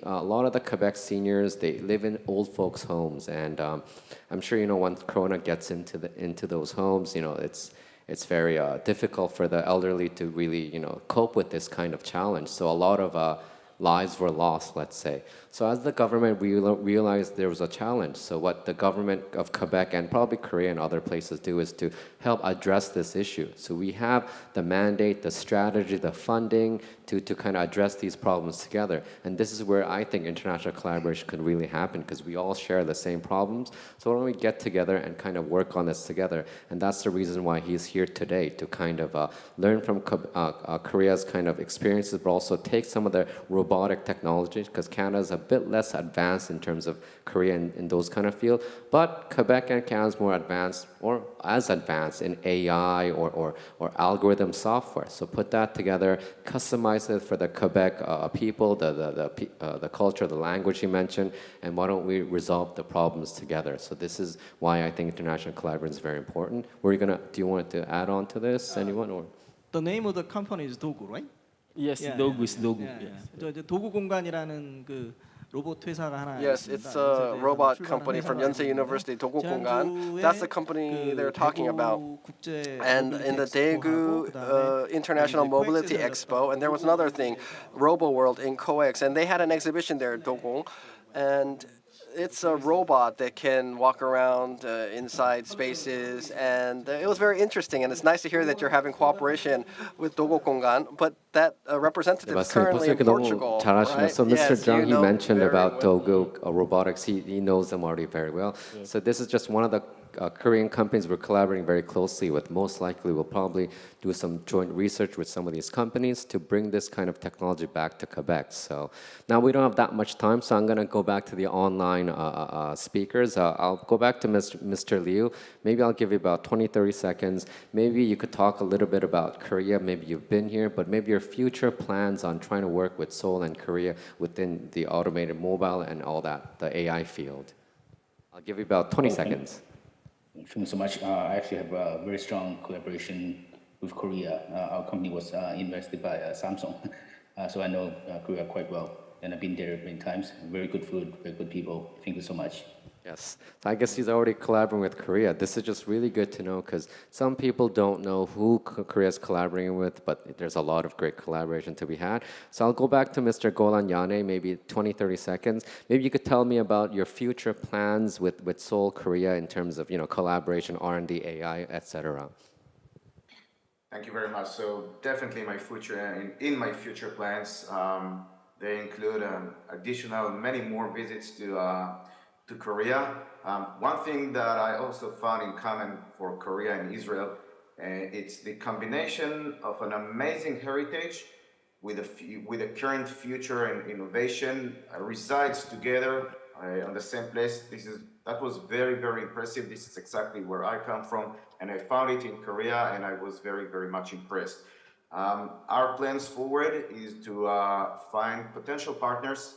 A lot of the Quebec seniors, they live in old folks' homes, and I'm sure you know when Corona gets into those homes, it's very difficult for the elderly to really cope with this kind of challenge. So a lot of lives were lost, let's say. So as the government realized there was a challenge, so what the government of Quebec and probably Korea and other places do is to help address this issue. So we have the mandate, the strategy, the funding to kind of address these problems together. And this is where I think international collaboration could really happen because we all share the same problems. So why don't we get together and kind of work on this together? And that's the reason why he's here today, to kind of learn from Korea's kind of experiences, but also take some of the robotic technologies, because Canada is a bit less advanced in terms of Korea in those kind of fields. But Quebec and Canada is more advanced, or as advanced in AI or algorithm software. So put that together, customize it for the Quebec people, the culture, the language you mentioned, and why don't we resolve the problems together? So this is why I think international collaboration is very important. Do you want to add on to this, anyone? Or the name of the company is Dogu, right? Yes, Dogu is Dogu. 저 도구 공간이라는 그 로봇 회사가 하나 Yes, it's a robot company from Yonsei University, 도구공간. That's the company they're talking about. And in the Daegu International Mobility Expo, and there was another thing, Robo World in COEX, and they had an exhibition there, Dogong, and it's a robot that can walk around inside spaces, and it was very interesting, and it's nice to hear that you're having cooperation with 도구공간, but that representative is currently in Portugal, right? So Mr. Yes, Jung, he mentioned very about well. Dogu robotics. He knows them already very well. Yes. So this is just one of the Korean companies we're collaborating very closely with. Most likely, we'll probably do some joint research with some of these companies to bring this kind of technology back to Quebec. So now we don't have that much time, so I'm going to go back to the online speakers. I'll go back to Mr. Liu. Maybe I'll give you about 20-30 seconds. Maybe you could talk a little bit about Korea. Maybe you've been here, but maybe your future plans on trying to work with Seoul and Korea within the automated mobile and all that, the AI field. I'll give you about 20 seconds. Thank you so much. I actually have a very strong collaboration with Korea. Our company was invested by Samsung, so I know Korea quite well, and I've been there many times. Very good food, very good people. Thank you so much. Yes, so I guess he's already collaborating with Korea. This is just really good to know because some people don't know who Korea is collaborating with, but there's a lot of great collaboration to be had. So I'll go back to Mr. Golan Yane, maybe 20-30 seconds. Maybe you could tell me about your future plans with Seoul, Korea in terms of collaboration, R&D, AI, etc. Thank you very much. So definitely in my future plans, they include additional many more visits to Korea. One thing that I also found in common for Korea and Israel, it's the combination of an amazing heritage with a current future and innovation resides together on the same place. That was very, very impressive. This is exactly where I come from, and I found it in Korea, and I was very, very much impressed. Our plans forward is to find potential partners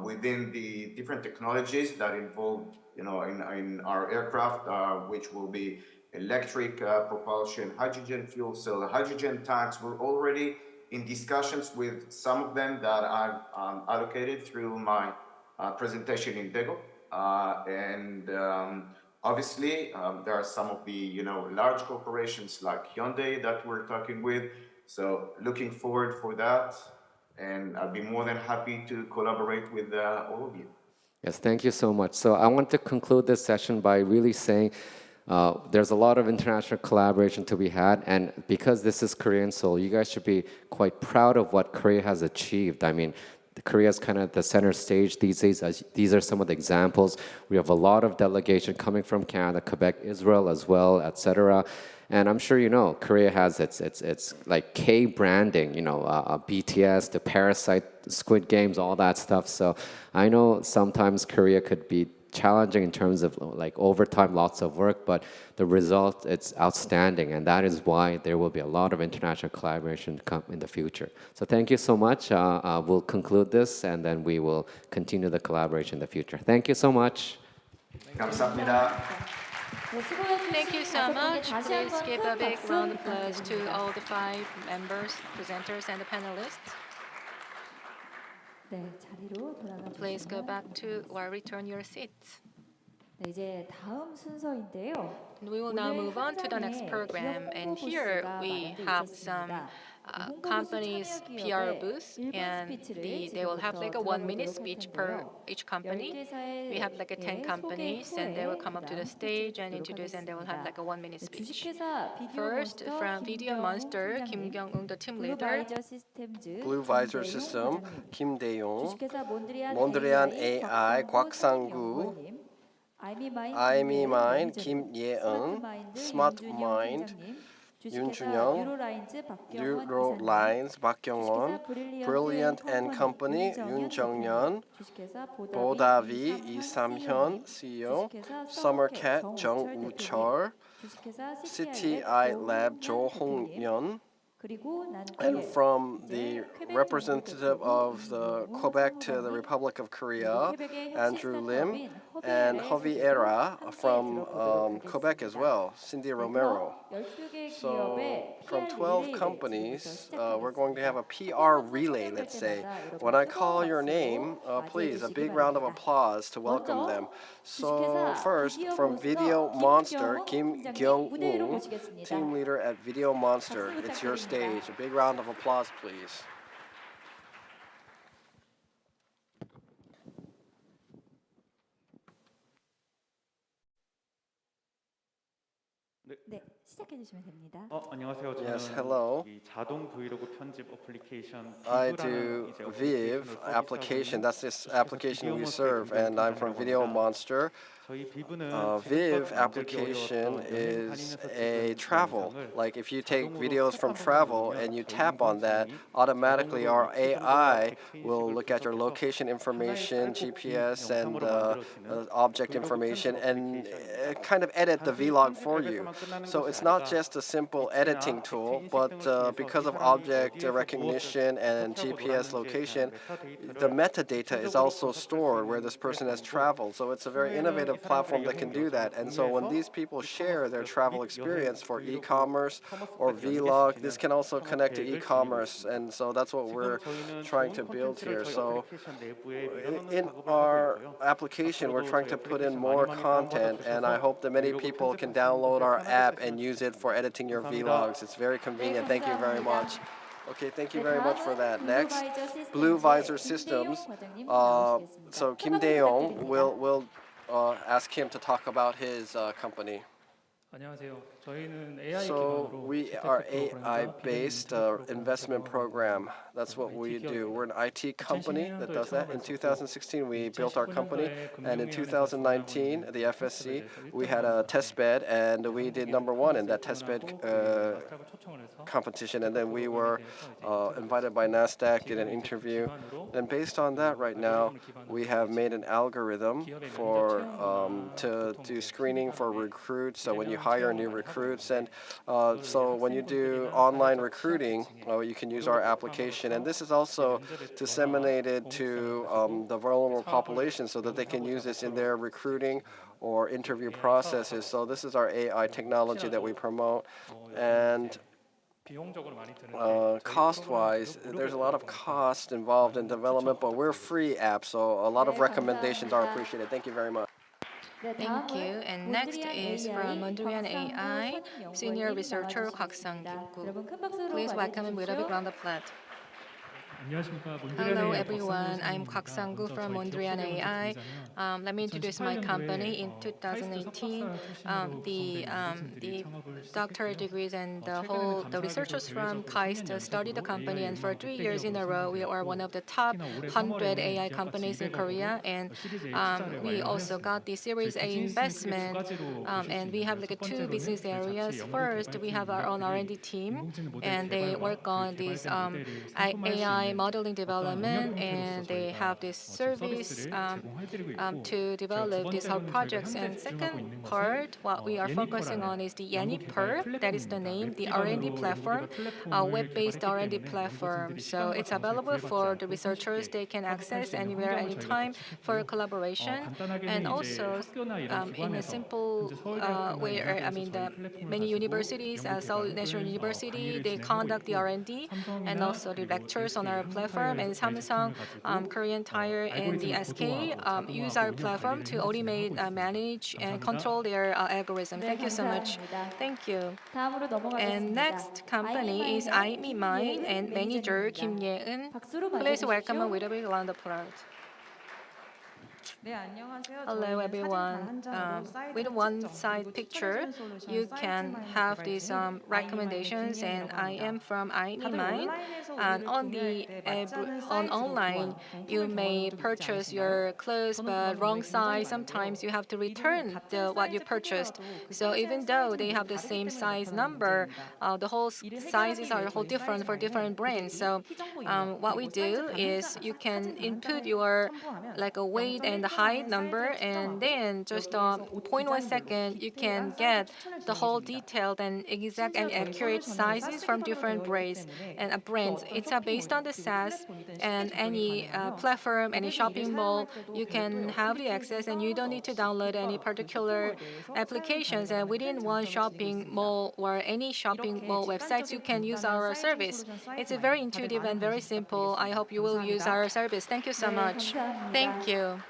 within the different technologies that involve, in our aircraft, which will be electric propulsion, hydrogen fuel cell, hydrogen tanks. We're already in discussions with some of them that I've allocated through my presentation in Daegu. Obviously, there are some of the large corporations like Hyundai that we're talking with. So looking forward for that. And I'll be more than happy to collaborate with all of you. Yes, thank you so much. So I want to conclude this session by really saying there's a lot of international collaboration to be had, and because this is Korean Seoul, you guys should be quite proud of what Korea has achieved. I mean, Korea is kind of at the center stage these days. These are some of the examples. We have a lot of delegation coming from Canada, Quebec, Israel as well, etc. And I'm sure Korea has its like K branding, BTS, the Parasite, Squid Games, all that stuff. So I know sometimes Korea could be challenging in terms of like overtime, lots of work, but the result, it's outstanding. And that is why there will be a lot of international collaboration come in the future. So thank you so much. We'll conclude this and then we will continue the collaboration in the future. Thank you so much. 감사합니다. Thank you so much. Please give a big round of applause to all the 5 members, presenters, and the panelists. 네, 자리로 돌아가 Please go 주시면 back to or return your seats. 네, 이제 다음 순서인데요. We will now move on to the next program, and here we have some companies' PR booths, and they will have like a 1-minute speech per each company. We have like 10 companies, and they will come up to the stage and introduce, and they will have like a 1-minute speech. First, from Video Monster, Kim Kyung-eun, the team leader. Blue Visor System, Kim Dae-yong. 몬드리안 AI, 곽상구. IMEmind, Kim Ye-eun. Smart Mind, 윤준영. Neurolines, 박경원. Brilliant and Company, 윤정연. 보다비, 이삼현, CEO. Summercat, 정우철. CTI Lab, 조홍연. And from the representative of the Quebec to the Republic of Korea, Andrew Lim, and Javiera from Quebec as well, Cindy Romero. So from 12 companies, we're going to have a PR relay, let's say. When I call your name, please, a big round of applause to welcome them. So first, from Video Monster, Kim Kyung-woo, team leader at Video Monster. It's your stage. A big round of applause, please. 네, 시작해 주시면 됩니다. 안녕하세요. Yes, 저는 hello. 이 자동 브이로그 편집 어플리케이션 I do Viv application. That's this application we serve, and I'm from Video Monster. Viv application is a travel. Like if you take videos from travel and you tap on that, automatically our AI will look at your location information, GPS, and object information, and kind of edit the vlog for you. So it's not just a simple editing tool, but because of object recognition and GPS location, the metadata is also stored where this person has traveled. So it's a very innovative platform that can do that. And so when these people share their travel experience for e-commerce or vlog, this can also connect to e-commerce. And so that's what we're trying to build here. So in our application, we're trying to put in more content, and I hope that many people can download our app and use it for editing your vlogs. It's very convenient. Thank you very much. Okay, thank you very much for that. Next, Blue Visor Systems. So Kim Dae-yong will ask him to talk about his company. So we are AI-based investment program. That's what we do. We're an IT company that does that. In 2016, we built our company, and in 2019, the FSC, we had a test bed, and we did #1 in that test bed competition. And then we were invited by NASDAQ, did an interview. And based on that, right now, we have made an algorithm for to do screening for recruits. So when you hire new recruits, and so when you do online recruiting, you can use our application. And this is also disseminated to the vulnerable population so that they can use this in their recruiting or interview processes. So this is our AI technology that we promote. And cost-wise, there's a lot of cost involved in development, but we're a free app, so a lot of recommendations are appreciated. Thank you very much. Thank you. And next is from Mondrian AI, Senior Researcher Kwak Sang-gu. Please welcome him with a big round of applause. Hello everyone, I'm Kwak Sang-gu from Mondrian AI. Let me introduce my company. In 2018, the doctorate degrees and the researchers from KAIST started the company, and for 3 years in a row, we are one of the top 100 AI companies in Korea, and we also got the Series A investment, and we have like 2 business areas. First, we have our own R&D team, and they work on these AI modeling development, and they have this service to develop these whole projects. And second part, what we are focusing on is the Yeniper, that is the name, the R&D platform, web-based R&D platform. So it's available for the researchers. They can access anywhere, anytime for collaboration. And also, in a simple way, I mean, the many universities, Seoul National University, they conduct the R&D and also the lectures on our platform, and Samsung, Korean Tire, and the SK use our platform to automate, manage, and control their algorithm. Thank you so much. Thank you. And next company is iMeMine and manager Kim Ye-eun. Please welcome her with a big round of applause. Hello everyone. With one side picture, you can have these recommendations, and I am from iMeMine. And on online, you may purchase your clothes but wrong size. Sometimes you have to return what you purchased. So even though they have the same size number, the whole sizes are whole different for different brands. So what we do is you can input your like a weight and the height number, and then just 0.1 second you can get the whole detailed and exact and accurate sizes from different brands and brands. It's based on the SaaS, and any platform, any shopping mall, you can have the access, and you don't need to download any particular applications. And within one shopping mall or any shopping mall websites, you can use our service. It's very intuitive and very simple. I hope you will use our service. Thank you so much. Thank you.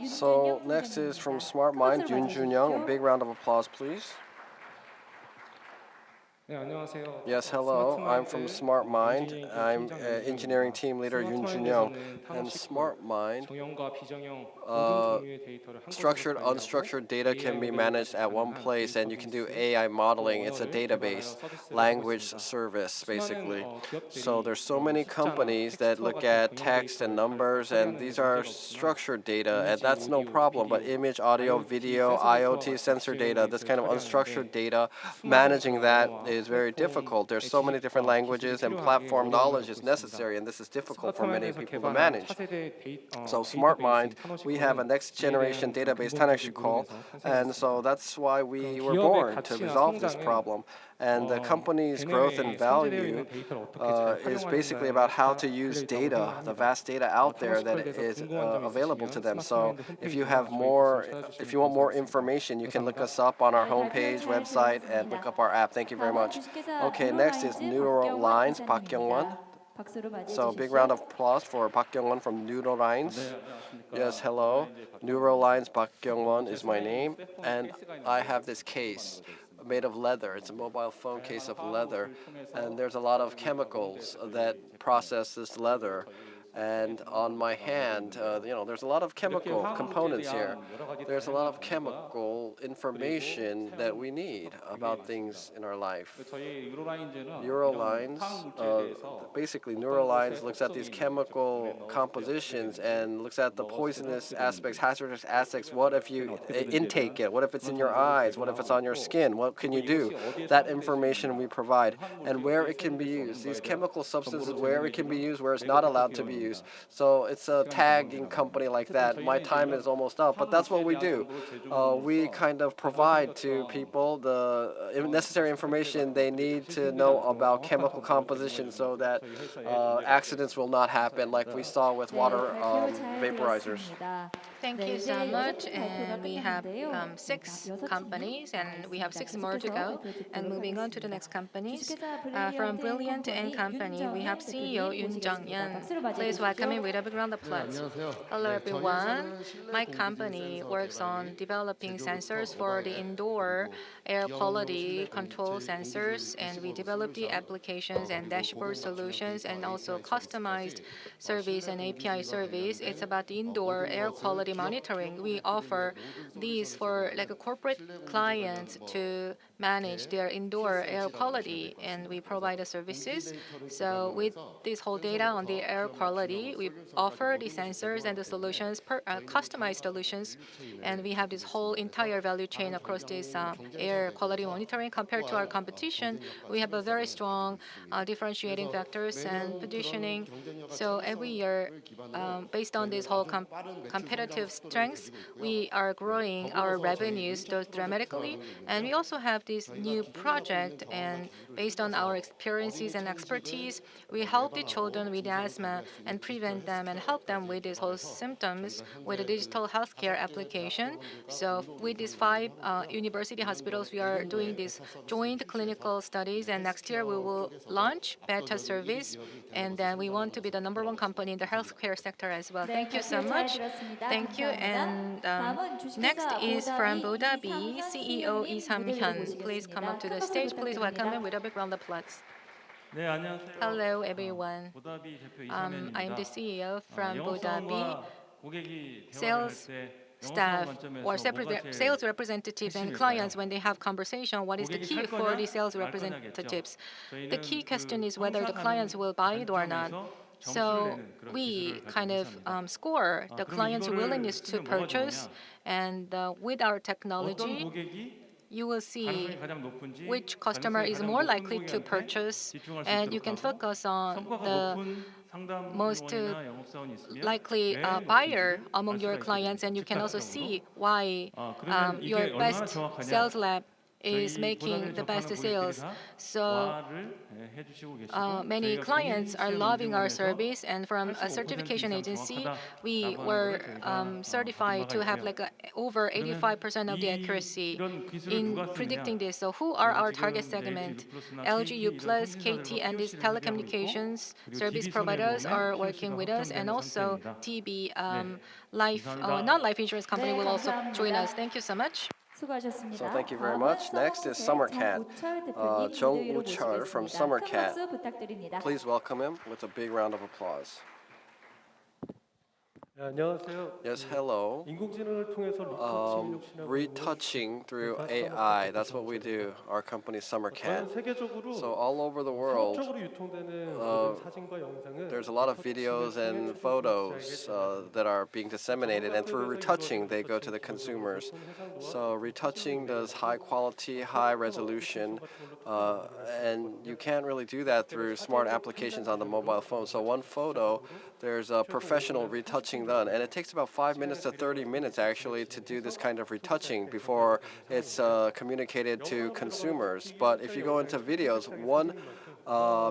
So next is from Smart Mind, Yoon Jun-young. A big round of applause, please. Yes, hello. I'm from Smart Mind. I'm engineering team leader Yoon Jun-young. And Smart Mind, structured, unstructured data can be managed at one place, and you can do AI modeling. It's a database, language service, basically. So there's so many companies that look at text and numbers, and these are structured data, and that's no problem. But image, audio, video, IoT, sensor data, this kind of unstructured data, managing that is very difficult. There's so many different languages, and platform knowledge is necessary, and this is difficult for many people to manage. So Smart Mind, we have a next generation database, Tanakshikol, and so that's why we were born, to resolve this problem. And the company's growth and value is basically about how to use data, the vast data out there that is available to them. So if you have more, if you want more information, you can look us up on our homepage, website, and look up our app. Thank you very much. Okay, next is Neural Lines, Park Kyung-won. So big round of applause for Park Kyung-won from Neural Lines. Yes, hello. Neural Lines Park Kyung-won is my name, and I have this case made of leather. It's a mobile phone case of leather, and there's a lot of chemicals that process this leather. And on my hand, there's a lot of chemical components here. There's a lot of chemical information that we need about things in our life. Neural lines, basically neural lines looks at these chemical compositions and looks at the poisonous aspects, hazardous aspects. What if you intake it? What if it's in your eyes? What if it's on your skin? What can you do? That information we provide, and where it can be used. These chemical substances, where it can be used, where it's not allowed to be used. So it's a tagging company like that. My time is almost up, but that's what we do. We kind of provide to people the necessary information they need to know about chemical composition so that accidents will not happen like we saw with water vaporizers. Thank you so much. And we have 6 companies, and we have 6 more to go. And moving on to the next companies, from Brilliant & Company, we have CEO Yoon Jung-yeon. Please welcome him with a big round of applause. Hello, everyone. My company works on developing sensors for the indoor air quality control sensors, and we develop the applications and dashboard solutions, and also customized service and API service. It's about the indoor air quality monitoring. We offer these for like a corporate clients to manage their indoor air quality, and we provide the services. So with this whole data on the air quality, we offer the sensors and the solutions, customized solutions, and we have this whole entire value chain across this air quality monitoring. Compared to our competition, we have a very strong differentiating factors and positioning. So every year, based on this whole competitive strengths, we are growing our revenues dramatically, and we also have this new project, and based on our experiences and expertise, we help the children with asthma and prevent them and help them with these whole symptoms with a digital healthcare application. So with these 5 university hospitals, we are doing these joint clinical studies, and next year we will launch beta service, and then we want to be the #1 company in the healthcare sector as well. Thank you so much. Thank you. And next is from Bodabi, CEO Lee Sam-hyun. Please come up to the stage. Please welcome him with a big round of applause. Hello, everyone. I'm the CEO from Bodabi. Sales staff or sales representatives and clients, when they have conversation, what is the key for the sales representatives? The key question is whether the clients will buy it or not. So we kind of score the client's willingness to purchase, and with our technology, you will see which customer is more likely to purchase, and you can focus on the most likely buyer among your clients, and you can also see why your best sales lab is making the best sales. So many clients are loving our service, and from a certification agency, we were certified to have like over 85% of the accuracy in predicting this. So who are our target segment? LG, U+, KT, and these telecommunications service providers are working with us, and also TB, non-life insurance company will also join us. Thank you so much. 수고하셨습니다. So thank you very much. Next is Summercat, Jung Woo-chul from Summercat. 큰 박수 부탁드립니다. Please welcome him with a big round of applause. 안녕하세요. Yes, hello. 인공지능을 통해서 Retouching through AI, that's what we do. Our company Summercat. 세계적으로 So all over the world, 상업적으로 유통되는 모든 사진과 영상은 there's a lot of videos and photos that are being disseminated, and through retouching, they go to the consumers. So retouching does high quality, high resolution, and you can't really do that through smart applications on the mobile phone. So one photo, there's a professional retouching done, and it takes about 5 minutes to 30 minutes actually to do this kind of retouching before it's communicated to consumers. But if you go into videos, 1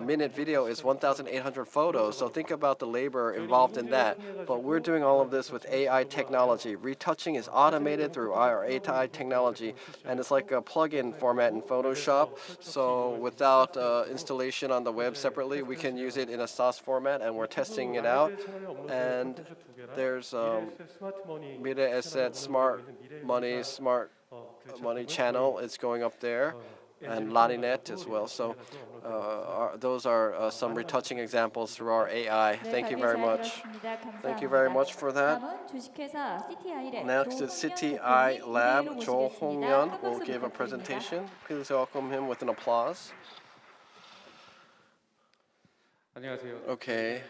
minute video is 1,800 photos, so think about the labor involved in that. But we're doing all of this with AI technology. Retouching is automated through our AI technology, and it's like a plug-in format in Photoshop. So without installation on the web separately, we can use it in a SaaS format, and we're testing it out. And there's Mire Asset Smart Money channel. It's going up there, and Laninet as well. So those are some retouching examples through our AI. Thank you very much. Thank you very much for that. Next is CTI Lab. Jo Hong-yeon will give a presentation. Please welcome him with an applause. Okay,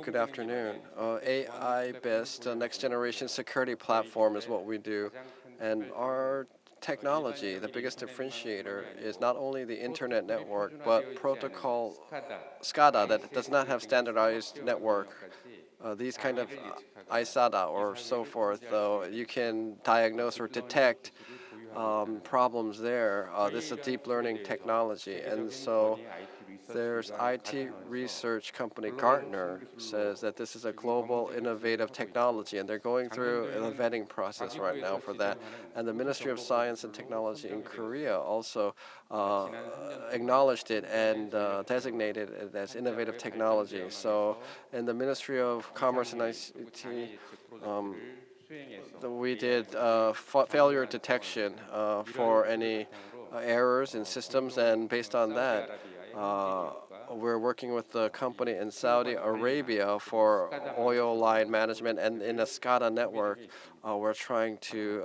good afternoon. AI-based next generation security platform is what we do. And our technology, the biggest differentiator, is not only the internet network, but protocol SCADA that does not have standardized network. These kind of ISADA or so forth, you can diagnose or detect problems there. This is a deep learning technology, and so there's IT research company Gartner says that this is a global innovative technology, and they're going through a vetting process right now for that. And the Ministry of Science and Technology in Korea also acknowledged it and designated it as innovative technology. So in the Ministry of Commerce and ICT, we did failure detection for any errors in systems, and based on that, we're working with the company in Saudi Arabia for oil line management, and in a SCADA network, we're trying to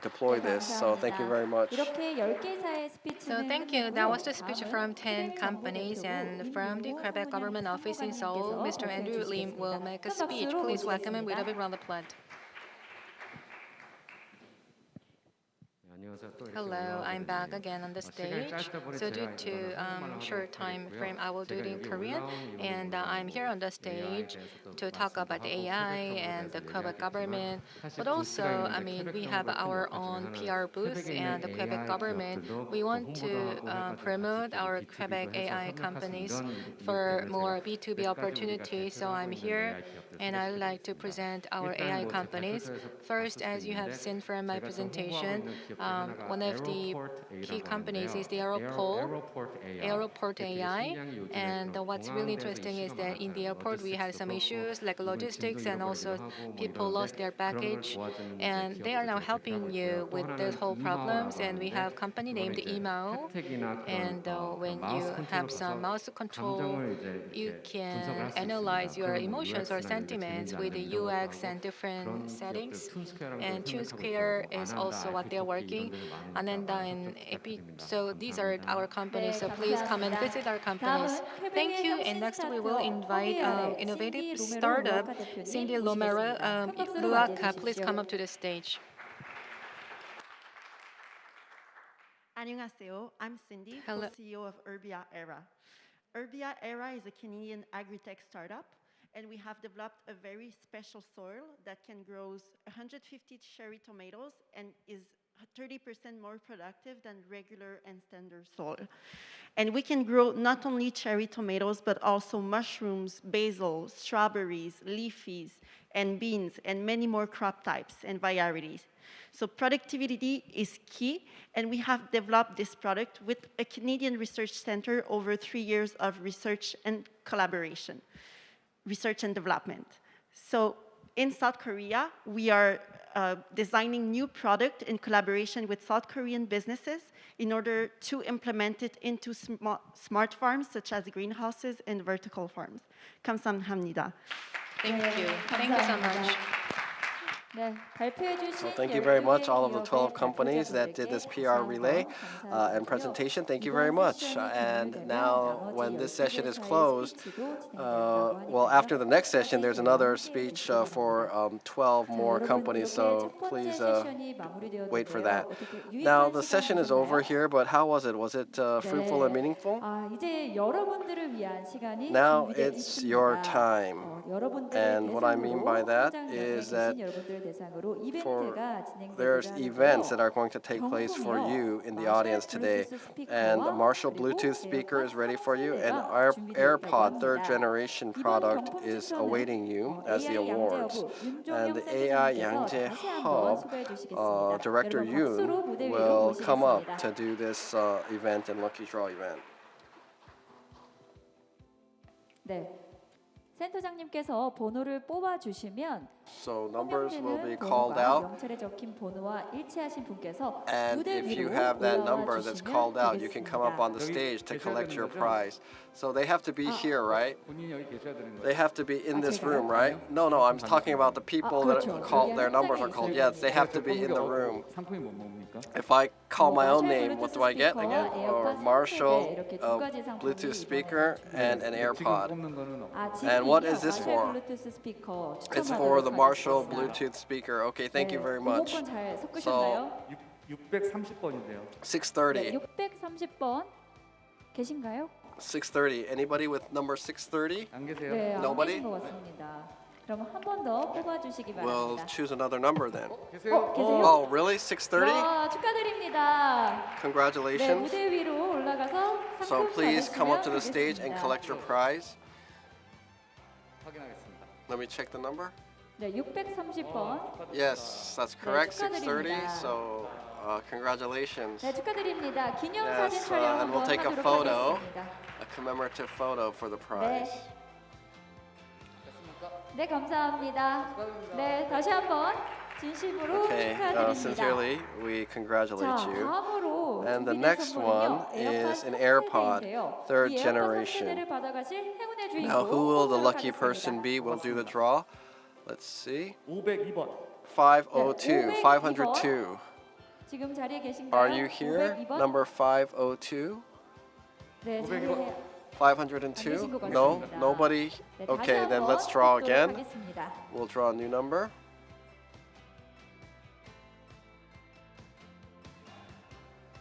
deploy this. So thank you very much. So thank you. That was the speech from 10 companies, and from the Quebec government office in Seoul, Mr. Andrew Lim will make a speech. Please welcome him with a big round of applause. Hello, I'm back again on the stage. So due to short time frame, I will do it in Korean. And I'm here on the stage to talk about the AI and the Quebec government. But also, we have our own PR booth, and the Quebec government, we want to promote our Quebec AI companies for more B2B opportunities. So I'm here, and I'd like to present our AI companies. First, as you have seen from my presentation, one of the key companies is the Aeroport AI. And what's really interesting is that in the airport we had some issues like logistics, and also people lost their baggage. And they are now helping you with those whole problems. And we have company named Imao. And when you have some mouse control, you can analyze your emotions or sentiments with the UX and different settings. And TuneSquare is also what they're working. Ananda and Epic. So these are our companies. So please come and visit our companies. Thank you. And next we will invite innovative startup Cindy Luaka. Please come up to the stage. 안녕하세요. I'm Cindy, co-CEO of Urbia Era. Urbia Era is a Canadian agri-tech startup, and we have developed a very special soil that can grow 150 cherry tomatoes and is 30% more productive than regular and standard soil. And we can grow not only cherry tomatoes, but also mushrooms, basil, strawberries, leafies, and beans, and many more crop types and varieties. So productivity is key, and we have developed this product with a Canadian research center over 3 years of research and collaboration, research and development. So in South Korea, we are designing new product in collaboration with South Korean businesses in order to implement it into smart farms such as greenhouses and vertical farms. 감사합니다. Thank you. Thank you so much. 네, 발표해 주신 So thank you very much, all of the 12 기업의 companies that did this PR relay and presentation. Thank you very much. And now, when this session is closed, well, after the next session, there's another speech for 12 more companies. So please wait for that. Now, the session is over here, but how was it? Was it fruitful and meaningful? 이제 여러분들을 위한 시간이 Now 준비되어 it's 있습니다. your time. 여러분들을 And what I mean by that 현장에 is 계신 that 여러분들을 대상으로 for 이벤트가 진행되고자 there's 하는데요. events that are going to take place for you in the audience today. And the Marshall Bluetooth speaker is ready for you, and our AirPod third generation product is awaiting you as the awards. And the AI 양재 Hub Director Yoon will come up to do this event and lucky draw event. 네. 센터장님께서 번호를 뽑아 주시면 So numbers will be 호명되는 called 번호가 out. 명찰에 적힌 번호와 일치하신 분께서 And 무대 if you 위로 have that 올라와 number that's called 주시면 out, you can come up on the stage to collect your prize. So they have to be here, right? 본인이 여기 계셔야 되는 거예요. They have to be in this room, right? No, I'm talking about the people that called, their numbers are called. Yes, they have to be in the room. 상품이 뭡니까? If I call my own name, what do I get? I get a Marshall Bluetooth speaker and an AirPod. And what is this for? It's for the Marshall Bluetooth speaker. Okay, thank you very much. 잘 So 섞으셨나요? 630번인데요. 630. 630번 계신가요? 630. Anybody with number 630? 안 계세요? 네, 안 Nobody? 계신 것 같습니다. 그럼 한 번 더 뽑아 주시기 We'll 바랍니다. choose another number then. 계세요? 계세요? Oh, really? 630? 와, 축하드립니다. 네, Congratulations. 무대 위로 올라가서 So 상품 please come up to the 받으시면 stage and 되겠습니다. collect your prize. 확인하겠습니다. Let me check the number. 네, 630번. Yes, that's correct. 축하드립니다. 630. So congratulations. 네, 축하드립니다. 기념 Yes, 사진 촬영 and we'll 한번 take a 하도록 photo, 하겠습니다. a commemorative photo for the prize. 네, 감사합니다. 네, 다시 한번 진심으로 Okay, 축하드립니다. sincerely, we congratulate 자, you. 다음으로 And the 준비된 next 선물은요, one is an 에어팟 AirPod 3세대인데요. third 이 에어팟 generation. 3세대를 받아가실 행운의 주인공 Now, who will the 뽑도록 lucky 하겠습니다. person be? We'll do the draw. Let's see. 502번. 502, 502. 지금 자리에 계신가요? Are you here? 502번? Number 502? 네, 502번. 502? No? Nobody? 네, Okay, 다시 then 한번 let's draw 뽑도록 again. 하겠습니다. We'll draw a new number.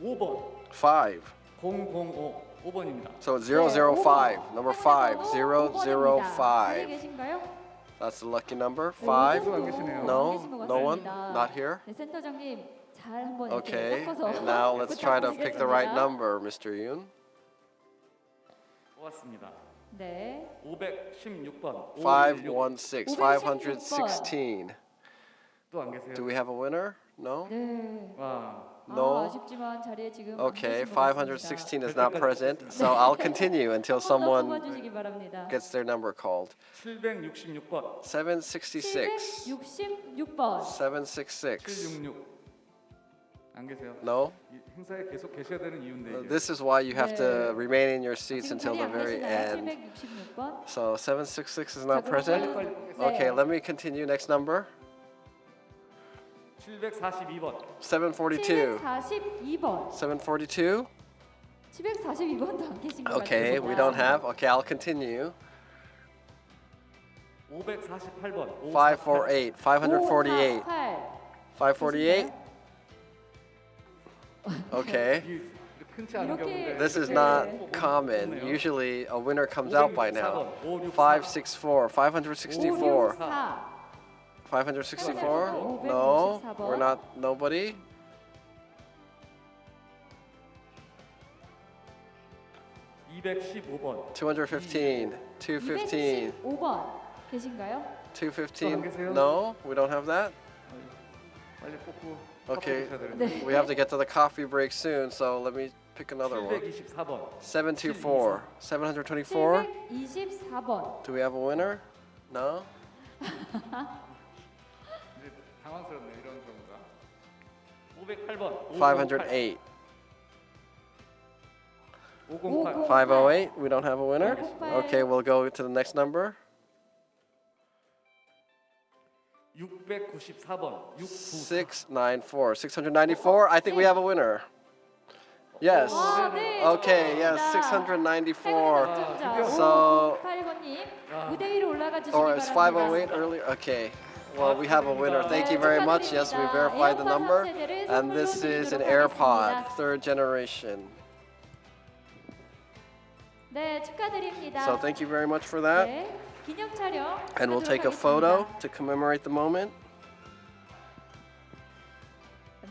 5번. 5. 005. 5번입니다. So 005. Number 5. 자리에 005. 계신가요? That's the lucky number. 5. 안 계시네요. No? No one? Not here? 네, 센터장님 잘 한번 이렇게 Okay. 섞어서 And now let's try to pick the right 부탁드리겠습니다. number, Mr. Yoon. 뽑았습니다. 네. 516번. 516. 516. 또 안 계세요? Do we have a winner? No? 네. 와. No? 아쉽지만 자리에 지금 Okay, 안 계신 것 같습니다. 516 is not present, so I'll continue until 한번 더 someone 뽑아주시기 바랍니다. gets their number called. 766번. 766. 766번. 766. 766. 안 계세요? No? 이 행사에 계속 계셔야 되는 이유인데 이게. This is why you have to remain in your seats 지금 until 자리에 the 안 very 계시나요? end. 766번. So 766 is not 자, present. 그러면 Okay, 네. let me continue. Next number. 742번. 742. 742번. 742. 742번도 안 계신 것 Okay, 같습니다. we don't have. Okay, I'll continue. 548번. 548. 548. 548. Okay. 흔치 않은 경우인데. This is not common. Usually a winner comes out by now. 564. 564. 564? No, we're not. Nobody. 215번. 215. 215. 215번 계신가요? 215. No, we don't have that. 빨리 뽑고. Okay, 커피 드셔야 되는데. we have to get to the coffee break soon, so let me pick another one. 724번. 724. 724. 724번. Do we have a winner? No? 이제 당황스럽네요. 이런 508번. 508. 508. 508, we don't have a winner. Okay, we'll go to the next number. 694번. 694. 694, I think we have a winner. Yes. Okay, yes, 694. So, 698번님 무대 위로 올라가 주시기 or it's 508 바랍니다. earlier? Okay. Well, we have a winner. Thank you very much. Yes, we verified the number. And this is an AirPod, third generation. 네, 축하드립니다. So thank you very much for that. 네, 기념 촬영 And we'll 하도록 take a 하겠습니다. photo to commemorate the moment.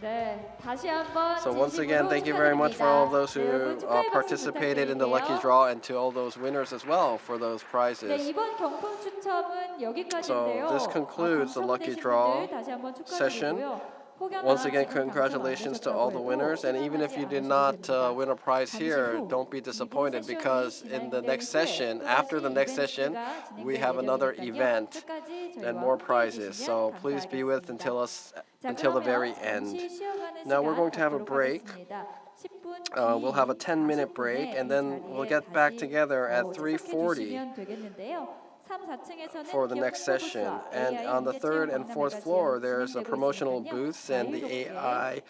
네, 다시 한번 So once again, 진심으로 thank you very much for all those 네, who 여러분 축하의 박수 participated in the lucky 부탁드릴게요. draw and to all those winners as well for those 네, prizes. 이번 경품 추첨은 여기까지인데요. So this concludes the lucky 당첨되신 draw 분들 다시 한번 session. 축하드리고요. 혹여나 Once again, 지금 당첨 안 congratulations to all the 되셨다고 winners. And 해도 even if you did 실망하지 not 않으셔도 win a prize 잠시 here, 후 don't be disappointed because in the next session, 또다시 after the next 이벤트가 session, 진행될 we have another 예정이니까요. event 끝까지 저희와 and more 함께해 prizes. 주시면 So please be with 감사하겠습니다. 자, until the very 그러면 end. 잠시 쉬어가는 Now we're 시간 going to have a 갖도록 break. 하겠습니다. 10분 We'll have a 10-minute break, and then we'll get back together at 3:40 for the next session. And on the third and fourth floor, there's a promotional booths and the AI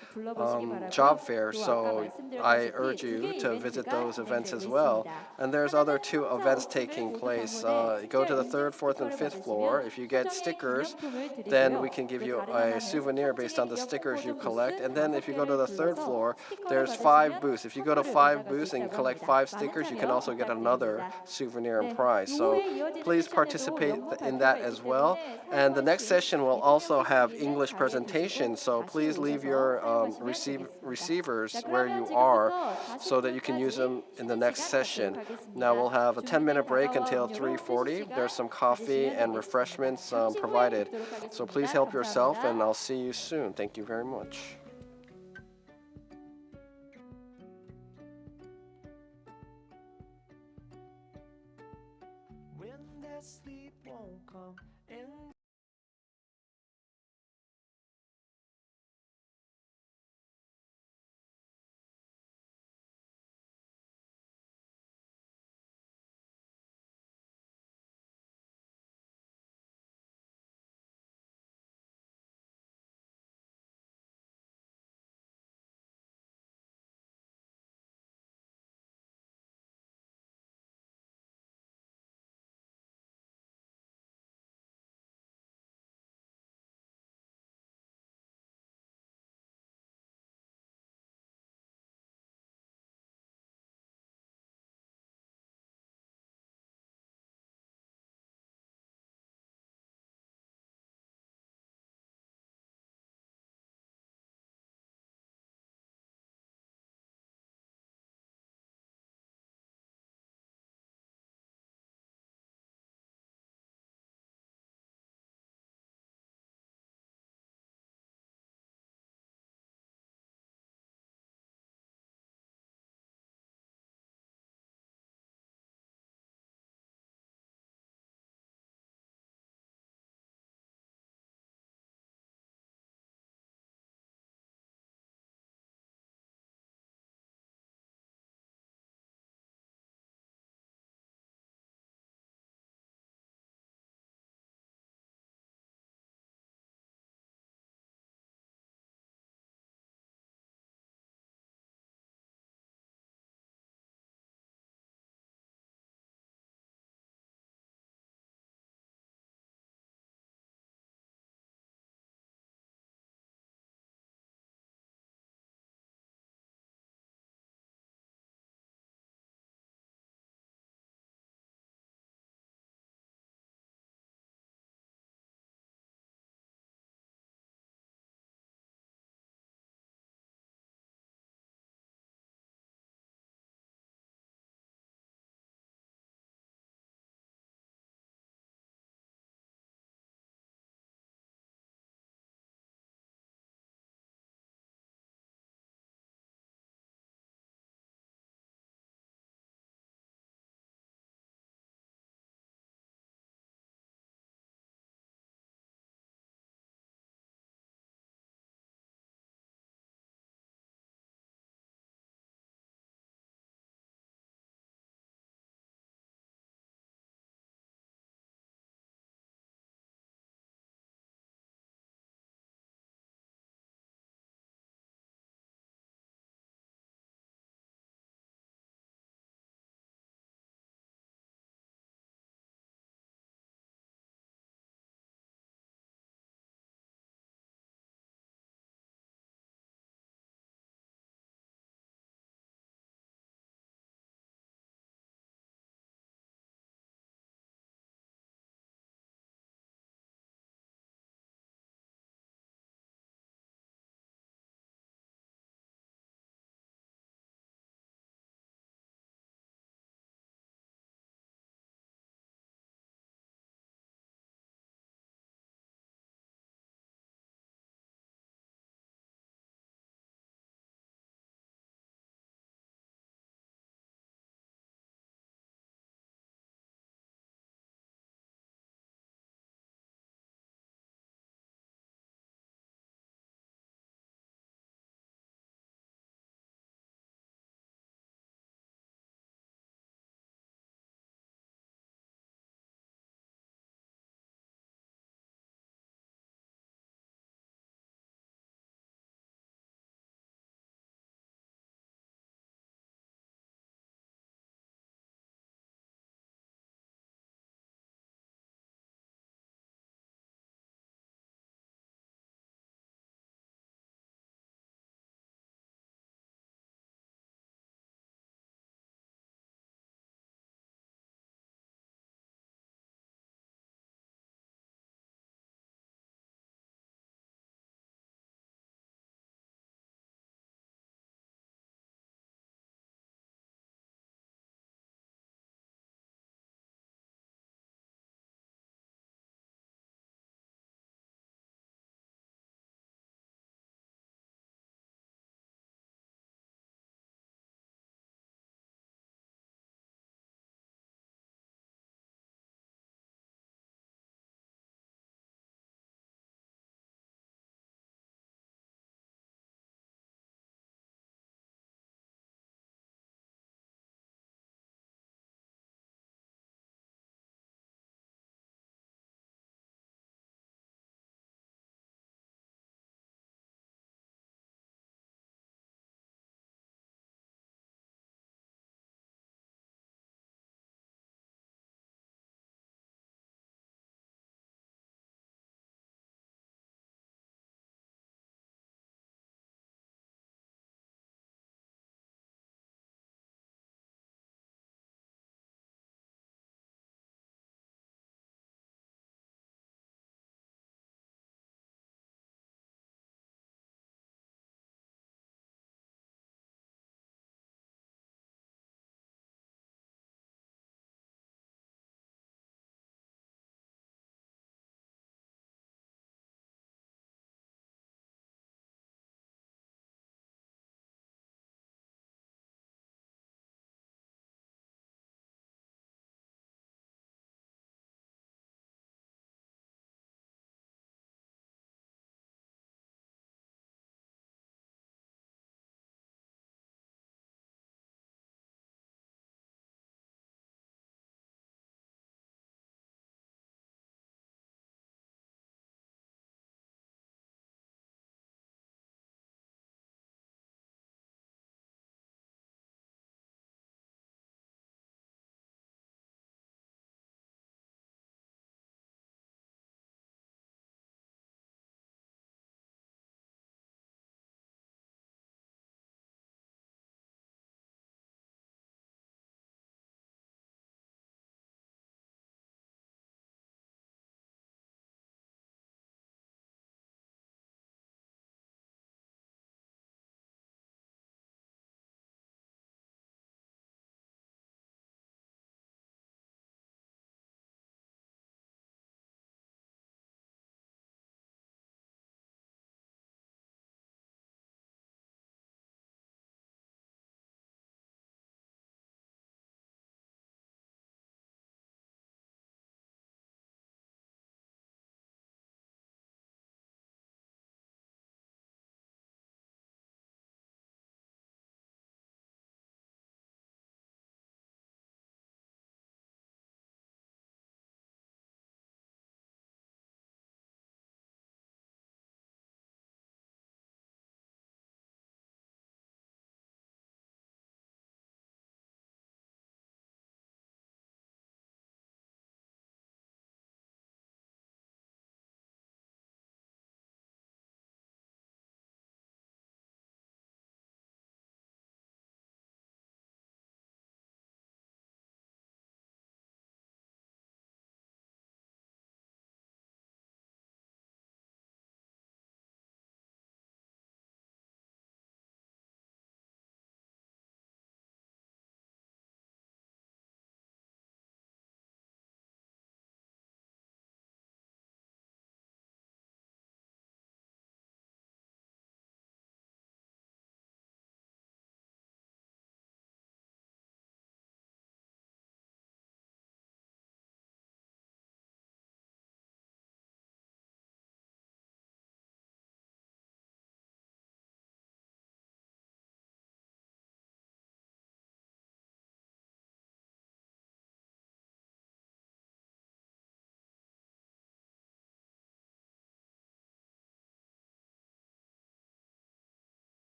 job fair. So I urge you to visit those events as well. And there's other 2 events taking place. Go to the third, fourth, and fifth floor. If you get stickers, then we can give you a souvenir based on the stickers you collect. And then if you go to the third floor, there's 5 booths. If you go to 5 booths and collect 5 stickers, you can also get another souvenir and prize. So please participate in that as well. And the next session will also have English presentation. So please leave your receivers where you are so that you can use them in the next session. Now we'll have a 10-minute break until 3:40. There's some coffee and refreshments provided. So please help yourself, and I'll see you soon. Thank you very much. When that sleep won't come and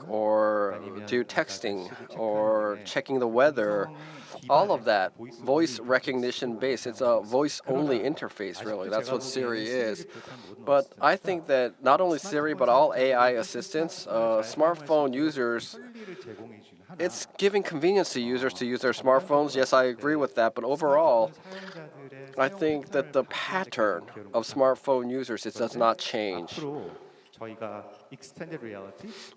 or do texting or checking the weather. All of that, voice recognition based. It's a voice-only interface, really. That's what Siri is. But I think that not only Siri, but all AI assistants, smartphone users, it's giving convenience to users to use their smartphones. Yes, I agree with that. But overall, I think that the pattern of smartphone users, it does not change.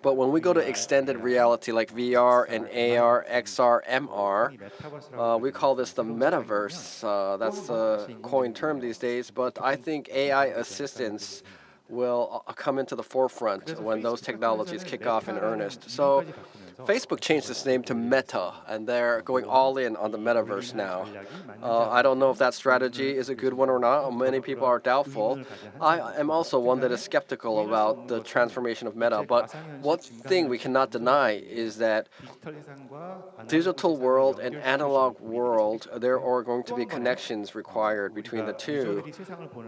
But when we go to extended reality like VR and AR, XR, MR, we call this the metaverse. That's the coined term these days. But I think AI assistants will come into the forefront when those technologies kick off in earnest. So Facebook changed its name to Meta, and they're going all in on the metaverse now. I don't know if that strategy is a good one or not. Many people are doubtful. I am also one that is skeptical about the transformation of Meta. But one thing we cannot deny is that digital world and analog world, there are going to be connections required between the two.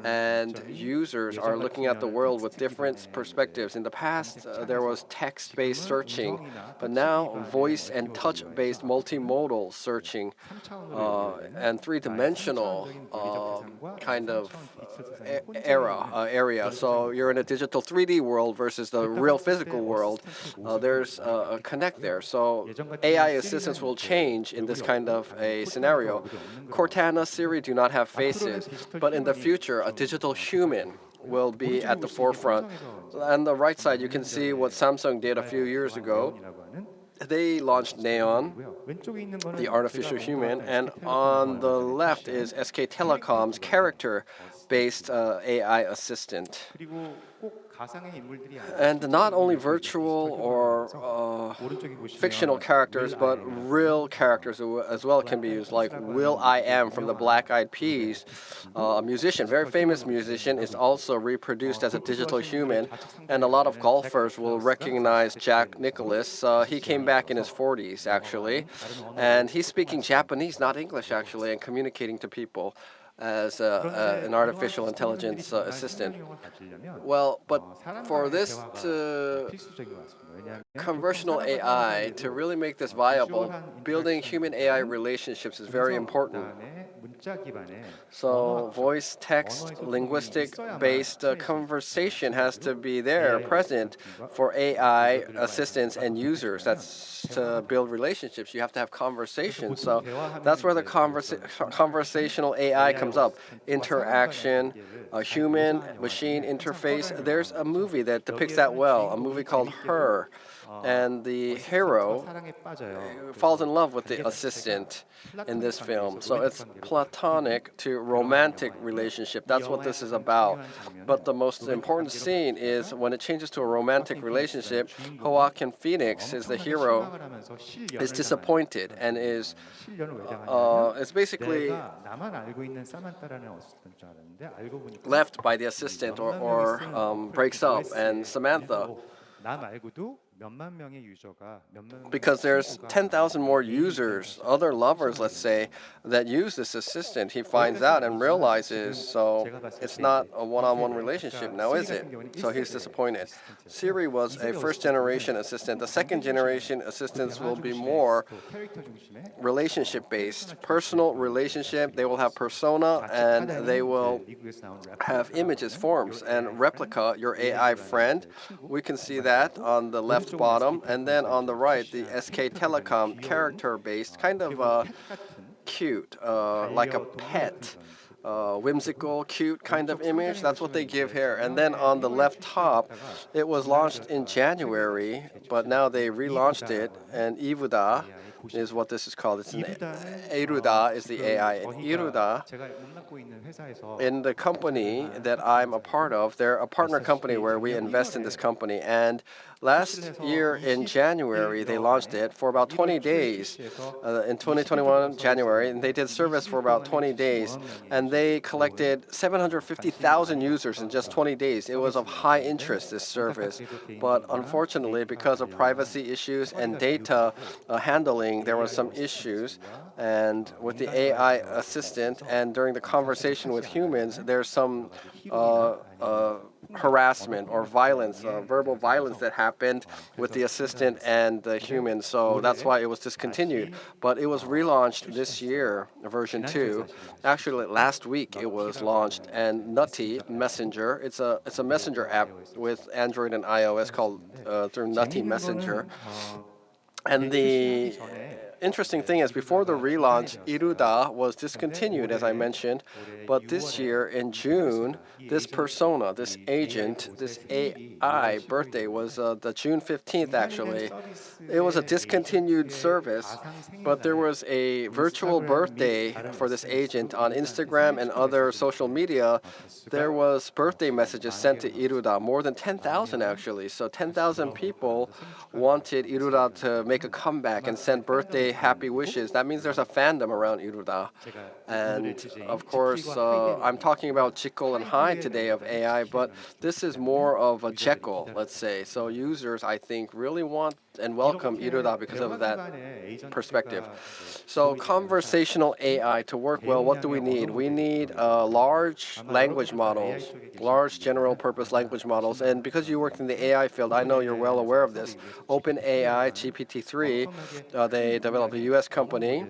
And users are looking at the world with different perspectives. In the past, there was text-based searching, but now voice and touch-based multimodal searching and three-dimensional kind of area. So you're in a digital 3D world versus the real physical world. There's a connect there. So AI assistants will change in this kind of a scenario. Cortana, Siri do not have faces, but in the future, a digital human will be at the forefront. On the right side, you can see what Samsung did a few years ago. They launched Neon, the artificial human, and on the left is SK Telecom's character-based AI assistant. And not only virtual or fictional characters, but real characters as well can be used, like will.i.am from the Black Eyed Peas, a musician, very famous musician, is also reproduced as a digital human, and a lot of golfers will recognize Jack Nicklaus. He came back in his 40s, actually, and he's speaking Japanese, not English, actually, and communicating to people as an artificial intelligence assistant. Well, but for this to conversational AI, to really make this viable, building human-AI relationships is very important. So voice, text, linguistic-based conversation has to be there, present for AI assistants and users. That's to build relationships. You have to have conversations. So that's where the conversational AI comes up. Interaction, a human-machine interface. There's a movie that depicts that well, a movie called Her. And the hero falls in love with the assistant in this film. So it's platonic to romantic relationship. That's what this is about. But the most important scene is when it changes to a romantic relationship, Joaquin Phoenix is the hero, is disappointed and is it's basically left by the assistant or breaks up. And Samantha, because there's 10,000 more users, other lovers, let's say, that use this assistant. He finds out and realizes, so it's not a one-on-one relationship now, is it? So he's disappointed. Siri was a first-generation assistant. The second-generation assistants will be more relationship-based, personal relationship. They will have persona, and they will have images, forms, and replica your AI friend. We can see that on the left bottom, and then on the right, the SK Telecom character-based, kind of cute, like a pet, whimsical, cute kind of image. That's what they give here. And then on the left top, it was launched in January, but now they relaunched it, and Iruda is what this is called. It's an Iruda is the AI. And Iruda, in the company that I'm a part of, they're a partner company where we invest in this company. And last year in January, they launched it for about 20 days. In 2021, January, and they did service for about 20 days. And they collected 750,000 users in just 20 days. It was of high interest, this service. But unfortunately, because of privacy issues and data handling, morning, there were some issues, and with the AI assistant, and during the conversation with humans, there's some harassment or violence, verbal violence that happened with the assistant and the human. So that's why it was discontinued. But it was relaunched this year, version 2. Actually, last week it was launched. And Nutty Messenger, it's a messenger app with Android and iOS called through Nutty Messenger. And the interesting thing is, before the relaunch, Iruda was discontinued, as I mentioned. But this year, in June, this persona, this agent, this AI birthday was the June 15th, actually. It was a discontinued service, but there was a virtual birthday for this agent on Instagram and other social media. There was birthday messages sent to Iruda, more than 10,000 actually. So 10,000 people wanted Iruda to make a comeback and send birthday happy wishes. That means there's a fandom around Iruda. And of course, I'm talking about Jekyll and Hyde today of AI, but this is more of a Jekyll, let's say. So users, I think, really want and welcome Iruda because of that perspective. So conversational AI to work well, what do we need? We need large language models, large general purpose language models. And because you worked in the AI field, I know you're well aware of this. OpenAI, GPT-3, they developed a US company.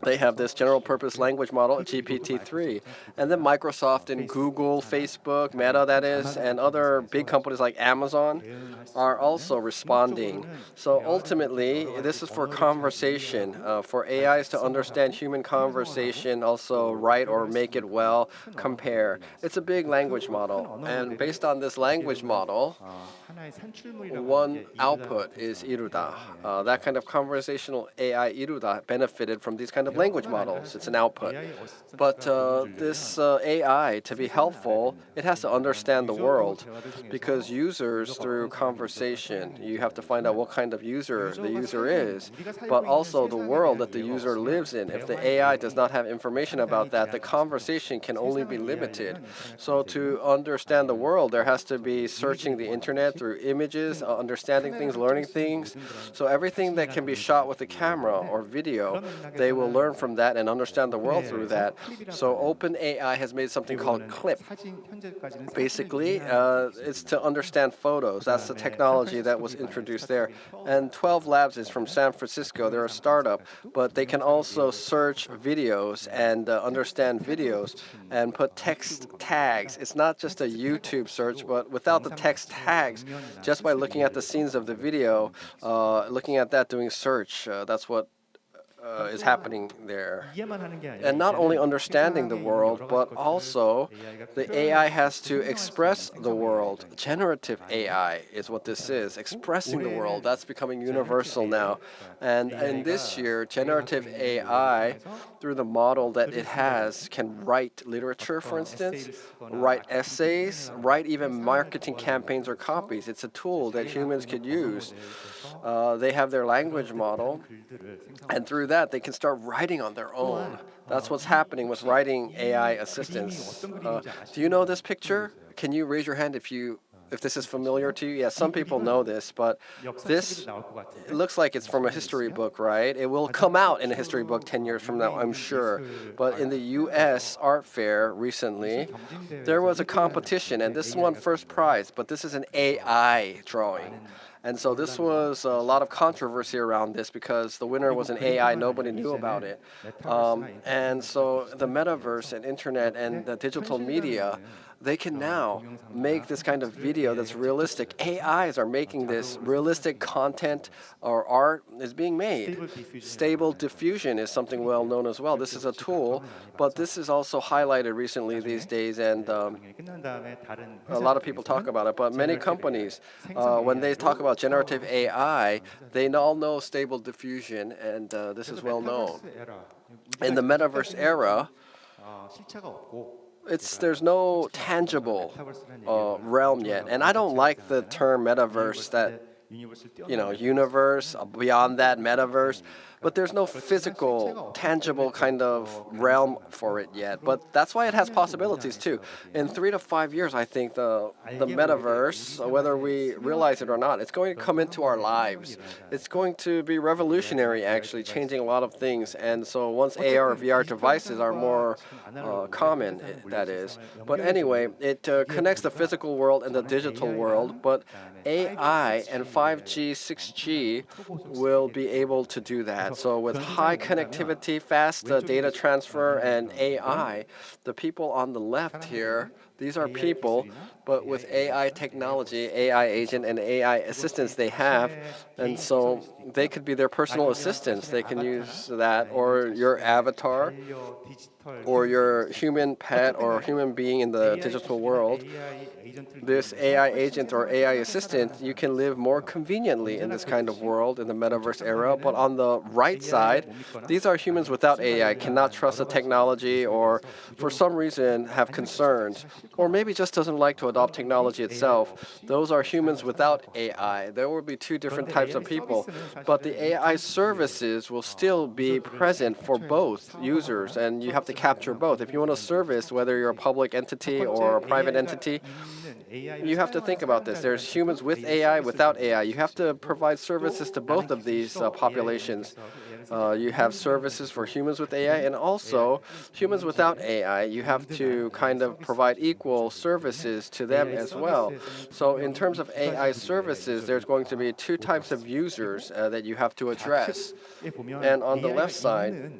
They have this general purpose language model, GPT-3. And then Microsoft and Google, Facebook, Meta that is, and other big companies like Amazon are also responding. So ultimately, this is for conversation, for AIs to understand human conversation, also write or make it well, compare. It's a big language model. And based on this language model, one output is Iruda. That kind of conversational AI Iruda benefited from these kind of language models. It's an output. But this AI, to be helpful, it has to understand the world, because users, through conversation, you have to find out what kind of user the user is, but also the world that the user lives in. If the AI does not have information about that, the conversation can only be limited. So to understand the world, there has to be searching the internet through images, understanding things, learning things. So everything that can be shot with a camera or video, they will learn from that and understand the world through that. So OpenAI has made something called CLIP. Basically, it's to understand photos. That's the technology that was introduced there. And 12 Labs is from San Francisco. They're a startup, but they can also search videos and understand videos and put text tags. It's not just a YouTube search, but without the text tags, just by looking at the scenes of the video, looking at that, doing search, that's what is happening there. And not only understanding the world, but also the AI has to express the world. Generative AI is what this is, expressing the world. That's becoming universal now. And in this year, generative AI, through the model that it has, can write literature, for instance, write essays, write even marketing campaigns or copies. It's a tool that humans could use. They have their language model, and through that, they can start writing on their own. That's what's happening with writing AI assistants. Do you know this picture? Can you raise your hand if this is familiar to you? Yeah, some people know this, but this it looks like it's from a history book, right? It will come out in a history book 10 years from now, I'm sure. But in the US art fair recently, there was a competition, and this won first prize, but this is an AI drawing. And so this was a lot of controversy around this because the winner was an AI, nobody knew about it. And so the metaverse and internet and the digital media, they can now make this kind of video that's realistic. AIs are making this realistic content, or art is being made. Stable diffusion is something well known as well. This is a tool, but this is also highlighted recently these days, and a lot of people talk about it. But many companies, when they talk about generative AI, they all know stable diffusion, and this is well known. In the metaverse era, there's no tangible realm yet, and I don't like the term metaverse that universe, beyond that, metaverse. But there's no physical, tangible kind of realm for it yet. But that's why it has possibilities too. In 3 to 5 years, I think the metaverse, whether we realize it or not, it's going to come into our lives. It's going to be revolutionary, actually, changing a lot of things. And so once AR or VR devices are more common, that is. But anyway, it connects the physical world and the digital world. But AI and 5G, 6G will be able to do that. So with high connectivity, fast data transfer, and AI, the people on the left here, these are people, but with AI technology, AI agent, and AI assistants they have, and so they could be their personal assistants. They can use that, or your avatar, or your human pet or human being in the digital world. This AI agent or AI assistant, you can live more conveniently in this kind of world, in the metaverse era. But on the right side, these are humans without AI, cannot trust the technology, or for some reason have concerns, or maybe just doesn't like to adopt technology itself. Those are humans without AI. There will be two different types of people, but the AI services will still be present for both users, and you have to capture both. If you want a service, whether you're a public entity or a private entity, you have to think about this. There's humans with AI, without AI. You have to provide services to both of these populations. You have services for humans with AI and also humans without AI. You have to kind of provide equal services to them as well. So in terms of AI services, there's going to be two types of users that you have to address. And on the left side,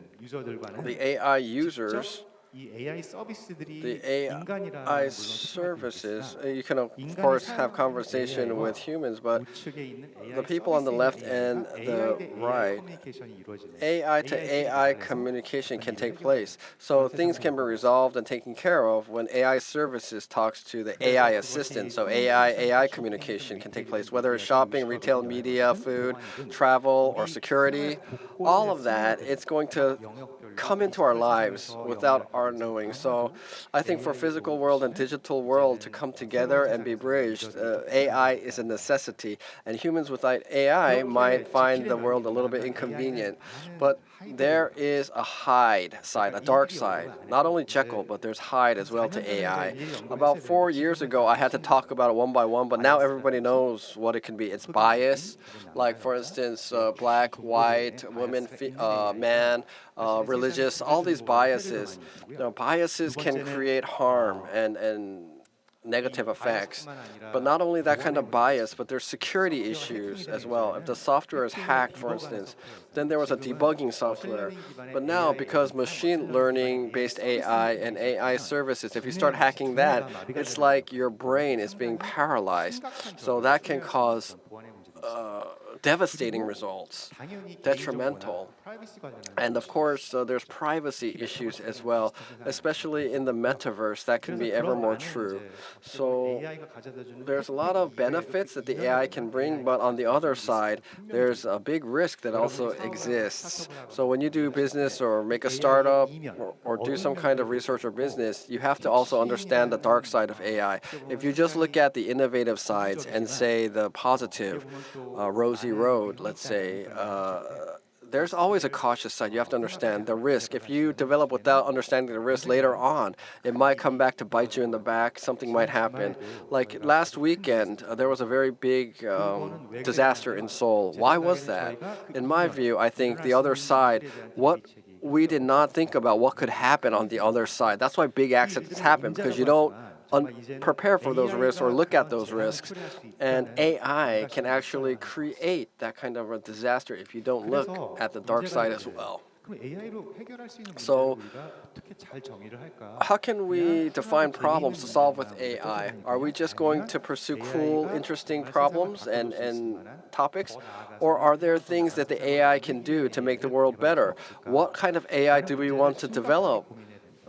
the AI users, the AI services, you can of course have conversation with humans, but the people on the left and the right, AI to AI communication can take place. So things can be resolved and taken care of when AI services talks to the AI assistant. So AI communication can take place, whether it's shopping, retail, media, food, travel, or security. All of that, it's going to come into our lives without our knowing. So I think for physical world and digital world to come together and be bridged, AI is a necessity. And humans without AI might find the world a little bit inconvenient. But there is a hide side, a dark side. Not only Jekyll, but there's hide as well to AI. About 4 years ago, I had to talk about it one by one, but now everybody knows what it can be. It's bias, like for instance, black, white, woman, man, religious, all these biases. Biases can create harm and negative effects. But not only that kind of bias, but there's security issues as well. If the software is hacked, for instance, then there was a debugging software. But now, because machine learning based AI and AI services, if you start hacking that, it's like your brain is being paralyzed. So that can cause devastating results, detrimental. And of course, there's privacy issues as well, especially in the metaverse. That can be ever more true. So there's a lot of benefits that the AI can bring, but on the other side, there's a big risk that also exists. So when you do business or make a startup or do some kind of research or business, you have to also understand the dark side of AI. If you just look at the innovative sides and say the positive, rosy road, let's say, there's always a cautious side. You have to understand the risk. If you develop without understanding the risk later on, it might come back to bite you in the back. Something might happen. Like last weekend, there was a very big disaster in Seoul. Why was that? In my view, I think the other side, what we did not think about what could happen on the other side. That's why big accidents happen, because you don't prepare for those risks or look at those risks. And AI can actually create that kind of a disaster if you don't look at the dark side as well. So how can we define problems to solve with AI? Are we just going to pursue cool, interesting problems and topics? Or are there things that the AI can do to make the world better? What kind of AI do we want to develop?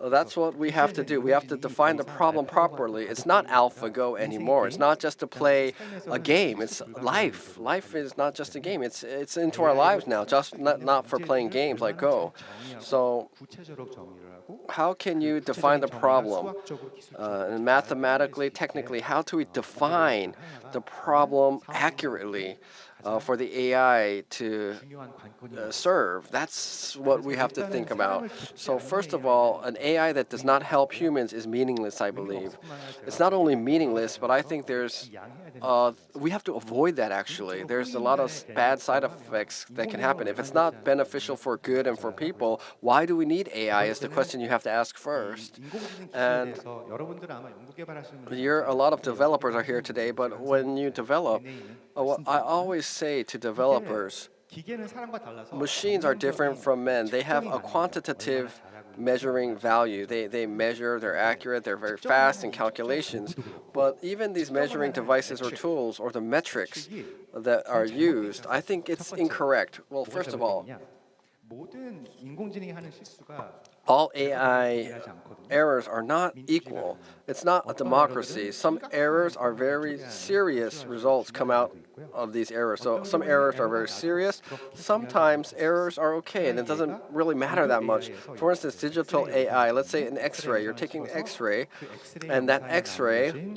That's what we have to do. We have to define the problem properly. It's not AlphaGo anymore. It's not just to play a game. It's life. Life is not just a game. It's into our lives now, just not for playing games like Go. So how can you define the problem? And mathematically, technically, how do we define the problem accurately for the AI to serve? That's what we have to think about. So first of all, an AI that does not help humans is meaningless, I believe. It's not only meaningless, but I think we have to avoid that actually. There's a lot of bad side effects that can happen. If it's not beneficial for good and for people, why do we need AI is the question you have to ask first. And a lot of developers are here today, but when you develop, I always say to developers, machines are different from men. They have a quantitative measuring value. They measure, they're accurate, they're very fast in calculations. But even these measuring devices or tools or the metrics that are used, I think it's incorrect. Well, first of all AI errors are not equal. It's not a democracy. Some errors are very serious results come out of these errors. So some errors are very serious. Sometimes errors are okay, and it doesn't really matter that much. For instance, digital AI, let's say an X-ray. You're taking an X-ray, and that X-ray,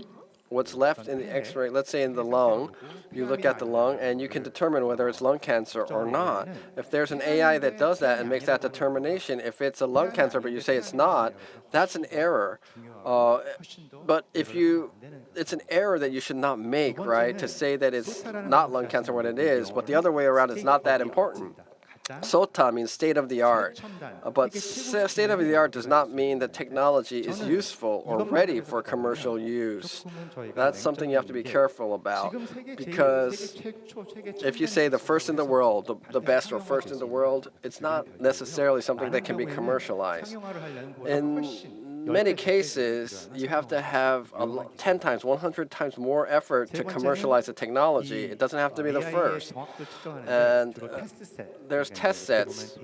what's left in the X-ray, let's say in the lung, you look at the lung and you can determine whether it's lung cancer or not. If there's an AI that does that and makes that determination, if it's a lung cancer but you say it's not, that's an error. But it's an error that you should not make, right? To say that it's not lung cancer when it is, but the other way around is not that important. SOTA means state-of-the-art, but state-of-the-art does not mean that technology is useful or ready for commercial use. That's something you have to be careful about, because if you say the first in the world, the best or first in the world, it's not necessarily something that can be commercialized. In many cases, you have to have 10 times, 100 times more effort to commercialize the technology. It doesn't have to be the first. And there's test sets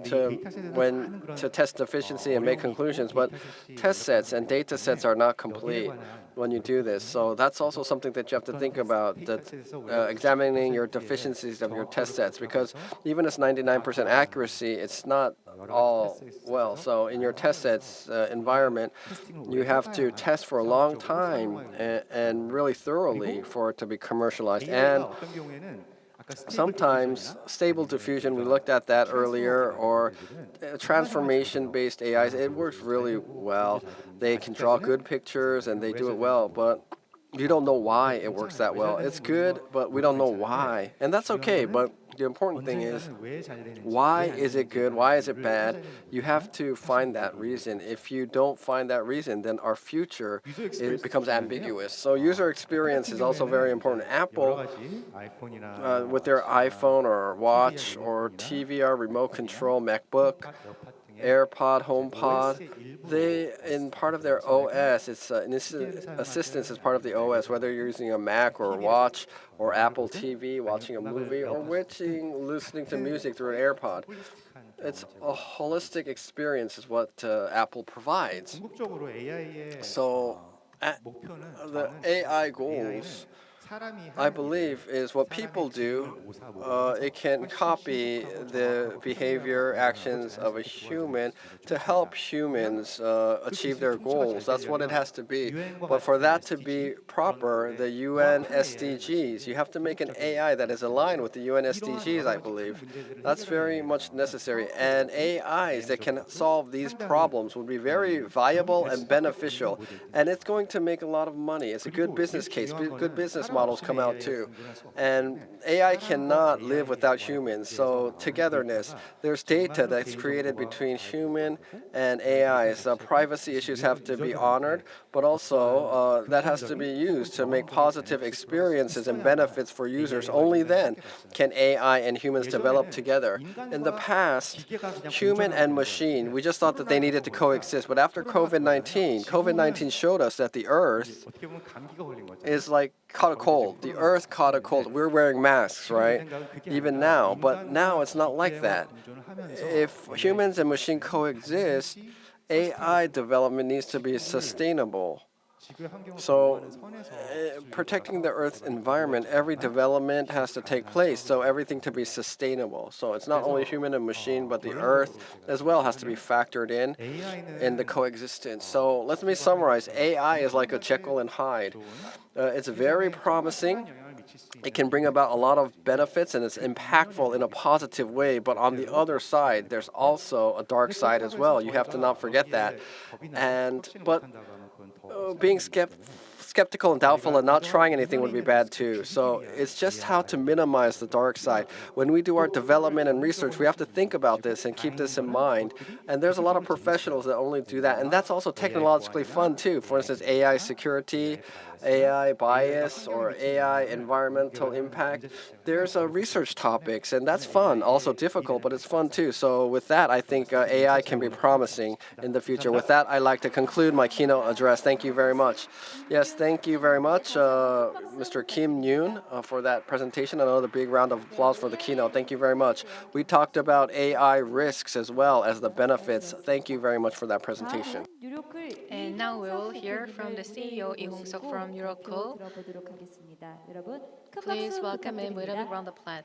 to test efficiency and make conclusions, but test sets and data sets are not complete when you do this. So that's also something that you have to think about, that examining your deficiencies of your test sets, because even it's 99% accuracy, it's not all well. So in your test sets environment, you have to test for a long time and really thoroughly for it to be commercialized. And sometimes stable diffusion, we looked at that earlier, or transformation-based AIs, it works really well. They can draw good pictures and they do it well, but you don't know why it works that well. It's good, but we don't know why. And that's okay, but the important thing is, why is it good? Why is it bad? You have to find that reason. If you don't find that reason, then our future becomes ambiguous. So user experience is also very important. Apple, with their iPhone or watch or TV or remote control, MacBook, AirPod, HomePod, in part of their OS, assistance is part of the OS, whether you're using a Mac or a watch or Apple TV, watching a movie, or listening to music through an AirPod. It's a holistic experience is what Apple provides. So the AI goals, I believe, is what people do. It can copy the behavior, actions of a human to help humans achieve their goals. That's what it has to be. But for that to be proper, the UN SDGs, you have to make an AI that is aligned with the UN SDGs, I believe. That's very much necessary. And AIs that can solve these problems would be very viable and beneficial. And it's going to make a lot of money. It's a good business case, good business models come out too. And AI cannot live without humans. So togetherness, there's data that's created between human and AI. So privacy issues have to be honored, but also that has to be used to make positive experiences and benefits for users. Only then can AI and humans develop together. In the past, human and machine, we just thought that they needed to coexist. But after COVID-19 showed us that the Earth is like caught a cold. The earth caught a cold. We're wearing masks, right? Even now. But now it's not like that. If humans and machine coexist, AI development needs to be sustainable. So, protecting the Earth's environment, every development has to take place, so everything to be sustainable. So it's not only human and machine, but the Earth as well has to be factored in the coexistence. So let me summarize. AI is like a Jekyll and Hyde. It's very promising. It can bring about a lot of benefits and it's impactful in a positive way. But on the other side, there's also a dark side as well. You have to not forget that. But being skeptical and doubtful and not trying anything would be bad too. So it's just how to minimize the dark side. When we do our development and research, we have to think about this and keep this in mind. And there's a lot of professionals that only do that. And that's also technologically fun too. For instance, AI security, AI bias, or AI environmental impact. There's research topics, and that's fun. Also difficult, but it's fun too. So with that, I think AI can be promising in the future. With that, I'd like to conclude my keynote address. Thank you very much. Yes, thank you very much, Mr. Kim Yoon, for that presentation. Another big round of applause for the keynote. Thank you very much. We talked about AI risks as well as the benefits. Thank you very much for that presentation. And now we will hear from the CEO Lee Hong-seok from Eurocool. Please welcome him with a big round of applause.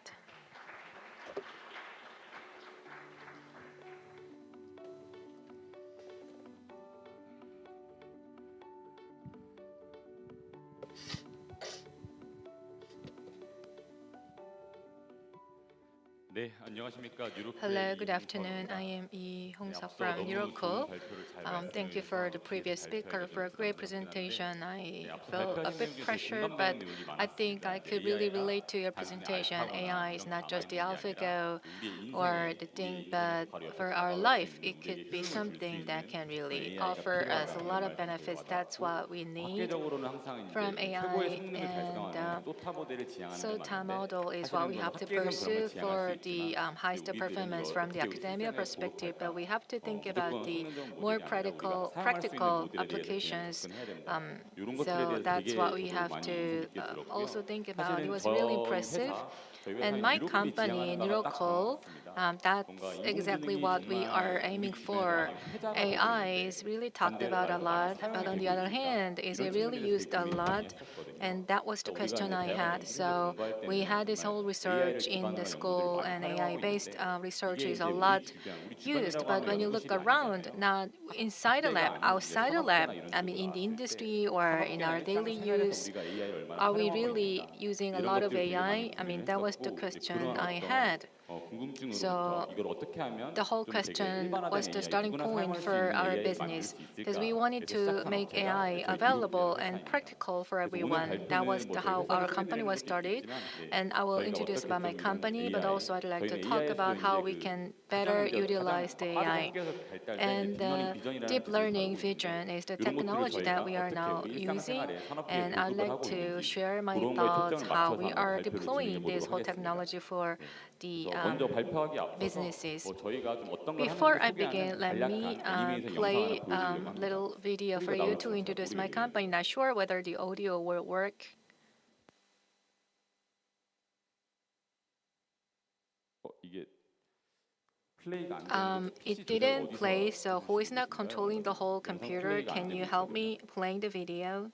Hello, good afternoon. I am Lee Hong-seok from Eurocool. Thank you for the previous speaker for a great presentation. I felt a bit pressured, but I think I could really relate to your presentation. AI is not just the AlphaGo or the thing, but for our life, it could be something that can really offer us a lot of benefits. That's what we need from AI. And SOTA model is what we have to pursue for the highest performance from the academia perspective, but we have to think about the more practical applications. So that's what we have to also think about. It was really impressive. And my company, Eurocool, that's exactly what we are aiming for. AI is really talked about a lot, but on the other hand, is it really used a lot? And that was the question I had. So we had this whole research in the school, and AI-based research is a lot used. But when you look around, not inside the lab, outside the lab, I mean in the industry or in our daily use, are we really using a lot of AI? I mean, that was the question I had. So the whole question was the starting point for our business, because we wanted to make AI available and practical for everyone. That was how our company was started. And I will introduce about my company, but also I'd like to talk about how we can better utilize the AI. And the deep learning vision is the technology that we are now using. And I'd like to share my thoughts how we are deploying this whole technology for the businesses. Before I begin, let me play a little video for you to introduce my company. Not sure whether the audio will work. It didn't play, so who is not controlling the whole computer? Can you help me playing the video?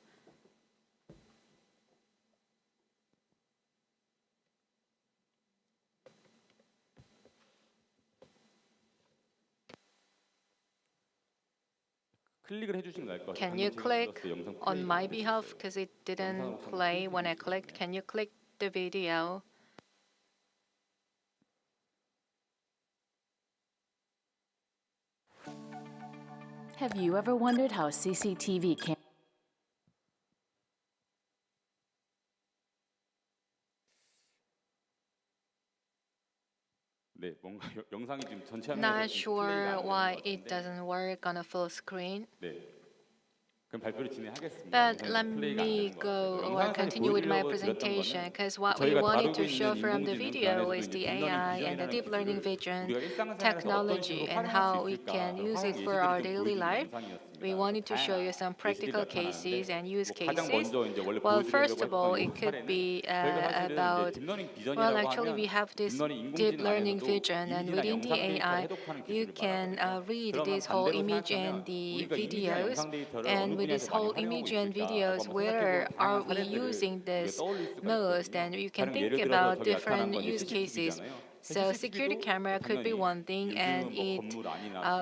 Can you click on my behalf because it didn't play when I clicked? Can you click the video? Have you ever wondered how CCTV can Not sure why it doesn't work on a full screen. But let me go or continue with my presentation, because what we wanted to show from the video is the AI and the deep learning vision technology and how we can use it for our daily life. we wanted to show you some practical cases and use cases. Well, first of all, it could be about, well, actually we have this deep learning vision, and within the AI, you can read this whole image and the videos, and with this whole image and videos, where are we using this most? And you can think about different use cases. So security camera could be one thing, and it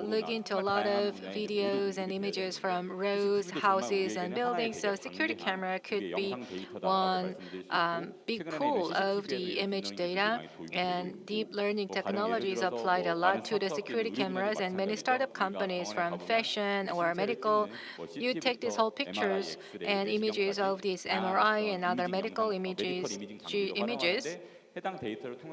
look into a lot of videos and images from roads, houses, and buildings. So security camera could be one big pool of the image data, and deep learning technologies applied a lot to the security cameras, and many startup companies from fashion or medical, you take these whole pictures and images of these MRI and other medical images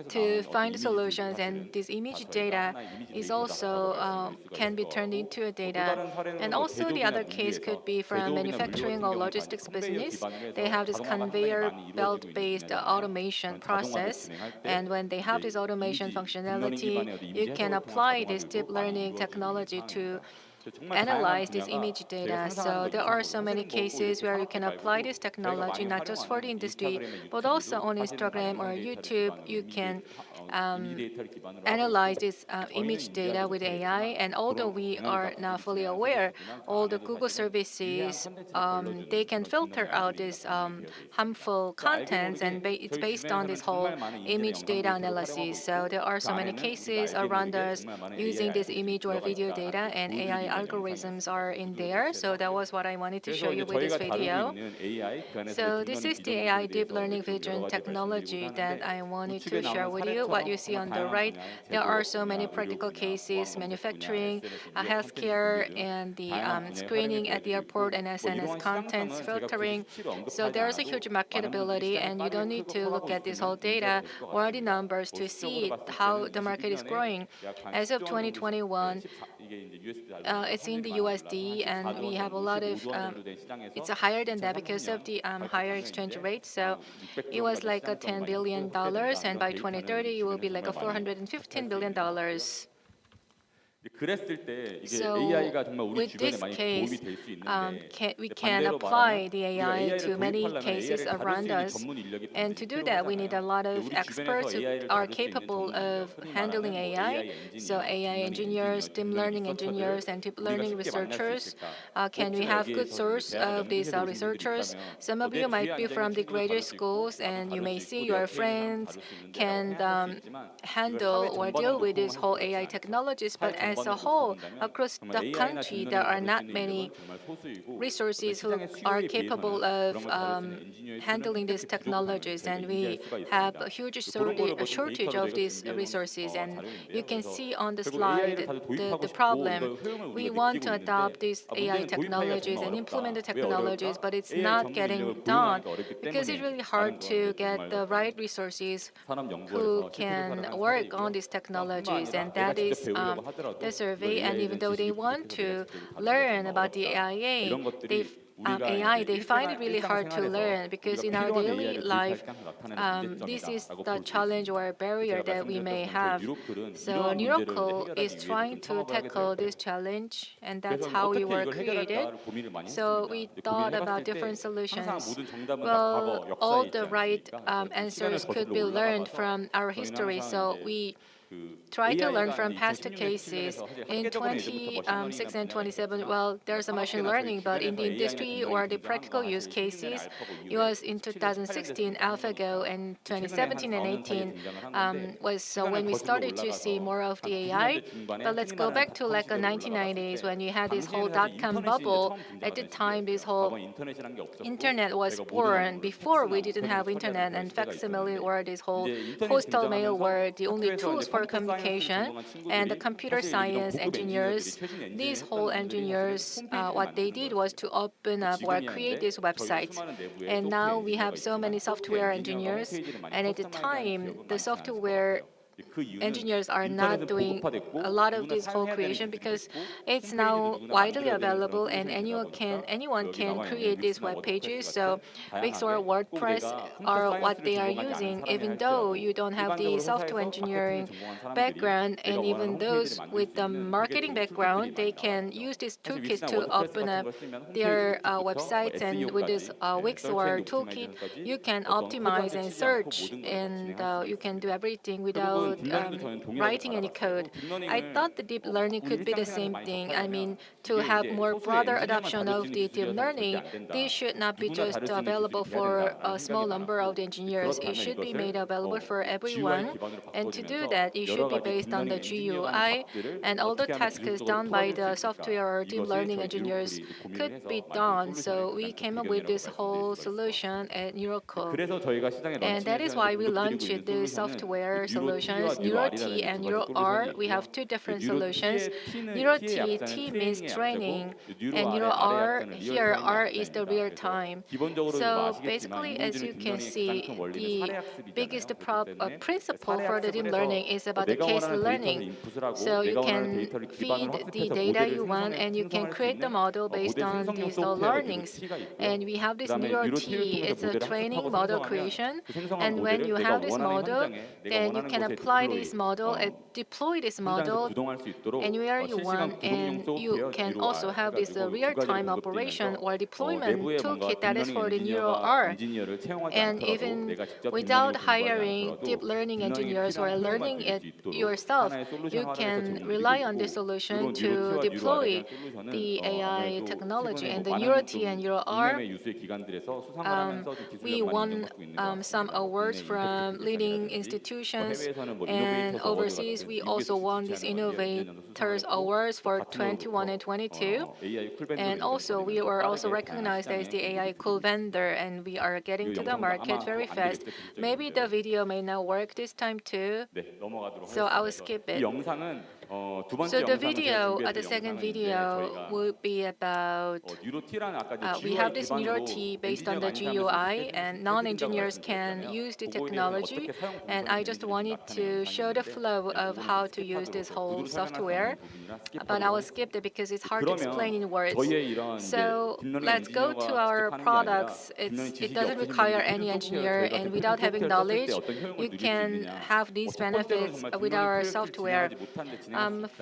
to find solutions, and this image data is also can be turned into a data. And also the other case could be from manufacturing or logistics business. They have this conveyor belt-based automation process, and when they have this automation functionality, you can apply this deep learning technology to analyze this image data. So there are so many cases where you can apply this technology, not just for the industry, but also on Instagram or YouTube. You can analyze this image data with AI. And although we are not fully aware, all the Google services, they can filter out this harmful contents, and it's based on this whole image data analysis. So there are so many cases around us using this image or video data, and AI algorithms are in there. So that was what I wanted to show you with this video. So this is the AI deep learning vision technology that I wanted to share with you. What you see on the right, there are so many practical cases: manufacturing, healthcare, and the screening at the airport, and SNS contents filtering. So there's a huge marketability, and you don't need to look at this whole data or the numbers to see how the market is growing. As of 2021, it's in the USD, and we have a lot of, it's higher than that because of the higher exchange rate. So it was like a $10 billion, and by 2030, it will be like a $415 billion. So with this case, we can apply the AI to many cases around us. And to do that, we need a lot of experts who are capable of handling AI. So AI engineers, deep learning engineers, and deep learning researchers. Can we have good source of these researchers? Some of you might be from the graduate schools, and you may see your friends can handle or deal with this whole AI technologies, but as a whole, across the country, there are not many resources who are capable of handling these technologies, and we have a huge shortage of these resources. And you can see on the slide the problem. We want to adopt these AI technologies and implement the technologies, but it's not getting done because it's really hard to get the right resources who can work on these technologies, and that is the survey. And even though they want to learn about the AI, they find it really hard to learn because in our daily life, this is the challenge or barrier that we may have. So Neurocool is trying to tackle this challenge, and that's how we were created. So we thought about different solutions. Well, all the right answers could be learned from our history. So we try to learn from past cases. In 26 and 27, well, there's a machine learning, but in the industry or the practical use cases, it was in 2016, AlphaGo, and 2017 and 18 was when we started to see more of the AI. But let's go back to like the 1990s when you had this whole dot-com bubble. At the time, this whole internet was born. Before, we didn't have internet, and facsimile or this whole postal mail were the only tools for communication. And the computer science engineers, these whole engineers, what they did was to open up or create these websites. And now we have so many software engineers, and at the time, the software engineers are not doing a lot of this whole creation because it's now widely available and anyone can create these web pages. So Wix or WordPress are what they are using, even though you don't have the software engineering background, and even those with the marketing background, they can use these toolkits to open up their websites. And with this Wix or toolkit, you can optimize and search, and you can do everything without writing any code. I thought the deep learning could be the same thing. I mean, to have more broader adoption of the deep learning, this should not be just available for a small number of the engineers. It should be made available for everyone. And to do that, it should be based on the GUI, and all the tasks done by the software or deep learning engineers could be done. So we came up with this whole solution at NeuroCo. And that is why we launched the software solutions, NeuroT and NeuroR. We have two different solutions. NeuroT, T means training, and NeuroR, here R is the real time. So basically, as you can see, the biggest principle for the deep learning is about the case learning. So you can feed the data you want, and you can create the model based on these learnings. And we have this NeuroT, it's a training model creation. And when you have this model, then you can apply this model and deploy this model anywhere you want. And you can also have this real-time operation or deployment toolkit that is for the NeuroR. And even without hiring deep learning engineers or learning it yourself, you can rely on this solution to deploy the AI technology. And the NeuroT and NeuroR, we won some awards from leading institutions, and overseas we also won these Innovators Awards for 21 and 22. And also we were also recognized as the AI cool vendor, and we are getting to the market very fast. Maybe the video may not work this time too, so I will skip it. So the video, the second video will be about, we have this NeuroT based on the GUI, and non-engineers can use the technology. And I just wanted to show the flow of how to use this whole software, but I will skip it because it's hard to explain in words. So let's go to our products. It doesn't require any engineer, and without having knowledge, you can have these benefits with our software.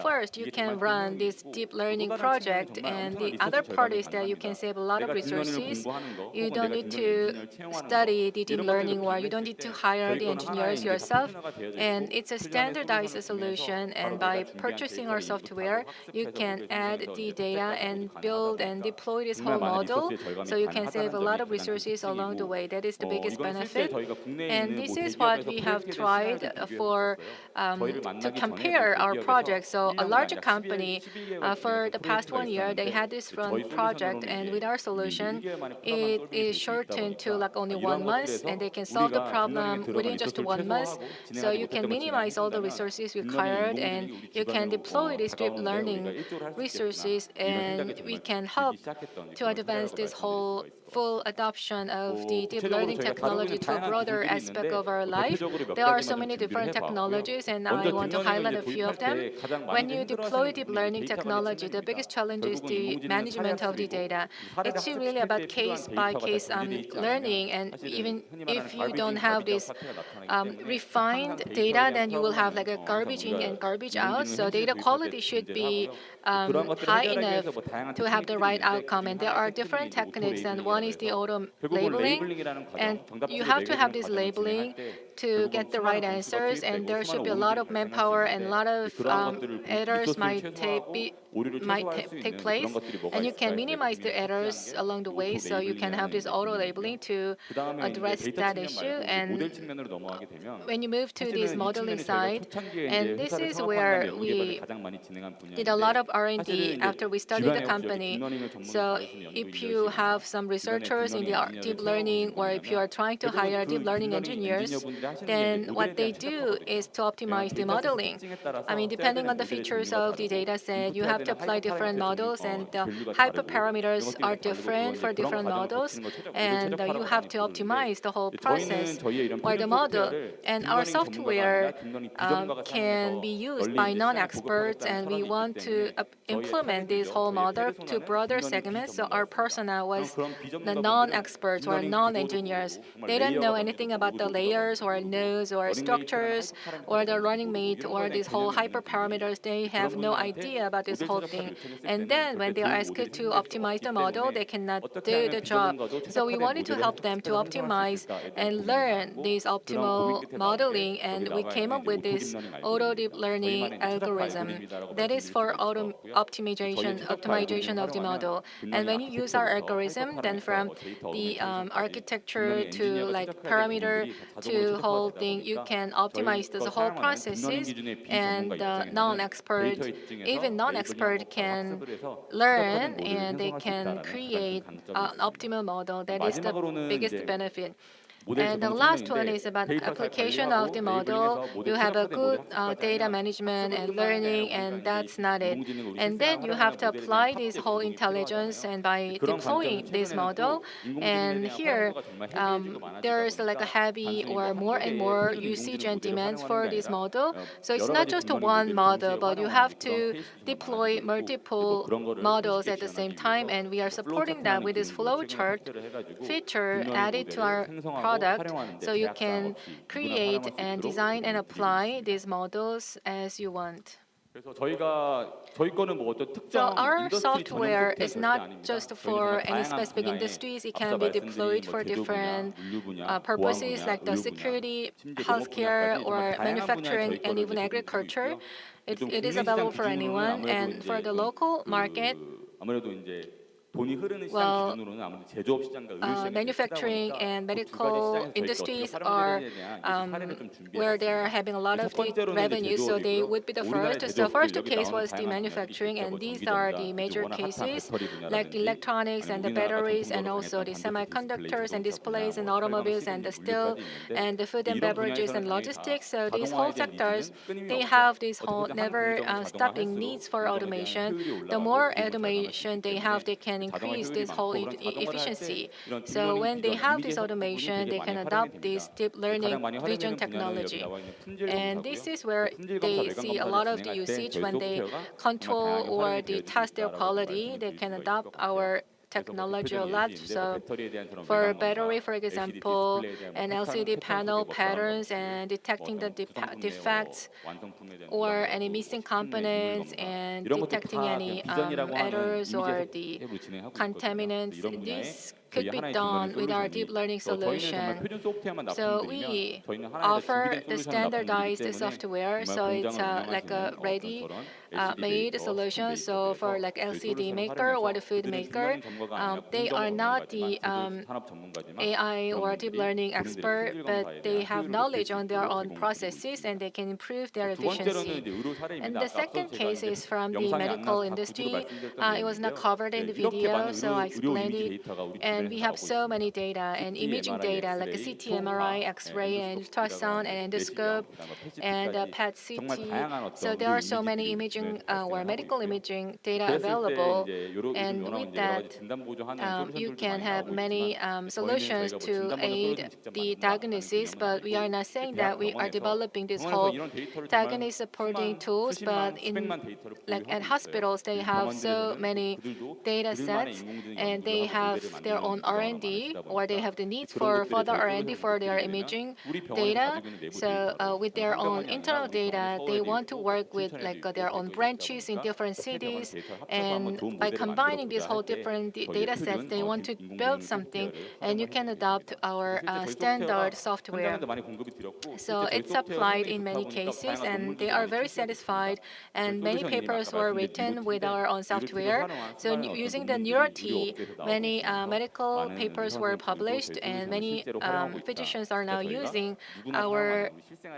First, you can run this deep learning project, and the other part is that you can save a lot of resources. You don't need to study the deep learning, or you don't need to hire the engineers yourself. And it's a standardized solution, and by purchasing our software, you can add the data and build and deploy this whole model, so you can save a lot of resources along the way. That is the biggest benefit. And this is what we have tried for to compare our projects. So a larger company, for the past 1 year, they had this run project, and with our solution, it is shortened to like only 1 month, and they can solve the problem within just 1 month. So you can minimize all the resources required, and you can deploy these deep learning resources, and we can help to advance this whole full adoption of the deep learning technology to a broader aspect of our life. There are so many different technologies, and now I want to highlight a few of them. When you deploy deep learning technology, the biggest challenge is the management of the data. It's really about case-by-case learning, and even if you don't have this refined data, then you will have like a garbage in and garbage out. So data quality should be high enough to have the right outcome. And there are different techniques, and one is the auto labeling, and you have to have this labeling to get the right answers, and there should be a lot of manpower, and a lot of errors might take place, and you can minimize the errors along the way, so you can have this auto labeling to address that issue. And when you move to this modeling side, and this is where we did a lot of R&D after we started the company. So if you have some researchers in the deep learning, or if you are trying to hire deep learning engineers, then what they do is to optimize the modeling. I mean, depending on the features of the data set, you have have to apply different models, and the hyperparameters are different for different models, and you have to optimize the whole process or the model. And our software can be used by non-experts, and we want to implement this whole model to broader segments. So our personnel was the non-experts or non-engineers. They don't know anything about the layers or nodes or structures or the running mate or these whole hyperparameters. They have no idea about this whole thing. And then when they are asked to optimize the model, they cannot do the job. So we wanted to help them to optimize and learn this optimal modeling, and we came up with this auto deep learning algorithm that is for optimization of the model. And when you use our algorithm, then from the architecture to like parameter to whole thing, you can optimize the whole processes, and the non-expert, even non-expert can learn and they can create an optimal model. That is the biggest benefit. And the last one is about application of the model. You have a good data management and learning, and that's not it. And then you have to apply this whole intelligence, and by deploying this model, and here there's like a heavy or more and more usage and demands for this model. So it's not just one model, but you have to deploy multiple models at the same time, and we are supporting that with this flowchart feature added to our product, so you can create and design and apply these models as you want. So our software is not just for any specific industries. It can be deployed for different purposes like the security, healthcare, or manufacturing, and even agriculture. It is available for anyone, and for the local market, well, manufacturing and medical industries are where they're having a lot of the revenue, so they would be the first. So first case was the manufacturing, and these are the major cases like the electronics and the batteries, and also the semiconductors and displays and automobiles and the steel and the food and beverages and logistics. So these whole sectors, they have this whole never stopping needs for automation. The more automation they have, they can increase this whole efficiency. So when they have this automation, they can adopt this deep learning vision technology. And this is where they see a lot of the usage when they control or they test their quality. They can adopt our technology a lot. So for battery, for example, and LCD panel patterns and detecting the defects or any missing components and detecting any errors or the contaminants, this could be done with our deep learning solution. So we offer the standardized software, so it's like a ready-made solution. So for like LCD maker or the food maker, they are not the AI or deep learning expert, but they have knowledge on their own processes and they can improve their efficiency. And the second case is from the medical industry. It was not covered in the video, so I explained it. And we have so many data and imaging data like a CT, MRI, X-ray, and ultrasound, and endoscope, and PET-CT. So there are so many imaging or medical imaging data available, and with that, you can have many solutions to aid the diagnosis. But we are not saying that we are developing this whole diagnosis supporting tools. But in like at hospitals, they have so many data sets, and they have their own R&D, or they have the needs for further R&D for their imaging data. So with their own internal data, they want to work with like their own branches in different cities, and by combining these whole different data sets, they want to build something, and you can adopt our standard software. So it's applied in many cases, and they are very satisfied, and many papers were written with our own software. So using the NeuroT, many medical medical papers were published, and many physicians are now using our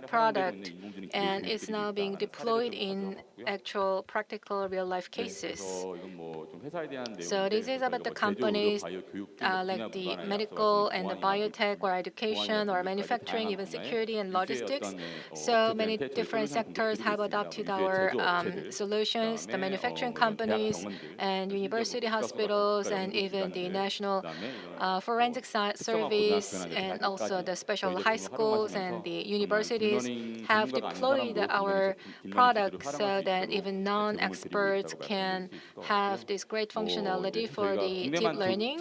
product, and it's now being deployed in actual practical real-life cases. So this is about the companies like the medical and the biotech or education or manufacturing, even security and logistics. So many different sectors have adopted our solutions, the manufacturing companies and university hospitals and even the National Forensic Service and also the special high schools and the universities have deployed our products so that even non-experts can have this great functionality for the deep learning.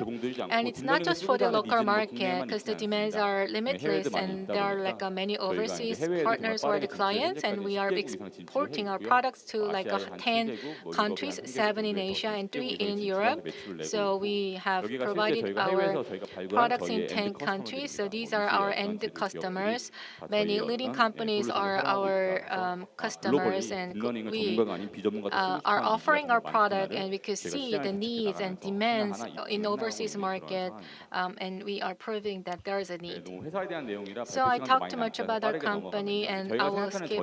And it's not just for the local market because the demands are limitless and there are like many overseas partners who are the clients, and we are exporting our products to like 10 countries, 7 in Asia and 3 in Europe. So we have provided our products in 10 countries. So these are our end customers. Many leading companies are our customers, and we are offering our product, and we could see the needs and demands in overseas market, and we are proving that there is a need. So I talked too much about our company, and I will skip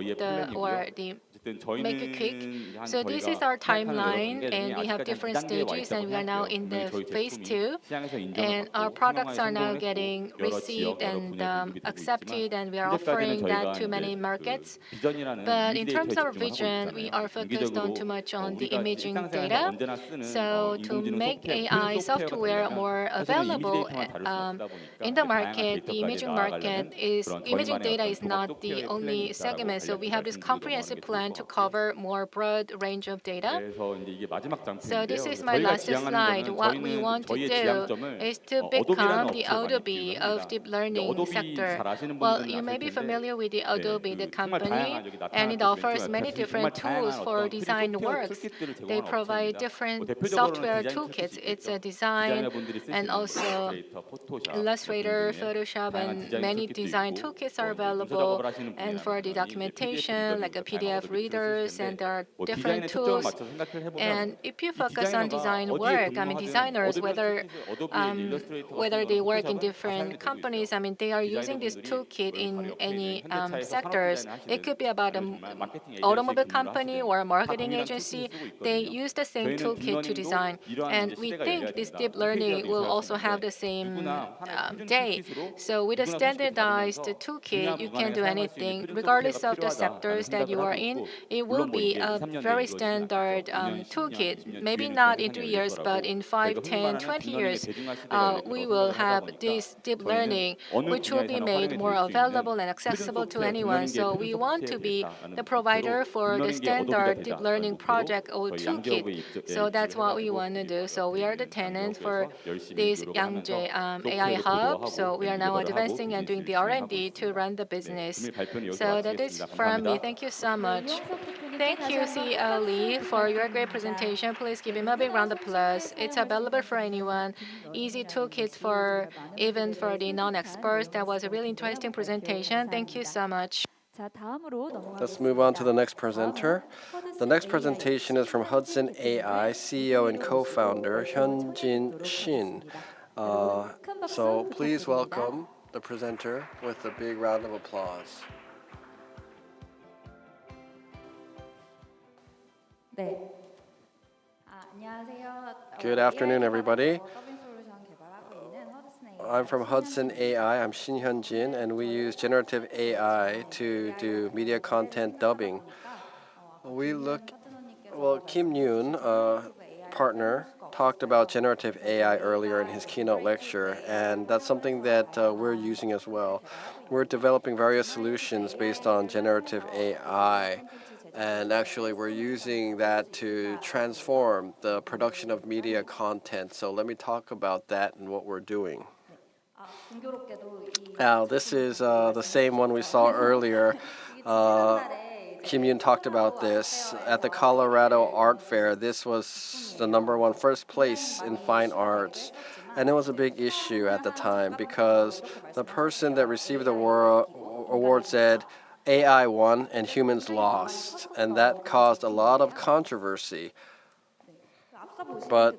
make it quick. So this is our timeline, and we have different stages, and we are now in the phase 2. And our products are now getting received and accepted, and we are offering that to many markets. But in terms of our vision, we are focused on too much on the imaging data. So to make AI software more available in the market, the imaging data is not the only segment. So we have this comprehensive plan to cover more broad range of data. So this is my last slide. What we want to do is to become the Adobe of deep learning sector. Well, you may be familiar with the Adobe, the company, and it offers many different tools for design works. They provide different software toolkits. It's a design and also Illustrator, Photoshop, and many design toolkits are available. And for the documentation, like a PDF readers, and there are different tools. And if you focus on design work, I mean, designers, whether they work in different companies, I mean, they are using this toolkit in any sectors. It could be about an automobile company or a marketing agency. They use the same toolkit to design. And we think this deep learning will also have the same day. So with a standardized toolkit, you can do anything, regardless of the sectors that you are in. It will be a very standard toolkit. Maybe not in 3 years, but in 5, 10, 20 years, we will have this deep learning, which will be made more available and accessible to anyone. So we want to be the provider for the standard deep learning project or toolkit. So that's what we want to do. So we are the tenant for this Yangjae AI hub. So we are now advancing and doing the R&D to run the business. So that is from me. Thank you so much. Thank you, CEO Lee, for your great presentation. Please give him a big round of applause. It's available for anyone. Easy toolkit for even for the non-experts. That was a really interesting presentation. Thank you so much. Let's move on to the next presenter. The next presentation is from Hudson AI CEO and co-founder Hyunjin Shin. So please welcome the presenter with a big round of applause. Good afternoon, everybody. I'm from Hudson AI. I'm Shin Hyunjin, and we use generative AI to do media content dubbing. Kim Yoon, partner, talked about generative AI earlier in his keynote lecture, and that's something that we're using as well. We're developing various solutions based on generative AI, and actually we're using that to transform the production of media content. So let me talk about that and what we're doing. Now, this is the same one we saw earlier. Kim Yoon talked about this at the Colorado Art Fair. This was the #1 first place in fine arts, and it was a big issue at the time because the person that received the award said AI won and humans lost, and that caused a lot of controversy. But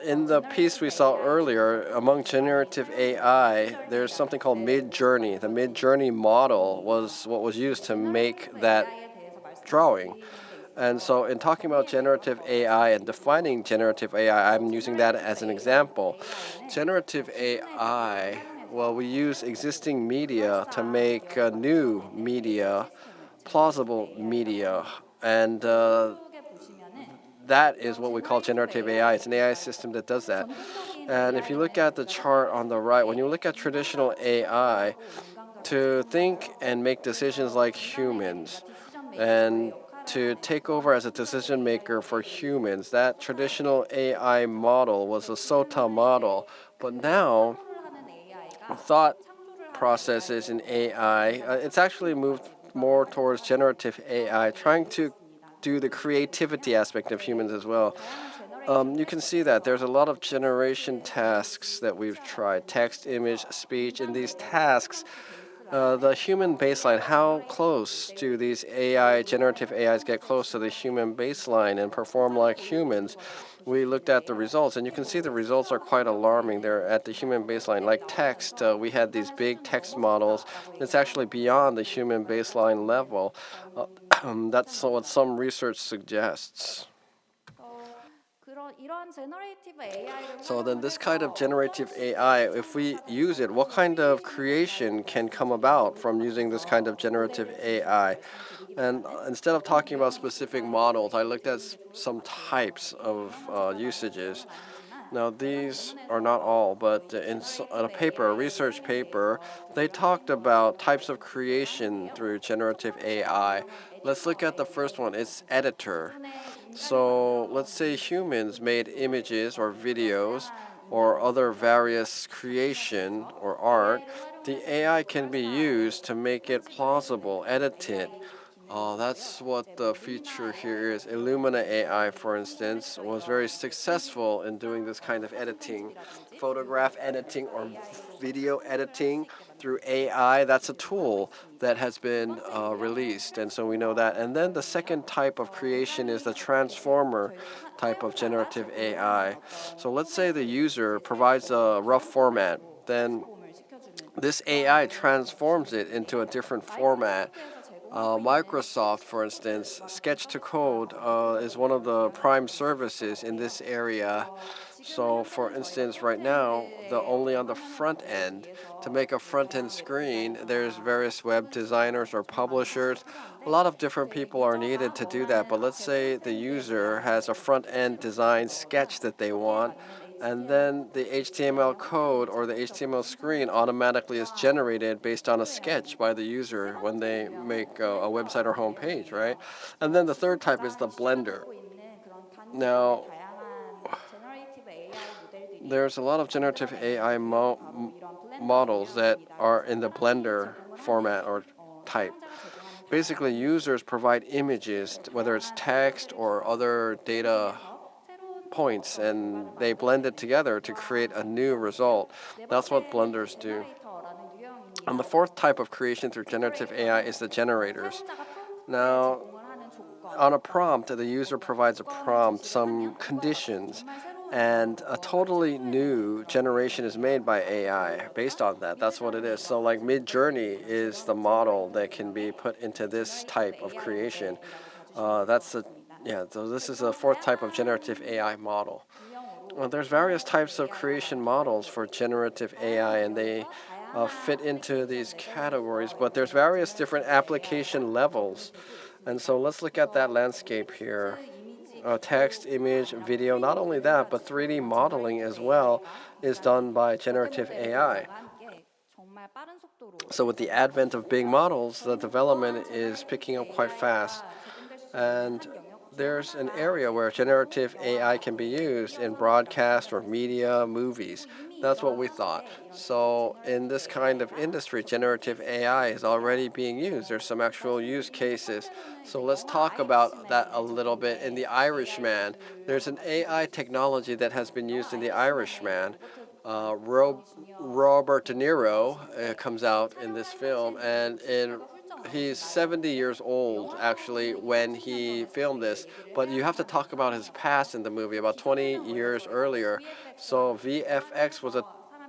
in the piece we saw earlier, among generative AI, there's something called Mid-Journey. The Mid-Journey model was what was used to make that drawing. And so in talking about generative AI and defining generative AI, I'm using that as an example. Generative AI, well, we use existing media to make new media, plausible media, and that is what we call generative AI. It's an AI system that does that. And if you look at the chart on the right, when you look at traditional AI, to think and make decisions like humans and to take over as a decision maker for humans, that traditional AI model was a SOTA model. But now, thought processes in AI, it's actually moved more towards generative AI, trying to do the creativity aspect of humans as well. You can see that there's a lot of generation tasks that we've tried, text, image, speech. In these tasks, the human baseline, how close do these generative AIs get close to the human baseline and perform like humans? We looked at the results, and you can see the results are quite alarming. They're at the human baseline. Like text, we had these big text models. It's actually beyond the human baseline level. That's what some research suggests. So then this kind of generative AI, if we use it, what kind of creation can come about from using this kind of generative AI? And instead of talking about specific models, I looked at some types of usages. Now, these are not all, but in a paper, a research paper, they talked about types of creation through generative AI. Let's look at the first one. It's editor. So let's say humans made images or videos or other various creation or art. The AI can be used to make it plausible, edit it. That's what the feature here is. Illumina AI, for instance, was very successful in doing this kind of editing. Photograph editing or video editing through AI, that's a tool that has been released, and so we know that. And then the second type of creation is the transformer type of generative AI. So let's say the user provides a rough format, then this AI transforms it into a different format. Microsoft, for instance, Sketch to Code is one of the prime services in this area. So, for instance, right now, only on the front end, to make a front-end screen, there's various web designers or publishers. A lot of different people are needed to do that. But let's say the user has a front-end design sketch that they want, and then the HTML code or the HTML screen automatically is generated based on a sketch by the user when they make a website or homepage, right? And then the third type is the Blender. Now, there's a lot of generative AI models that are in the Blender format or type. Basically, users provide images, whether it's text or other data points, and they blend it together to create a new result. That's what blenders do. And the fourth type of creation through generative AI is the generators. Now, on a prompt, the user provides a prompt, some conditions, and a totally new generation is made by AI based on that. That's what it is. So like Mid-Journey is the model that can be put into this type of creation. So this is the fourth type of generative AI model. There's various types of creation models for generative AI, and they fit into these categories, but there's various different application levels. And so let's look at that landscape here. Text, image, video, not only that, but 3D modeling as well is done by generative AI. So with the advent of big models, the development is picking up quite fast. And there's an area where generative AI can be used in broadcast or media, movies. That's what we thought. So in this kind of industry, generative AI is already being used. There's some actual use cases. So let's talk about that a little bit. In The Irishman, there's an AI technology that has been used in The Irishman. Robert De Niro comes out in this film, and in he's 70 years old actually when he filmed this, but you have to talk about his past in the movie, about 20 years earlier. So VFX was a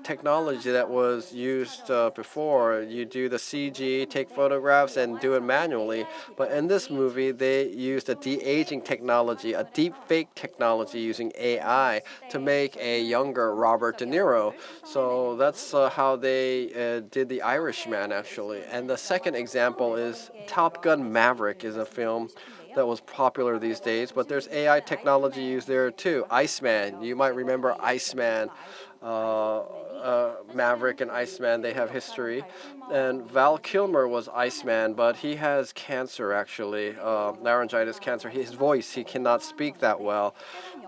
technology that was used before. You do the CG, take photographs, and do it manually. But in this movie, they used a de-aging technology, a deep fake technology using AI to make a younger Robert De Niro. So that's how they did The Irishman, actually. And the second example is Top Gun Maverick is a film that was popular these days, but there's AI technology used there too. Iceman, you might remember Iceman. Maverick and Iceman, they have history. And Val Kilmer was Iceman, but he has cancer actually, laryngitis cancer. His voice, he cannot speak that well.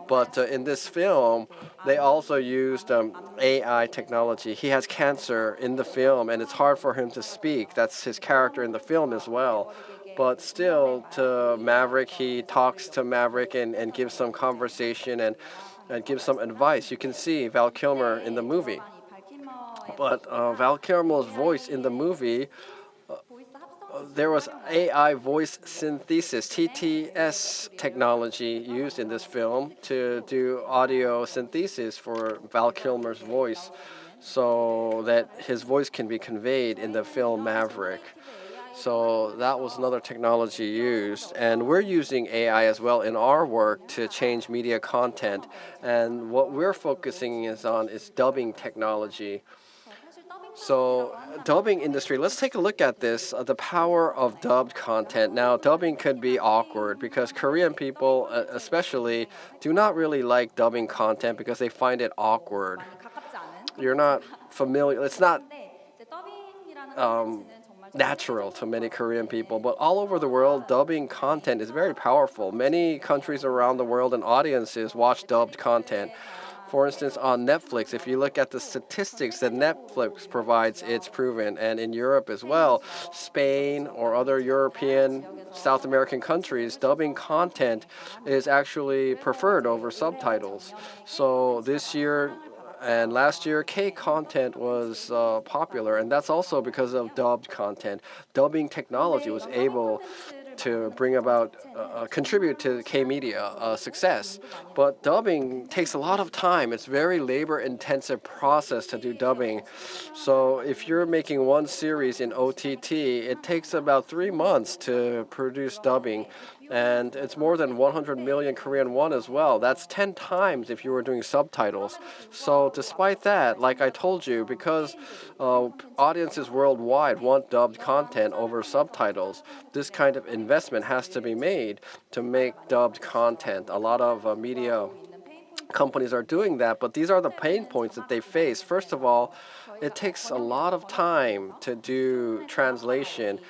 But in this film, they also used AI technology. He has cancer in the film, and it's hard for him to speak. That's his character in the film as well. But still, to Maverick, he talks to Maverick and gives some conversation and gives some advice. You can see Val Kilmer in the movie. But Val Kilmer's voice in the movie, there was AI voice synthesis, TTS technology used in this film to do audio synthesis for Val Kilmer's voice so that his voice can be conveyed in the film Maverick. So that was another technology used. And we're using AI as well in our work to change media content. And what we're focusing on is dubbing technology. So dubbing industry, let's take a look at this, the power of dubbed content. Now, dubbing could be awkward because Korean people especially do not really like dubbing content because they find it awkward. You're not familiar, it's not natural to many Korean people, but all over the world, dubbing content is very powerful. Many countries around the world and audiences watch dubbed content. For instance, on Netflix, if you look at the statistics that Netflix provides, it's proven. And in Europe as well, Spain or other European, South American countries, dubbing content is actually preferred over subtitles. So this year and last year, K-content was popular, and that's also because of dubbed content. Dubbing technology was able to bring about, contribute to K-media success. But dubbing takes a lot of time. It's a very labor-intensive process to do dubbing. So if you're making one series in OTT, it takes about 3 months to produce dubbing. And it's more than 100 million Korean won as well. That's 10 times if you were doing subtitles. So despite that, like I told you, because audiences worldwide want dubbed content over subtitles, this kind of investment has to be made to make dubbed content. A lot of media companies are doing that, but these are the pain points that they face. First of all, it takes a lot of time to do translation.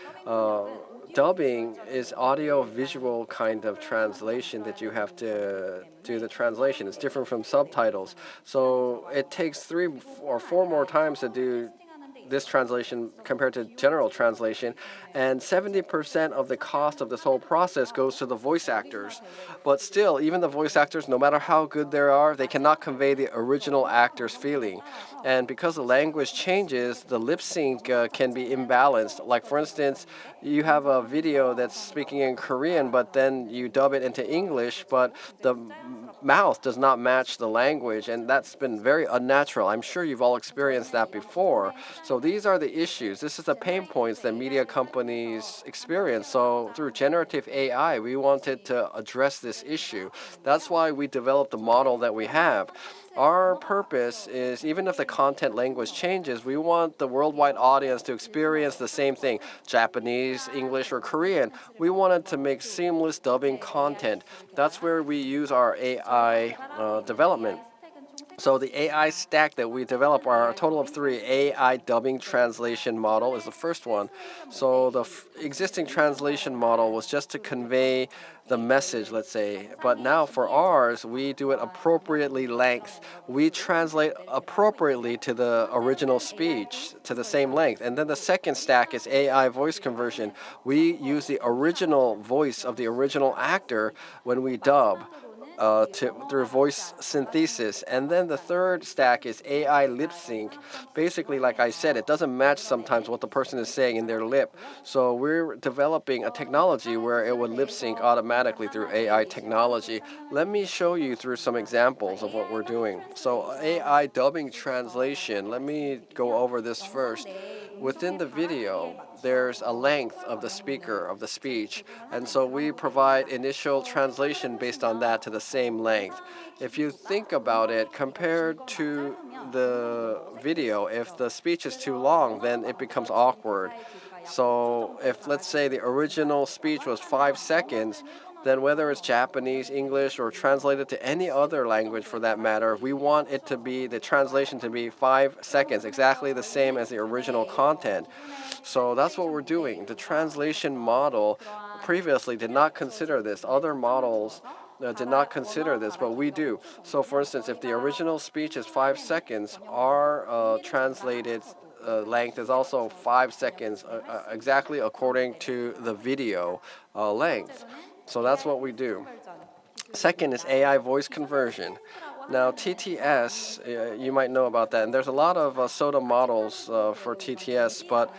Dubbing is audio-visual kind of translation that you have to do the translation. It's different from subtitles. So it takes 3 or 4 more times to do this translation compared to general translation, and 70% of the cost of this whole process goes to the voice actors. But still, even the voice actors, no matter how good they are, they cannot convey the original actor's feeling. And because the language changes, the lip sync can be imbalanced. Like for instance, you have a video that's speaking in Korean, but then you dub it into English, but the mouth does not match the language, and that's been very unnatural. I'm sure you've all experienced that before. So these are the issues. This is the pain points that media companies experience. So through generative AI, we wanted to address this issue. That's why we developed the model that we have. Our purpose is, even if the content language changes, we want the worldwide audience to experience the same thing, Japanese, English, or Korean. We wanted to make seamless dubbing content. That's where we use our AI development. So the AI stack that we develop are a total of 3. AI dubbing translation model is the first one. So the existing translation model was just to convey the message, let's say. But now for ours, we do it appropriately length. We translate appropriately to the original speech, to the same length. And then the second stack is AI voice conversion. We use the original voice of the original actor when we dub. through voice synthesis. And then the third stack is AI lip sync. Basically, like I said, it doesn't match sometimes what the person is saying in their lip. So we're developing a technology where it would lip sync automatically through AI technology. Let me show you through some examples of what we're doing. So AI dubbing translation, let me go over this first. Within the video, there's a length of the speaker, of the speech, and so we provide initial translation based on that to the same length. If you think about it, compared to the video, if the speech is too long, then it becomes awkward. So if, let's say, the original speech was 5 seconds, then whether it's Japanese, English, or translated to any other language for that matter, we want it to be, the translation to be 5 seconds, exactly the same as the original content. So that's what we're doing. The translation model previously did not consider this. Other models did not consider this, but we do. So for instance, if the original speech is 5 seconds, our translated length is also 5 seconds, exactly according to the video length. So that's what we do. Second is AI voice conversion. Now, TTS, you might know about that, and there's a lot of SOTA models for TTS, but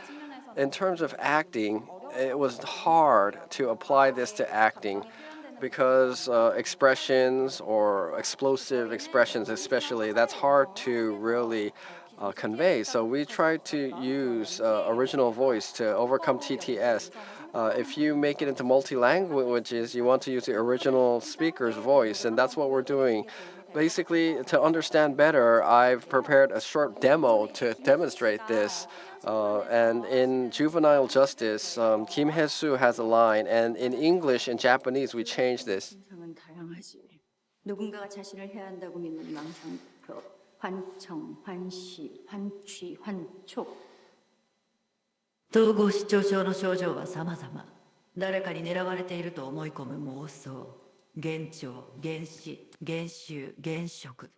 in terms of acting, it was hard to apply this to acting because expressions or explosive expressions especially, that's hard to really convey. So we tried to use original voice to overcome TTS. If you make it into multi-languages, you want to use the original speaker's voice, and that's what we're doing. Basically, to understand better, I've prepared a short demo to demonstrate this. And in juvenile justice, Kim Hae-soo has a line, and in English and Japanese, we changed this. 누군가가 자신을 해야 한다고 믿는 망상표, 환청, 환시, 환취, 환촉. 統合失調症の症状は様々。誰かに狙われていると思い込む妄想、幻聴、幻視、幻臭、幻食。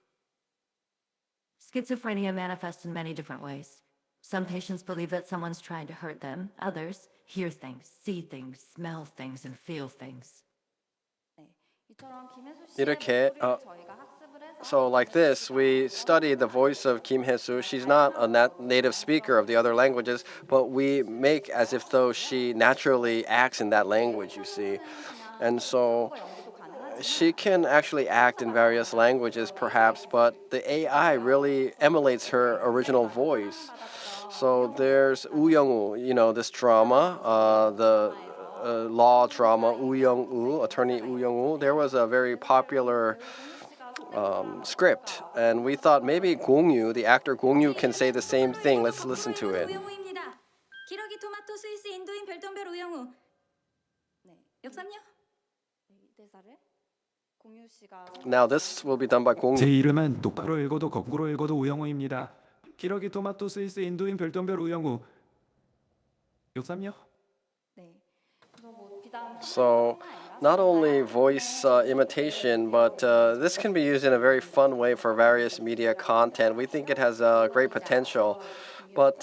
Schizophrenia manifests in many different ways. Some patients believe that someone's trying to hurt them. Others hear things, see things, smell things, and feel things. 이렇게 so like this, we study the voice of Kim Hae-soo. She's not a native speaker of the other languages, but we make as if though she naturally acts in that language, you see. And so she can actually act in various languages perhaps, but the AI really emulates her original voice. So there's Woo Young-woo, you know, this drama, the law drama, Woo Young-woo, attorney Woo Young-woo. There was a very popular script, and we thought maybe Gong-yu, the actor Gong-yu, can say the same thing. Let's listen to it. 기러기 토마토 스위스 인도인 별똥별 우영우. 네, 역삼요? 대사를 공유 씨가. Now this will be done by Gong-yu. 제 이름은 똑바로 읽어도 거꾸로 읽어도 우영우입니다. 기러기 토마토 스위스 인도인 별똥별 우영우. 역삼요? 네. 그래서 뭐 비단. So not only voice imitation, but this can be used in a very fun way for various media content. We think it has great potential. But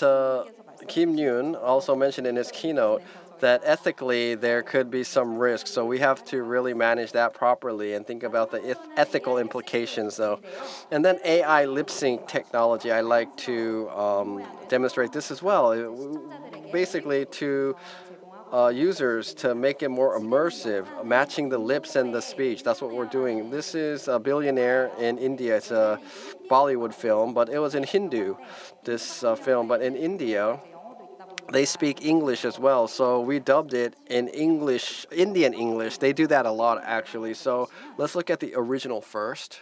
Kim Yoon also mentioned in his keynote that ethically there could be some risk. So we have to really manage that properly and think about the ethical implications though. And then AI lip sync technology, I like to demonstrate this as well. Basically to users to make it more immersive, matching the lips and the speech. That's what we're doing. This is a billionaire in India. It's a Bollywood film, but it was in Hindu, this film. But in India, they speak English as well. So we dubbed it in English, Indian English. They do that a lot, actually. So let's look at the original first.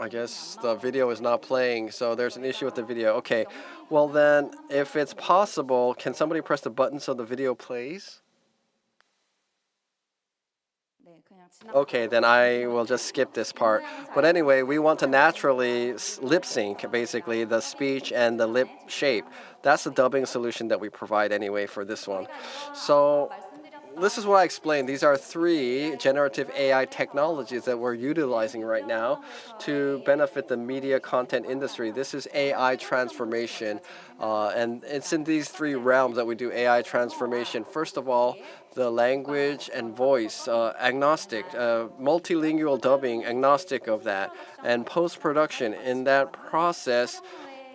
I guess the video is not playing, so there's an issue with the video. Okay, well then, if it's possible, can somebody press the button so the video plays? Okay, then I will just skip this part. But anyway, we want to naturally lip sync, basically, the speech and the lip shape. That's the dubbing solution that we provide anyway for this one. So this is what I explained. These are 3 generative AI technologies that we're utilizing right now to benefit the media content industry. This is AI transformation, and it's in these 3 realms that we do AI transformation. First of all, the language and voice, agnostic, multilingual dubbing, agnostic of that, and post-production. In that process,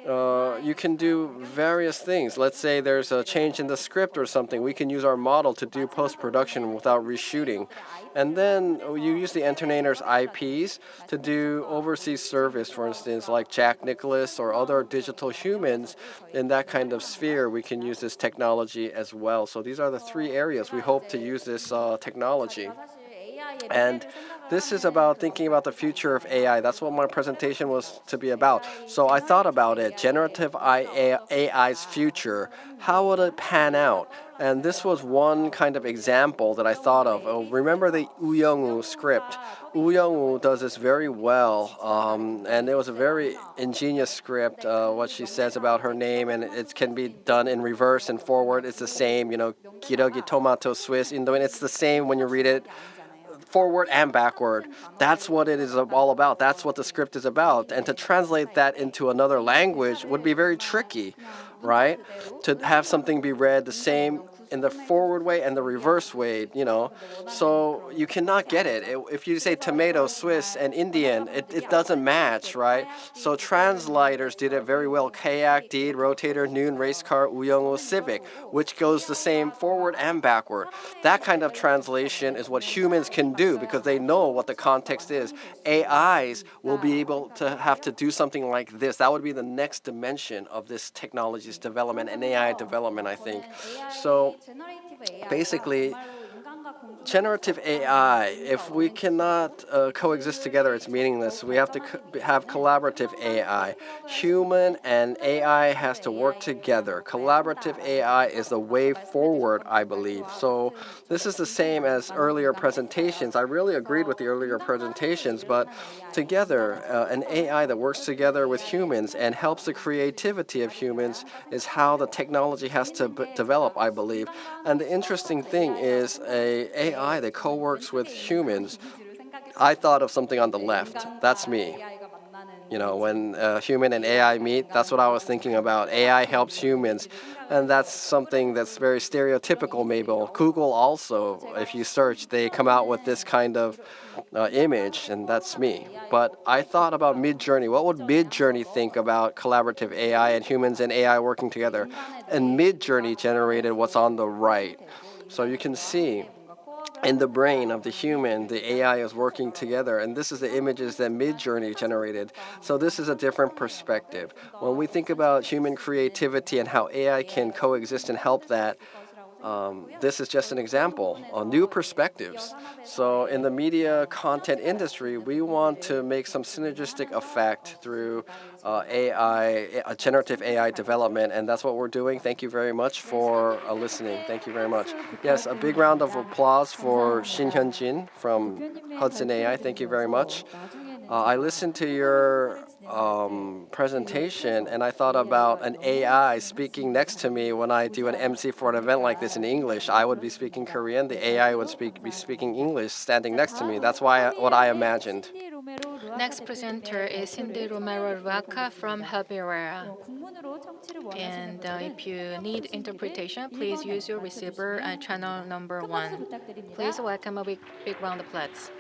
you can do various things. Let's say there's a change in the script or something. We can use our model to do post-production without reshooting. And then you use the entertainer's IPs to do overseas service, for instance, like Jack Nicholas or other digital humans in that kind of sphere. We can use this technology as well. So these are the 3 areas we hope to use this technology. And this is about thinking about the future of AI. That's what my presentation was to be about. So I thought about it, generative AI's future. How would it pan out? And this was one kind of example that I thought of. Remember the Woo Young-woo script? Woo Young-woo does this very well, and it was a very ingenious script, what she says about her name, and it can be done in reverse and forward. It's the same, 기러기, tomato, Swiss, and it's the same when you read it forward and backward. That's what it is all about. That's what the script is about. And to translate that into another language would be very tricky, right? To have something be read the same in the forward way and the reverse way, So you cannot get it. If you say tomato, Swiss, and Indian, it doesn't match, right? So translators did it very well. Kayak, Deed, Rotator, Noon, Race Car, Uyongo, Civic, which goes the same forward and backward. That kind of translation is what humans can do because they know what the context is. AIs will be able to have to do something like this. That would be the next dimension of this technology's development and AI development, I think. So basically, generative AI, if we cannot coexist together, it's meaningless. We have to have collaborative AI. Human and AI has to work together. Collaborative AI is the way forward, I believe. So this is the same as earlier presentations. I really agreed with the earlier presentations, but together, an AI that works together with humans and helps the creativity of humans is how the technology has to develop, I believe. And the interesting thing is a AI that co-works with humans. I thought of something on the left. That's me. When human and AI meet, that's what I was thinking about. AI helps humans, and that's something that's very stereotypical, maybe. Google also, if you search, they come out with this kind of image, and that's me. But I thought about Midjourney. What would Midjourney think about collaborative AI and humans and AI working together? And Midjourney generated what's on the right. So you can see in the brain of the human, the AI is working together, and this is the images that Midjourney generated. So this is a different perspective. When we think about human creativity and how AI can coexist and help that, this is just an example of new perspectives. So in the media content industry, we want to make some synergistic effect through AI, generative AI development, and that's what we're doing. Thank you very much for listening. Thank you very much. Yes, a big round of applause for Shin Hyun-jin from Hudson AI. Thank you very much. I listened to your presentation, and I thought about an AI speaking next to me when I do an MC for an event like this in English. I would be speaking Korean, the AI would be speaking English standing next to me. That's what I imagined. Next presenter is Cindy Romero Ruaca from Helbera. And if you need interpretation, please use your receiver at channel number 1. Please welcome a big round of applause.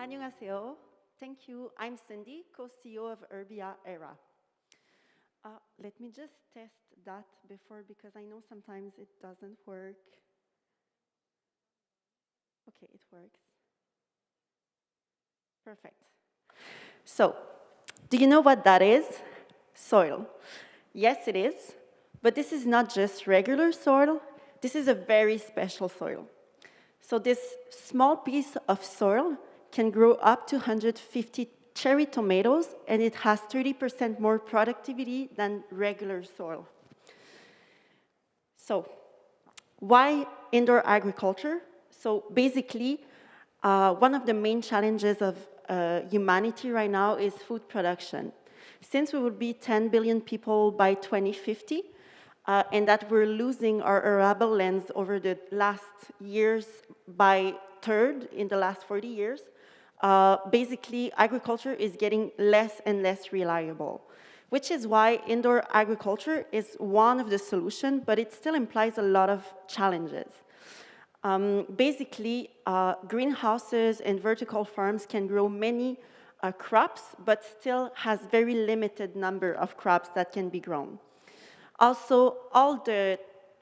안녕하세요. Thank you. I'm Cindy, co-CEO of Urbia Era. Let me just test that before, because I know sometimes it doesn't work. Okay, it works. Perfect. So, do you know what that is? Soil. Yes, it is. But this is not just regular soil. This is a very special soil. So this small piece of soil can grow up to 150 cherry tomatoes, and it has 30% more productivity than regular soil. So, why indoor agriculture? So basically, one of the main challenges of humanity right now is food production. Since we will be 10 billion people by 2050, and that we're losing our arable lands over the last years by third in the last 40 years, basically agriculture is getting less and less reliable, which is why indoor agriculture is one of the solutions, but it still implies a lot of challenges. Basically, greenhouses and vertical farms can grow many crops, but still has very limited number of crops that can be grown. Also, all the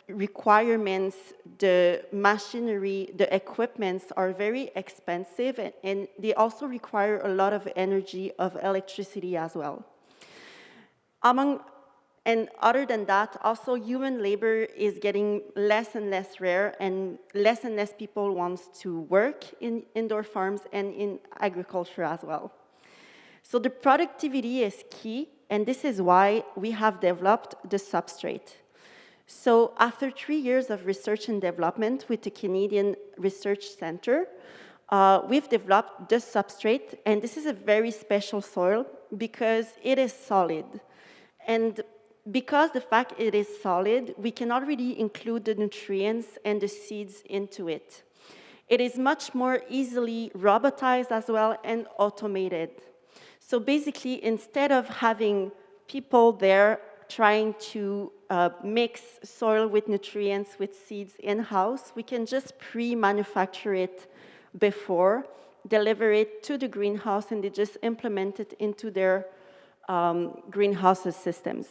requirements, the machinery, the equipments are very expensive, and they also require a lot of energy, of electricity as well. And other than that, also human labor is getting less and less rare, and less people want to work in indoor farms and in agriculture as well. So the productivity is key, and this is why we have developed the substrate. So after 3 years of research and development with the Canadian Research Centre, we've developed the substrate, and this is a very special soil because it is solid. And because the fact it is solid, we can already include the nutrients and the seeds into it. It is much more easily robotized as well and automated. So basically, instead of having people there trying to mix soil with nutrients, with seeds in-house, we can just pre-manufacture it before, deliver it to the greenhouse, and they just implement it into their greenhouses systems.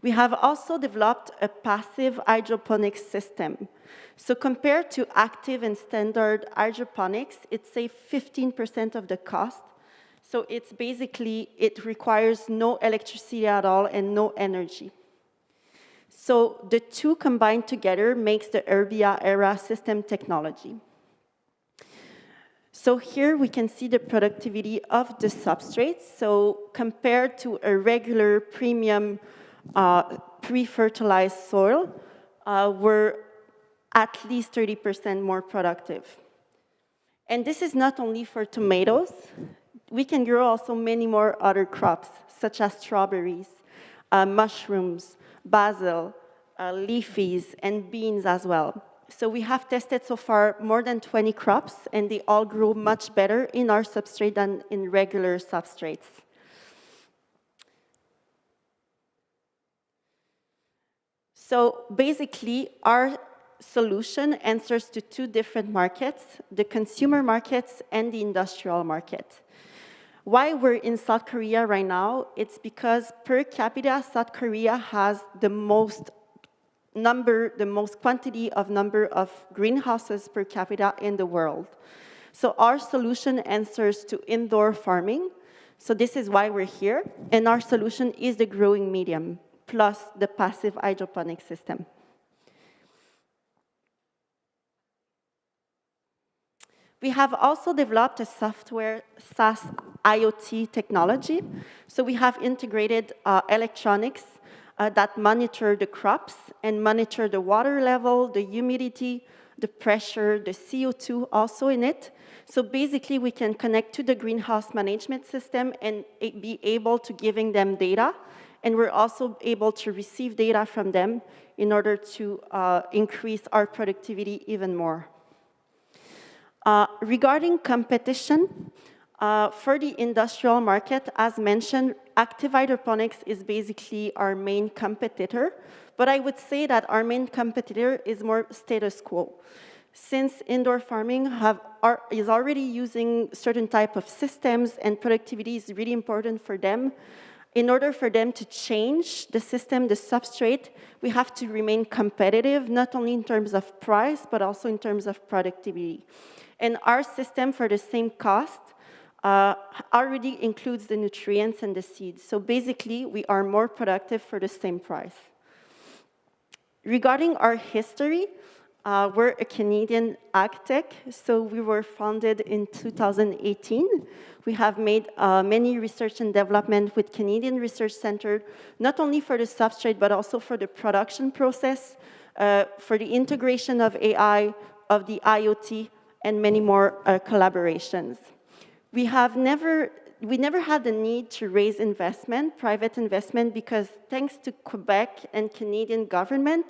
We have also developed a passive hydroponics system. So compared to active and standard hydroponics, it saves 15% of the cost. So it's basically, it requires no electricity at all and no energy. So the two combined together makes the Urbia Era system technology. So here we can see the productivity of the substrate. So compared to a regular premium pre-fertilized soil, we're at least 30% more productive. And this is not only for tomatoes. We can grow also many more other crops, such as strawberries, mushrooms, basil, leafies, and beans as well. So we have tested so far more than 20 crops, and they all grow much better in our substrate than in regular substrates. So basically, our solution answers to two different markets, the consumer markets and the industrial market. Why we're in South Korea right now, it's because per capita, South Korea has the most quantity of number of greenhouses per capita in the world. So our solution answers to indoor farming. So this is why we're here. And our solution is the growing medium, plus the passive hydroponic system. We have also developed a software SaaS IoT technology. So we have integrated electronics that monitor the crops and monitor the water level, the humidity, the pressure, the CO2 also in it. So basically, we can connect to the greenhouse management system and be able to giving them data. And we're also able to receive data from them in order to increase our productivity even more. Regarding competition, for the industrial market, as mentioned, active hydroponics is basically our main competitor, but I would say that our main competitor is more status quo. Since indoor farming is already using certain type of systems and productivity is really important for them, in order for them to change the system, the substrate, we have to remain competitive, not only in terms of price, but also in terms of productivity. And our system, for the same cost, already includes the nutrients and the seeds. So basically, we are more productive for the same price. Regarding our history, we're a Canadian agtech, so we were founded in 2018. We have made many research and development with Canadian Research Centre, not only for the substrate, but also for the production process, for the integration of AI, of the IoT, and many more collaborations. We have never we never had the need to raise investment, private investment, because thanks to Quebec and Canadian government,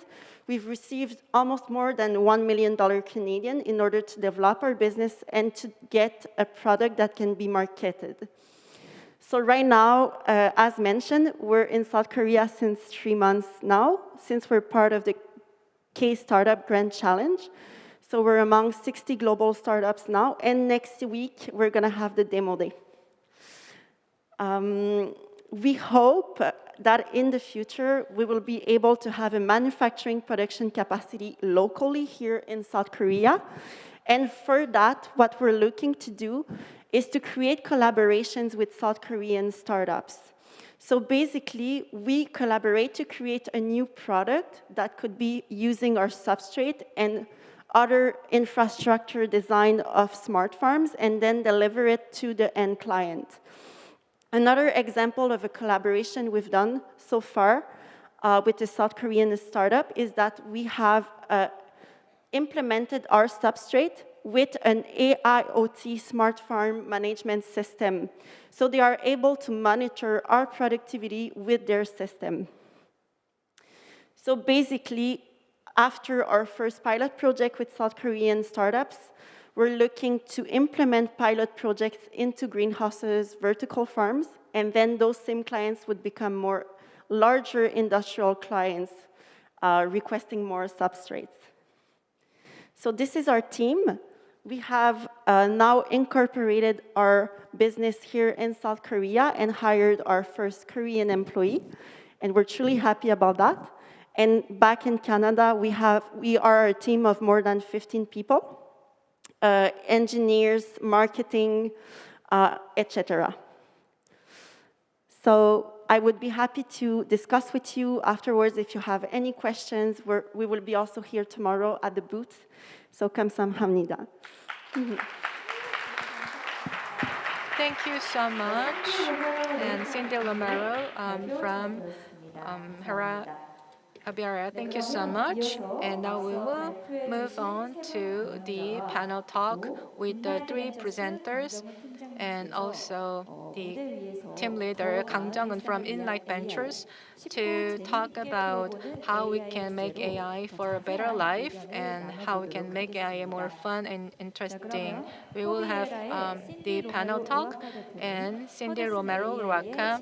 we've received almost more than $1 million Canadian in order to develop our business and to get a product that can be marketed. So right now, as mentioned, we're in South Korea since 3 months now, since we're part of the K Startup Grand Challenge. So we're among 60 global startups now, and next week, we're gonna have the demo day. We hope that in the future, we will be able to have a manufacturing production capacity locally here in South Korea. And for that, what we're looking to do is to create collaborations with South Korean startups. So basically, we collaborate to create a new product that could be using our substrate and other infrastructure design of smart farms, and then deliver it to the end client. Another example of a collaboration we've done so far with a South Korean startup is that we have implemented our substrate with an AIoT smart farm management system. So they are able to monitor our productivity with their system. So basically, after our first pilot project with South Korean startups, we're looking to implement pilot projects into greenhouses, vertical farms, and then those same clients would become more larger industrial clients requesting more substrates. So this is our team. We have now incorporated our business here in South Korea and hired our first Korean employee, and we're truly happy about that. And back in Canada, we are a team of more than 15 people, engineers, marketing, etc. So I would be happy to discuss with you afterwards if you have any questions. We will be also here tomorrow at the booth. So 감사합니다. Thank you so much. And Cindy Romero from Abiara, thank you so much. And now we will move on to the panel talk with the 3 presenters and also the team leader Kang Jung-eun from Enlight Ventures to talk about how we can make AI for a better life and how we can make AI more fun and interesting. We will have the panel talk, and Cindy Romero Ruaka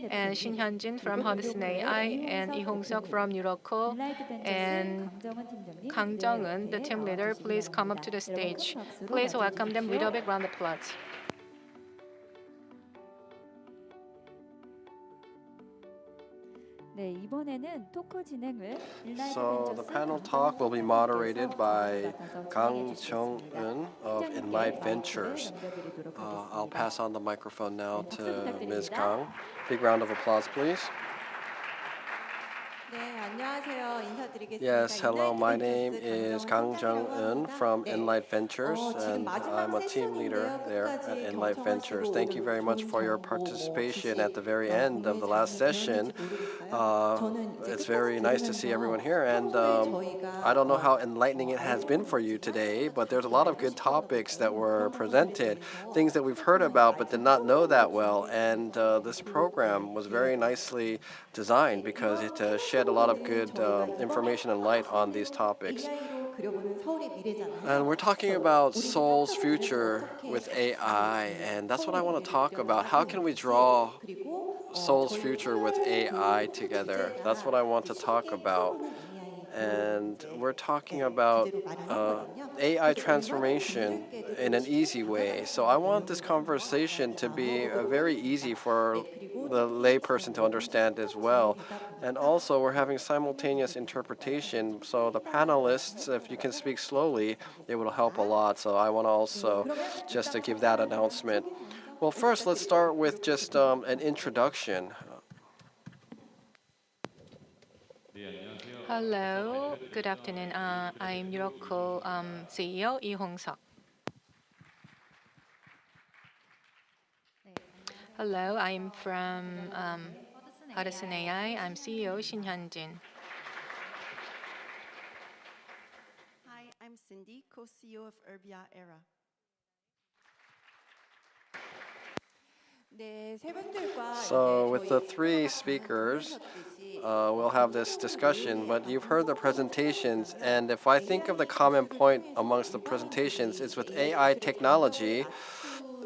and Shin Hyun-jin from Hudson AI and Lee Hong-seok from Neuroco and Kang Jung-eun, the team leader, please come up to the stage. Please welcome them with a big round of applause. So the panel talk will be moderated by Kang Jung-eun of Enlight Ventures. I'll pass on the microphone now to Ms. Kang. Big round of applause, please. Yes, hello, my name is Kang Jung-eun from Enlight Ventures, and I'm a team leader there at Enlight Ventures. Thank you very much for your participation at the very end of the last session. It's very nice to see everyone here, and I don't know how enlightening it has been for you today, but there's a lot of good topics that were presented, things that we've heard about but did not know that well, and this program was very nicely designed because it shed a lot of good information and light on these topics. And we're talking about Seoul's future with AI, and that's what I want to talk about. How can we draw Seoul's future with AI together? That's what I want to talk about. And we're talking about AI transformation in an easy way. So I want this conversation to be very easy for the layperson to understand as well. And also, we're having simultaneous interpretation. So the panelists, if you can speak slowly, it will help a lot. So I want to also just to give that announcement. Well, first, let's start with just an introduction. Hello, good afternoon. I'm Neuroco CEO Lee Hong-seok. Hello, I'm from Hudson AI. I'm CEO Shin Hyun-jin. Hi, I'm Cindy, co-CEO of Urbia Era. So with the three speakers, we'll have this discussion, but you've heard the presentations, and if I think of the common point amongst the presentations, it's with AI technology,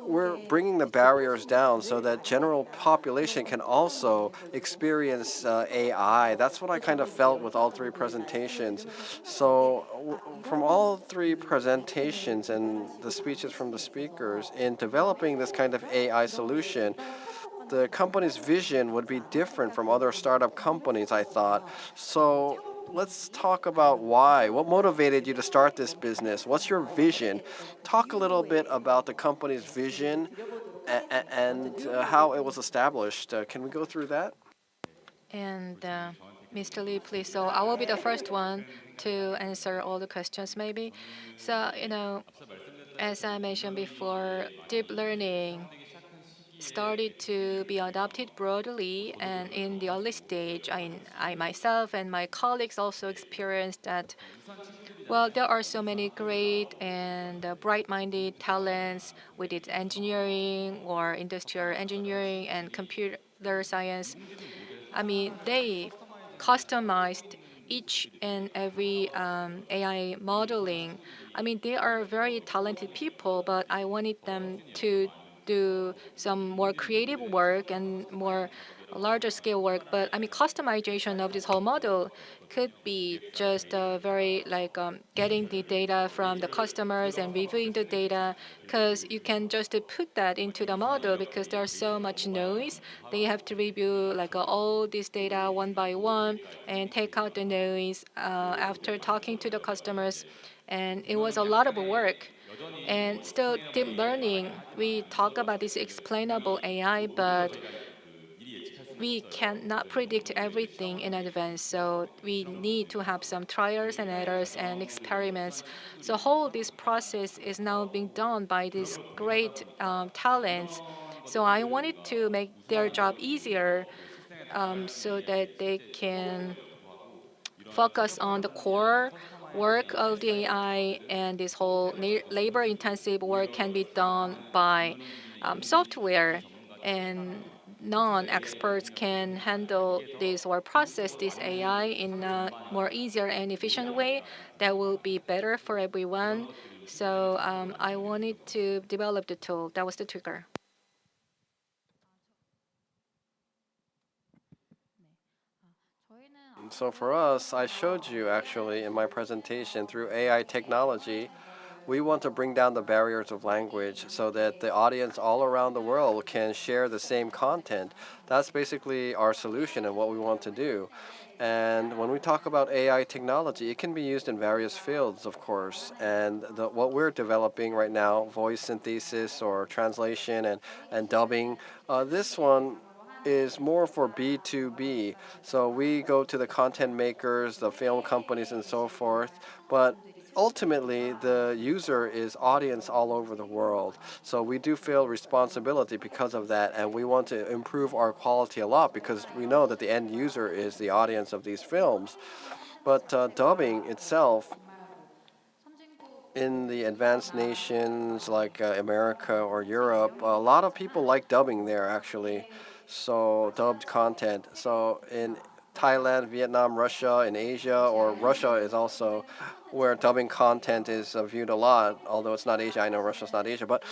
we're bringing the barriers down so that general population can also experience AI. That's what I kind of felt with all three presentations. So from all three presentations and the speeches from the speakers, in developing this kind of AI solution, the company's vision would be different from other startup companies, I thought. So let's talk about why. What motivated you to start this business? What's your vision? Talk a little bit about the company's vision and how it was established. Can we go through that? And Mr. Lee, please. So I will be the first one to answer all the questions, maybe. So, as I mentioned before, deep learning started to be adopted broadly, and in the early stage, I myself and my colleagues also experienced that, well, there are so many great and bright-minded talents with its engineering or industrial engineering and computer science. I mean, they customized each and every AI modeling. I mean, they are very talented people, but I wanted them to do some more creative work and more larger scale work. But I mean, customization of this whole model could be just very like getting the data from the customers and reviewing the data, because you can just put that into the model because there's so much noise. They have to review like all this data one by one and take out the noise after talking to the customers, and it was a lot of work. And still, deep learning, we talk about this explainable AI, but we cannot predict everything in advance. So we need to have some trials and errors and experiments. So whole this process is now being done by these great talents. So I wanted to make their job easier so that they can focus on the core work of the AI, and this whole labor-intensive work can be done by software, and non-experts can handle this or process this AI in a more easier and efficient way that will be better for everyone. So I wanted to develop the tool. That was the trigger. So for us, I showed you actually in my presentation through AI technology, we want to bring down the barriers of language so that the audience all around the world can share the same content. That's basically our solution and what we want to do. And when we talk about AI technology, it can be used in various fields, of course. And what we're developing right now, voice synthesis or translation and dubbing, this one is more for B2B. So we go to the content makers, the film companies, and so forth. But ultimately, the user is audience all over the world. So we do feel responsibility because of that, and we want to improve our quality a lot because we know that the end user is the audience of these films. But dubbing itself, in the advanced nations like America or Europe, a lot of people like dubbing there actually. So dubbed content. So in Thailand, Vietnam, Russia, in Asia, or Russia is also where dubbing content is viewed a lot, although it's not Asia. I know Russia's not Asia, but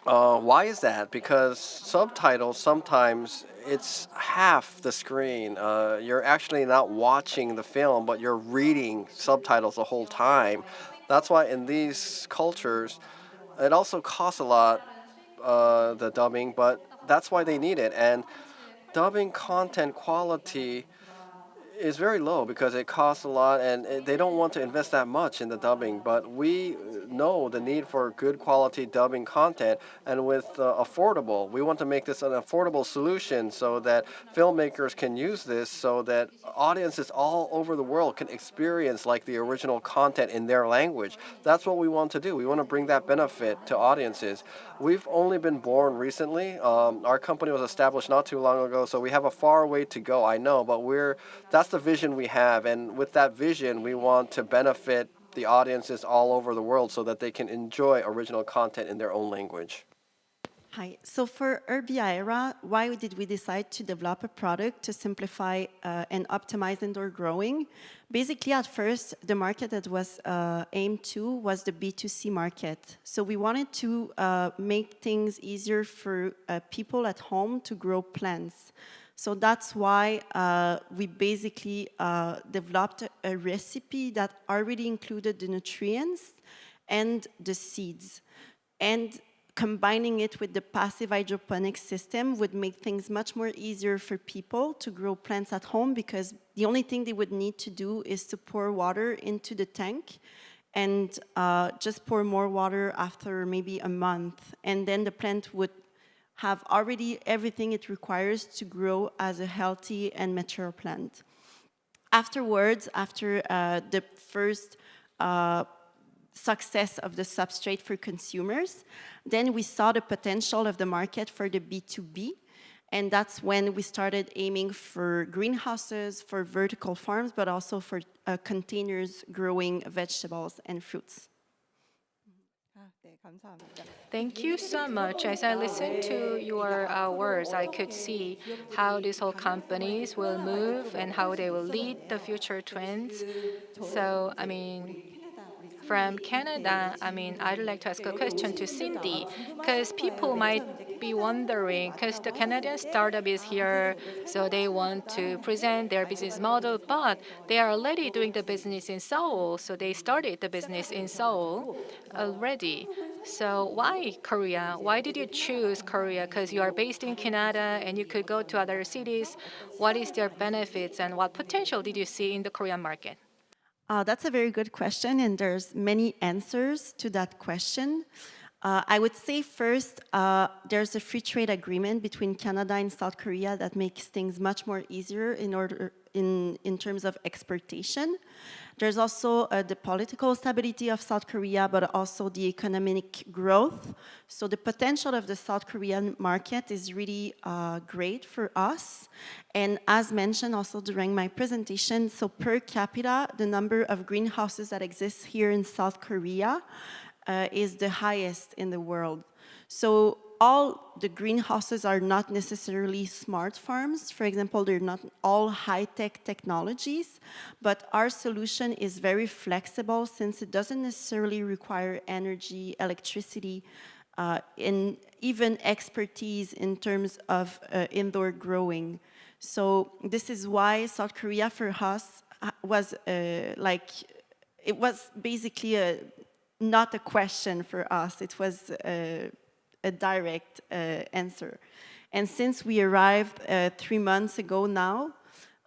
why is that? Because subtitles sometimes it's half the screen. You're actually not watching the film, but you're reading subtitles the whole time. That's why in these cultures, it also costs a lot, the dubbing, but that's why they need it. And dubbing content quality is very low because it costs a lot and they don't want to invest that much in the dubbing. But we know the need for good quality dubbing content, and with affordable, we want to make this an affordable solution so that filmmakers can use this so that audiences all over the world can experience like the original content in their language. That's what we want to do. We want to bring that benefit to audiences. We've only been born recently. Our company was established not too long ago, so we have a far way to go, I know, but that's the vision we have, and with that vision, we want to benefit the audiences all over the world so that they can enjoy original content in their own language. Hi. So for Urbia Era, why did we decide to develop a product to simplify and optimize indoor growing? Basically, at first, the market that was aimed to was the B2C market. So we wanted to make things easier for people at home to grow plants. So that's why we basically developed a recipe that already included the nutrients and the seeds. And combining it with the passive hydroponics system would make things much more easier for people to grow plants at home, because the only thing they would need to do is to pour water into the tank and just pour more water after maybe a month. And then the plant would have already everything it requires to grow as a healthy and mature plant. Afterwards, after the first success of the substrate for consumers, then we saw the potential of the market for the B2B, and that's when we started aiming for greenhouses, for vertical farms, but also for containers growing vegetables and fruits. Thank you so much. As I listened to your words, I could see how these whole companies will move and how they will lead the future trends. So, I mean, from Canada, I'd like to ask a question to Cindy, because people might be wondering, because the Canadian startup is here, so they want to present their business model, but they are already doing the business in Seoul, so they started the business in Seoul already. So why Korea? Why did you choose Korea? Because you are based in Canada and you could go to other cities. What is their benefits and what potential did you see in the Korean market? That's a very good question, and there's many answers to that question. I would say first, there's a free trade agreement between Canada and South Korea that makes things much more easier in terms of exportation. There's also the political stability of South Korea, but also the economic growth. So the potential of the South Korean market is really great for us. And as mentioned also during my presentation, so per capita, the number of greenhouses that exists here in South Korea is the highest in the world. So all the greenhouses are not necessarily smart farms. For example, they're not all high-tech technologies, but our solution is very flexible since it doesn't necessarily require energy, electricity, and even expertise in terms of indoor growing. So this is why South Korea for us was it was basically not a question for us. It was a direct answer. And since we arrived 3 months ago now,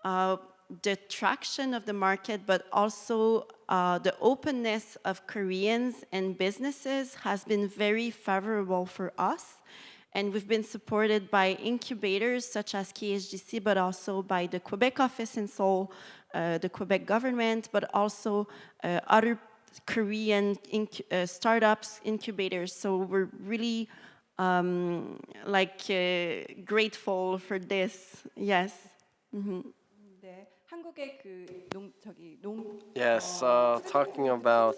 the traction of the market, but also the openness of Koreans and businesses has been very favorable for us. And we've been supported by incubators such as KHGC, but also by the Quebec office in Seoul, the Quebec government, but also other Korean startups, incubators. So we're really grateful for this. Yes. Mm-hmm. Yes, talking about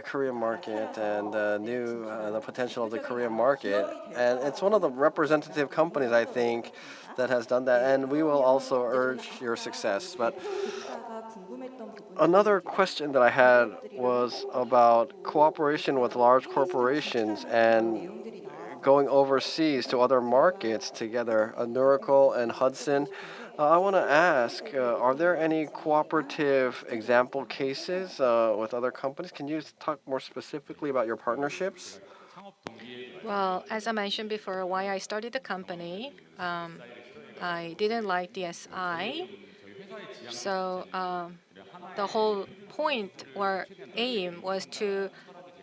Korean market and the potential of the Korean market, and it's one of the representative companies I think that has done that, and we will also urge your success. But another question that I had was about cooperation with large corporations and going overseas to other markets together, Nuracle and Hudson. I want to ask, are there any cooperative example cases with other companies? Can you talk more specifically about your partnerships? Well, as I mentioned before, why I started the company, I didn't like the SI. So the whole point or aim was to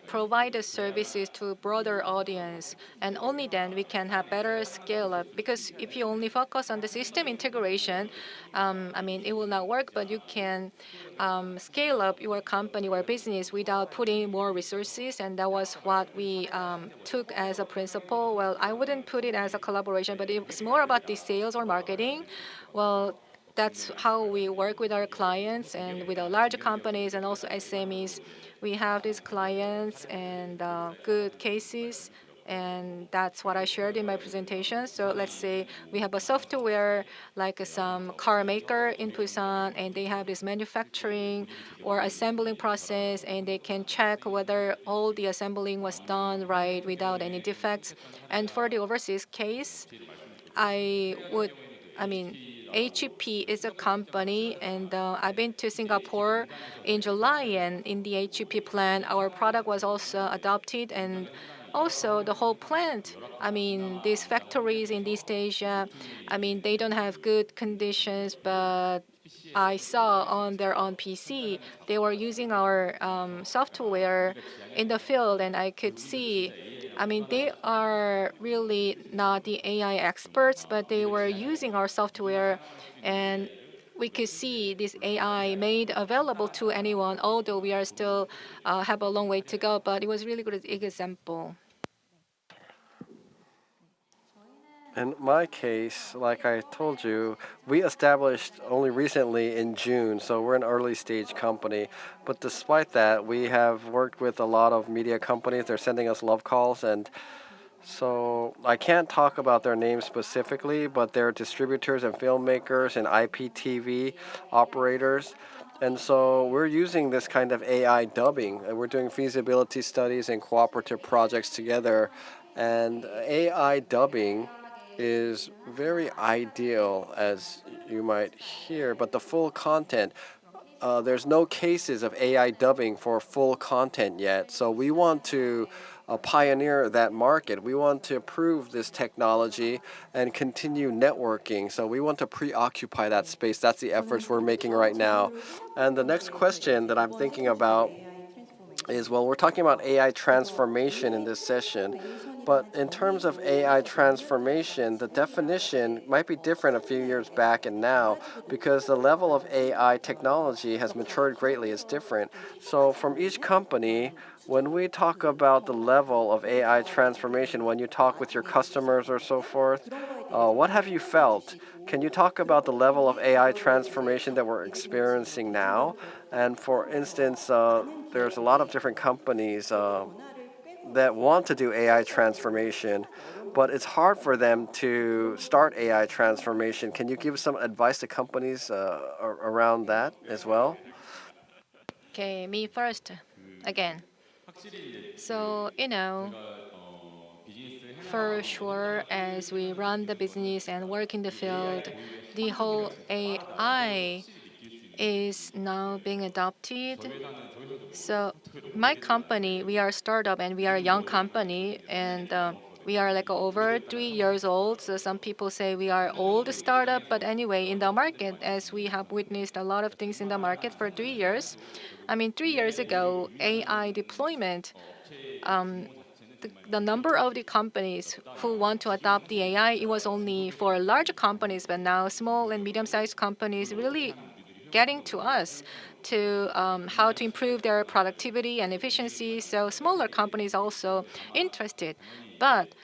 provide the services to a broader audience, and only then we can have better scale up. Because if you only focus on the system integration, it will not work, but you can scale up your company or business without putting more resources, and that was what we took as a principle. Well, I wouldn't put it as a collaboration, but it was more about the sales or marketing. Well, that's how we work with our clients and with our large companies and also SMEs. We have these clients and good cases, and that's what I shared in my presentation. So let's say we have a software like some car maker in Busan, and they have this manufacturing or assembling process, and they can check whether all the assembling was done right without any defects. And for the overseas case, HEP is a company, and I've been to Singapore in July, and in the HEP plant, our product was also adopted, and also the whole plant. These factories in East Asia, they don't have good conditions, but I saw on their own PC, they were using our software in the field, and I could see they are really not the AI experts, but they were using our software, and we could see this AI made available to anyone, although we are still have a long way to go, but it was really good example. In my case, like I told you, we established only recently in June, so we're an early stage company. But despite that, we have worked with a lot of media companies. They're sending us love calls, and so I can't talk about their names specifically, but they're distributors and filmmakers and IPTV operators. And so we're using this kind of AI dubbing, and we're doing feasibility studies and cooperative projects together. And AI dubbing is very ideal, as you might hear, but the full content, there's no cases of AI dubbing for full content yet. So we want to pioneer that market. We want to improve this technology and continue networking. So we want to preoccupy that space. That's the efforts we're making right now. And the next question that I'm thinking about is, well, we're talking about AI transformation in this session, but in terms of AI transformation, the definition might be different a few years back and now because the level of AI technology has matured greatly. It's different. So from each company, when we talk about the level of AI transformation, when you talk with your customers or so forth, what have you felt? Can you talk about the level of AI transformation that we're experiencing now? And for instance, there's a lot of different companies that want to do AI transformation, but it's hard for them to start AI transformation. Can you give some advice to companies around that as well? Okay, me first, again. So, for sure, as we run the business and work in the field, the whole AI is now being adopted. So my company, we are a startup and we are a young company, and we are like over 3 years old. So some people say we are old startup, but anyway, in the market, as we have witnessed a lot of things in the market for 3 years. 3 years ago, AI deployment, the number of the companies who want to adopt the AI, it was only for large companies, but now small and medium-sized companies really getting to us to how to improve their productivity and efficiency. So smaller companies also interested. But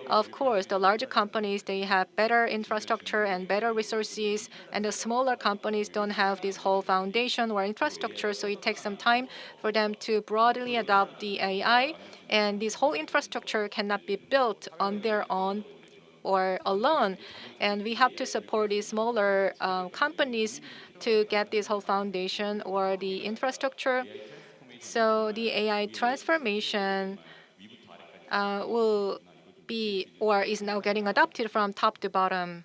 of course, the larger companies, they have better infrastructure and better resources, and the smaller companies don't have this whole foundation or infrastructure, so it takes some time for them to broadly adopt the AI, and this whole infrastructure cannot be built on their own or alone. And we have to support these smaller companies to get this whole foundation or the infrastructure. So the AI transformation will be or is now getting adopted from top to bottom.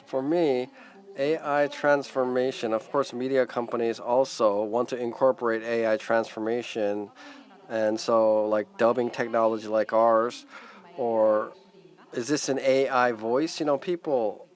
For me, AI transformation, of course, media companies also want to incorporate AI transformation. And so, like dubbing technology like ours, or is this an AI voice? People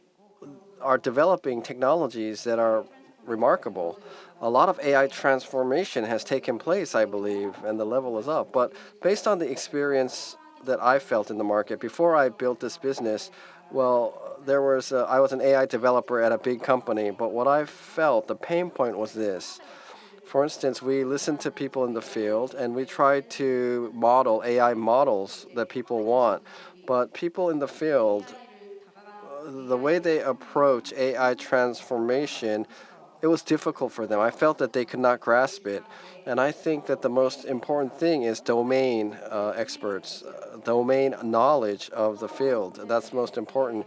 are developing technologies that are remarkable. A lot of AI transformation has taken place, I believe, and the level is up. But based on the experience that I felt in the market before I built this business, well, I was an AI developer at a big company, but what I felt, the pain point was this. For instance, we listened to people in the field and we tried to model AI models that people want, but people in the field the way they approach AI transformation, it was difficult for them. I felt that they could not grasp it. And I think that the most important thing is domain experts, domain knowledge of the field. That's most important.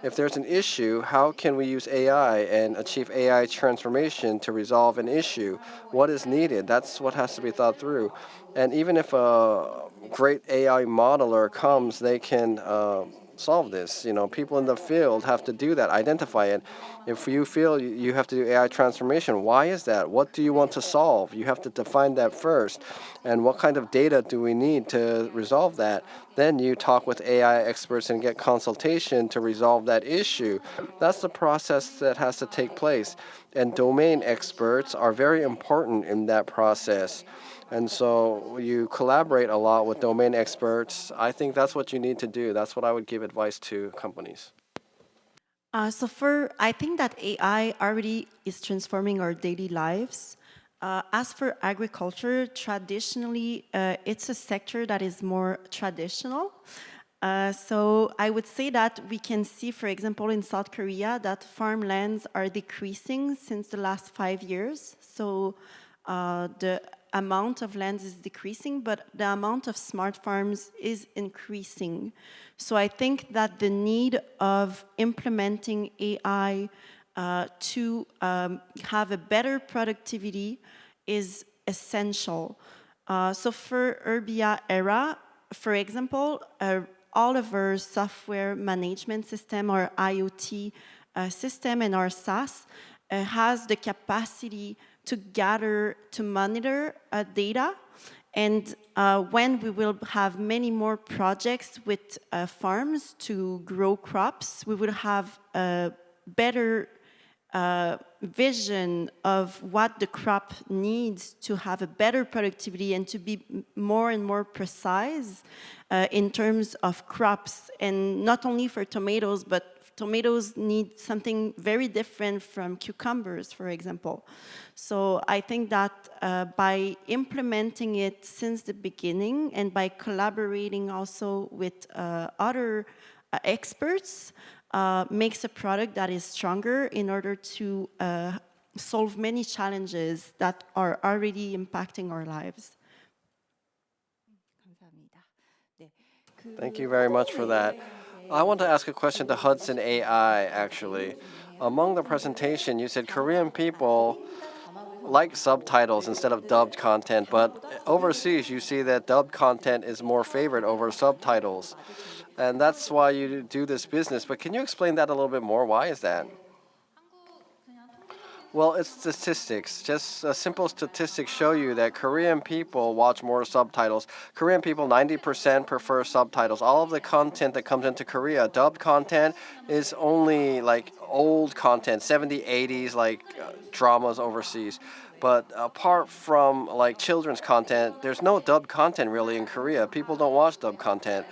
If there's an issue, how can we use AI and achieve AI transformation to resolve an issue? What is needed? That's what has to be thought through. And even if a great AI modeler comes, they can solve this. People in the field have to do that, identify it. If you feel you have to do AI transformation, why is that? What do you want to solve? You have to define that first. And what kind of data do we need to resolve that? Then you talk with AI experts and get consultation to resolve that issue. That's the process that has to take place. And domain experts are very important in that process. And so you collaborate a lot with domain experts. I think that's what you need to do. That's what I would give advice to companies. I think that AI already is transforming our daily lives. As for agriculture, traditionally, it's a sector that is more traditional. So I would say that we can see, for example, in South Korea, that farmlands are decreasing since the last 5 years. So the amount of land is decreasing, but the amount of smart farms is increasing. So I think that the need of implementing AI to have a better productivity is essential. So for Urbia Era, for example, all of our software management system, our IoT system and our SaaS has the capacity to gather, to monitor data. And when we will have many more projects with farms to grow crops, we will have a better vision of what the crop needs to have a better productivity and to be more and more precise in terms of crops. And not only for tomatoes, but tomatoes need something very different from cucumbers, for example. So I think that by implementing it since the beginning and by collaborating also with other experts makes a product that is stronger in order to solve many challenges that are already impacting our lives. Thank you very much for that. I want to ask a question to Hudson AI, actually. Among the presentation, you said Korean people like subtitles instead of dubbed content, but overseas, you see that dubbed content is more favored over subtitles. And that's why you do this business. But can you explain that a little bit more? Why is that? Well, it's statistics. Just simple statistics show you that Korean people watch more subtitles. Korean people, 90% prefer subtitles. All of the content that comes into Korea, dubbed content, is only like old content, 70s, 80s, like dramas overseas. But apart from like children's content, there's no dubbed content really in Korea. People don't watch dubbed content.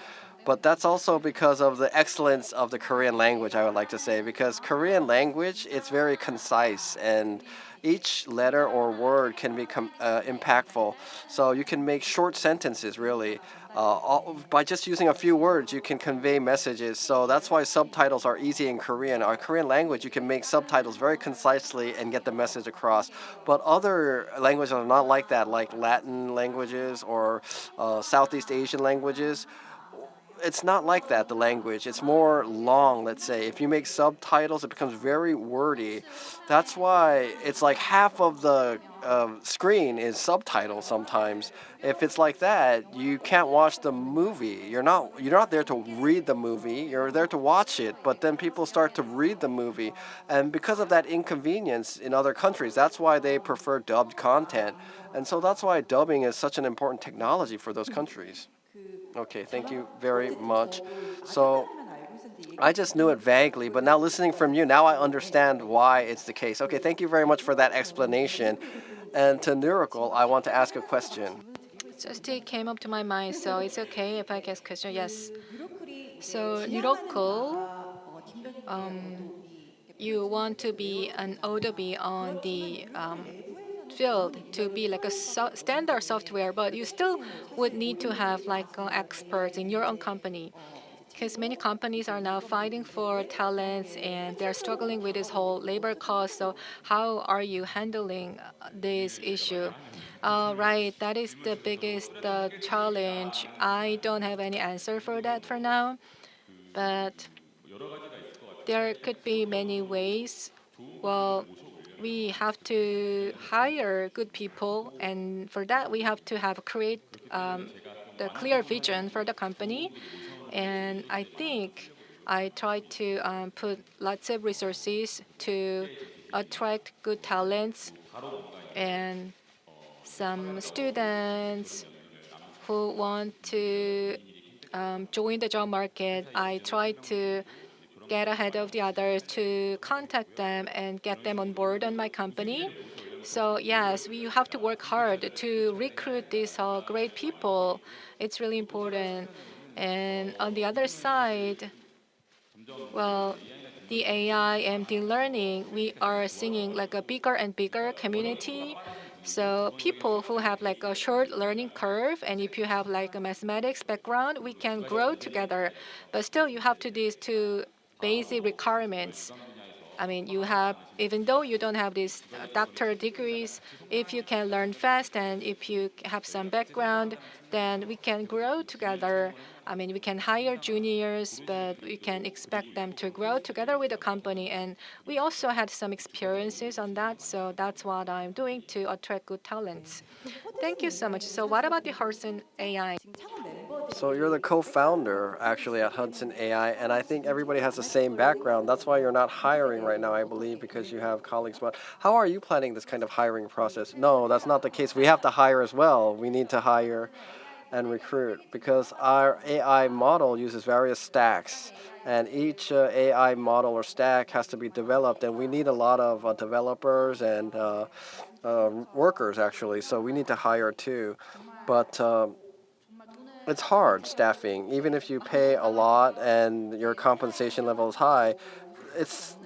But that's also because of the excellence of the Korean language, I would like to say, because Korean language, it's very concise and each letter or word can be impactful. So you can make short sentences, really. By just using a few words, you can convey messages. So that's why subtitles are easy in Korean. Our Korean language, you can make subtitles very concisely and get the message across. But other languages are not like that, like Latin languages or Southeast Asian languages. It's not like that, the language. It's more long, let's say. If you make subtitles, it becomes very wordy. That's why it's like half of the screen is subtitles sometimes. If it's like that, you can't watch the movie. You're not there to read the movie. You're there to watch it. But then people start to read the movie. And because of that inconvenience in other countries, that's why they prefer dubbed content. And so that's why dubbing is such an important technology for those countries. Okay, thank you very much. So I just knew it vaguely, but now listening from you, now I understand why it's the case. Okay, thank you very much for that explanation. And to Nuracle, I want to ask a question. Just it came up to my mind, so it's okay if I ask a question. Yes. So Nuracle, you want to be an Adobe on the field to be like a standard software, but you still would need to have like experts in your own company. because many companies are now fighting for talents and they're struggling with this whole labor cost. So how are you handling this issue? Right, that is the biggest challenge. I don't have any answer for that for now, but there could be many ways. Well, we have to hire good people, and for that we have to have create the clear vision for the company. And I think I try to put lots of resources to attract good talents and some students who want to join the job market. I try to get ahead of the others to contact them and get them on board on my company. So yes, we have to work hard to recruit these great people. It's really important. And on the other side, well, the AI and the learning, we are seeing like a bigger and bigger community. So people who have like a short learning curve, and if you have like a mathematics background, we can grow together. But still, you have to these two basic requirements. I mean, you have, even though you don't have these doctor degrees, if you can learn fast and if you have some background, then we can grow together. I mean, we can hire juniors, but we can expect them to grow together with the company. And we also had some experiences on that, so that's what I'm doing to attract good talents. Thank you so much. So what about the Hudson AI? So you're the co-founder actually at Hudson AI, and I think everybody has the same background. That's why you're not hiring right now, I believe, because you have colleagues. But how are you planning this kind of hiring process? No, that's not the case. We have to hire as well. We need to hire and recruit because our AI model uses various stacks, and each AI model or stack has to be developed, and we need a lot of developers and workers actually. So we need to hire too, but. It's hard staffing. Even if you pay a lot and your compensation level is high,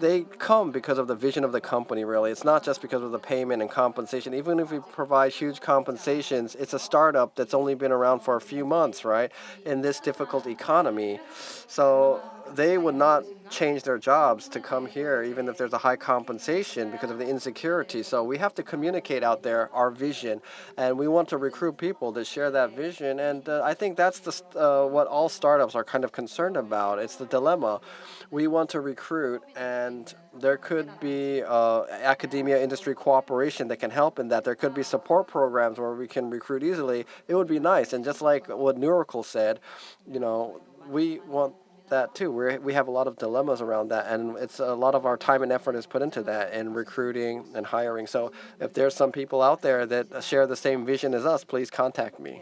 they come because of the vision of the company, really. It's not just because of the payment and compensation. Even if we provide huge compensations, it's a startup that's only been around for a few months, right, in this difficult economy. So they would not change their jobs to come here, even if there's a high compensation, because of the insecurity. So we have to communicate out there our vision, and we want to recruit people that share that vision. And I think that's what all startups are kind of concerned about. It's the dilemma. We want to recruit, and there could be academia industry cooperation that can help in that. There could be support programs where we can recruit easily. It would be nice. And just like what Nuracle said, we want that too. We have a lot of dilemmas around that, and it's a lot of our time and effort is put into that in recruiting and hiring. So if there's some people out there that share the same vision as us, please contact me.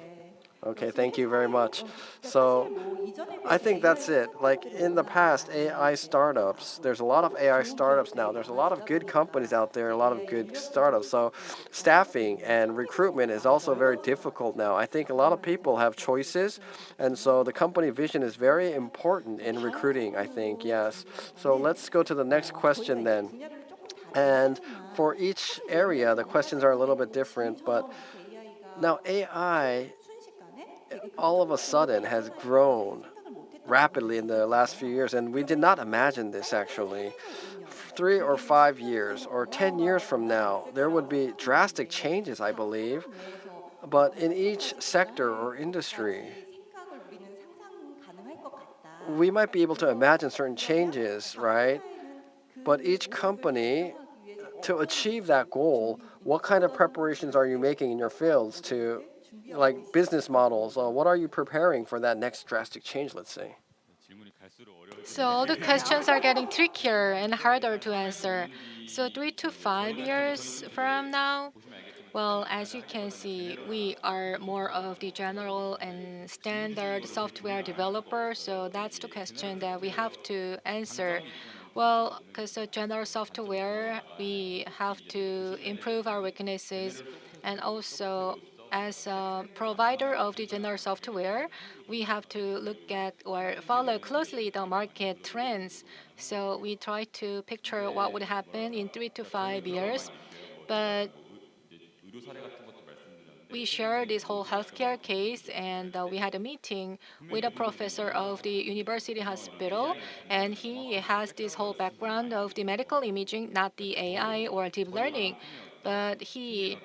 Okay, thank you very much. So I think that's it. Like in the past, AI startups, there's a lot of AI startups now. There's a lot of good companies out there, a lot of good startups. So staffing and recruitment is also very difficult now. I think a lot of people have choices, and so the company vision is very important in recruiting, I think, yes. So let's go to the next question then. And for each area, the questions are a little bit different, but now AI all of a sudden has grown rapidly in the last few years, and we did not imagine this actually. 3 or 5 years or 10 years from now, there would be drastic changes, I believe. But in each sector or industry, we might be able to imagine certain changes, right? But each company, to achieve that goal, what kind of preparations are you making in your fields to, like business models? What are you preparing for that next drastic change, let's say? So all the questions are getting trickier and harder to answer. So 3 to 5 years from now, well, as you can see, we are more of the general and standard software developer. So that's the question that we have to answer. Well, because the general software, we have to improve our weaknesses, and also as a provider of the general software, we have to look at or follow closely the market trends. So we try to picture what would happen in 3 to 5 years. But we shared this whole healthcare case, and we had a meeting with a professor of the university hospital, and he has this whole background of the medical imaging, not the AI or deep learning, but he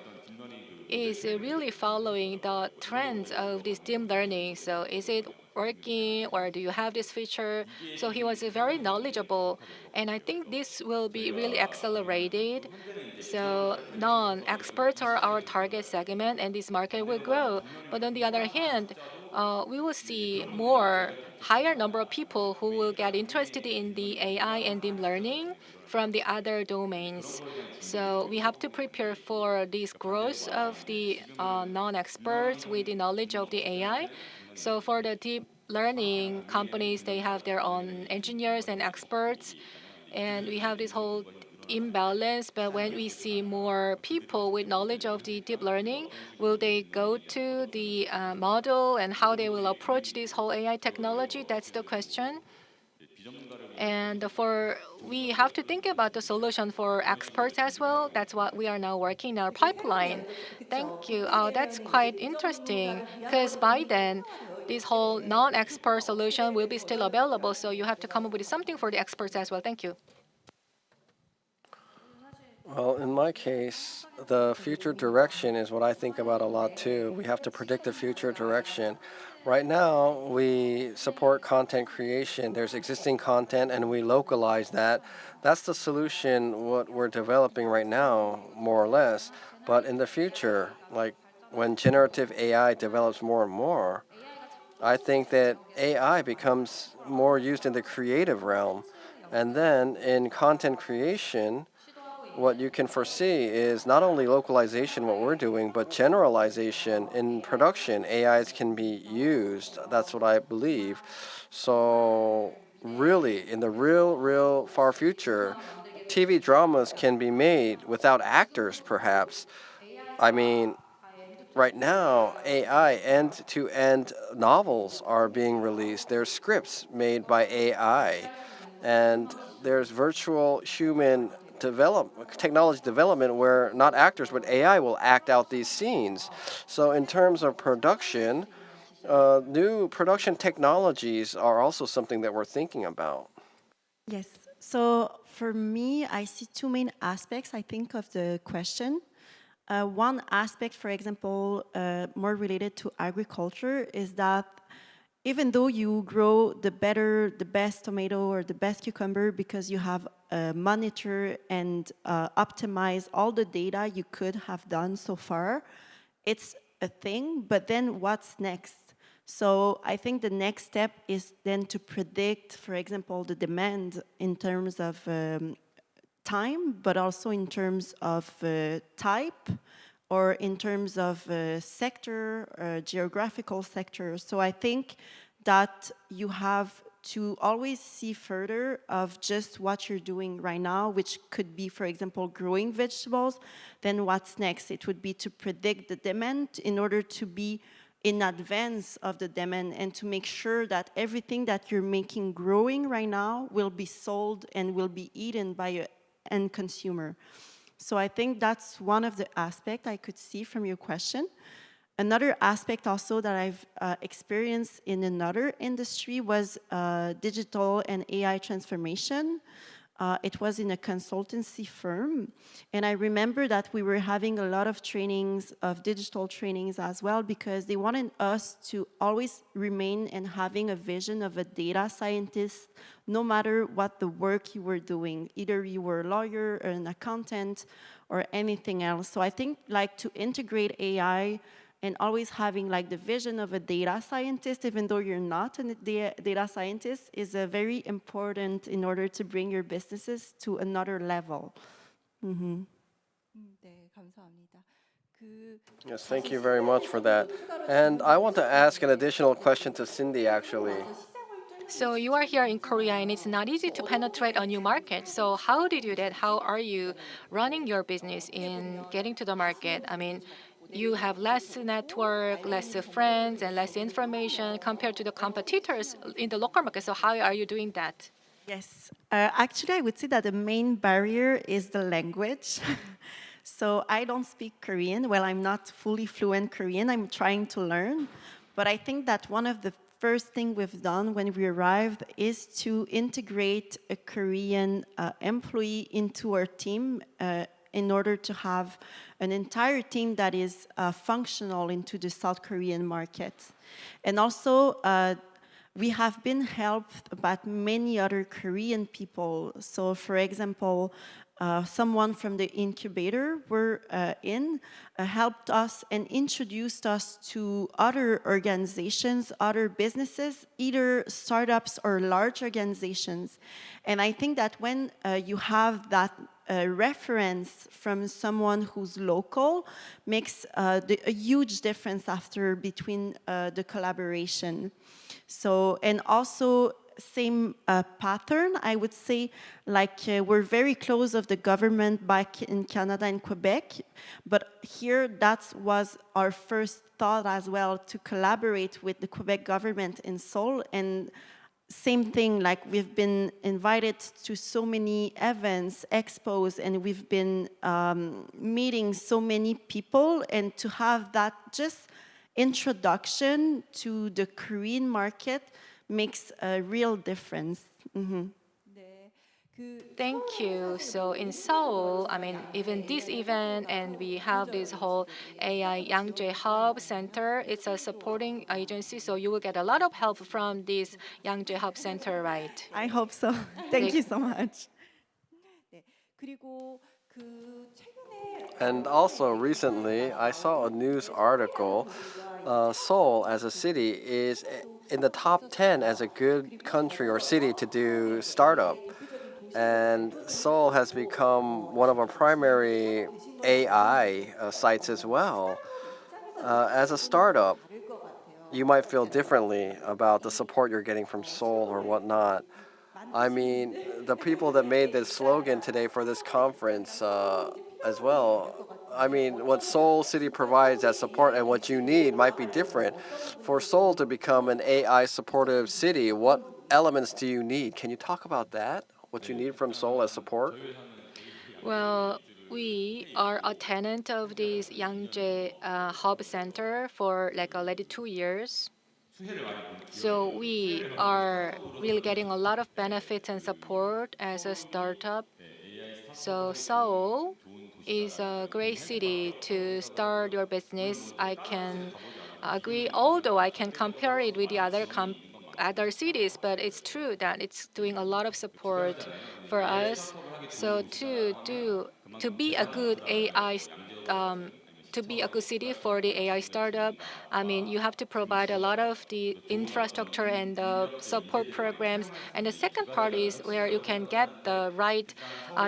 is really following the trends of this deep learning. So is it working, or do you have this feature? So he was very knowledgeable, and I think this will be really accelerated. So non-experts are our target segment, and this market will grow. But on the other hand, we will see higher number of people who will get interested in the AI and deep learning from the other domains. So we have to prepare for this growth of the non-experts with the knowledge of the AI. So for the deep learning companies, they have their own engineers and experts, and we have this whole imbalance. But when we see more people with knowledge of the deep learning, will they go to the model, and how they will approach this whole AI technology? That's the question. And we have to think about the solution for experts as well. That's what we are now working in our pipeline. Thank you. That's quite interesting, because by then, this whole non-expert solution will be still available. So you have to come up with something for the experts as well. Thank you. Well, in my case, the future direction is what I think about a lot too. We have to predict the future direction. Right now, we support content creation. There's existing content and we localize that. That's the solution, what we're developing right now, more or less. But in the future, like when generative AI develops more and more, I think that AI becomes more used in the creative realm. And then in content creation, what you can foresee is not only localization, what we're doing, but generalization. In production, AIs can be used. That's what I believe. So really, in the real far future, TV dramas can be made without actors, perhaps. I mean, right now, AI end-to-end novels are being released. There's scripts made by AI, and there's virtual human technology development where not actors but AI will act out these scenes. So in terms of production, new production technologies are also something that we're thinking about. Yes. So for me, I see two main aspects, I think, of the question. One aspect, for example, more related to agriculture, is that even though you grow the best tomato or the best cucumber because you have monitor and optimize all the data you could have done so far, it's a thing, but then what's next? So I think the next step is then to predict, for example, the demand in terms of time, but also in terms of type, or in terms of sector, geographical sector. So I think that you have to always see further of just what you're doing right now, which could be, for example, growing vegetables. Then what's next? It would be to predict the demand in order to be in advance of the demand and to make sure that everything that you're making growing right now will be sold and will be eaten by an end consumer. So I think that's one of the aspects I could see from your question. Another aspect also that I've experienced in another industry was digital and AI transformation. It was in a consultancy firm. And I remember that we were having a lot of trainings, of digital trainings as well, because they wanted us to always remain and having a vision of a data scientist, no matter what the work you were doing. Either you were a lawyer or an accountant or anything else. So I think like to integrate AI and always having like the vision of a data scientist, even though you're not a data scientist, is very important in order to bring your businesses to another level. Mm-hmm. Yes, thank you very much for that. And I want to ask an additional question to Cindy, actually. So you are here in Korea, and it's not easy to penetrate a new market. So how did you do that? How are you running your business in getting to the market? I mean, you have less network, less friends, and less information compared to the competitors in the local market. So how are you doing that? Yes, actually, I would say that the main barrier is the language. So I don't speak Korean. Well, I'm not fully fluent Korean. I'm trying to learn. But I think that one of the first thing we've done when we arrived is to integrate a Korean employee into our team in order to have an entire team that is functional into the South Korean market. And also, we have been helped by many other Korean people. So, for example, someone from the incubator we're in helped us and introduced us to other organizations, other businesses, either startups or large organizations. And I think that when you have that reference from someone who's local makes a huge difference after between the collaboration. So, and also same pattern, I would say, like we're very close of the government back in Canada and Quebec, but here that was our first thought as well, to collaborate with the Quebec government in Seoul. And same thing, like we've been invited to so many events, expos, and we've been meeting so many people, and to have that just introduction to the Korean market makes a real difference. Mm-hmm. Thank you. So in Seoul, I mean, even this event, and we have this whole AI Yangjae Hub Center, it's a supporting agency, so you will get a lot of help from this Yangjae Hub Center, right? I hope so. Thank you so much. And also recently, I saw a news article. Seoul as a city is in the top 10 as a good country or city to do startup. And Seoul has become one of our primary AI sites as well. As a startup, you might feel differently about the support you're getting from Seoul or whatnot. I mean, the people that made this slogan today for this conference as well, I mean, what Seoul City provides as support and what you need might be different. For Seoul to become an AI supportive city, what elements do you need? Can you talk about that? What you need from Seoul as support? Well, we are a tenant of this Yangjae Hub Center for like already 2 years. So we are really getting a lot of benefits and support as a startup. So Seoul is a great city to start your business. I can agree, although I can compare it with the other cities, but it's true that it's doing a lot of support for us. So to be a good AI to be a good city for the AI startup, I mean, you have to provide a lot of the infrastructure and the support programs. And the second part is where you can get the right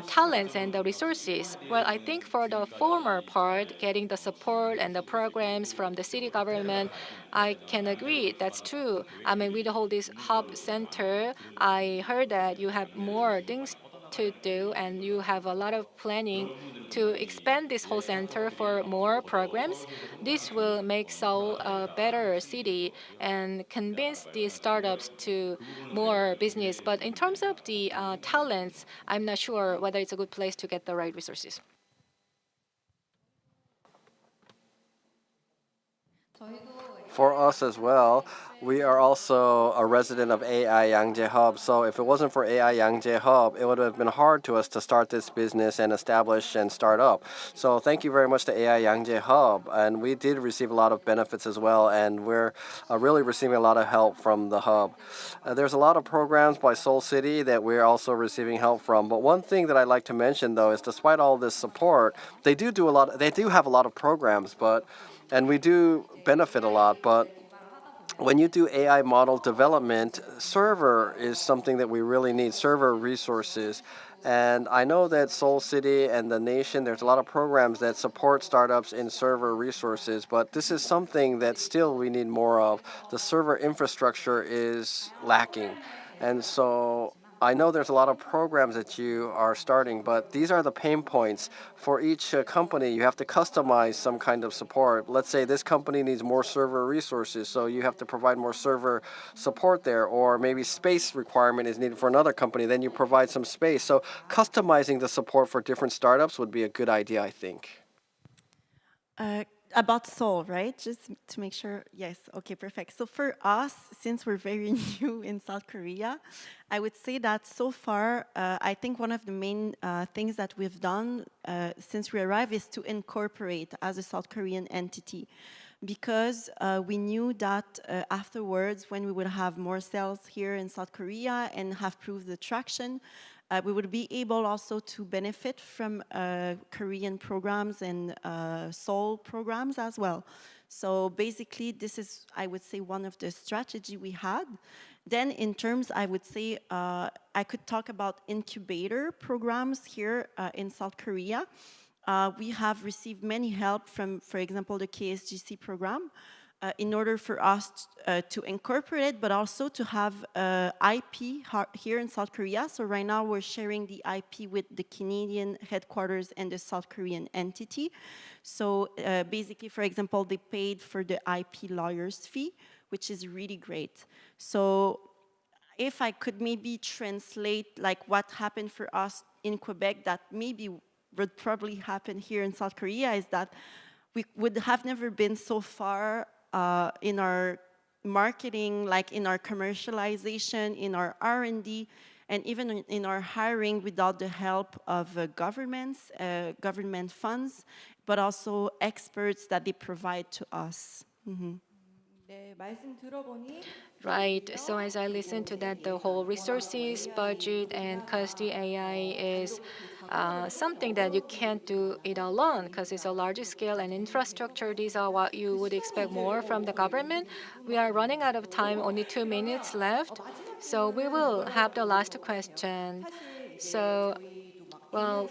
talents and the resources. Well, I think for the former part, getting the support and the programs from the city government, I can agree, that's true. I mean, with the whole this hub center, I heard that you have more things to do and you have a lot of planning to expand this whole center for more programs. This will make Seoul a better city and convince the startups to more business. But in terms of the talents, I'm not sure whether it's a good place to get the right resources. For us as well, we are also a resident of AI Yangjae Hub. So if it wasn't for AI Yangjae Hub, it would have been hard to us to start this business and establish and start up. So thank you very much to AI Yangjae Hub. And we did receive a lot of benefits as well. And we're really receiving a lot of help from the hub. There's a lot of programs by Seoul City that we're also receiving help from. But one thing that I'd like to mention, though, is despite all this support, they do have a lot of programs, and we do benefit a lot, but when you do AI model development, server is something that we really need, server resources. And I know that Seoul City and the nation, there's a lot of programs that support startups in server resources, but this is something that still we need more of. The server infrastructure is lacking. And so I know there's a lot of programs that you are starting, but these are the pain points. For each company, you have to customize some kind of support. Let's say this company needs more server resources, so you have to provide more server support there, or maybe space requirement is needed for another company, then you provide some space. So customizing the support for different startups would be a good idea, I think. About SEOUL, right? Just to make sure. Yes, okay, perfect. So for us, since we're very new in South Korea, I would say that so far, I think one of the main things that we've done since we arrived is to incorporate as a South Korean entity. Because we knew that afterwards, when we would have more sales here in South Korea and have proved the traction, we would be able also to benefit from Korean programs and SEOUL programs as well. So basically, this is, I would say, one of the strategy we had. Then in terms, I would say, I could talk about incubator programs here in South Korea. We have received many help from, for example, the KSGC program in order for us to incorporate it, but also to have IP here in South Korea. So right now we're sharing the IP with the Canadian headquarters and the South Korean entity. So basically, for example, they paid for the IP lawyer's fee, which is really great. So if I could maybe translate like what happened for us in Quebec that maybe would probably happen here in South Korea is that we would have never been so far in our marketing, like in our commercialization, in our R&D, and even in our hiring without the help of governments, government funds, but also experts that they provide to us. Mm-hmm. Right. So as I listen to that, the whole resources, budget, and because the AI is something that you can't do it alone because it's a large scale and infrastructure. These are what you would expect more from the government. We are running out of time, only 2 minutes left. So we will have the last question. So, well,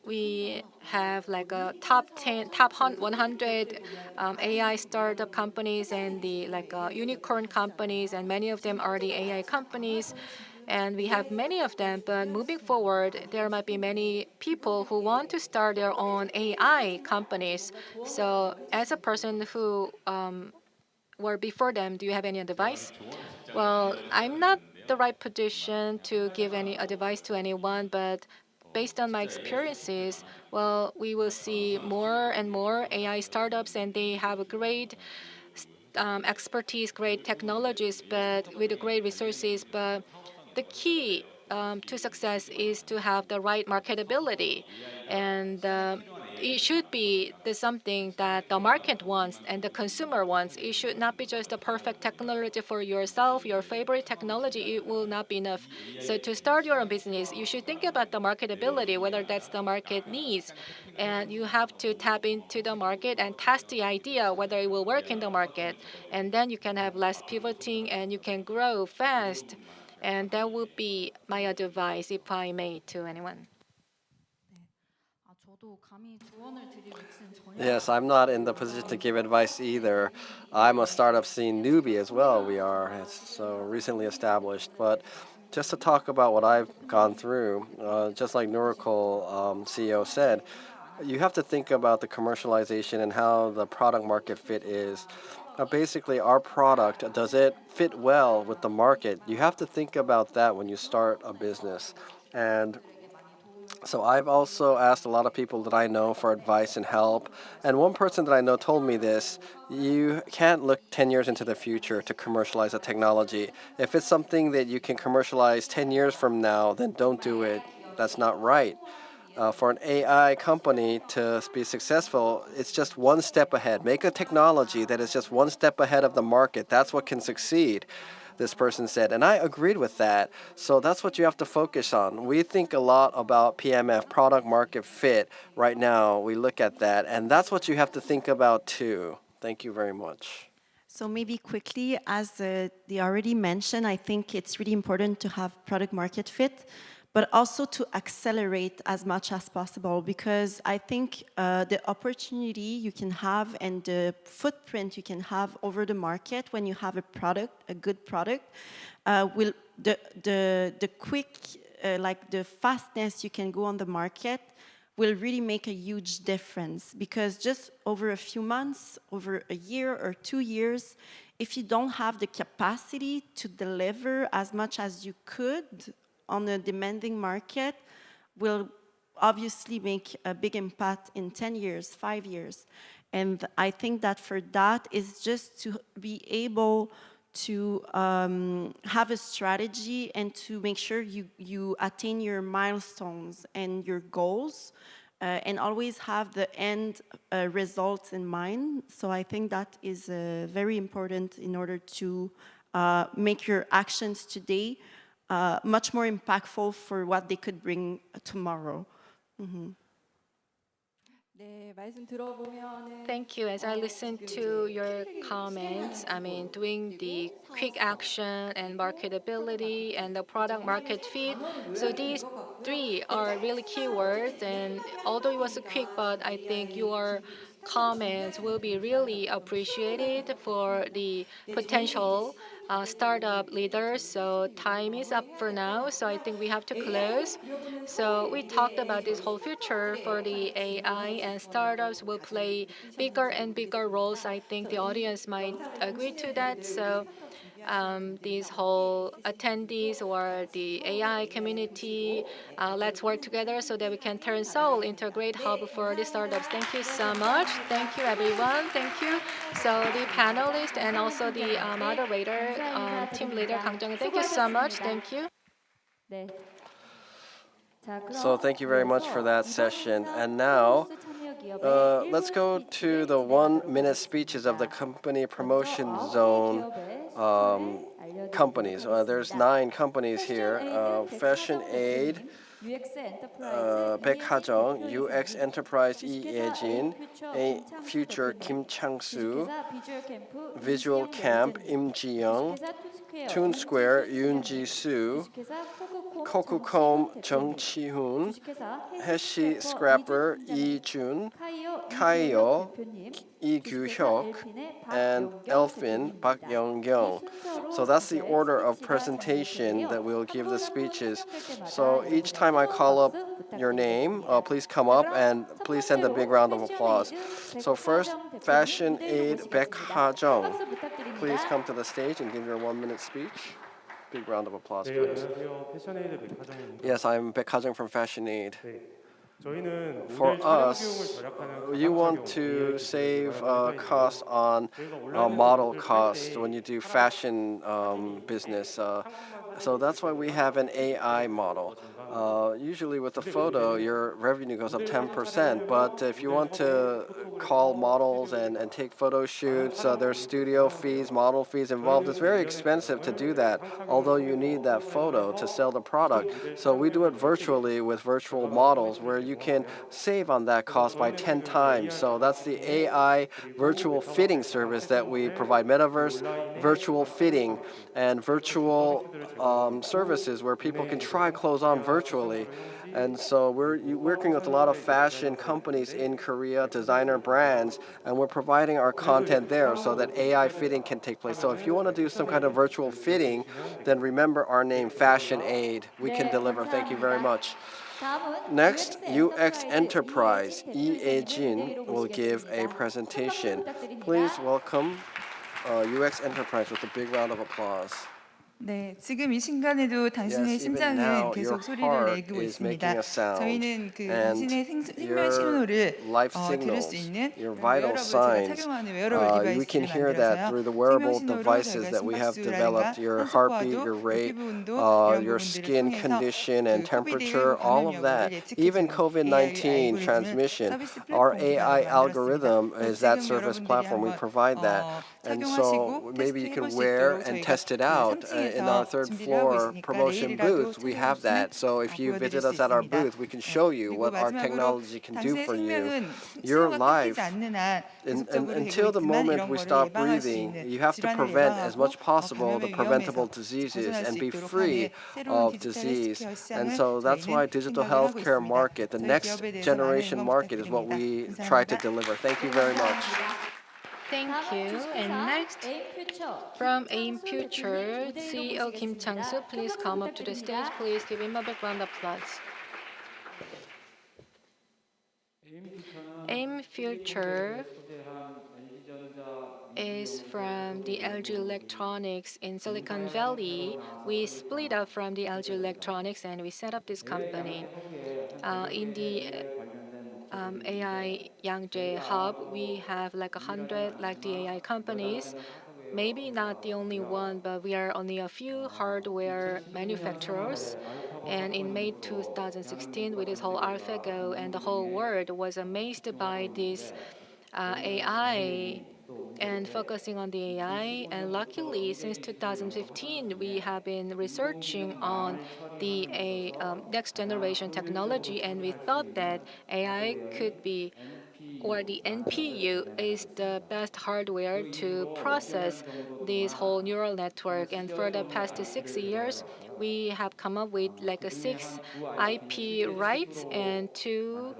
we have like a top 100 AI startup companies and the unicorn companies, and many of them are the AI companies. And we have many of them, but moving forward, there might be many people who want to start their own AI companies. So as a person who were before them, do you have any advice? Well, I'm not the right position to give any advice to anyone, but based on my experiences, well, we will see more and more AI startups, and they have a great expertise, great technologies, but with great resources. But the key to success is to have the right marketability, and it should be something that the market wants and the consumer wants. It should not be just the perfect technology for yourself, your favorite technology. It will not be enough. So to start your own business, you should think about the marketability, whether that's the market needs. And you have to tap into the market and test the idea whether it will work in the market. And then you can have less pivoting and you can grow fast. And that would be my advice, if I may, to anyone. Yes, I'm not in the position to give advice either. I'm a startup scene newbie as well. We are so recently established. But just to talk about what I've gone through, just like Nuracle CEO said, you have to think about the commercialization and how the product market fit is. Basically, our product, does it fit well with the market? You have to think about that when you start a business. And so I've also asked a lot of people that I know for advice and help. And one person that I know told me this: you can't look 10 years into the future to commercialize a technology. If it's something that you can commercialize 10 years from now, then don't do it. That's not right. For an AI company to be successful, it's just one step ahead. Make a technology that is just one step ahead of the market. That's what can succeed, this person said. And I agreed with that. So that's what you have to focus on. We think a lot about PMF, product market fit. Right now, we look at that. And that's what you have to think about too. Thank you very much. So maybe quickly, as they already mentioned, I think it's really important to have product market fit. but also to accelerate as much as possible, because I think the opportunity you can have and the footprint you can have over the market when you have a product, a good product, will the quick, like the fastness you can go on the market will really make a huge difference. Because just over a few months, over a year or 2 years, if you don't have the capacity to deliver as much as you could on a demanding market, will obviously make a big impact in 10 years, 5 years. And I think that for that is just to be able to have a strategy and to make sure you attain your milestones and your goals, and always have the end results in mind. So I think that is very important in order to make your actions today much more impactful for what they could bring tomorrow. Thank you. As I listen to your comments, doing the quick action and marketability and the product market fit. So these three are really keywords. And although it was quick, but I think your comments will be really appreciated for the potential startup leaders. So time is up for now. So I think we have to close. So we talked about this whole future for the AI, and startups will play bigger and bigger roles. I think the audience might agree to that. So these whole attendees or the AI community, let's work together so that we can turn Seoul into a great hub for the startups. Thank you so much. Thank you, everyone. Thank you. So the panelist and also the moderator, team leader Kang Jung, thank you so much. Thank you. So thank you very much for that session. And now, let's go to the 1-minute speeches of the company promotion zone companies. There's 9 companies here. Fashion Aid, 백하정, UX Enterprise 이예진, Future Kim Chang-soo, Visual Camp 임지영, Toon Square 윤지수, Kokucom 정치훈, 해시 Scrapper 이준, Kaio 이규혁, and Elfin 박영경. So that's the order of presentation that we'll give the speeches. So each time I call up your name, please come up and please send a big round of applause. So first, Fashion Aid 백하정. Please come to the stage and give your 1-minute speech. Big round of applause, please. Yes, I'm 백하정 from Fashion Aid. For us, you want to save cost on model cost when you do fashion business. So that's why we have an AI model. Usually with a photo, your revenue goes up 10%. But if you want to call models and take photo shoots, there's studio fees, model fees involved. It's very expensive to do that, although you need that photo to sell the product. So we do it virtually with virtual models where you can save on that cost by 10 times. So that's the AI virtual fitting service that we provide. Metaverse virtual fitting and virtual services where people can try clothes on virtually. And so we're working with a lot of fashion companies in Korea, designer brands, and we're providing our content there so that AI fitting can take place. So if you want to do some kind of virtual fitting, then remember our name, Fashion Aid. We can deliver. Thank you very much. Next, UX Enterprise 이예진 will give a presentation. Please welcome UX Enterprise with a big round of applause. 네, 지금 이 순간에도 당신의 심장은 계속 소리를 내고 있습니다. 저희는 그 당신의 생명 신호를 들을 수 있는 웨어러블, 제가 착용하는 웨어러블 디바이스를 만들어서요. 생명 신호를 Your heartbeat, your rate, your skin condition and temperature, all of that. Even COVID-19 transmission, our AI algorithm is that service platform. We provide that. And so maybe you can wear and test it out in our third floor promotion booth, we have that. So if you visit us at our booth, we can show you what our technology can do for you. Your life, until the moment we stop breathing, you have to prevent as much possible the preventable diseases and be free of disease. And so that's why digital healthcare market, the next generation market, is what we try to deliver. Thank you very much. Thank you. And next, from AIM Future, CEO Kim Chang-soo, please come up to the stage. Please give him a big round of applause. AIM Future is from the LG Electronics in Silicon Valley. We split up from the LG Electronics and we set up this company. In the AI Yangjae hub, we have like 100 like the AI companies. Maybe not the only one, but we are only a few hardware manufacturers. And in May 2016, with this whole AlphaGo, and the whole world was amazed by this AI and focusing on the AI. And luckily, since 2015, we have been researching on the next generation technology, and we thought that AI could be, or the NPU is the best hardware to process this whole neural network. And for the past 6 years, we have come up with like 6 IP rights, and 2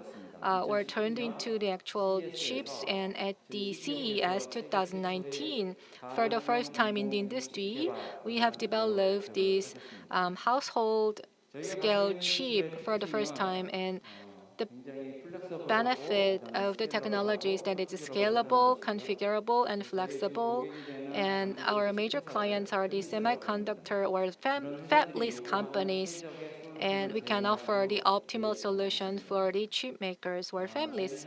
were turned into the actual chips. And at the CES 2019, for the first time in the industry, we have developed this household scale chip for the first time. And the benefit of the technology is that it's scalable, configurable, and flexible. And our major clients are the semiconductor or fabless companies. And we can offer the optimal solution for the chip makers or fabless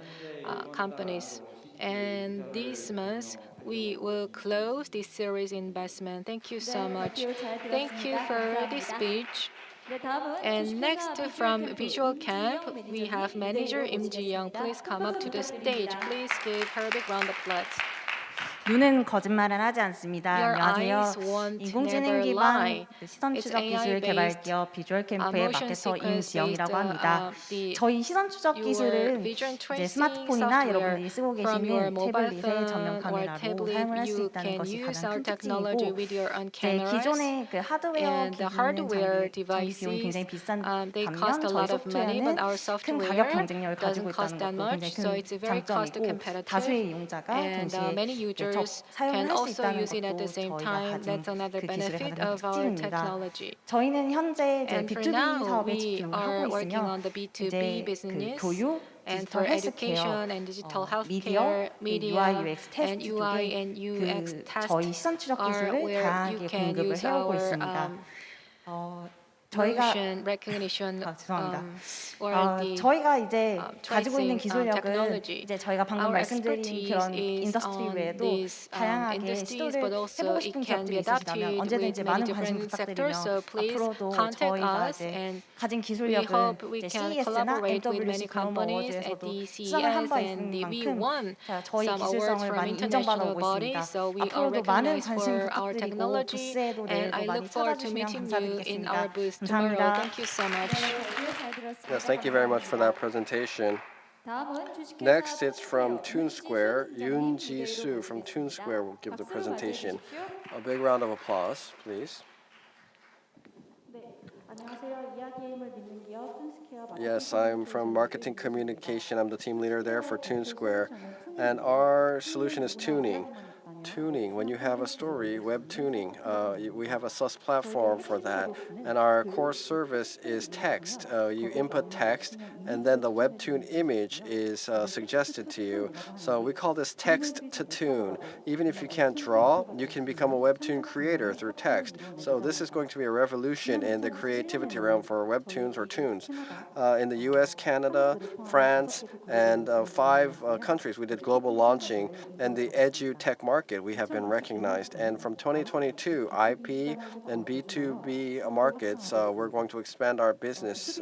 companies. And this month, we will close this series investment. Thank you so much. Thank you for this speech. And next, from Visual Camp, we have manager Im Ji-young. Please come up to the stage. Please give her a big round of applause. 눈은 거짓말을 하지 않습니다. Your 안녕하세요. eyes won't 인공지능 never 기반 lie. 시선 It's 추적 기술 개발 기업 비주얼 캠프의 motion 마케터 sequence 임지영이라고 합니다. the 저희 시선 추적 기술은 vision 이제 tracing 스마트폰이나 software 여러분들이 쓰고 from your 계시는 mobile 태블릿의 phone 전면 or 카메라로 tablet. 사용을 할 수 You 있다는 can 것이 use 가장 our 큰 technology 특징이고 with your own 이제 cameras. 기존의 그 하드웨어 And the hardware 기기는 장비 비용이 굉장히 devices, 비싼 they 반면 cost a 저희 lot of money, but 소프트웨어는 our 큰 software 가격 경쟁력을 doesn't 가지고 cost 있다는 that 것도 much, 굉장히 so 큰 it's very cost 장점이고 competitive. 다수의 이용자가 And 동시에 many users 사용을 can 할 수 also 있다는 use it at the 것도 same 저희가 time. 가진 That's another 그 기술의 benefit 가장 큰 of our 특징입니다. technology. 저희는 현재 이제 And for B2B now, 사업에 we 집중을 are 하고 working 있으며 on the B2B 이제 그 business. 교육, And 디지털 for 헬스케어, education and digital 미디어, healthcare, UI, media, UX and 테스트 UI 등의 and UX 그 test 저희 시선 추적 are 기술을 where you 다양하게 can 공급을 use 해오고 our 있습니다. 저희가 motion recognition 죄송합니다. or the 저희가 이제 가지고 있는 tracing 기술력은 technology. 이제 저희가 방금 Our 말씀드린 expertise 그런 is 인더스트리 on 외에도 these 다양하게 industries, 시도를 but also 해보고 it 싶은 can 기업들이 be 있으시다면 adapted 언제든지 with 많은 many 관심 different 부탁드리며 sectors. So please 앞으로도 contact 저희가 us, 이제 and 가진 we 기술력은 hope we 이제 can CES나 collaborate with MWC many 그런 companies at 어워드에서도 the 수상을 한 CES, 바 and 있는 we 만큼 won 저희 some awards 기술성을 from 많이 인정받아 international 오고 bodies. 있습니다. So we are 앞으로도 많은 recognized 관심 for our 부탁드리고 technology, 부스에도 and 내일도 I 많이 look forward to 찾아주시면 meeting you in 감사드리겠습니다. our booth tomorrow. 감사합니다. Thank you so much. Yes, thank you very much for that presentation. Next, it's from Toon Square. Yoon Ji-soo from Toon Square will give the presentation. A big round of applause, please. Yes, I'm from Marketing Communication. I'm the team leader there for Toon Square. And our solution is tuning. Tuning, when you have a story, web tuning, we have a SUS platform for that. And our core service is text. You input text, and then the webtoon image is suggested to you. So we call this text to tune. Even if you can't draw, you can become a webtoon creator through text. So this is going to be a revolution in the creativity realm for webtoons or tunes. In the US, Canada, France, and 5 countries, we did global launching. And the edu tech market market, we have been recognized. And from 2022, IP and B2B markets, we're going to expand our business.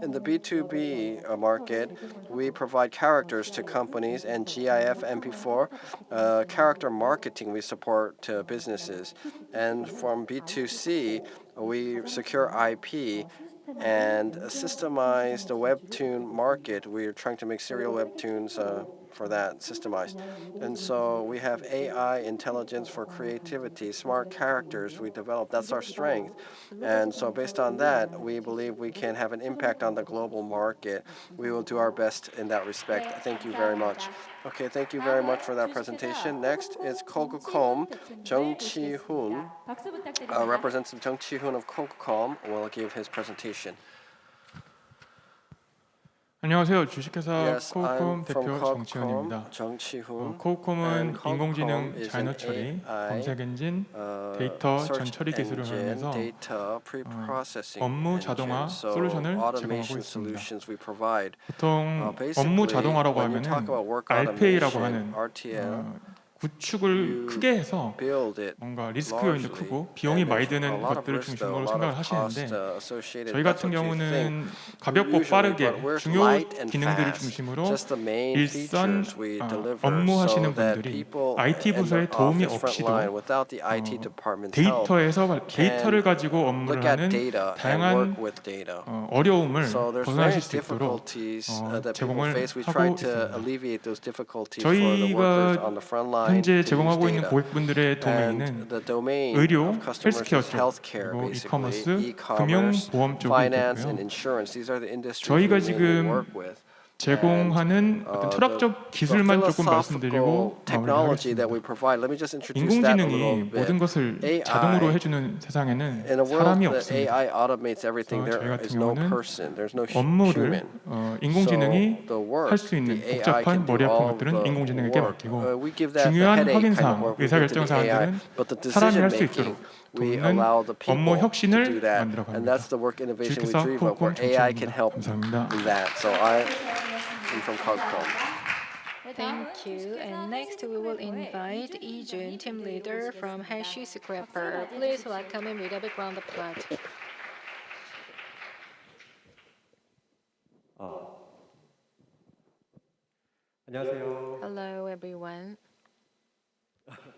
In the B2B market, we provide characters to companies, and GIF, MP4, character marketing we support to businesses. And from B2C, we secure IP and systemize the webtoon market. We're trying to make serial webtoons for that systemized. And so we have AI intelligence for creativity, smart characters we develop. That's our strength. And so based on that, we believe we can have an impact on the global market. We will do our best in that respect. Thank you very much. Okay, thank you very much for that presentation. Next is Kokucom. Jung Chi-hoon, Representative Jung Chi-hoon of Kokucom, will give his presentation. 안녕하세요. 주식회사 Yes, 코우콤 I'm from 대표 Kokucom, 정치훈입니다. Jung Chi-hoon. 코우콤은 And 인공지능 Kokucom is 자연어 an 처리, AI, 검색 엔진, 데이터 search 전처리 기술을 engine, 활용해서 data pre-processing 업무 engine. 자동화 So 솔루션을 제공하고 automation 있습니다. solutions we provide. 보통 Basically, 업무 자동화라고 when you 하면은 talk about work RPA라고 automation, 하는 RTL, 구축을 크게 해서 build it 뭔가 리스크 요인도 largely, 크고 비용이 and 많이 there's a 드는 lot of 것들을 risk, though, 중심으로 a lot 생각을 of cost 하시는데 associated. 저희 That's 같은 what you think. 경우는 가볍고 Usually, 빠르게 but we're 중요 light and 기능들을 fast. 중심으로 Just the main 일선 features we deliver, 업무하시는 so that 분들이 people IT in the 부서의 도움이 office front line, 없이도 without the IT department's help, 데이터에서 데이터를 가지고 look 업무를 at 하는 data and 다양한 work with data. 어려움을 So there's 벗어나실 various 수 있도록 difficulties that people 제공을 face. We try 하고 to 있습니다. alleviate those difficulties for the workers 저희가 on the front line 현재 to use 제공하고 있는 data. 고객분들의 And 도메인은 the domain 의료, of customers 헬스케어 is 쪽, healthcare, 그리고 basically, 이커머스, 금융, e-commerce, 보험 쪽이 finance, 있겠고요. and insurance. These are the industries we 저희가 mainly 지금 work with. 제공하는 어떤 철학적 기술만 조금 말씀드리고 technology that we 마무리하겠습니다. provide. Let me just introduce that a little 인공지능이 모든 bit. 것을 AI, 자동으로 해주는 세상에는 in a world 사람이 that 없습니다. AI automates everything, there 저희 is 같은 no 경우는 person, there's no 업무를 human. 인공지능이 So the work, 할 수 있는 the AI 복잡한 can do 머리 아픈 all 것들은 the 인공지능에게 work. 맡기고 We give that the 중요한 headache kind of 확인사항, work we give to the AI, 의사결정 but the 사항들은 사람이 decision 할 수 making, 있도록 we 돕는 allow the 업무 people to do 혁신을 that, 만들어 and 갑니다. that's the work innovation we 주식회사 dream of, where 코우콤 AI can 정치훈입니다. help 감사합니다. in that. So I'm from Kokucom. Thank you. And next we will invite Lee-jun, team leader from Hershey Scrapper. Please welcome him with a big round of applause. 안녕하세요. Hello, everyone.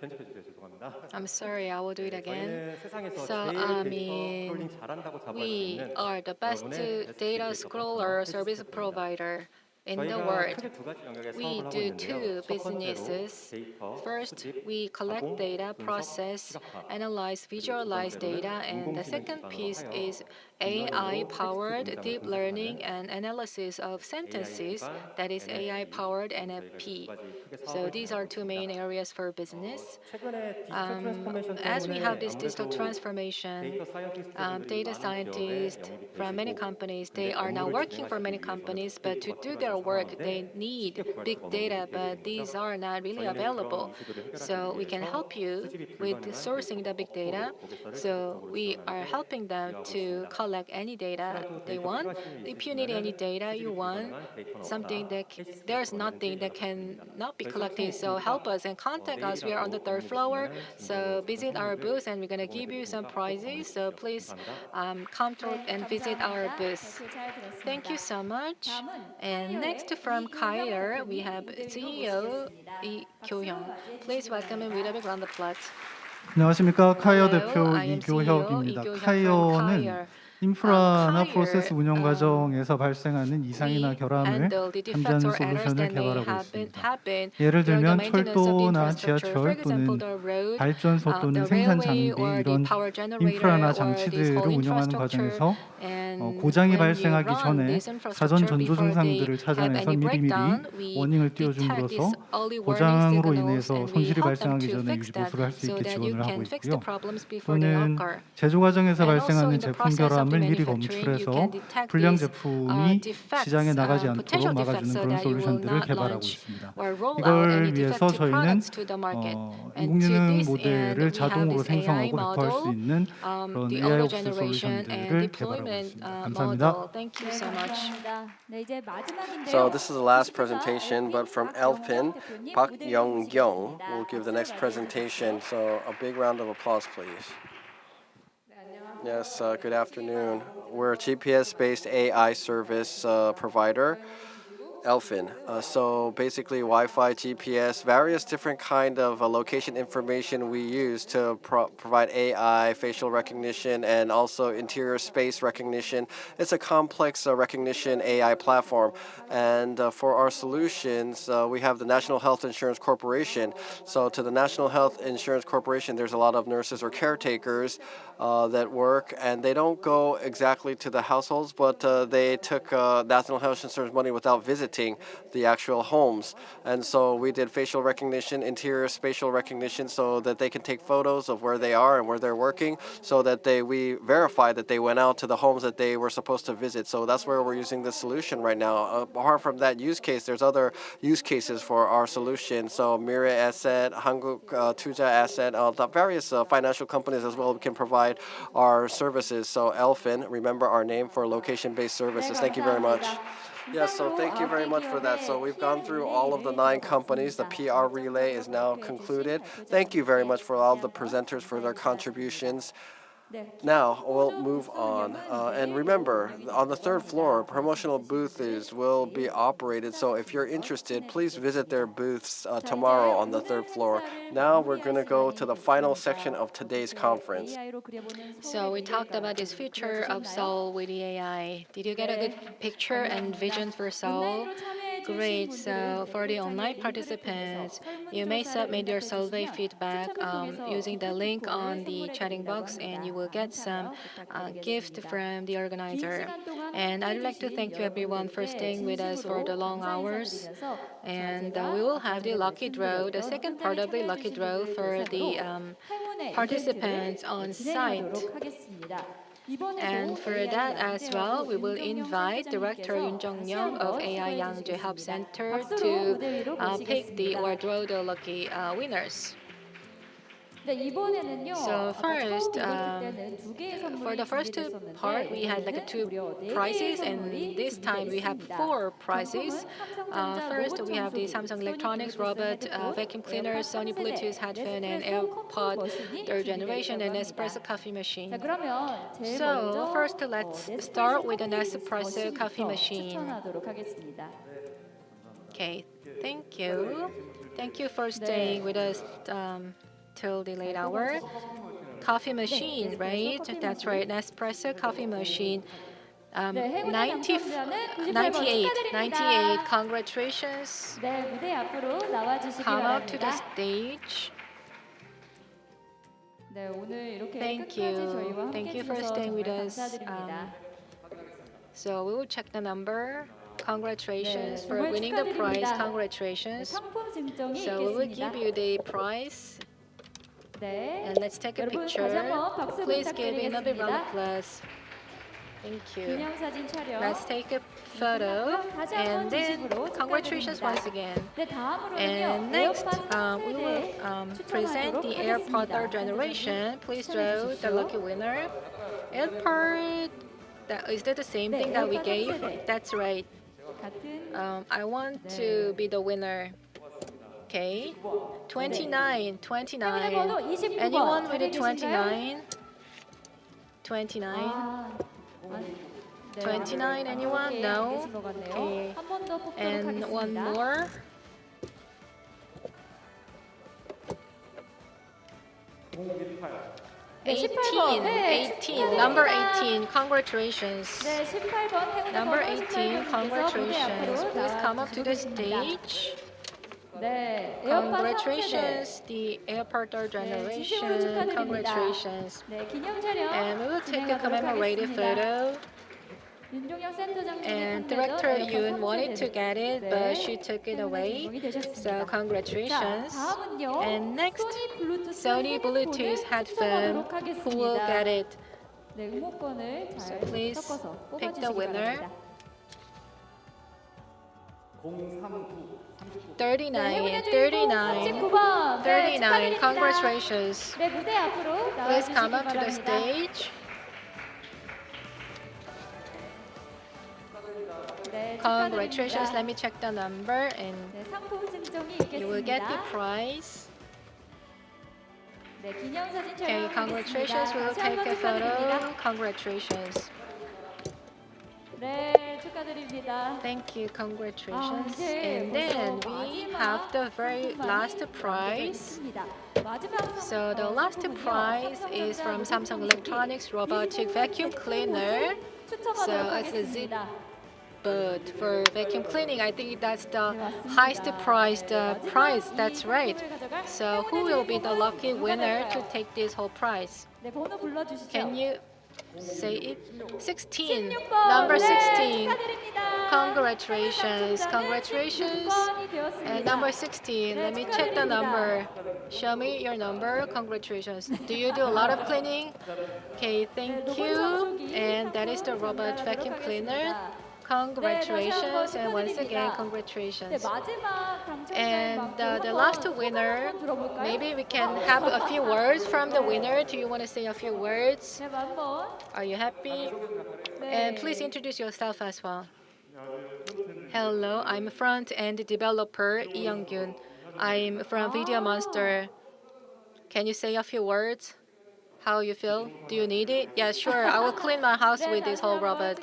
편집해 주세요. 죄송합니다. I'm sorry, I will do it again. 저희는 세상에서 So, 제일 I 데이터 mean, 스크롤링 잘한다고 자부할 수 we 있는 are the best 여러분의 data SEOUL scroller service 헬스테크입니다. provider in the 저희가 world. 크게 두 가지 영역의 We 사업을 하고 do 있는데요. two 첫 번째로 businesses. 데이터 First, 수집, we collect 가공, data, 분석, process, 시각화. analyze, 그리고 두 visualize 번째로는 data, and the 인공지능 second 기반으로 piece 하여 is 빅런닝으로 AI-powered 텍스트 deep 문장을 learning 분석하는 and analysis of sentences, AI that is NLP. AI-powered 저희가 NLP. 두 가지 크게 So 사업을 these are 진행하고 two main 있습니다. areas for business. 최근에 디지털 트랜스포메이션 As we 때문에 have this digital 아무래도 transformation, 데이터 사이언티스트분들이 data 많은 기업에 scientists 영입이 from many 되시고, companies, 근데 they are now 업무를 working for many 진행하시기 위해서는 companies, but to 데이터가 do 필요한 their work, they 상황인데 need 쉽게 구할 big 수가 없는 data, 것들이 but 되는 these 거죠. are not really 저희는 available. 그런 이슈들을 해결하기 So we can 위해서 help you 수집이 with 불가능한 sourcing the big data. 고객사를 So 적극적으로 we are 지원하는 데 helping them 기여하고 to 있습니다. collect any data 혹시라도 they 데이터 want. 필요하신 일 If you need any 있으시면은 data you 수집이 want, 불가능한 데이터는 something 없다. that 헬스테크와 there's 관련된 nothing that 연락드립니다. cannot be 저희 collected. 샵 So help 있으니까 us and contact us. We are on the 내일이라도 third 방문해 floor. 주시면은 So 진정으로 visit 좋은 our 선물들 booth and we're gonna give you some 제공해 드릴 prizes. 테니까 So 꼭 please 방문해 주십시오. come to and visit our 감사합니다. booth. 발표 잘 들었습니다. Thank you so much. And 다음은 next 카이어의 from 이교형 Kaier, we 대표님 have 무대 위로 CEO 모시겠습니다. Lee 박수로 Kyo-hyung. 맞이해 Please 주시기 welcome him with a 바랍니다. big round of applause. 안녕하십니까. 카이어 Hello, 대표 I am CEO 이교혁입니다. Lee Kyo-hyung from 카이어는 Kaier. 인프라나 Kaier, 프로세스 운영 과정에서 발생하는 이상이나 we 결함을 handle the defects 잠재하는 or errors 솔루션을 that may 개발하고 have been 있습니다. 예를 during the 들면 maintenance of the 철도나 infrastructure. For 지하철 example, 또는 the road, 발전소 또는 the 생산 railway 장비 or the 이런 power generator 인프라나 or this 장치들을 whole 운영하는 infrastructure. 과정에서 And 고장이 when you 발생하기 run 전에 this 사전 infrastructure 전조 before they 증상들을 have 찾아내서 any 미리미리 breakdown, we 워닝을 detect 띄워줌으로써 these early warning 고장으로 signals 인해서 and we 손실이 help them 발생하기 to 전에 fix that 유지보수를 할 수 so 있게 that you 지원을 하고 can fix 있고요. the problems before they 또는 occur. 제조 과정에서 And also 발생하는 in the 제품 process of 불량감을 미리 manufacturing, you 검출해서 can detect 불량 these 제품이 defects, 시장에 나가지 potential 않도록 defects, 막아주는 so 그런 that you will 솔루션들을 not 개발하고 launch 있습니다. or roll out 이걸 any 위해서 defective 저희는 products to the market. And to 인공지능 this end, 모델을 we have 자동으로 this AI 생성하고 배포할 수 model, 있는 그런 the AI auto 옵스 generation and 솔루션들을 개발하고 deployment 있습니다. 감사합니다. model. Thank you so much. 네, 이제 마지막인데요. So this is the last presentation, but from Elfin, Park Young-gyung will give the next presentation. So a big round of applause, please. Yes, good afternoon. We're a GPS-based AI service provider. Elfin. So basically Wi-Fi, GPS, various different kind of location information we use to provide AI, facial recognition, and also interior space recognition. It's a complex recognition AI platform. And for our solutions, we have the National Health Insurance Corporation. So to the National Health Insurance Corporation, there's a lot of nurses or caretakers that work, and they don't go exactly to the households, but they took National Health Insurance money without visiting the actual homes. And so we did facial recognition, interior spatial recognition, so that they can take photos of where they are and where they're working, so that we verify that they went out to the homes that they were supposed to visit. So that's where we're using this solution right now. Apart from that use case, there's other use cases for our solution. So Mira Asset, Hanguk Tuja Asset, the various financial companies as well can provide our services. So Elfin, remember our name for location-based services. Thank you very much. Yes, so thank you very much for that. So we've gone through all of the 9 companies. The PR relay is now concluded. Thank you very much for all the presenters for their contributions. Now we'll move on. And remember, on the 3rd floor, promotional booths will be operated. So if you're interested, please visit their booths tomorrow on the 3rd floor. Now we're going to go to the final section of today's conference. So we talked about this future of Seoul with the AI. Did you get a good picture and vision for Seoul? Great. So for the online participants, you may submit your survey feedback using the link on the chatting box, and you will get some gift from the organizer. And I'd like to thank you everyone for staying with us for the long hours. And we will have the lucky draw, the second part of the lucky draw for the participants on site. And for that as well, we will invite Director Yoon Jong-young of AI Yangjae Hub Center to pick or draw the lucky winners. So first, for the first 2 part, we had like 2 prizes, and this time we have 4 prizes. First, we have the Samsung Electronics robot vacuum cleaner, Sony Bluetooth headphone, and AirPod 3rd generation, and Espresso coffee machine. So first, let's start with an Espresso coffee machine. Okay, thank you. Thank you for staying with us till the late hour. Coffee machine, right? That's right, Nespresso coffee machine. 98, congratulations. Come up to the stage. Thank you for staying with us. So we will check the number. Congratulations for winning the prize. Congratulations. So we will give you the prize. And let's take a picture. Please give another round of applause. Thank you. Let's take a photo. And then congratulations once again. And next, we will present the AirPod 3rd generation. Please draw the lucky winner. AirPod, is that the same thing that we gave? That's right. I want to be the winner. Okay, 29. Anyone with a 29? 29, anyone? No? Okay, and one more. Number 18, congratulations. Number 18, congratulations. Please come up to the stage. Congratulations, the AirPod 3rd generation. Congratulations. And we will take a commemorative photo. And Director Yoon wanted to get it, but she took it away. So congratulations. And next, Sony Bluetooth headphone. Who will get it? 네, 응모권을 So 잘 please 섞어서 pick the 뽑아주시기 winner. 바랍니다. 39, 39. Congratulations. 네, 무대 앞으로 Please 나와주시기 come up to the 바랍니다. stage. 네, Congratulations. 축하드립니다. Let me check the number and 네, 상품 증정이 you will get the 있겠습니다. prize. 네, 기념사진 Okay, congratulations. 촬영하겠습니다. We'll 다시 한번 take a 축하드립니다. photo. Congratulations. 네, 축하드립니다. Thank you. Congratulations. 이제 And then 벌써 we 마지막 have the very 상품만이 last 완성되어 prize. 있습니다. 마지막 So the last prize is from Samsung Electronics robotic vacuum cleaner. So it's a zip. But for vacuum cleaning, I think that's the highest priced prize. That's right. So who will be the lucky winner to take this whole prize? 네, 번호 불러주시죠. Can you say it? 16. 16번. Number 네, 16. 축하드립니다. Congratulations. Congratulations. 16번이 되었습니다. And number 16. Let me check the number. Show me your number. Congratulations. Do you do a lot of cleaning? Okay, thank you. And that is the robot vacuum cleaner. Congratulations, and once again, 네, congratulations. 마지막 당첨자 And the last winner, maybe we can have a few words from the winner. Do you want to say a few words? 네, 한번. Are you happy? And please introduce yourself as well. Hello, I'm front-end developer Lee Young-gyun. I'm from Video Monster. Can you say a few words? How you feel? Do you need it? Yeah, sure. I will clean my house with this whole robot.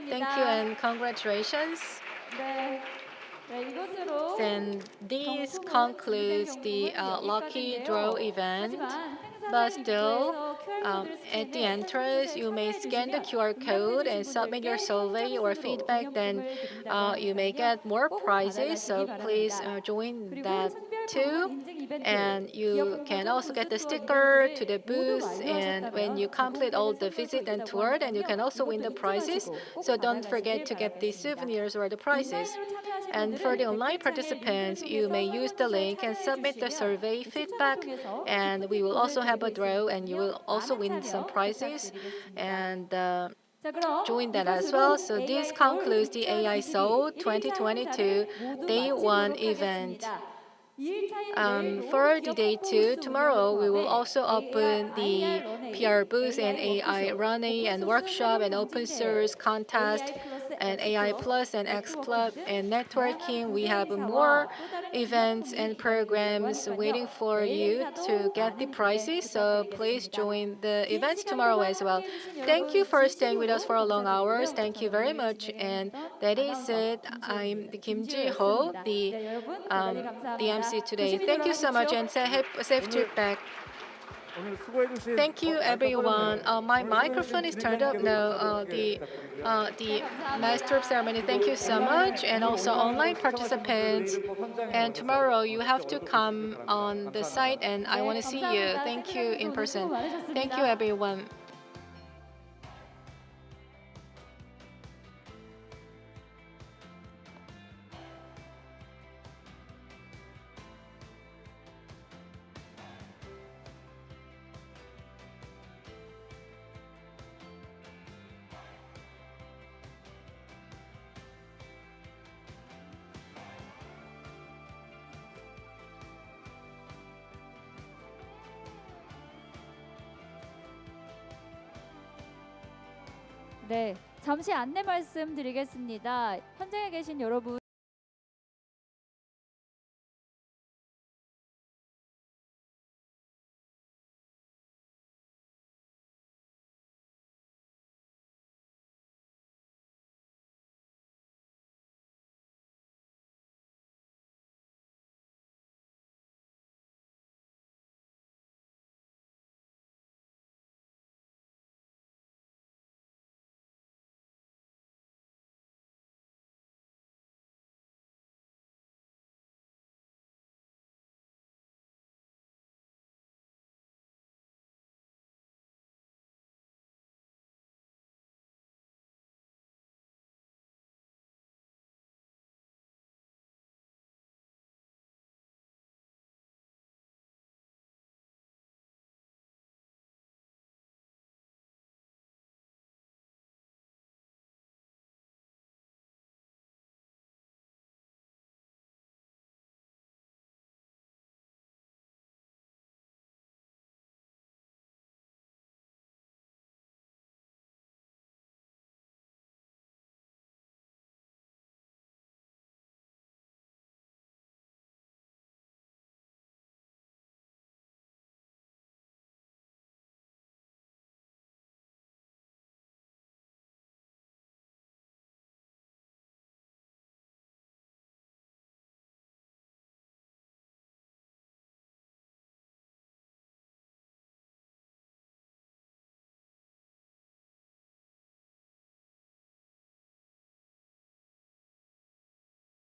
Thank you and congratulations. 네, 네, 이것으로 Then this concludes the lucky draw event. But still, at the entrance, you may scan the QR code and submit your survey or feedback. Then you may get more prizes. So please join that too. And you can also get the sticker to the booth. And when you complete all the visit and tour, then you can also win the prizes. So don't forget to get the souvenirs or the prizes. And for the online participants, you may use the link and submit the survey feedback. And we will also have a draw, and you will also win some prizes. And join that as well. So this concludes the AI SEOUL 2022 Day 1 event. For the day 2, tomorrow we will also open the PR booth and AI Running and workshop and open source contest and AI Plus and X Club and networking. We have more events and programs waiting for you to get the prizes. So please join the events tomorrow as well. Thank you for staying with us for a long hours. Thank you very much. And that is it. I'm Kim Ji-ho, the MC today. Thank you so much and safe trip back. Thank you, everyone. My microphone is turned up now. The master of ceremony. Thank you so much, and also online participants. And tomorrow you have to come on the site, and I want to see you. Thank you in person. Thank you, everyone. 네, 잠시 안내 말씀드리겠습니다. 현장에 계신 여러분